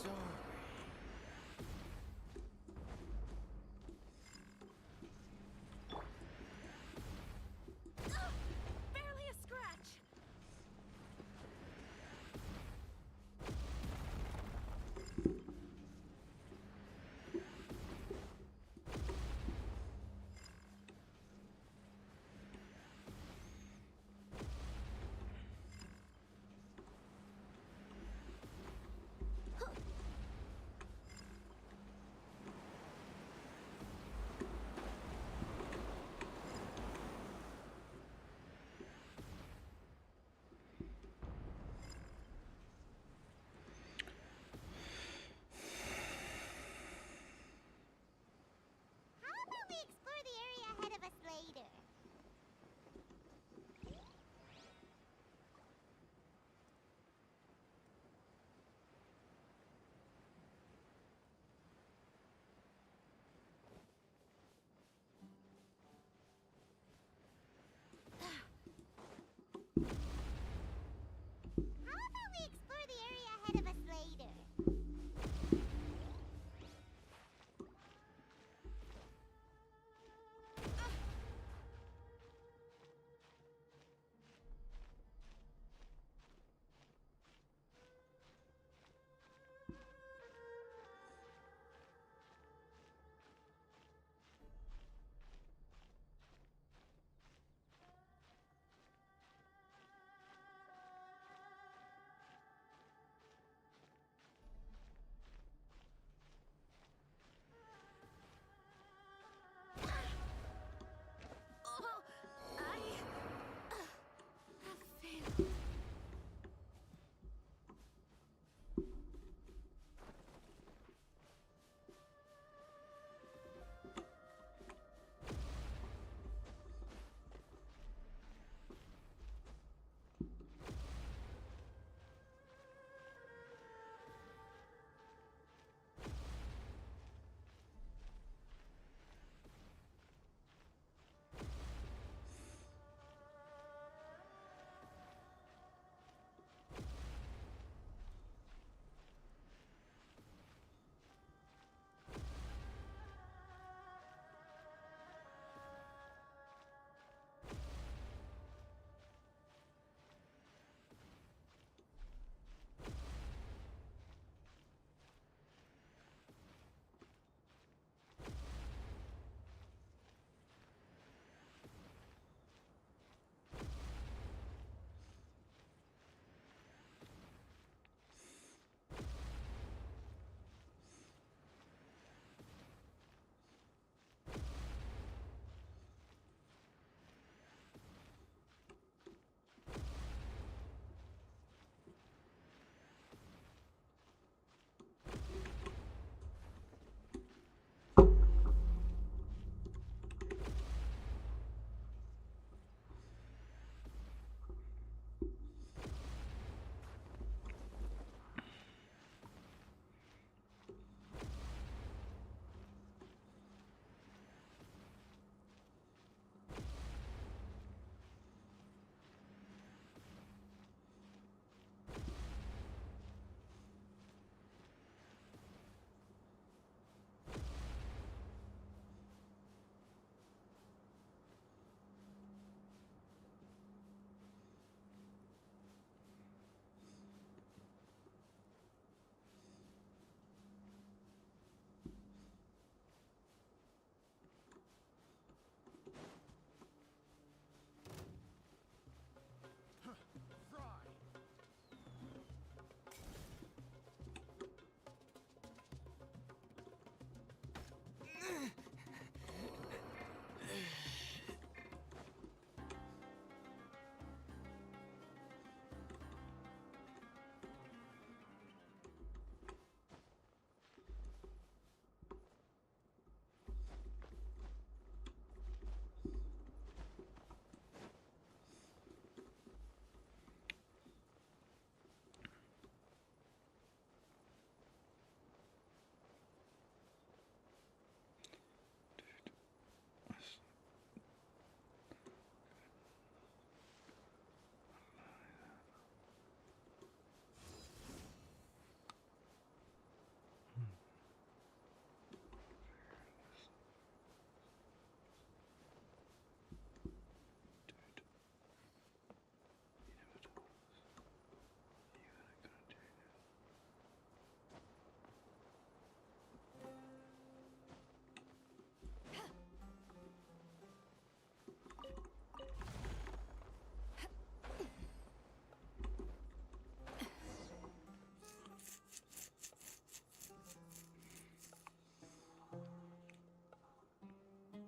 K: sorry.
G: Barely a scratch.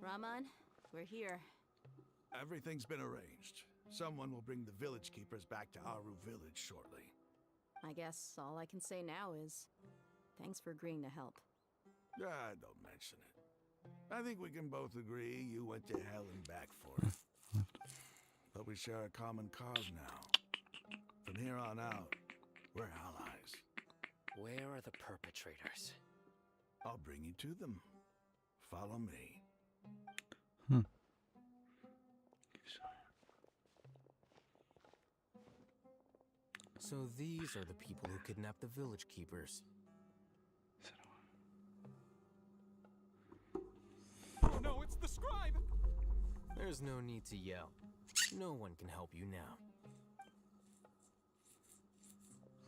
J: Raman, we're here.
H: Everything's been arranged. Someone will bring the village keepers back to Aru village shortly.
J: I guess all I can say now is thanks for agreeing to help.
H: Ah, don't mention it. I think we can both agree you went to hell and back for it. But we share a common cause now. From here on out, we're allies.
E: Where are the perpetrators?
H: I'll bring you to them. Follow me.
D: So these are the people who kidnapped the village keepers.
O: Oh no, it's the scribe!
D: There's no need to yell. No one can help you now.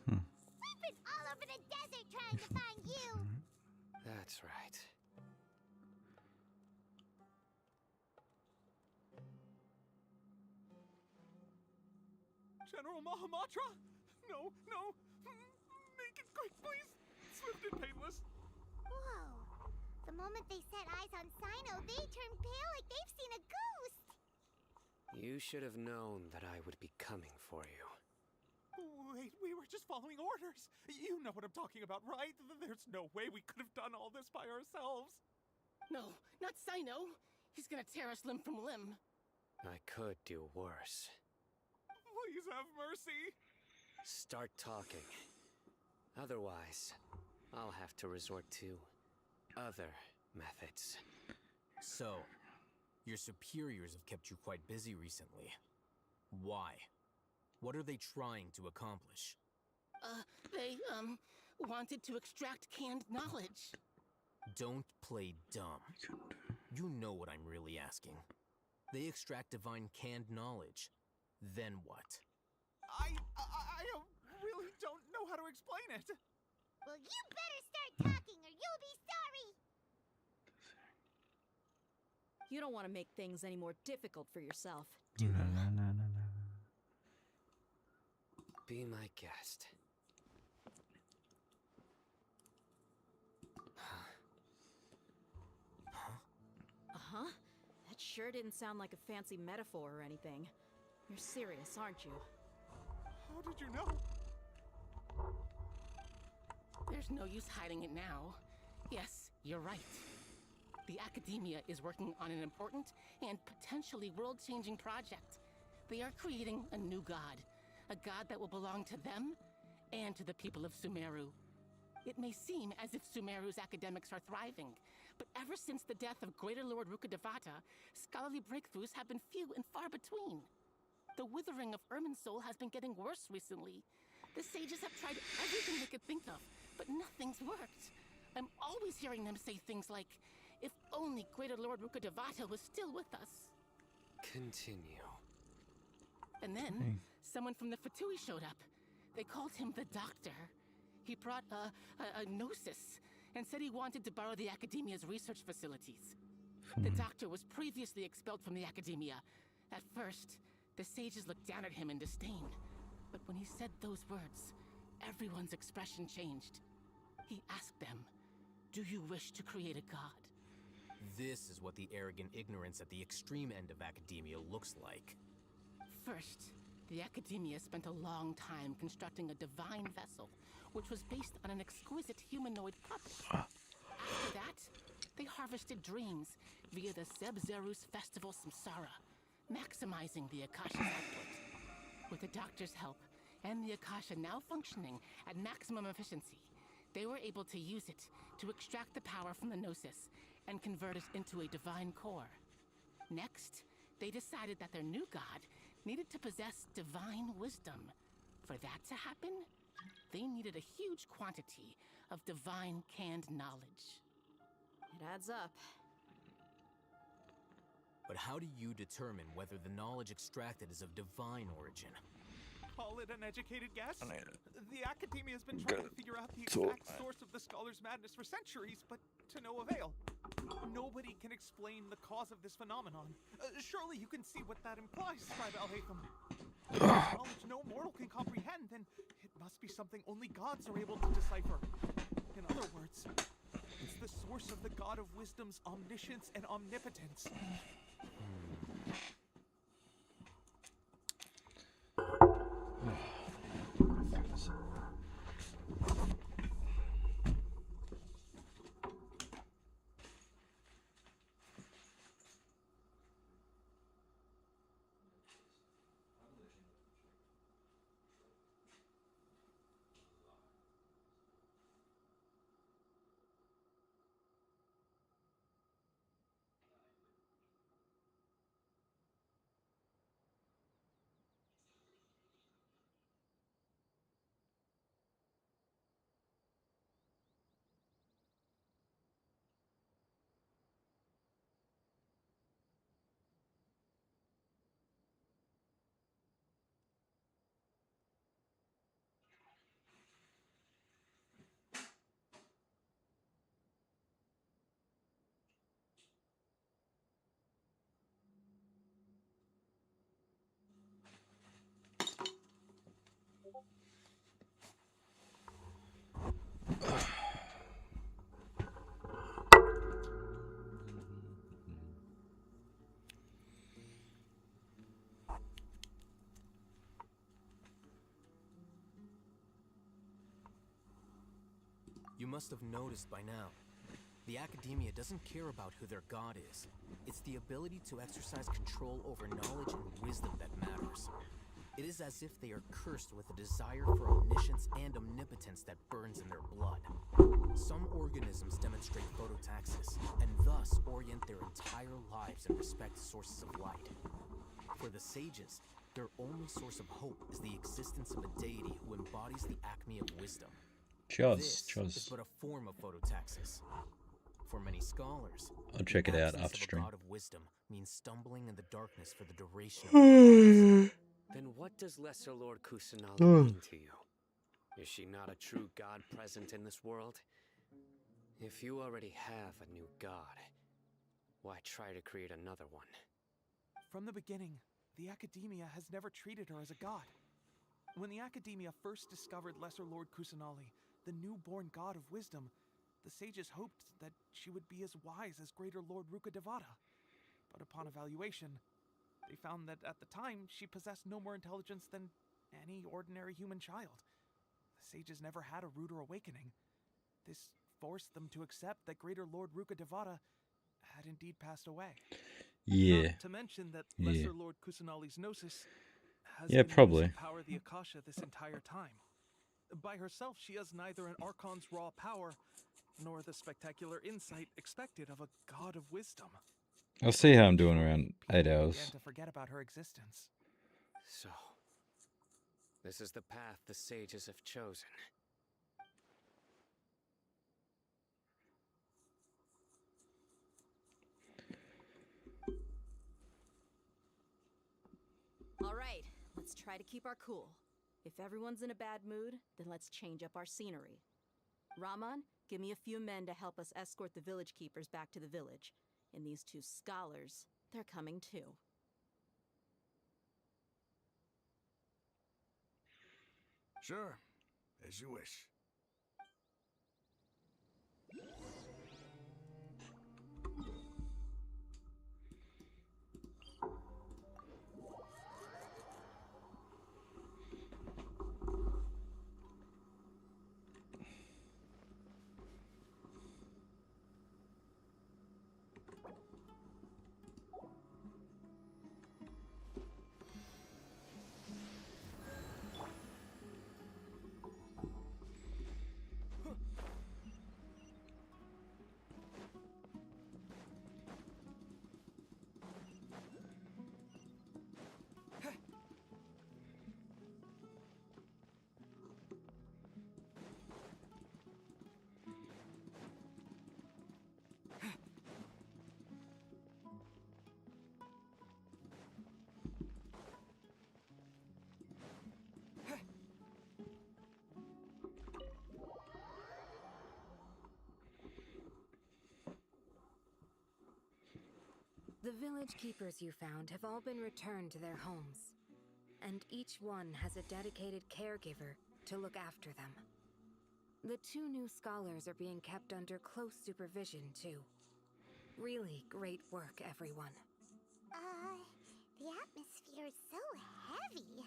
P: We've been all over the desert trying to find you!
E: That's right.
O: General Mahamatra? No, no! Make it quick, please! Swift and painless!
P: Whoa. The moment they set eyes on Sino, they turned pale like they've seen a ghost!
E: You should have known that I would be coming for you.
O: Wait, we were just following orders! You know what I'm talking about, right? There's no way we could have done all this by ourselves!
T: No, not Sino! He's gonna tear us limb from limb!
E: I could do worse.
O: Please have mercy!
E: Start talking. Otherwise, I'll have to resort to other methods.
D: So, your superiors have kept you quite busy recently. Why? What are they trying to accomplish?
T: They, wanted to extract canned knowledge.
D: Don't play dumb. You know what I'm really asking. They extract divine canned knowledge. Then what?
O: I really don't know how to explain it.
P: Well, you better start talking or you'll be sorry!
J: You don't want to make things any more difficult for yourself.
E: Be my guest.
J: Uh-huh. That sure didn't sound like a fancy metaphor or anything. You're serious, aren't you?
O: How did you know?
T: There's no use hiding it now. Yes, you're right. The Academia is working on an important and potentially world-changing project. They are creating a new god. A god that will belong to them and to the people of Sumeru. It may seem as if Sumeru's academics are thriving, but ever since the death of Greater Lord Rukkhadevata, scholarly breakthroughs have been few and far between. The withering of Irminsul has been getting worse recently. The sages have tried everything they could think of, but nothing's worked. I'm always hearing them say things like, if only Greater Lord Rukkhadevata was still with us.
E: Continue.
T: And then, someone from the Fatui showed up. They called him the Doctor. He brought a gnosis and said he wanted to borrow the Academia's research facilities. The Doctor was previously expelled from the Academia. At first, the sages looked down at him in disdain. But when he said those words, everyone's expression changed. He asked them, do you wish to create a god?
D: This is what the arrogant ignorance at the extreme end of academia looks like.
T: First, the Academia spent a long time constructing a divine vessel, which was based on an exquisite humanoid puppet. After that, they harvested dreams via the Zeb-Zerus Festival Samsara, maximizing the Akasha's output. With the Doctor's help, and the Akasha now functioning at maximum efficiency, they were able to use it to extract the power from the Gnosis and convert it into a divine core. Next, they decided that their new god needed to possess divine wisdom. For that to happen, they needed a huge quantity of divine canned knowledge.
J: It adds up.
D: But how do you determine whether the knowledge extracted is of divine origin?
O: Call it an educated guess? The Academia has been trying to figure out the exact source of the scholar's madness for centuries, but to no avail. Nobody can explain the cause of this phenomenon. Surely you can see what that implies, Scribe Alhaitham. If there's knowledge no mortal can comprehend, then it must be something only gods are able to decipher. In other words, it's the source of the god of wisdom wisdom's omniscience and omnipotence.
D: You must have noticed by now. The Academia doesn't care about who their god is. It's the ability to exercise control over knowledge and wisdom that matters. It is as if they are cursed with a desire for omniscience and omnipotence that burns in their blood. Some organisms demonstrate phototaxis, and thus orient their entire lives in respect to sources of light. For the sages, their only source of hope is the existence of a deity who embodies the acme of wisdom. This is but a form of phototaxis. For many scholars,
A: I'll check it out after
D: the
A: stream.
D: god of wisdom means stumbling in the darkness for the duration of their lives.
E: Then what does Lesser Lord Kusanali mean to you? Is she not a true god present in this world? If you already have a new god, why try to create another one?
O: From the beginning, the Academia has never treated her as a god. When the Academia first discovered Lesser Lord Kusanali, the newborn god of wisdom, the sages hoped that she would be as wise as Greater Lord Rukkhadevata. But upon evaluation, they found that at the time she possessed no more intelligence than any ordinary human child. The sages never had a ruder awakening. This forced them to accept that Greater Lord Rukkhadevata had indeed passed away.
A: Yeah.
O: Not to mention that Lesser Lord Kusanali's gnosis has
A: Yeah,
O: been
A: probably.
O: used to power the Akasha this entire time. By herself, she has neither an Archon's raw power, nor the spectacular insight expected of a god of wisdom.
A: I'll see how I'm doing around 8
O: Began
A: hours.
O: to forget about her existence.
E: So, this is the path the sages have chosen.
J: All right, let's try to keep our cool. If everyone's in a bad mood, then let's change up our scenery. Raman, give me a few men to help us escort the village keepers back to the village. And these two scholars, they're coming too.
H: Sure, as you wish.
M: The village keepers you found have all been returned to their homes, and each one has a dedicated caregiver to look after them. The two new scholars are being kept under close supervision, too. Really great work, everyone.
P: The atmosphere is so heavy.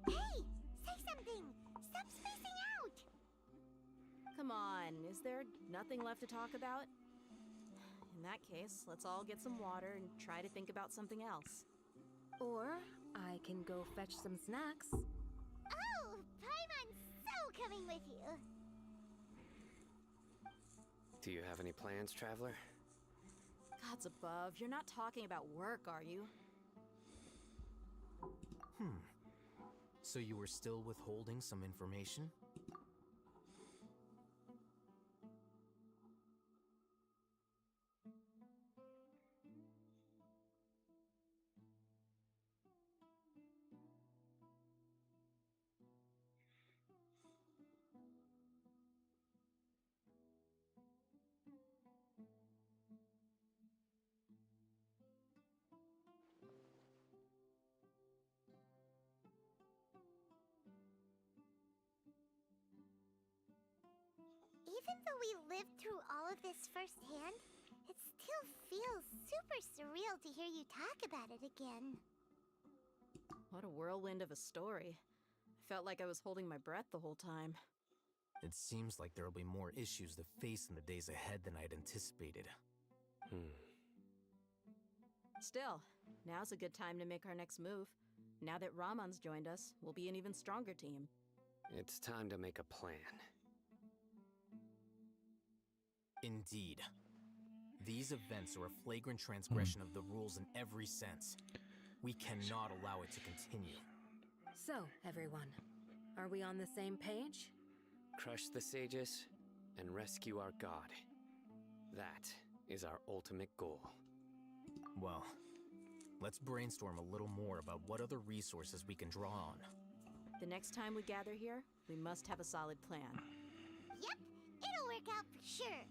P: Hey! Say something! Stop spacing out!
J: Come on, is there nothing left to talk about? In that case, let's all get some water and try to think about something else.
M: Or I can go fetch some snacks.
P: Oh! Paimon's so coming with you!
E: Do you have any plans, Traveler?
J: Gods above, you're not talking about work, are you?
D: So you were still withholding some information?
P: Even though we lived through all of this firsthand, it still feels super surreal to hear you talk about it again.
J: What a whirlwind of a story. I felt like I was holding my breath the whole time.
D: It seems like there'll be more issues to face in the days ahead than I'd anticipated.
J: Still, now's a good time to make our next move. Now that Ramon's joined us, we'll be an even stronger team.
E: It's time to make a plan.
D: Indeed. These events are a flagrant transgression of the rules in every sense. We cannot allow it to continue.
M: So, everyone, are we on the same page?
E: Crush the sages and rescue our god. That is our ultimate goal.
D: Well, let's brainstorm a little more about what other resources we can draw on.
J: The next time we gather here, we must have a solid plan.
P: Yep, it'll work out for sure.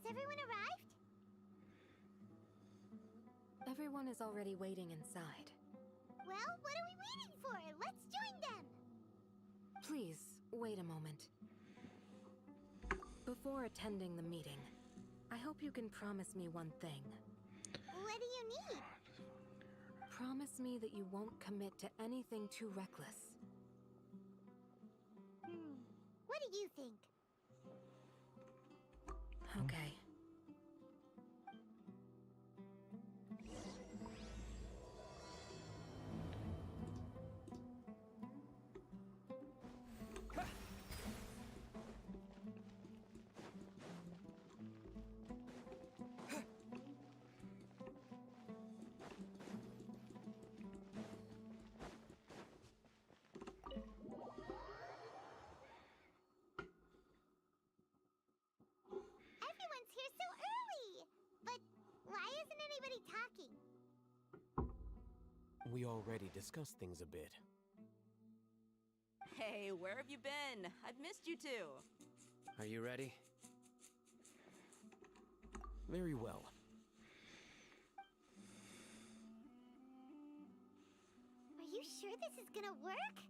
P: Has everyone arrived?
M: Everyone is already waiting inside.
P: Well, what are we waiting for? Let's join them!
M: Please, wait a moment. Before attending the meeting, I hope you can promise me one thing.
P: What do you need?
M: Promise me that you won't commit to anything too reckless.
P: What do you think?
M: Okay.
P: Everyone's here so early! But why isn't anybody talking?
D: We already discussed things a bit.
J: Hey, where have you been? I've missed you two.
E: Are you ready?
D: Very well.
P: Are you sure this is gonna work?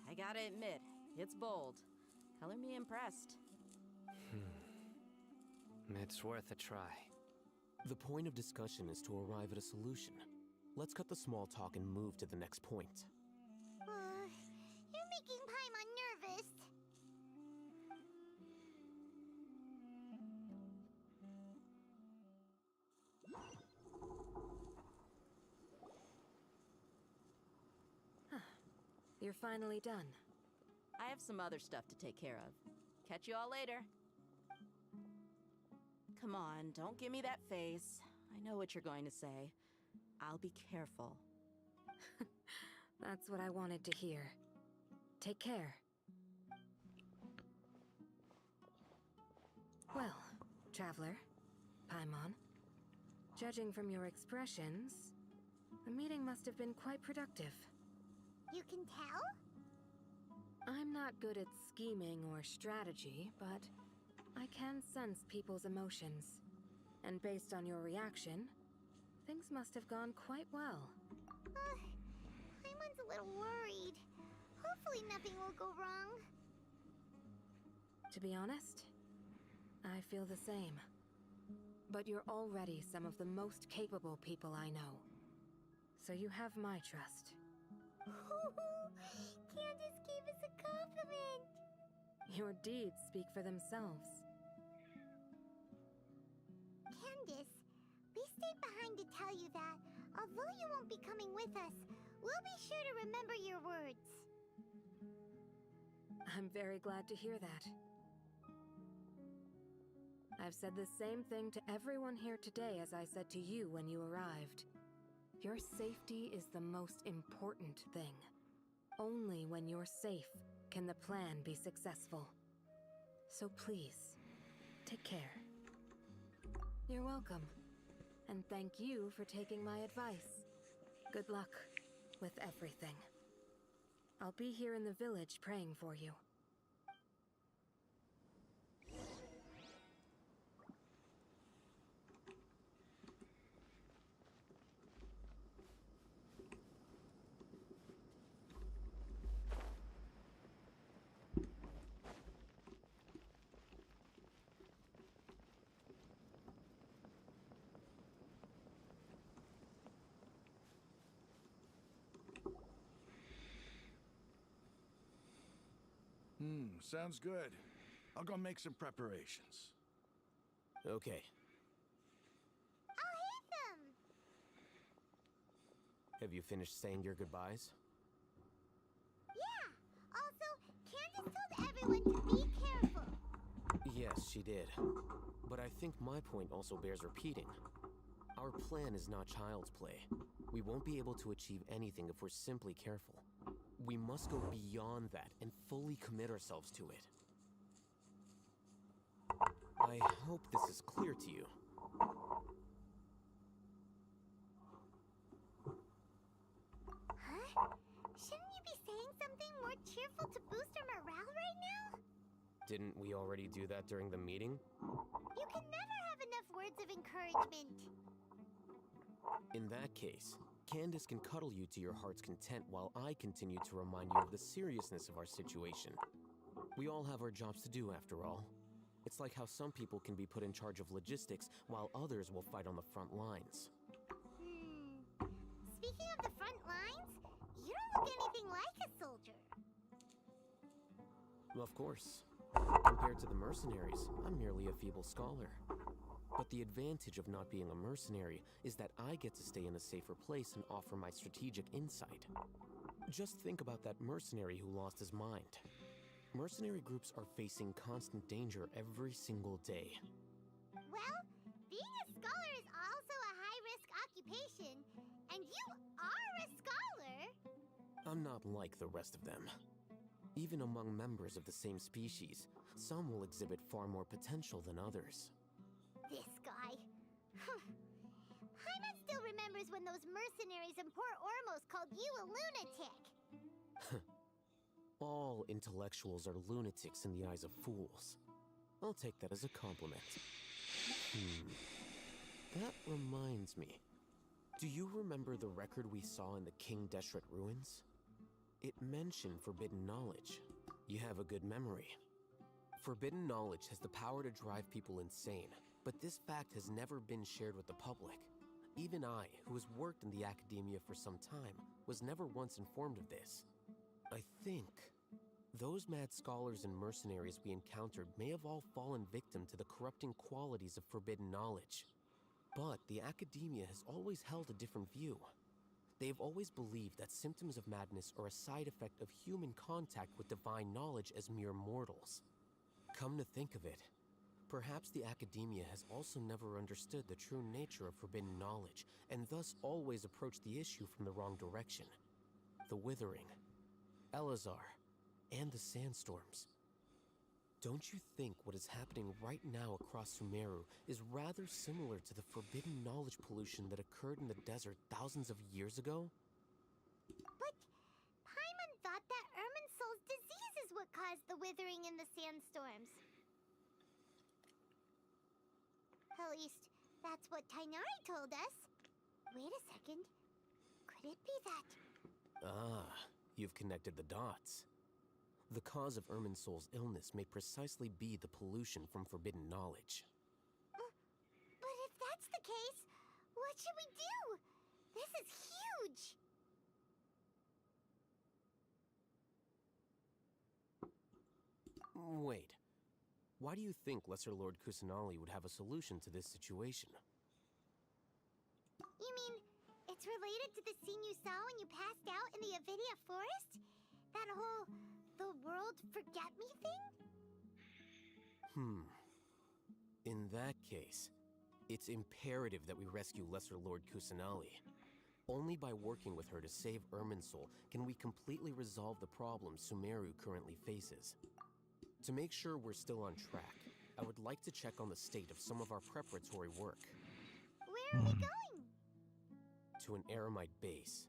J: I gotta admit, it's bold. Color me impressed.
E: It's worth a try.
D: The point of discussion is to arrive at a solution. Let's cut the small talk and move to the next point.
P: You're making Paimon nervous.
M: You're finally done.
J: I have some other stuff to take care of. Catch you all later. Come on, don't give me that face. I know what you're going to say. I'll be careful.
M: That's what I wanted to hear. Take care. Well, Traveler, Paimon, judging from your expressions, the meeting must have been quite productive.
P: You can tell?
M: I'm not good at scheming or strategy, but I can sense people's emotions. And based on your reaction, things must have gone quite well.
P: Paimon's a little worried. Hopefully nothing will go wrong.
M: To be honest, I feel the same. But you're already some of the most capable people I know. So you have my trust.
P: Candace gave us a compliment!
M: Your deeds speak for themselves.
P: Candace, we stayed behind to tell you that, although you won't be coming with us, we'll be sure to remember your words.
M: I'm very glad to hear that. I've said the same thing to everyone here today as I said to you when you arrived. Your safety is the most important thing. Only when you're safe can the plan be successful. So please, take care. You're welcome. And thank you for taking my advice. Good luck with everything. I'll be here in the village praying for you.
H: Sounds good. I'll go make some preparations.
D: Okay.
P: I'll hit them!
D: Have you finished saying your goodbyes?
P: Yeah! Also, Candace told everyone to be careful.
D: Yes, she did. But I think my point also bears repeating. Our plan is not child's play. We won't be able to achieve anything if we're simply careful. We must go beyond that and fully commit ourselves to it. I hope this is clear to you.
P: Huh? Shouldn't you be saying something more cheerful to boost our morale right now?
E: Didn't we already do that during the meeting?
P: You can never have enough words of encouragement.
E: In that case, Candace can cuddle you to your heart's content while I continue to remind you of the seriousness of our situation. We all have our jobs to do, after all. It's like how some people can be put in charge of logistics while others will fight on the front lines.
P: Speaking of the front lines, you don't look anything like a soldier.
E: Of course. Compared to the mercenaries, I'm merely a feeble scholar. But the advantage of not being a mercenary is that I get to stay in a safer place and offer my strategic insight. Just think about that mercenary who lost his mind. Mercenary groups are facing constant danger every single day.
P: Well, being a scholar is also a high-risk occupation, and you are a scholar!
E: I'm not like the rest of them. Even among members of the same species, some will exhibit far more potential than others.
P: This guy. Paimon still remembers when those mercenaries in Port Ormos called you a lunatic.
E: All intellectuals are lunatics in the eyes of fools. I'll take that as a compliment. That reminds me. Do you remember the record we saw in the King Deshret ruins? It mentioned forbidden knowledge. You have a good memory. Forbidden knowledge has the power to drive people insane, but this fact has never been shared with the public. Even I, who has worked in the academia for some time, was never once informed of this. I think those mad scholars and mercenaries we encountered may have all fallen victim to the corrupting qualities of forbidden knowledge. But the academia has always held a different view. They have always believed that symptoms of madness are a side effect of human contact with divine knowledge as mere mortals. Come to think of it, perhaps the academia has also never understood the true nature of forbidden knowledge, and thus always approached the issue from the wrong direction. The Withering, Elazar, and the Sandstorms. Don't you think what is happening right now across Sumeru is rather similar to the forbidden knowledge pollution that occurred in the desert thousands of years ago?
P: But Paimon thought that Irminsul's disease is what caused the withering and the sandstorms. At least, that's what Tainari told us. Wait a second. Could it be that?
E: Ah, you've connected the dots. The cause of Irminsul's illness may precisely be the pollution from forbidden knowledge.
P: But if that's the case, what should we do? This is huge!
E: Wait. Why do you think Lesser Lord Kusanali would have a solution to this situation?
P: You mean, it's related to the scene you saw when you passed out in the Avidia Forest? That whole the world forget me thing?
E: In that case, it's imperative that we rescue Lesser Lord Kusanali. Only by working with her to save Irminsul can we completely resolve the problems Sumeru currently faces. To make sure we're still on track, I would like to check on the state of some of our preparatory work.
P: Where are we going?
E: To an Eremite base.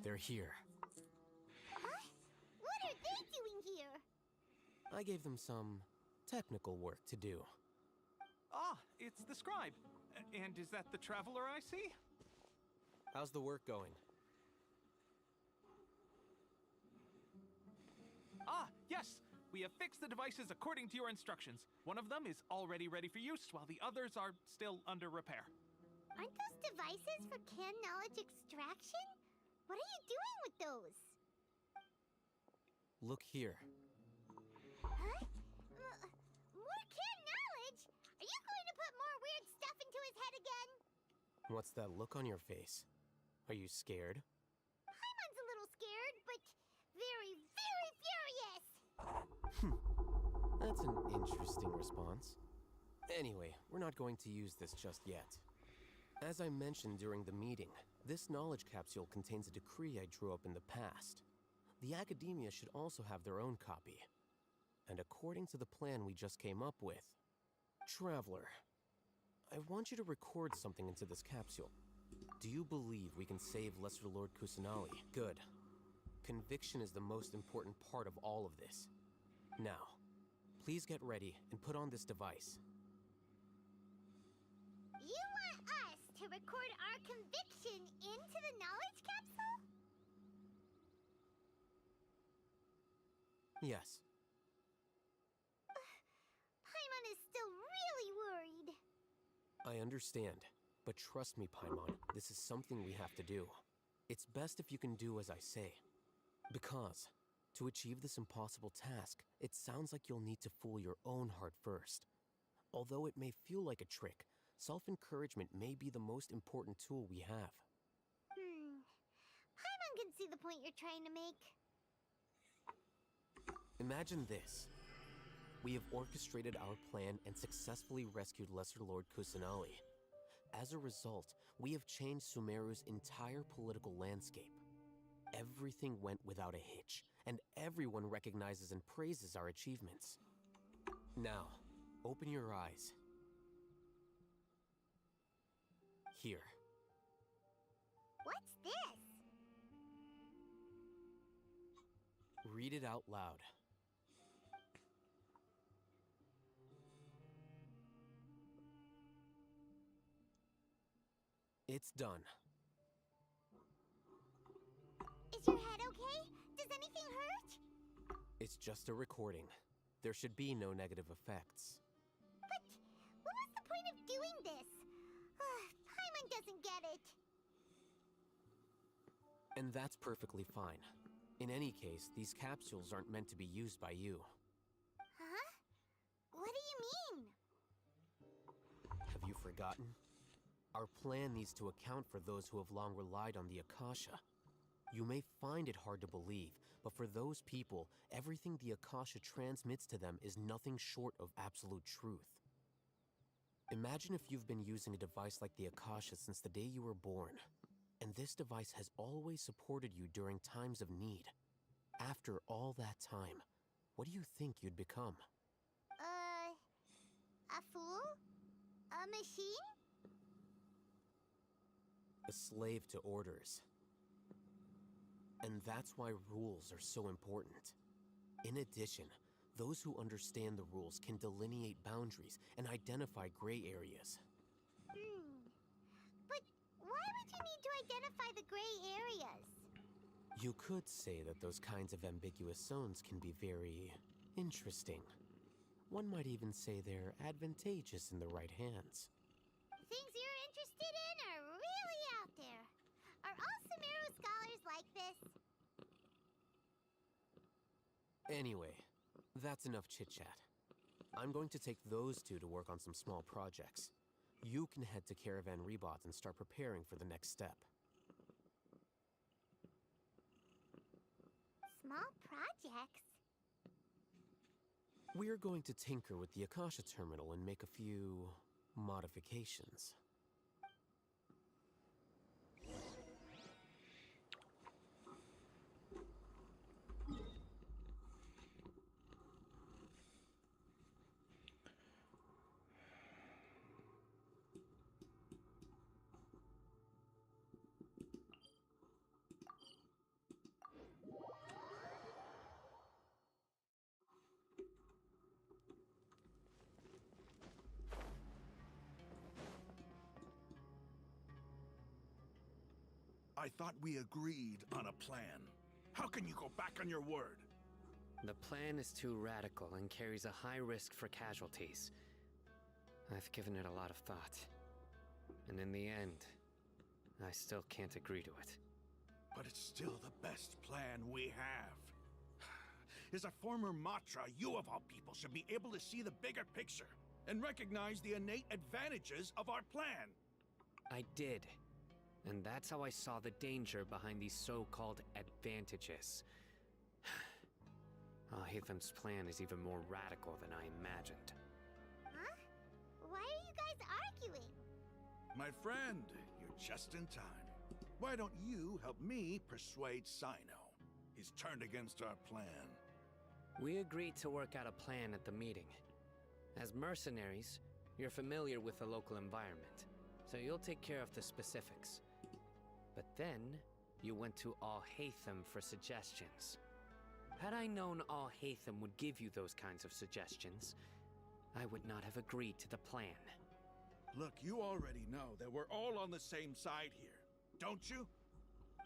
D: They're here.
P: Huh? What are they doing here?
D: I gave them some technical work to do.
O: Ah, it's the scribe. And is that the traveler I see?
D: How's the work going?
O: Ah, yes! We have fixed the devices according to your instructions. One of them is already ready for use, while the others are still under repair.
P: Aren't those devices for can knowledge extraction? What are you doing with those?
D: Look here.
P: Huh? More can knowledge? Are you going to put more weird stuff into his head again?
D: What's that look on your face? Are you scared?
P: Paimon's a little scared, but very, very furious!
D: That's an interesting response. Anyway, we're not going to use this just yet. As I mentioned during the meeting, this knowledge capsule contains a decree I drew up in the past. The academia should also have their own copy. And according to the plan we just came up with, Traveler, I want you to record something into this capsule. Do you believe we can save Lesser Lord Kusanali? Good. Conviction is the most important part of all of this. Now, please get ready and put on this device.
P: You want us to record our conviction into the knowledge capsule?
D: Yes.
P: Paimon is still really worried.
D: I understand, but trust me, Paimon, this is something we have to do. It's best if you can do as I say. Because, to achieve this impossible task, it sounds like you'll need to fool your own heart first. Although it may feel like a trick, self-encouragement may be the most important tool we have.
P: Paimon can see the point you're trying to make.
D: Imagine this. We have orchestrated our plan and successfully rescued Lesser Lord Kusanali. As a result, we have changed Sumeru's entire political landscape. Everything went without a hitch, and everyone recognizes and praises our achievements. Now, open your eyes. Here.
P: What's this?
D: Read it out loud. It's done.
P: Is your head okay? Does anything hurt?
D: It's just a recording. There should be no negative effects.
P: But what was the point of doing this? Paimon doesn't get it.
D: And that's perfectly fine. In any case, these capsules aren't meant to be used by you.
P: Huh? What do you mean?
D: Have you forgotten? Our plan needs to account for those who have long relied on the Akasha. You may find it hard to believe, but for those people, everything the Akasha transmits to them is nothing short of absolute truth. Imagine if you've been using a device like the Akasha since the day you were born, and this device has always supported you during times of need. After all that time, what do you think you'd become?
P: A fool? A machine?
D: A slave to orders. And that's why rules are so important. In addition, those who understand the rules can delineate boundaries and identify gray areas.
P: But why would you need to identify the gray areas?
D: You could say that those kinds of ambiguous zones can be very interesting. One might even say they're advantageous in the right hands.
P: Things you're interested in are really out there. Are all Sumeru scholars like this?
D: Anyway, that's enough chit-chat. I'm going to take those two to work on some small projects. You can head to Caravan Rebot and start preparing for the next step.
P: Small projects?
D: We're going to tinker with the Akasha terminal and make a few modifications.
H: I thought we agreed on a plan. How can you go back on your word?
E: The plan is too radical and carries a high risk for casualties. I've given it a lot of thought. And in the end, I still can't agree to it.
H: But it's still the best plan we have. As a former Matra, you of all people should be able to see the bigger picture and recognize the innate advantages of our plan.
E: I did. And that's how I saw the danger behind these so-called advantages. Alhaitham's plan is even more radical than I imagined.
P: Huh? Why are you guys arguing?
H: My friend, you're just in time. Why don't you help me persuade Sino? He's turned against our plan.
E: We agreed to work out a plan at the meeting. As mercenaries, you're familiar with the local environment, so you'll take care of the specifics. But then, you went to Alhaitham for suggestions. Had I known Alhaitham would give you those kinds of suggestions, I would not have agreed to the plan.
H: Look, you already know that we're all on the same side here, don't you?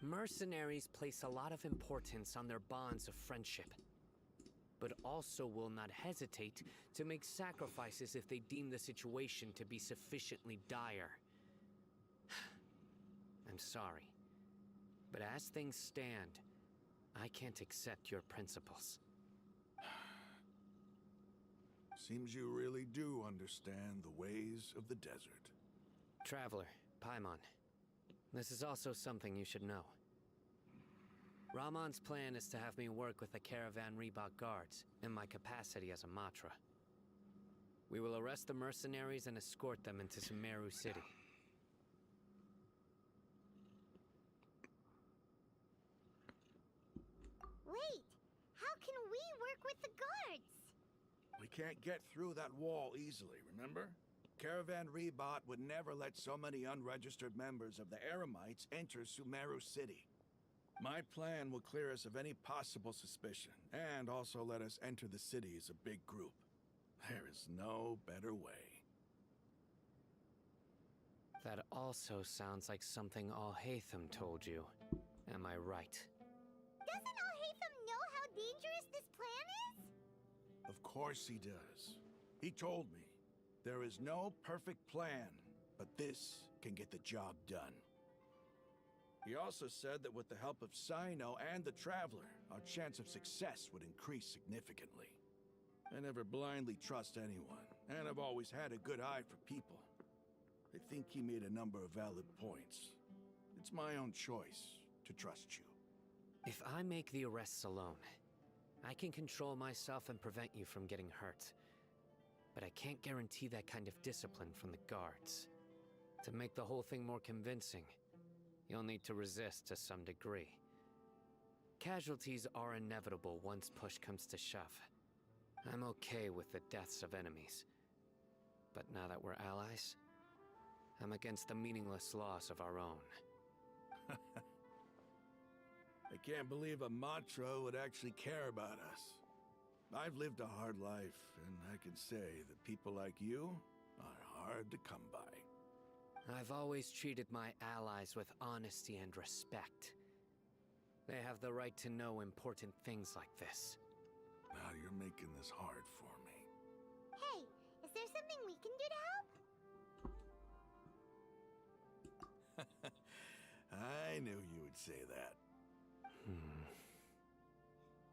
E: Mercenaries place a lot of importance on their bonds of friendship, but also will not hesitate to make sacrifices if they deem the situation to be sufficiently dire. I'm sorry, but as things stand, I can't accept your principles.
H: Seems you really do understand the ways of the desert.
E: Traveler, Paimon, this is also something you should know. Ramon's plan is to have me work with the Caravan Reebok guards in my capacity as a Matra. We will arrest the mercenaries and escort them into Sumeru City.
P: Wait, how can we work with the guards?
H: We can't get through that wall easily, remember? Caravan Reebok would never let so many unregistered members of the Eremites enter Sumeru City. My plan will clear us of any possible suspicion, and also let us enter the city as a big group. There is no better way.
E: That also sounds like something Alhaitham told you. Am I right?
P: Doesn't Alhaitham know how dangerous this plan is?
H: Of course he does. He told me, there is no perfect plan, but this can get the job done. He also said that with the help of Sino and the Traveler, our chance of success would increase significantly. I never blindly trust anyone, and I've always had a good eye for people. I think he made a number of valid points. It's my own choice to trust you.
E: If I make the arrests alone, I can control myself and prevent you from getting hurt. But I can't guarantee that kind of discipline from the guards. To make the whole thing more convincing, you'll need to resist to some degree. Casualties are inevitable once push comes to shove. I'm okay with the deaths of enemies. But now that we're allies, I'm against the meaningless loss of our own.
H: I can't believe a Matra would actually care about us. I've lived a hard life, and I can say that people like you are hard to come by.
E: I've always treated my allies with honesty and respect. They have the right to know important things like this.
H: Now you're making this hard for me.
P: Hey, is there something we can do to help?
H: I knew you would say that.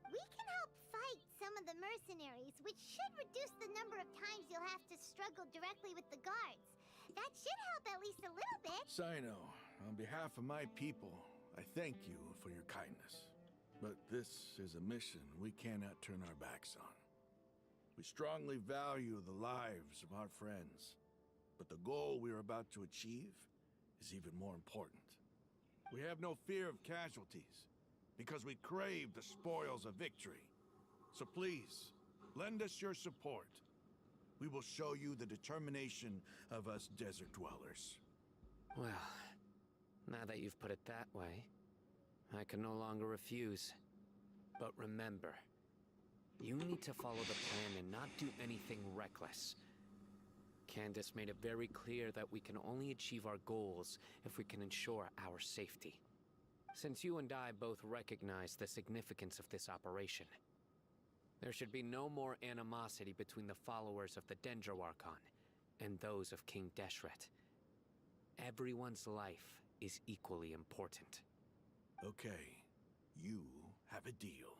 P: We can help fight some of the mercenaries, which should reduce the number of times you'll have to struggle directly with the guards. That should help at least a little bit.
H: Sino, on behalf of my people, I thank you for your kindness. But this is a mission we cannot turn our backs on. We strongly value the lives of our friends, but the goal we are about to achieve is even more important. We have no fear of casualties, because we crave the spoils of victory. So please, lend us your support. We will show you the determination of us desert dwellers.
E: Well, now that you've put it that way, I can no longer refuse. But remember, you need to follow the plan and not do anything reckless. Candace made it very clear that we can only achieve our goals if we can ensure our safety. since you and I both recognize the significance of this operation, there should be no more animosity between the followers of the Dendro Archon and those of King Deshret. Everyone's life is equally important.
H: Okay, you have a deal.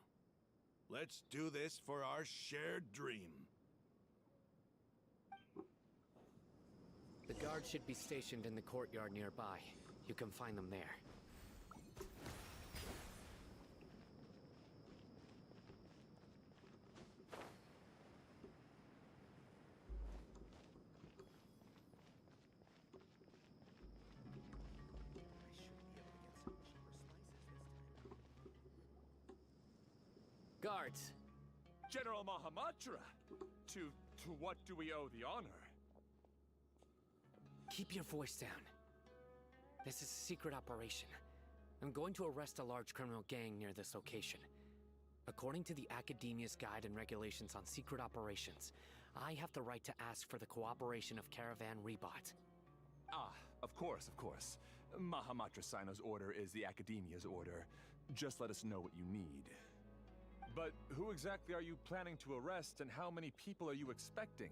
H: Let's do this for our shared dream.
E: The guards should be stationed in the courtyard nearby. You can find them there. Guards!
S: General Mahamatra! To what do we owe the honor?
E: Keep your voice down. This is a secret operation. I'm going to arrest a large criminal gang near this location. According to the Academia's Guide and Regulations on Secret Operations, I have the right to ask for the cooperation of Caravan Rebot.
S: Ah, of course, of course. Mahamatra Sino's order is the Academia's order. Just let us know what you need. But who exactly are you planning to arrest, and how many people are you expecting?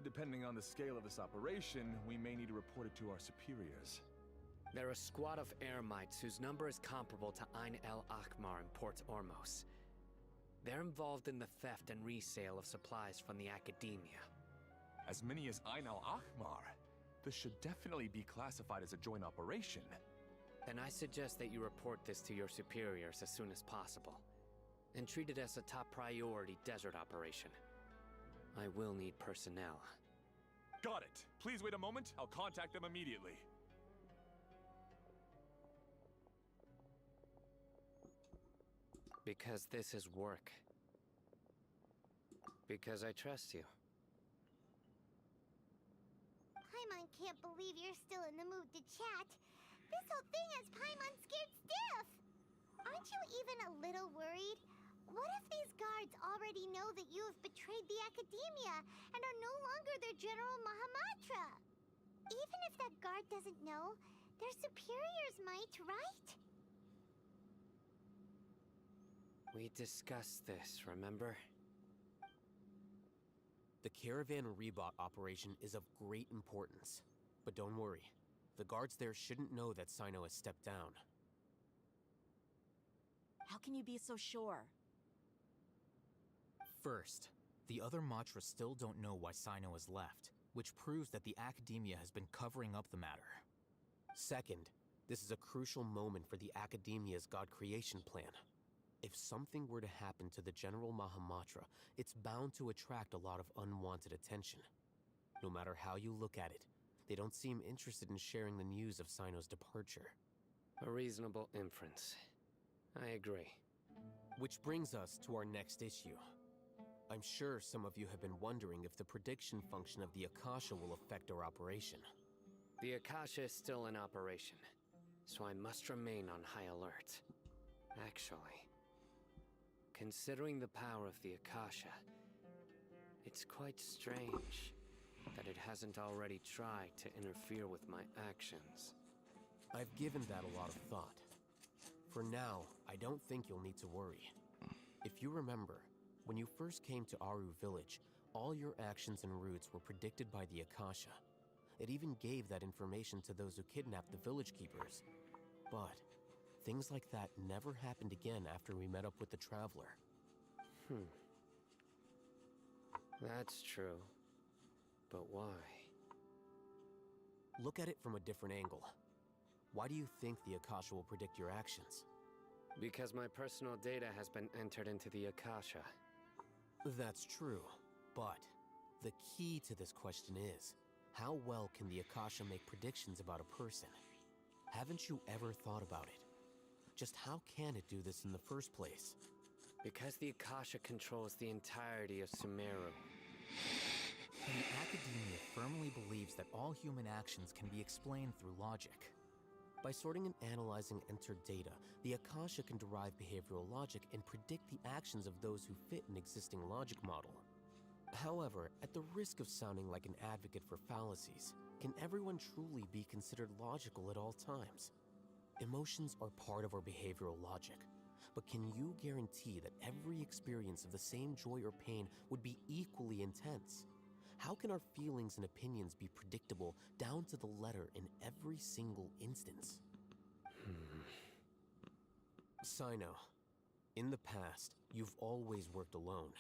S: Depending on the scale of this operation, we may need to report it to our superiors.
E: They're a squad of Eremites whose number is comparable to Ain el Akhmar in Port Ormos. They're involved in the theft and resale of supplies from the Academia.
S: As many as Ain el Akhmar? This should definitely be classified as a joint operation.
E: Then I suggest that you report this to your superiors as soon as possible, and treat it as a top priority desert operation. I will need personnel.
S: Got it. Please wait a moment. I'll contact them immediately.
E: Because this is work. Because I trust you.
P: Paimon can't believe you're still in the mood to chat. This whole thing has Paimon scared stiff. Aren't you even a little worried? What if these guards already know that you have betrayed the Academia and are no longer their General Mahamatra? Even if that guard doesn't know, their superiors might, right?
E: We discussed this, remember?
D: The Caravan Rebot operation is of great importance. But don't worry, the guards there shouldn't know that Sino has stepped down.
J: How can you be so sure?
V: First, the other Matras still don't know why Sino has left, which proves that the Academia has been covering up the matter.
D: Second, this is a crucial moment for the Academia's God creation plan. If something were to happen to the General Mahamatra, it's bound to attract a lot of unwanted attention. No matter how you look at it, they don't seem interested in sharing the news of Sino's departure.
E: A reasonable inference. I agree.
D: Which brings us to our next issue. I'm sure some of you have been wondering if the prediction function of the Akasha will affect our operation.
E: The Akasha is still in operation, so I must remain on high alert. Actually, considering the power of the Akasha, it's quite strange that it hasn't already tried to interfere with my actions.
D: I've given that a lot of thought. For now, I don't think you'll need to worry. If you remember, when you first came to Aru Village, all your actions and routes were predicted by the Akasha. It even gave that information to those who kidnapped the village keepers. But things like that never happened again after we met up with the Traveler.
E: That's true. But why?
D: Look at it from a different angle. Why do you think the Akasha will predict your actions?
E: Because my personal data has been entered into the Akasha.
D: That's true, but the key to this question is, how well can the Akasha make predictions about a person? Haven't you ever thought about it? Just how can it do this in the first place?
E: Because the Akasha controls the entirety of Sumeru.
V: And the Academia firmly believes that all human actions can be explained through logic.
D: By sorting and analyzing entered data, the Akasha can derive behavioral logic and predict the actions of those who fit an existing logic model. However, at the risk of sounding like an advocate for fallacies, can everyone truly be considered logical at all times?
N: Emotions are part of our behavioral logic. But can you guarantee that every experience of the same joy or pain would be equally intense? How can our feelings and opinions be predictable down to the letter in every single instance? Sino, in the past, you've always worked alone.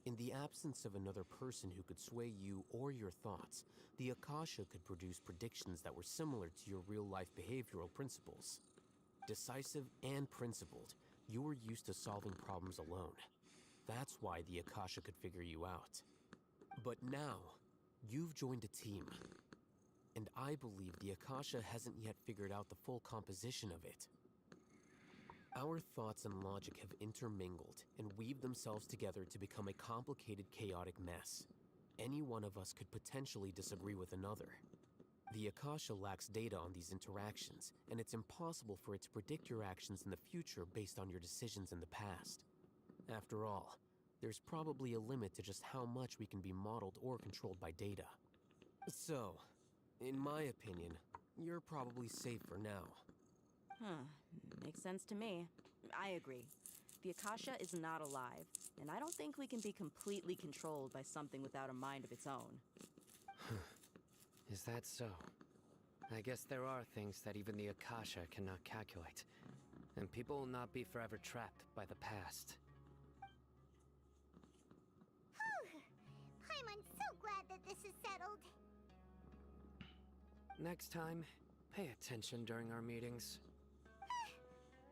N: In the absence of another person who could sway you or your thoughts, the Akasha could produce predictions that were similar to your real-life behavioral principles. Decisive and principled, you were used to solving problems alone. That's why the Akasha could figure you out. But now, you've joined a team. And I believe the Akasha hasn't yet figured out the full composition of it. Our thoughts and logic have intermingled and weaved themselves together to become a complicated, chaotic mess. Any one of us could potentially disagree with another. The Akasha lacks data on these interactions, and it's impossible for it to predict your actions in the future based on your decisions in the past. After all, there's probably a limit to just how much we can be modeled or controlled by data. So, in my opinion, you're probably safe for now.
J: Makes sense to me. I agree. The Akasha is not alive, and I don't think we can be completely controlled by something without a mind of its own.
E: Is that so? I guess there are things that even the Akasha cannot calculate, and people will not be forever trapped by the past.
P: I'm so glad that this is settled.
E: Next time, pay attention during our meetings.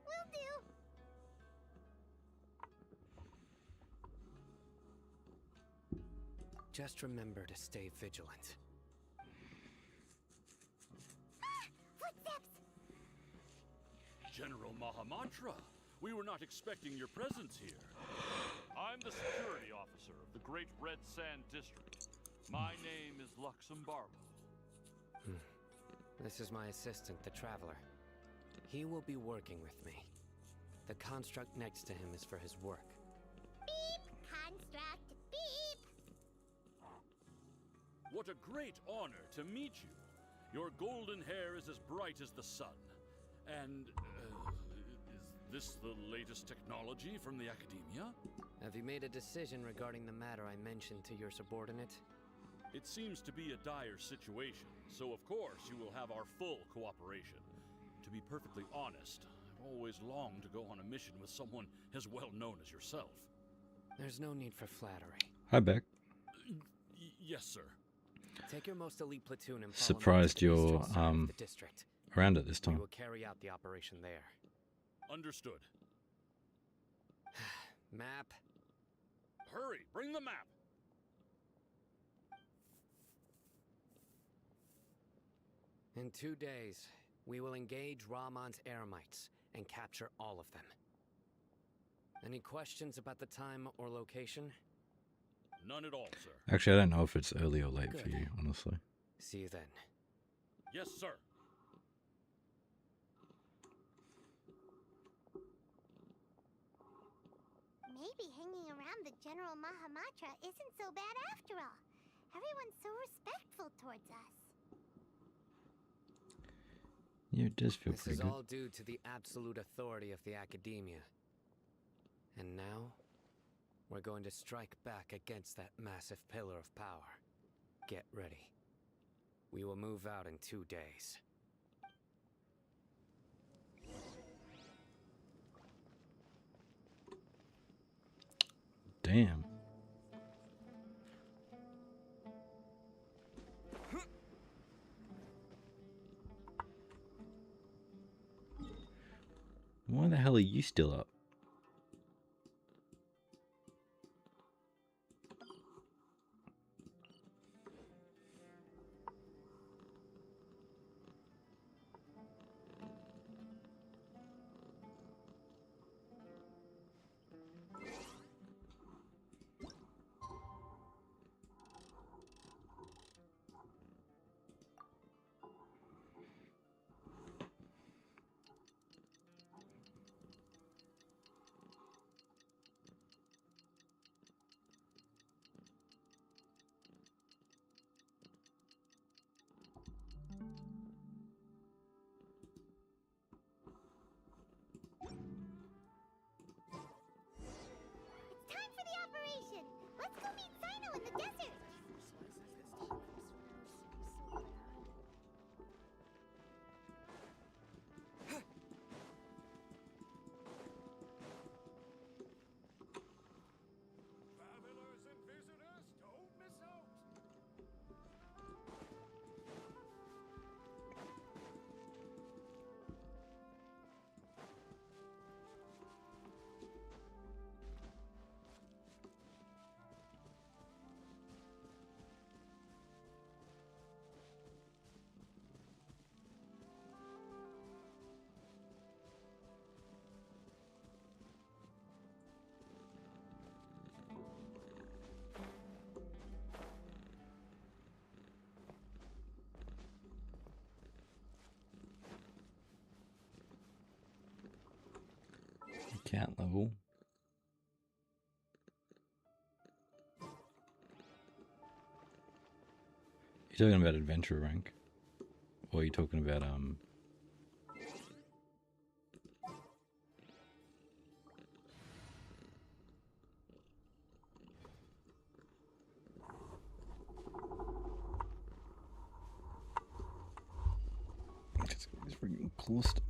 P: Will do.
E: Just remember to stay vigilant.
P: Footsteps!
R: General Mahamatra, we were not expecting your presence here. I'm the security officer of the Great Red Sand District. My name is Luxembargo.
E: This is my assistant, the Traveler. He will be working with me. The construct next to him is for his work.
P: Beep! Construct, beep!
R: What a great honor to meet you. Your golden hair is as bright as the sun. And, is this the latest technology from the Academia?
E: Have you made a decision regarding the matter I mentioned to your subordinate?
R: It seems to be a dire situation, so of course you will have our full cooperation. To be perfectly honest, I've always longed to go on a mission with someone as well known as yourself.
E: There's no need for flattery.
A: Hi, Beck.
R: Yes, sir.
E: Take your most elite platoon and follow
A: Surprised
E: me to the
A: you're
E: eastern side of the district.
A: around at this
E: We
A: time.
E: will carry out the operation there.
R: Understood.
E: Map.
R: Hurry, bring the map.
E: In 2 days, we will engage Rahman's Eremites and capture all of them. Any questions about the time or location?
R: None at all, sir.
A: Actually, I don't know if it's early or late for
E: Good.
A: you, honestly.
E: See you then.
R: Yes, sir.
P: Maybe hanging around the General Mahamatra isn't so bad after all. Everyone's so respectful towards us.
A: Yeah, it does feel
E: This
A: pretty
E: is
A: good.
E: all due to the absolute authority of the Academia. And now, we're going to strike back against that massive pillar of power. Get ready. We will move out in 2 days.
A: Damn. Why the hell are you still up?
P: Let's go meet Sino in the desert.
I: Travelers and visitors, don't miss out.
A: Cat level. You talking about adventure rank? Or are you talking about it's freaking cool stuff.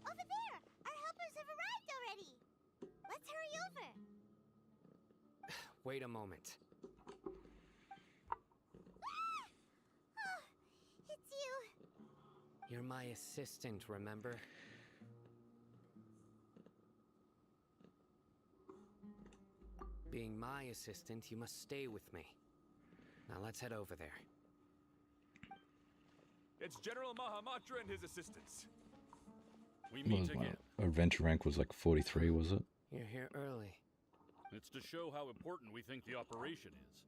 P: Over there! Our helpers have arrived already! Let's hurry over!
E: Wait a moment.
P: Oh, it's you!
E: You're my assistant, remember? Being my assistant, you must stay with me. Now let's head over there.
S: It's General Mahamatra and his assistants.
R: We
A: Well,
R: meet again.
A: my adventure rank was like 43, was it?
E: You're here early.
R: It's to show how important we think the operation is.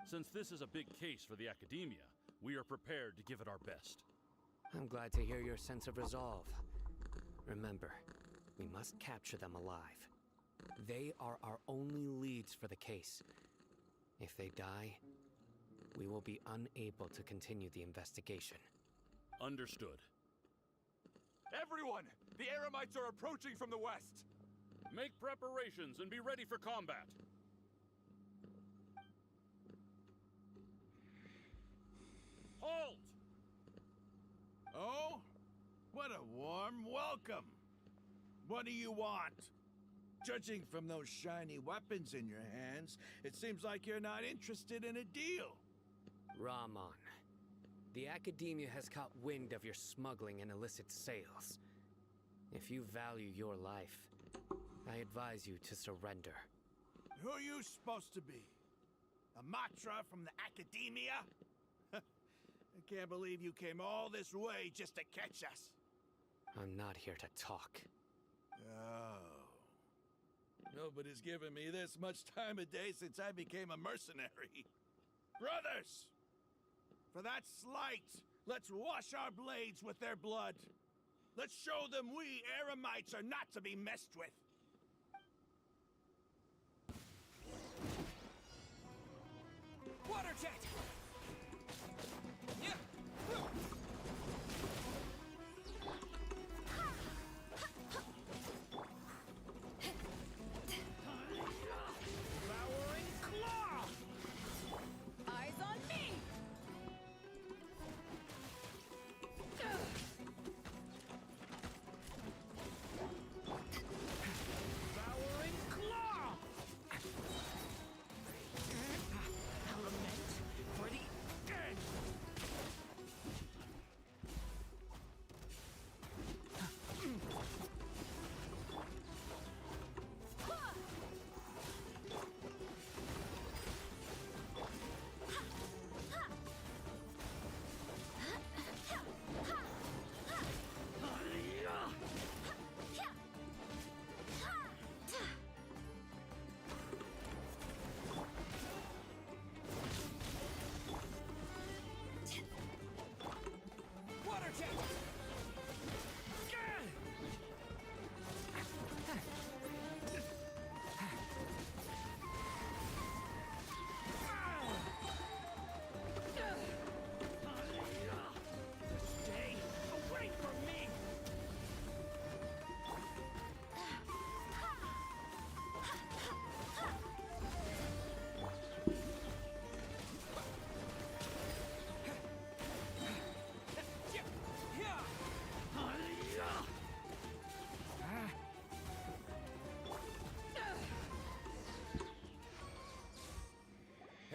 R: Since this is a big case for the Academia, we are prepared to give it our best.
E: I'm glad to hear your sense of resolve. Remember, we must capture them alive. They are our only leads for the case. If they die, we will be unable to continue the investigation.
R: Understood.
S: Everyone! The Eremites are approaching from the west!
R: Make preparations and be ready for combat. Halt!
H: Oh? What a warm welcome! What do you want? Judging from those shiny weapons in your hands, it seems like you're not interested in a deal.
E: Rahman, the Academia has caught wind of your smuggling and illicit sales. If you value your life, I advise you to surrender.
H: Who are you supposed to be? A Matra from the Academia? I can't believe you came all this way just to catch us.
E: I'm not here to talk.
H: Oh. Nobody's given me this much time of day since I became a mercenary. Brothers! For that slight, let's wash our blades with their blood. Let's show them we Eremites are not to be messed with.
B: Water jet! Yeah. Devouring claw!
G: Eyes on me!
B: Devouring claw! Element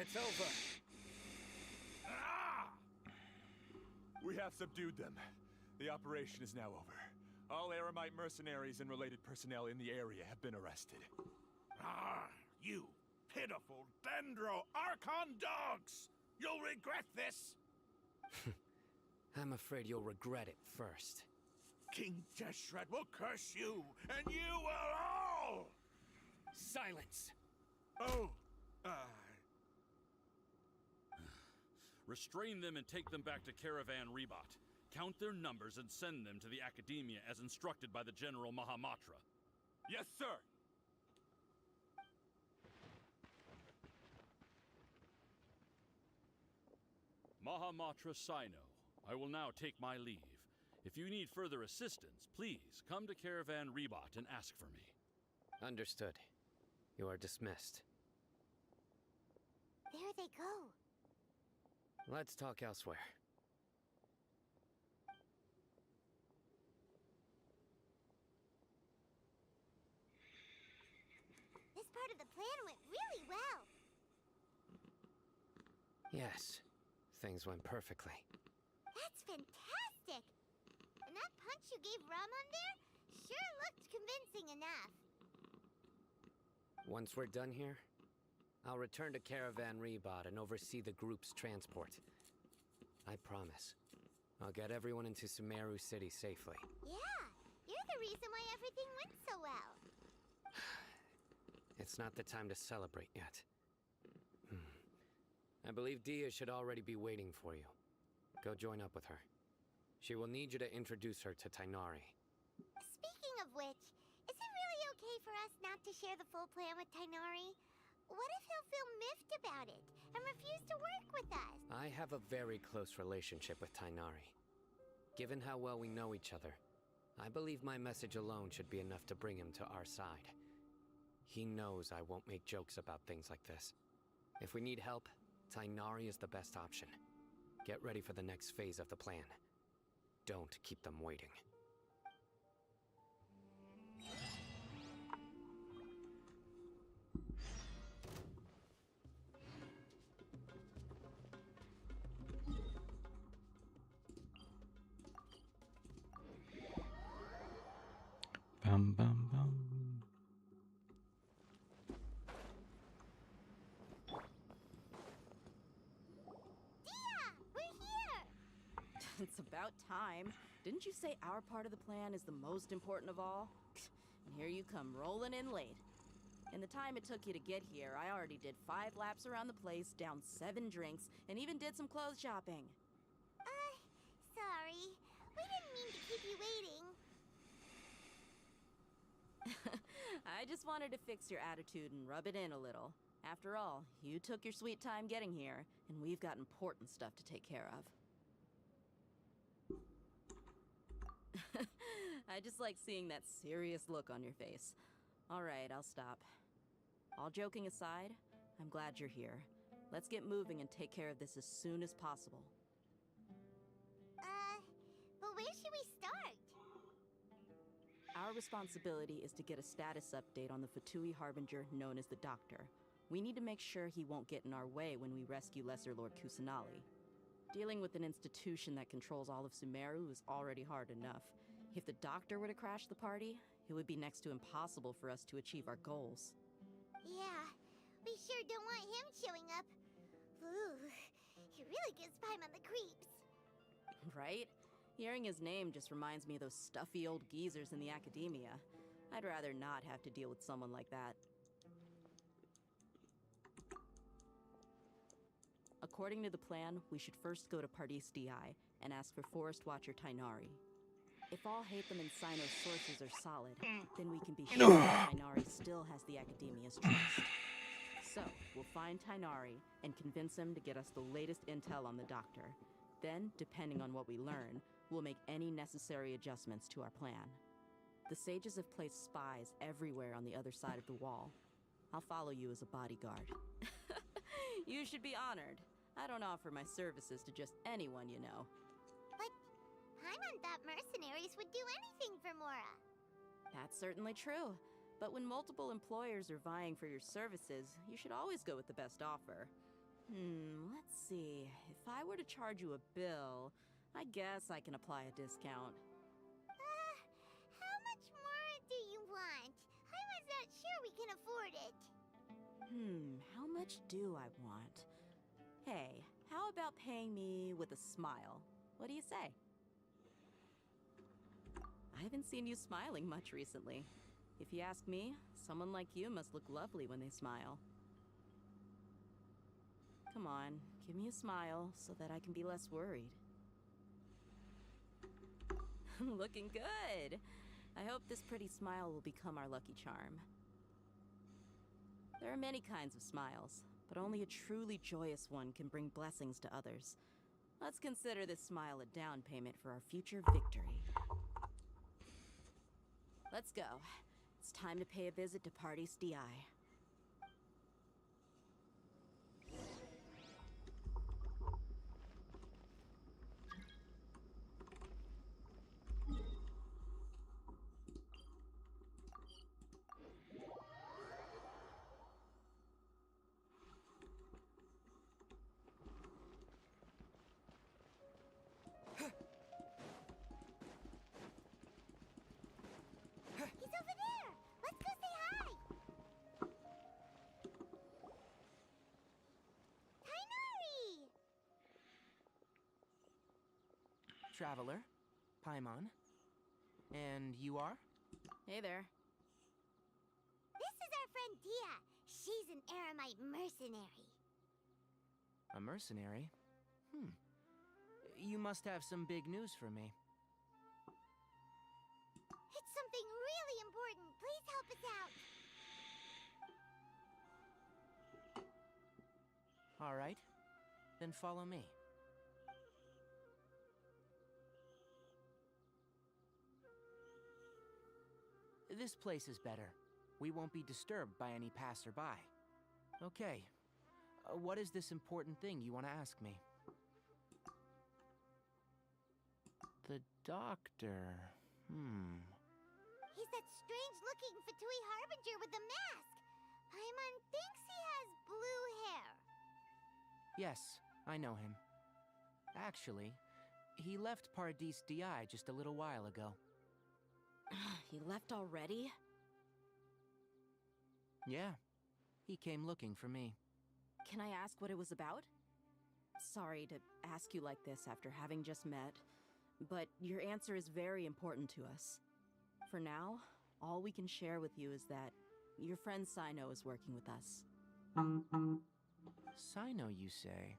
E: it's over.
S: Ah! We have subdued them. The operation is now over. All Eremite mercenaries and related personnel in the area have been arrested.
H: Ah, you pitiful Dendro Archon dogs! You'll regret this!
E: I'm afraid you'll regret it first.
H: King Deshret will curse you, and you will all!
E: Silence!
H: Oh,
R: Restrain them and take them back to Caravan Rebot. Count their numbers and send them to the Academia as instructed by the General Mahamatra.
S: Yes, sir!
R: Mahamatra Sino, I will now take my leave. If you need further assistance, please come to Caravan Rebot and ask for me.
E: Understood. You are dismissed.
P: There they go.
E: Let's talk elsewhere.
P: This part of the plan went really well.
E: Yes, things went perfectly.
P: That's fantastic! And that punch you gave Ramon there sure looked convincing enough.
E: Once we're done here, I'll return to Caravan Rebot and oversee the group's transport. I promise. I'll get everyone into Sumeru City safely.
P: Yeah, you're the reason why everything went so well.
E: It's not the time to celebrate yet. I believe Dia should already be waiting for you. Go join up with her. She will need you to introduce her to Tainari.
P: Speaking of which, is it really okay for us not to share the full plan with Tainari? What if he'll feel miffed about it and refuse to work with us?
E: I have a very close relationship with Tainari. Given how well we know each other, I believe my message alone should be enough to bring him to our side. He knows I won't make jokes about things like this. If we need help, Tainari is the best option. Get ready for the next phase of the plan. Don't keep them waiting.
A: Bum bum bum.
J: It's about time. Didn't you say our part of the plan is the most important of all? And here you come rolling in late. In the time it took you to get here, I already did 5 laps around the place, downed 7 drinks, and even did some clothes shopping.
P: Sorry. We didn't mean to keep you waiting.
J: I just wanted to fix your attitude and rub it in a little. After all, you took your sweet time getting here, and we've got important stuff to take care of. I just like seeing that serious look on your face. All right, I'll stop. All joking aside, I'm glad you're here. Let's get moving and take care of this as soon as possible.
P: But where should we start?
J: Our responsibility is to get a status update on the Fatui Harbinger known as the Doctor. We need to make sure he won't get in our way when we rescue Lesser Lord Kusanali. Dealing with an institution that controls all of Sumeru is already hard enough. If the Doctor were to crash the party, it would be next to impossible for us to achieve our goals.
P: Yeah, we sure don't want him showing up. Ooh, he really gives Paimon the creeps.
J: Right? Hearing his name just reminds me of those stuffy old geezers in the Academia. I'd rather not have to deal with someone like that. According to the plan, we should first go to Pardis DI and ask for Forest Watcher Tainari. If all Hatham and Sino's sources are solid, then we can be sure that Tainari still has the Academia's trust. So, we'll find Tainari and convince him to get us the latest intel on the Doctor. Then, depending on what we learn, we'll make any necessary adjustments to our plan. The sages have placed spies everywhere on the other side of the wall. I'll follow you as a bodyguard. You should be honored. I don't offer my services to just anyone you know.
P: But Paimon thought mercenaries would do anything for Mora.
J: That's certainly true. But when multiple employers are vying for your services, you should always go with the best offer. Let's see. If I were to charge you a bill, I guess I can apply a discount.
P: How much more do you want? I was not sure we can afford it.
J: How much do I want? Hey, how about paying me with a smile? What do you say? I haven't seen you smiling much recently. If you ask me, someone like you must look lovely when they smile. Come on, give me a smile so that I can be less worried. Looking good! I hope this pretty smile will become our lucky charm. There are many kinds of smiles, but only a truly joyous one can bring blessings to others. Let's consider this smile a down payment for our future victory. Let's go. It's time to pay a visit to Party's DI.
P: He's over there! Let's go say hi! Tainari!
K: Traveler, Paimon. And you are?
J: Hey there.
P: This is our friend Dia. She's an Aramite mercenary.
K: A mercenary? You must have some big news for me.
P: It's something really important. Please help us out.
K: All right, then follow me. This place is better. We won't be disturbed by any passerby. Okay, what is this important thing you want to ask me? The doctor.
P: He's that strange-looking Fatui Harbinger with the mask. Paimon thinks he has blue hair.
K: Yes, I know him. Actually, he left Paradis DI just a little while ago.
J: He left already?
K: Yeah, he came looking for me.
J: Can I ask what it was about? Sorry to ask you like this after having just met, but your answer is very important to us. For now, all we can share with you is that your friend Sino is working with us.
K: Sino, you say?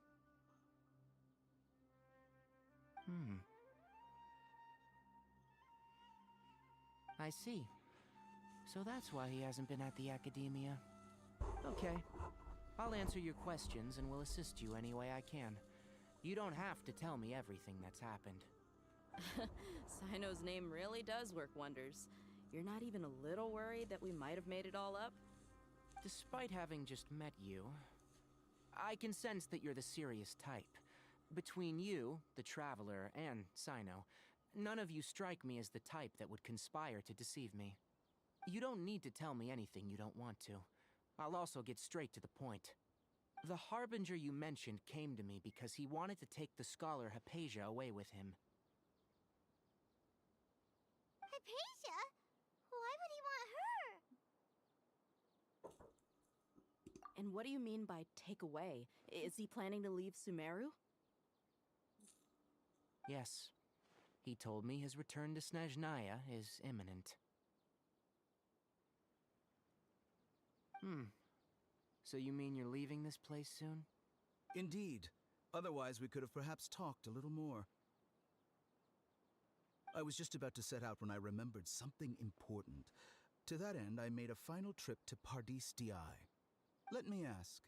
K: I see. So that's why he hasn't been at the Academia. Okay. I'll answer your questions and will assist you any way I can. You don't have to tell me everything that's happened.
J: Sino's name really does work wonders. You're not even a little worried that we might have made it all up?
K: Despite having just met you, I can sense that you're the serious type. Between you, the Traveler, and Sino, none of you strike me as the type that would conspire to deceive me. You don't need to tell me anything you don't want to. I'll also get straight to the point. The Harbinger you mentioned came to me because he wanted to take the scholar Hypatia away with him.
P: Hypatia? Why would he want her?
J: And what do you mean by take away? Is he planning to leave Sumeru?
K: Yes. He told me his return to Snezhnaya is imminent. So you mean you're leaving this place soon?
C: Indeed. Otherwise, we could have perhaps talked a little more. I was just about to set out when I remembered something important. To that end, I made a final trip to Paradis DI. Let me ask,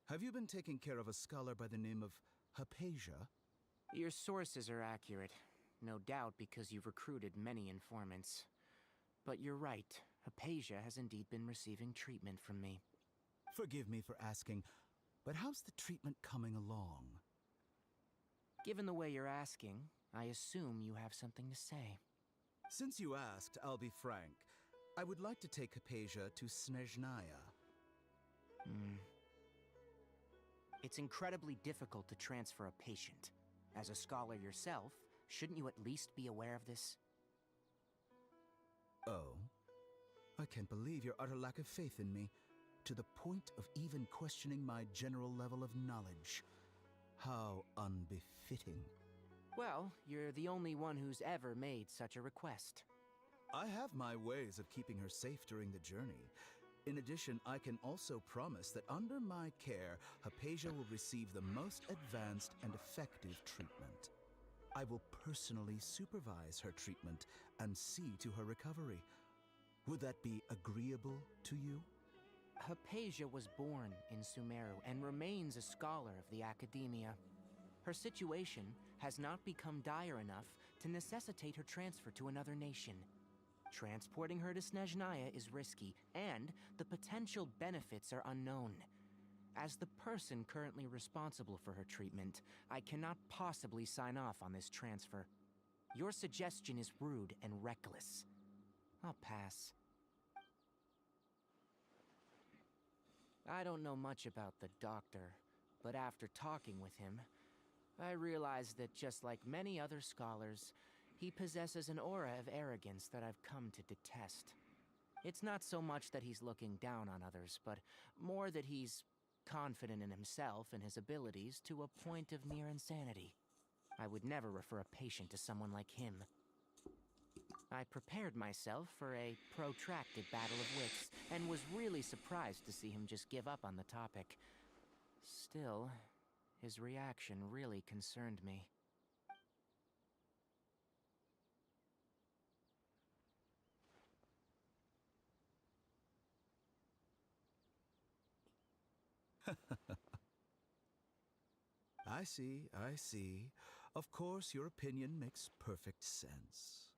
C: have you been taking care of a scholar by the name of Hypatia?
K: Your sources are accurate. No doubt because you've recruited many informants. But you're right. Hypatia has indeed been receiving treatment from me.
C: Forgive me for asking, but how's the treatment coming along?
K: Given the way you're asking, I assume you have something to say.
C: Since you asked, I'll be frank. I would like to take Hypatia to Snezhnaya.
L: It's incredibly difficult to transfer a patient. As a scholar yourself, shouldn't you at least be aware of this?
C: Oh? I can't believe your utter lack of faith in me, to the point of even questioning my general level of knowledge. How unbefitting.
L: Well, you're the only one who's ever made such a request.
C: I have my ways of keeping her safe during the journey. In addition, I can also promise that under my care, Hypatia will receive the most advanced and effective treatment. I will personally supervise her treatment and see to her recovery. Would that be agreeable to you?
L: Hypatia was born in Sumeru and remains a scholar of the Academia. Her situation has not become dire enough to necessitate her transfer to another nation. Transporting her to Snezhnaya is risky, and the potential benefits are unknown. As the person currently responsible for her treatment, I cannot possibly sign off on this transfer. Your suggestion is rude and reckless. I'll pass. I don't know much about the doctor, but after talking with him, I realized that just like many other scholars, he possesses an aura of arrogance that I've come to detest. It's not so much that he's looking down on others, but more that he's confident in himself and his abilities to a point of near insanity. I would never refer a patient to someone like him. I prepared myself for a protracted battle of wits, and was really surprised to see him just give up on the topic. Still, his reaction really concerned me.
C: I see, I see. Of course, your opinion makes perfect sense.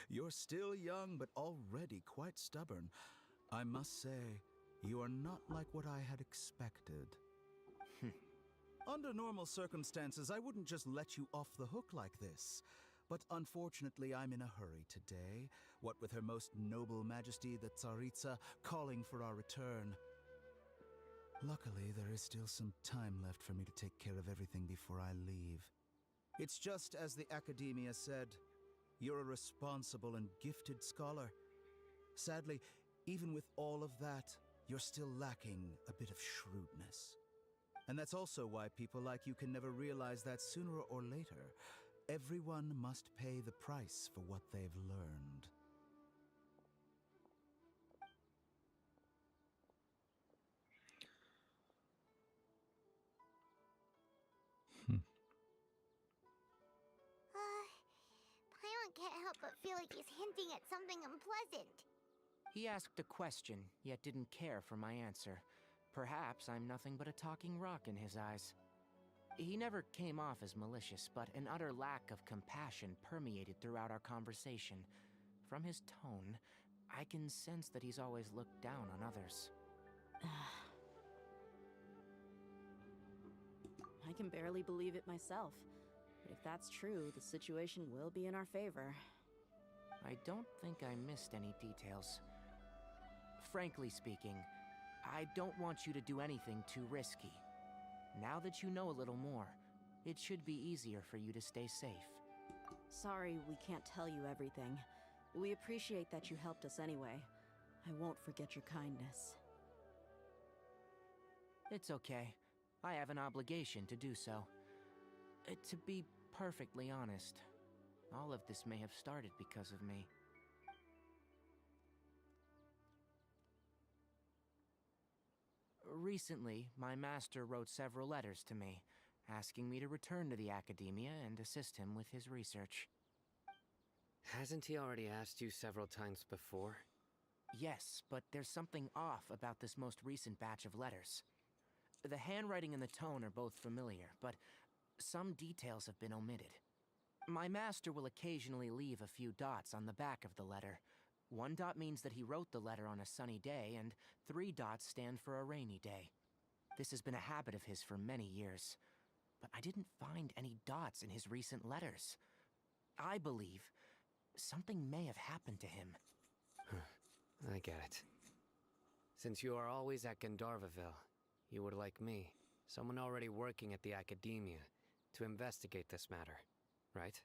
C: You're still young, but already quite stubborn. I must say, you are not like what I had expected. Under normal circumstances, I wouldn't just let you off the hook like this. But unfortunately, I'm in a hurry today, what with Her Most Noble Majesty the Tsaritsa calling for our return. Luckily, there is still some time left for me to take care of everything before I leave. It's just as the Academia said, you're a responsible and gifted scholar. Sadly, even with all of that, you're still lacking a bit of shrewdness. And that's also why people like you can never realize that sooner or later, everyone must pay the price for what they've learned.
P: Paimon can't help but feel like he's hinting at something unpleasant.
L: He asked a question, yet didn't care for my answer. Perhaps I'm nothing but a talking rock in his eyes. He never came off as malicious, but an utter lack of compassion permeated throughout our conversation. From his tone, I can sense that he's always looked down on others.
J: I can barely believe it myself. But if that's true, the situation will be in our favor.
L: I don't think I missed any details. Frankly speaking, I don't want you to do anything too risky. Now that you know a little more, it should be easier for you to stay safe.
J: Sorry we can't tell you everything. We appreciate that you helped us anyway. I won't forget your kindness.
L: It's okay. I have an obligation to do so. To be perfectly honest, all of this may have started because of me. Recently, my master wrote several letters to me, asking me to return to the Academia and assist him with his research.
E: Hasn't he already asked you several times before?
L: Yes, but there's something off about this most recent batch of letters. The handwriting and the tone are both familiar, but some details have been omitted. My master will occasionally leave a few dots on the back of the letter. 1 dot means that he wrote the letter on a sunny day, and 3 dots stand for a rainy day. This has been a habit of his for many years, but I didn't find any dots in his recent letters. I believe something may have happened to him.
E: I get it. Since you are always at Gandharvaville, You would like me, someone already working at the academia, to investigate this matter, right?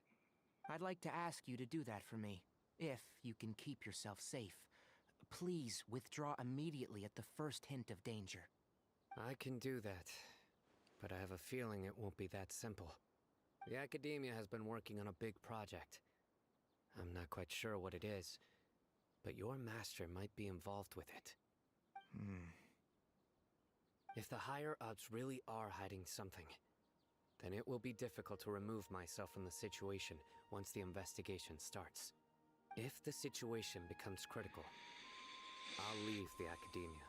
L: I'd like to ask you to do that for me, if you can keep yourself safe. Please withdraw immediately at the first hint of danger.
E: I can do that, but I have a feeling it won't be that simple. The academia has been working on a big project. I'm not quite sure what it is, but your master might be involved with it. If the higher-ups really are hiding something, then it will be difficult to remove myself from the situation once the investigation starts. If the situation becomes critical, I'll leave the academia.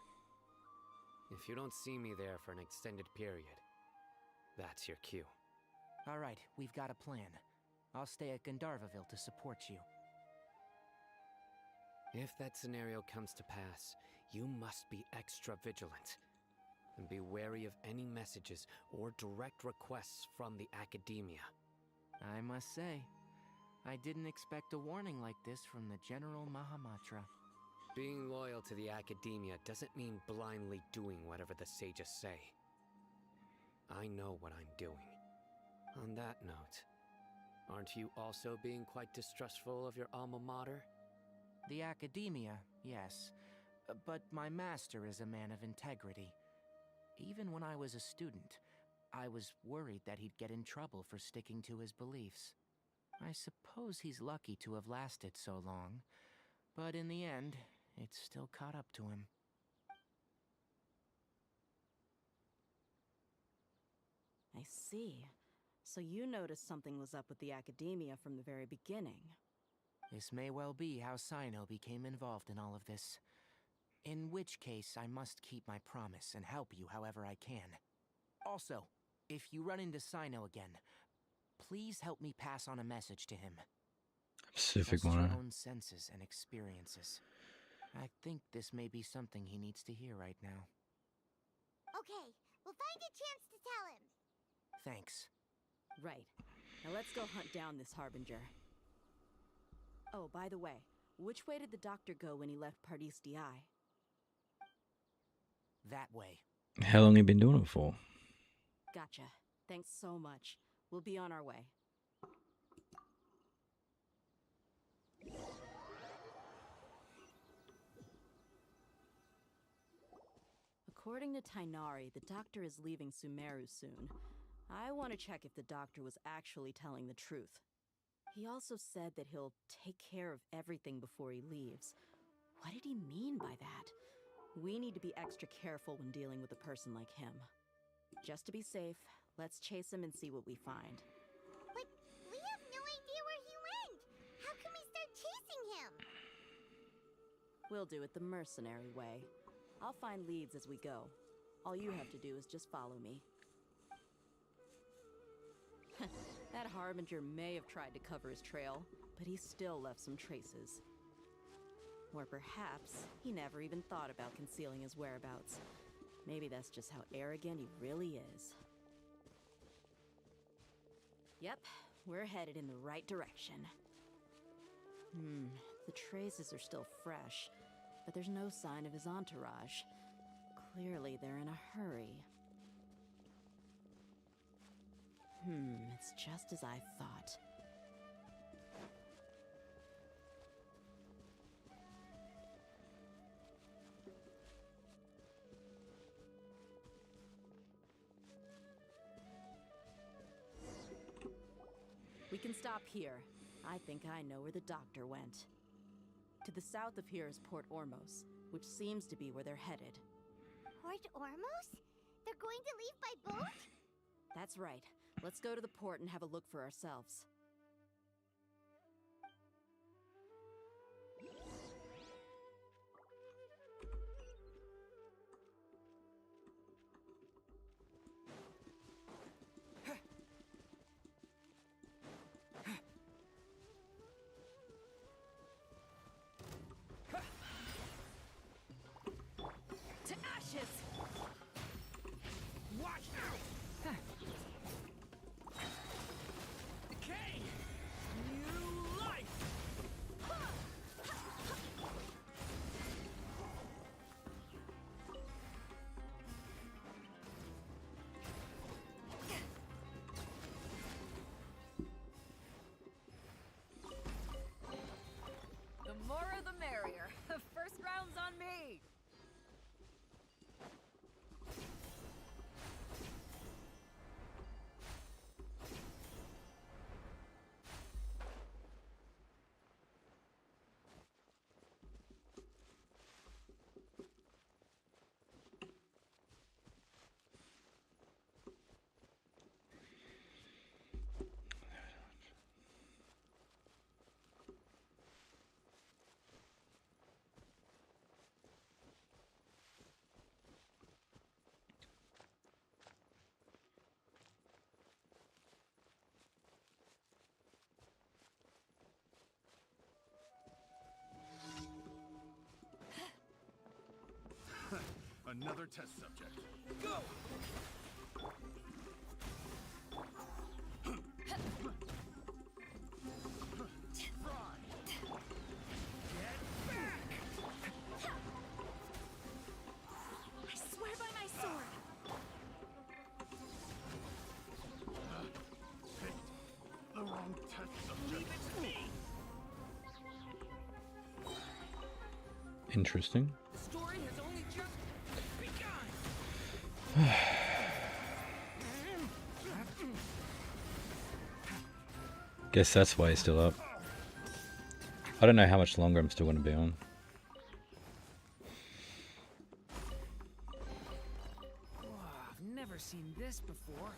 E: If you don't see me there for an extended period, that's your cue.
L: All right, we've got a plan. I'll stay at Gandharvaville to support you.
E: If that scenario comes to pass, you must be extra vigilant. And be wary of any messages or direct requests from the academia.
L: I must say, I didn't expect a warning like this from the General Mahamatra.
E: Being loyal to the academia doesn't mean blindly doing whatever the sages say. I know what I'm doing. On that note, aren't you also being quite distrustful of your alma mater?
L: The academia, yes. But my master is a man of integrity. Even when I was a student, I was worried that he'd get in trouble for sticking to his beliefs. I suppose he's lucky to have lasted so long, but in the end, it's still caught up to him.
J: I see. So you noticed something was up with the academia from the very beginning.
L: This may well be how Sino became involved in all of this. In which case, I must keep my promise and help you however I can. Also, if you run into Sino again, please help me pass on a message to him.
A: Specific
L: Trust your
A: one.
L: own senses and experiences. I think this may be something he needs to hear right now.
P: Okay, we'll find a chance to tell him.
L: Thanks.
J: Right. Now let's go hunt down this Harbinger. Oh, by the way, which way did the doctor go when he left Pardis Di?
L: That way.
A: How long you been doing it for?
J: Gotcha. Thanks so much. We'll be on our way. According to Tainari, the doctor is leaving Sumeru soon. I want to check if the doctor was actually telling the truth. He also said that he'll take care of everything before he leaves. What did he mean by that? We need to be extra careful when dealing with a person like him. Just to be safe, let's chase him and see what we find.
P: But we have no idea where he went! How can we start chasing him?
J: We'll do it the mercenary way. I'll find leads as we go. All you have to do is just follow me. That Harbinger may have tried to cover his trail, but he still left some traces. Or perhaps he never even thought about concealing his whereabouts. Maybe that's just how arrogant he really is. Yep, we're headed in the right direction. The traces are still fresh, but there's no sign of his entourage. Clearly they're in a hurry. It's just as I thought. We can stop here. I think I know where the doctor went. To the south of here is Port Ormos, which seems to be where they're headed.
P: Port Ormos? They're going to leave by boat?
J: That's right. Let's go to the port and have a look for ourselves.
B: To ashes! Watch out! Decay! warrior. First round's on me.
H: Another test subject. Go!
F: I swear by my sword.
H: Picked the wrong test subject. Leave it to me.
A: Interesting.
B: The story has only just begun.
A: Guess that's why he's still up. I don't know how much longer I'm still going to be on.
B: I've never seen this before.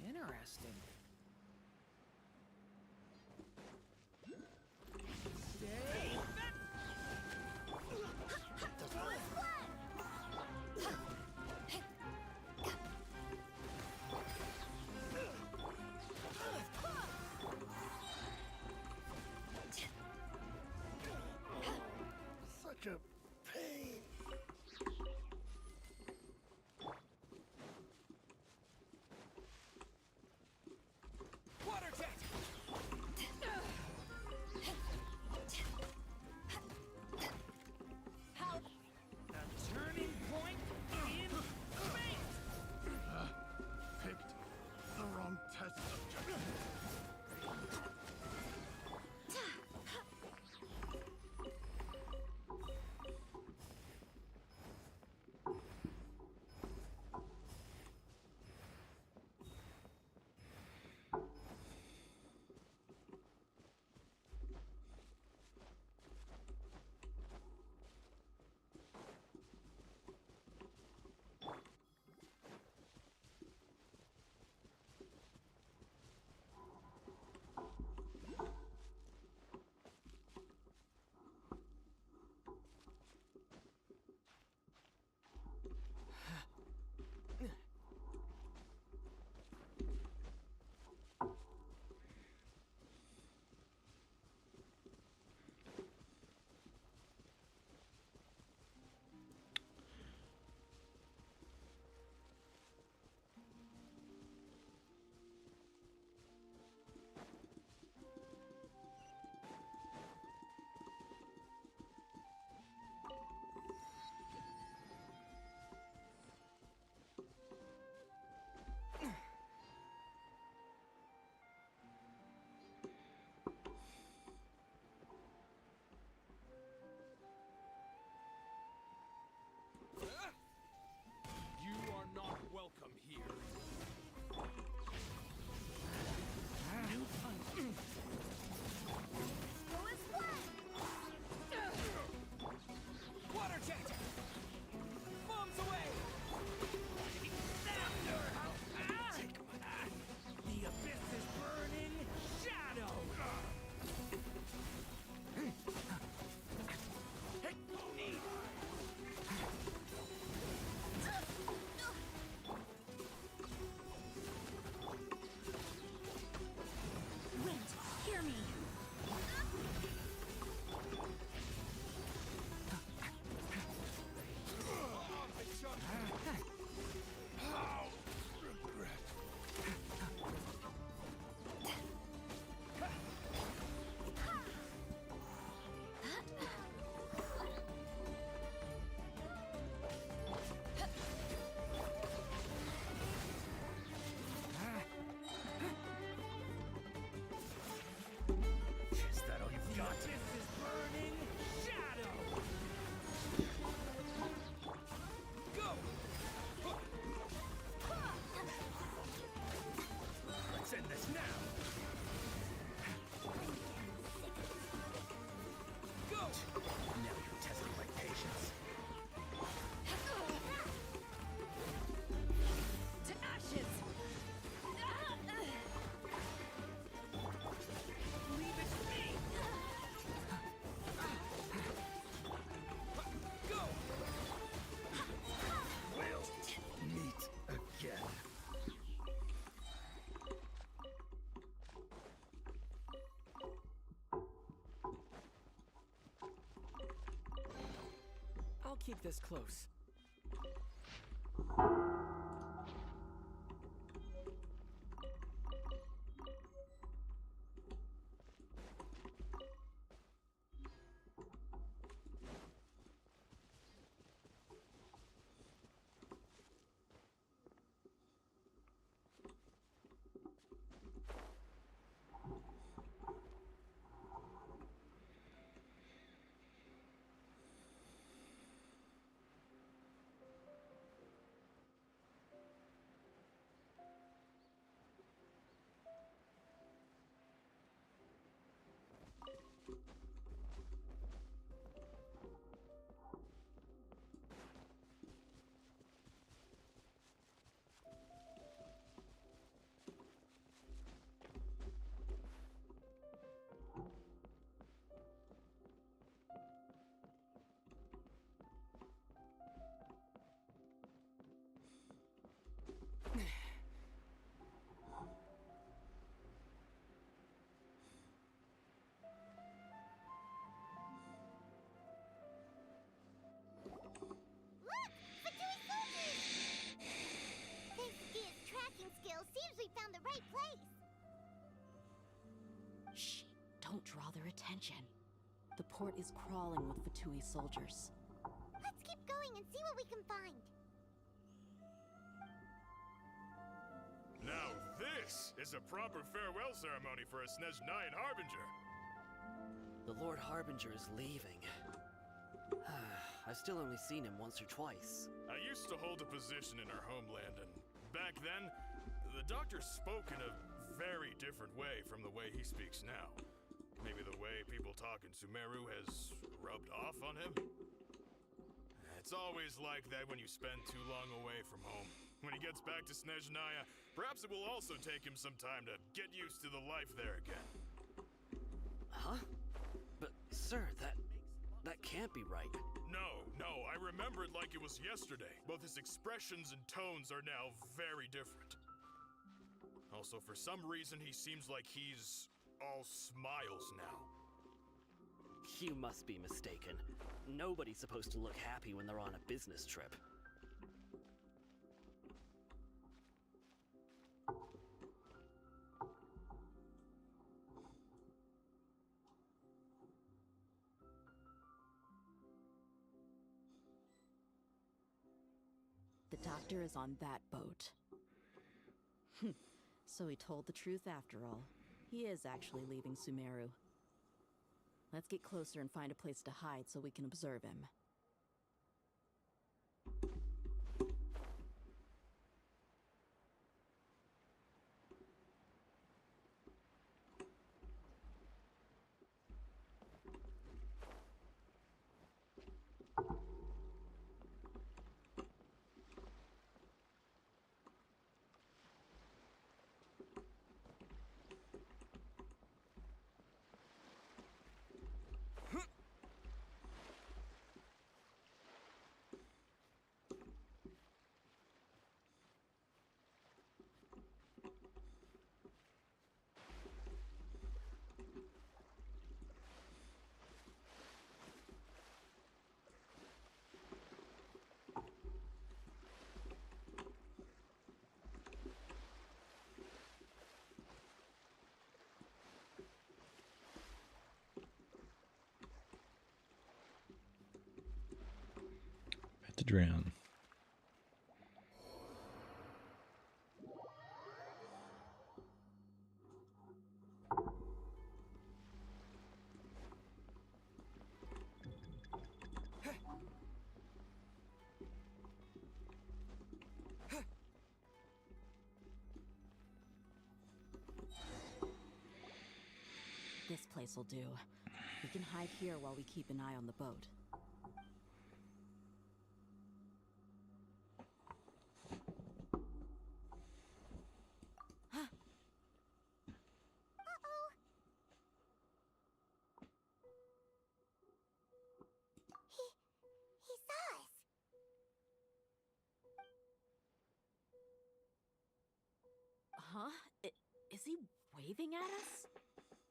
B: Interesting.
H: Such a pain.
B: Water jet. How? A turning point in space.
H: Picked the wrong test subject.
K: Now you're testing my patience.
G: To ashes!
B: Leave it to me! Go!
K: We'll meet again.
B: I'll keep this close.
P: Look! Fatui soldiers! Thanks to Gia's tracking skills, seems we found the right place.
J: Shh, don't draw their attention. The port is crawling with Fatui soldiers.
P: Let's keep going and see what we can find.
Q: Now this is a proper farewell ceremony for a Snezhnayan Harbinger.
U: The Lord Harbinger is leaving. I've still only seen him once or twice.
Q: I used to hold a position in our homeland, and back then, the doctor spoke in a very different way from the way he speaks now. Maybe the way people talk in Sumeru has rubbed off on him? It's always like that when you spend too long away from home. When he gets back to Snezhnaya, perhaps it will also take him some time to get used to the life there again.
U: Huh? But, sir, that can't be right.
Q: No, I remember it like it was yesterday. Both his expressions and tones are now very different. Also, for some reason, he seems like he's all smiles now.
U: You must be mistaken. Nobody's supposed to look happy when they're on a business trip.
J: The doctor is on that boat. So he told the truth after all. He is actually leaving Sumeru. Let's get closer and find a place to hide so we can observe him.
A: About to drown.
J: This place will do. We can hide here while we keep an eye on the boat.
P: He saw us.
J: Huh? Is he waving at us?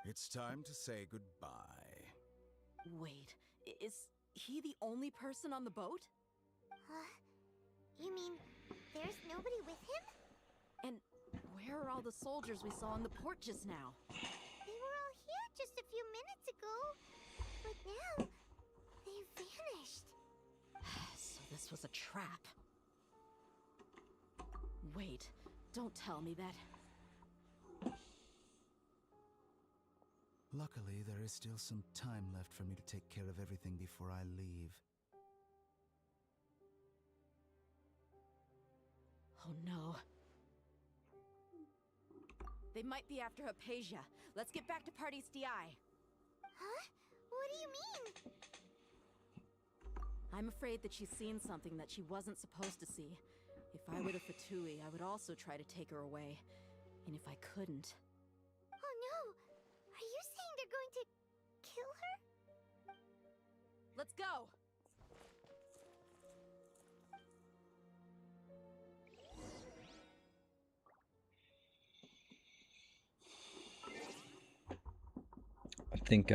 C: It's time to say goodbye.
J: Wait, is he the only person on the boat?
P: You mean there's nobody with him?
J: And where are all the soldiers we saw on the port just now?
P: They were all here just a few minutes ago. But now, they've vanished.
J: So this was a trap. Wait, don't tell me that...
C: Luckily, there is still some time left for me to take care of everything before I leave.
J: Oh no. They might be after Hypatia. Let's get back to Party's DI.
P: Huh? What do you mean?
J: I'm afraid that she's seen something that she wasn't supposed to see. If I were the Fatui, I would also try to take her away. And if I couldn't...
P: Oh no! Are you saying they're going to kill her?
J: Let's go!
A: I think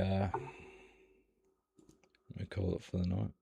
A: we call it for the night.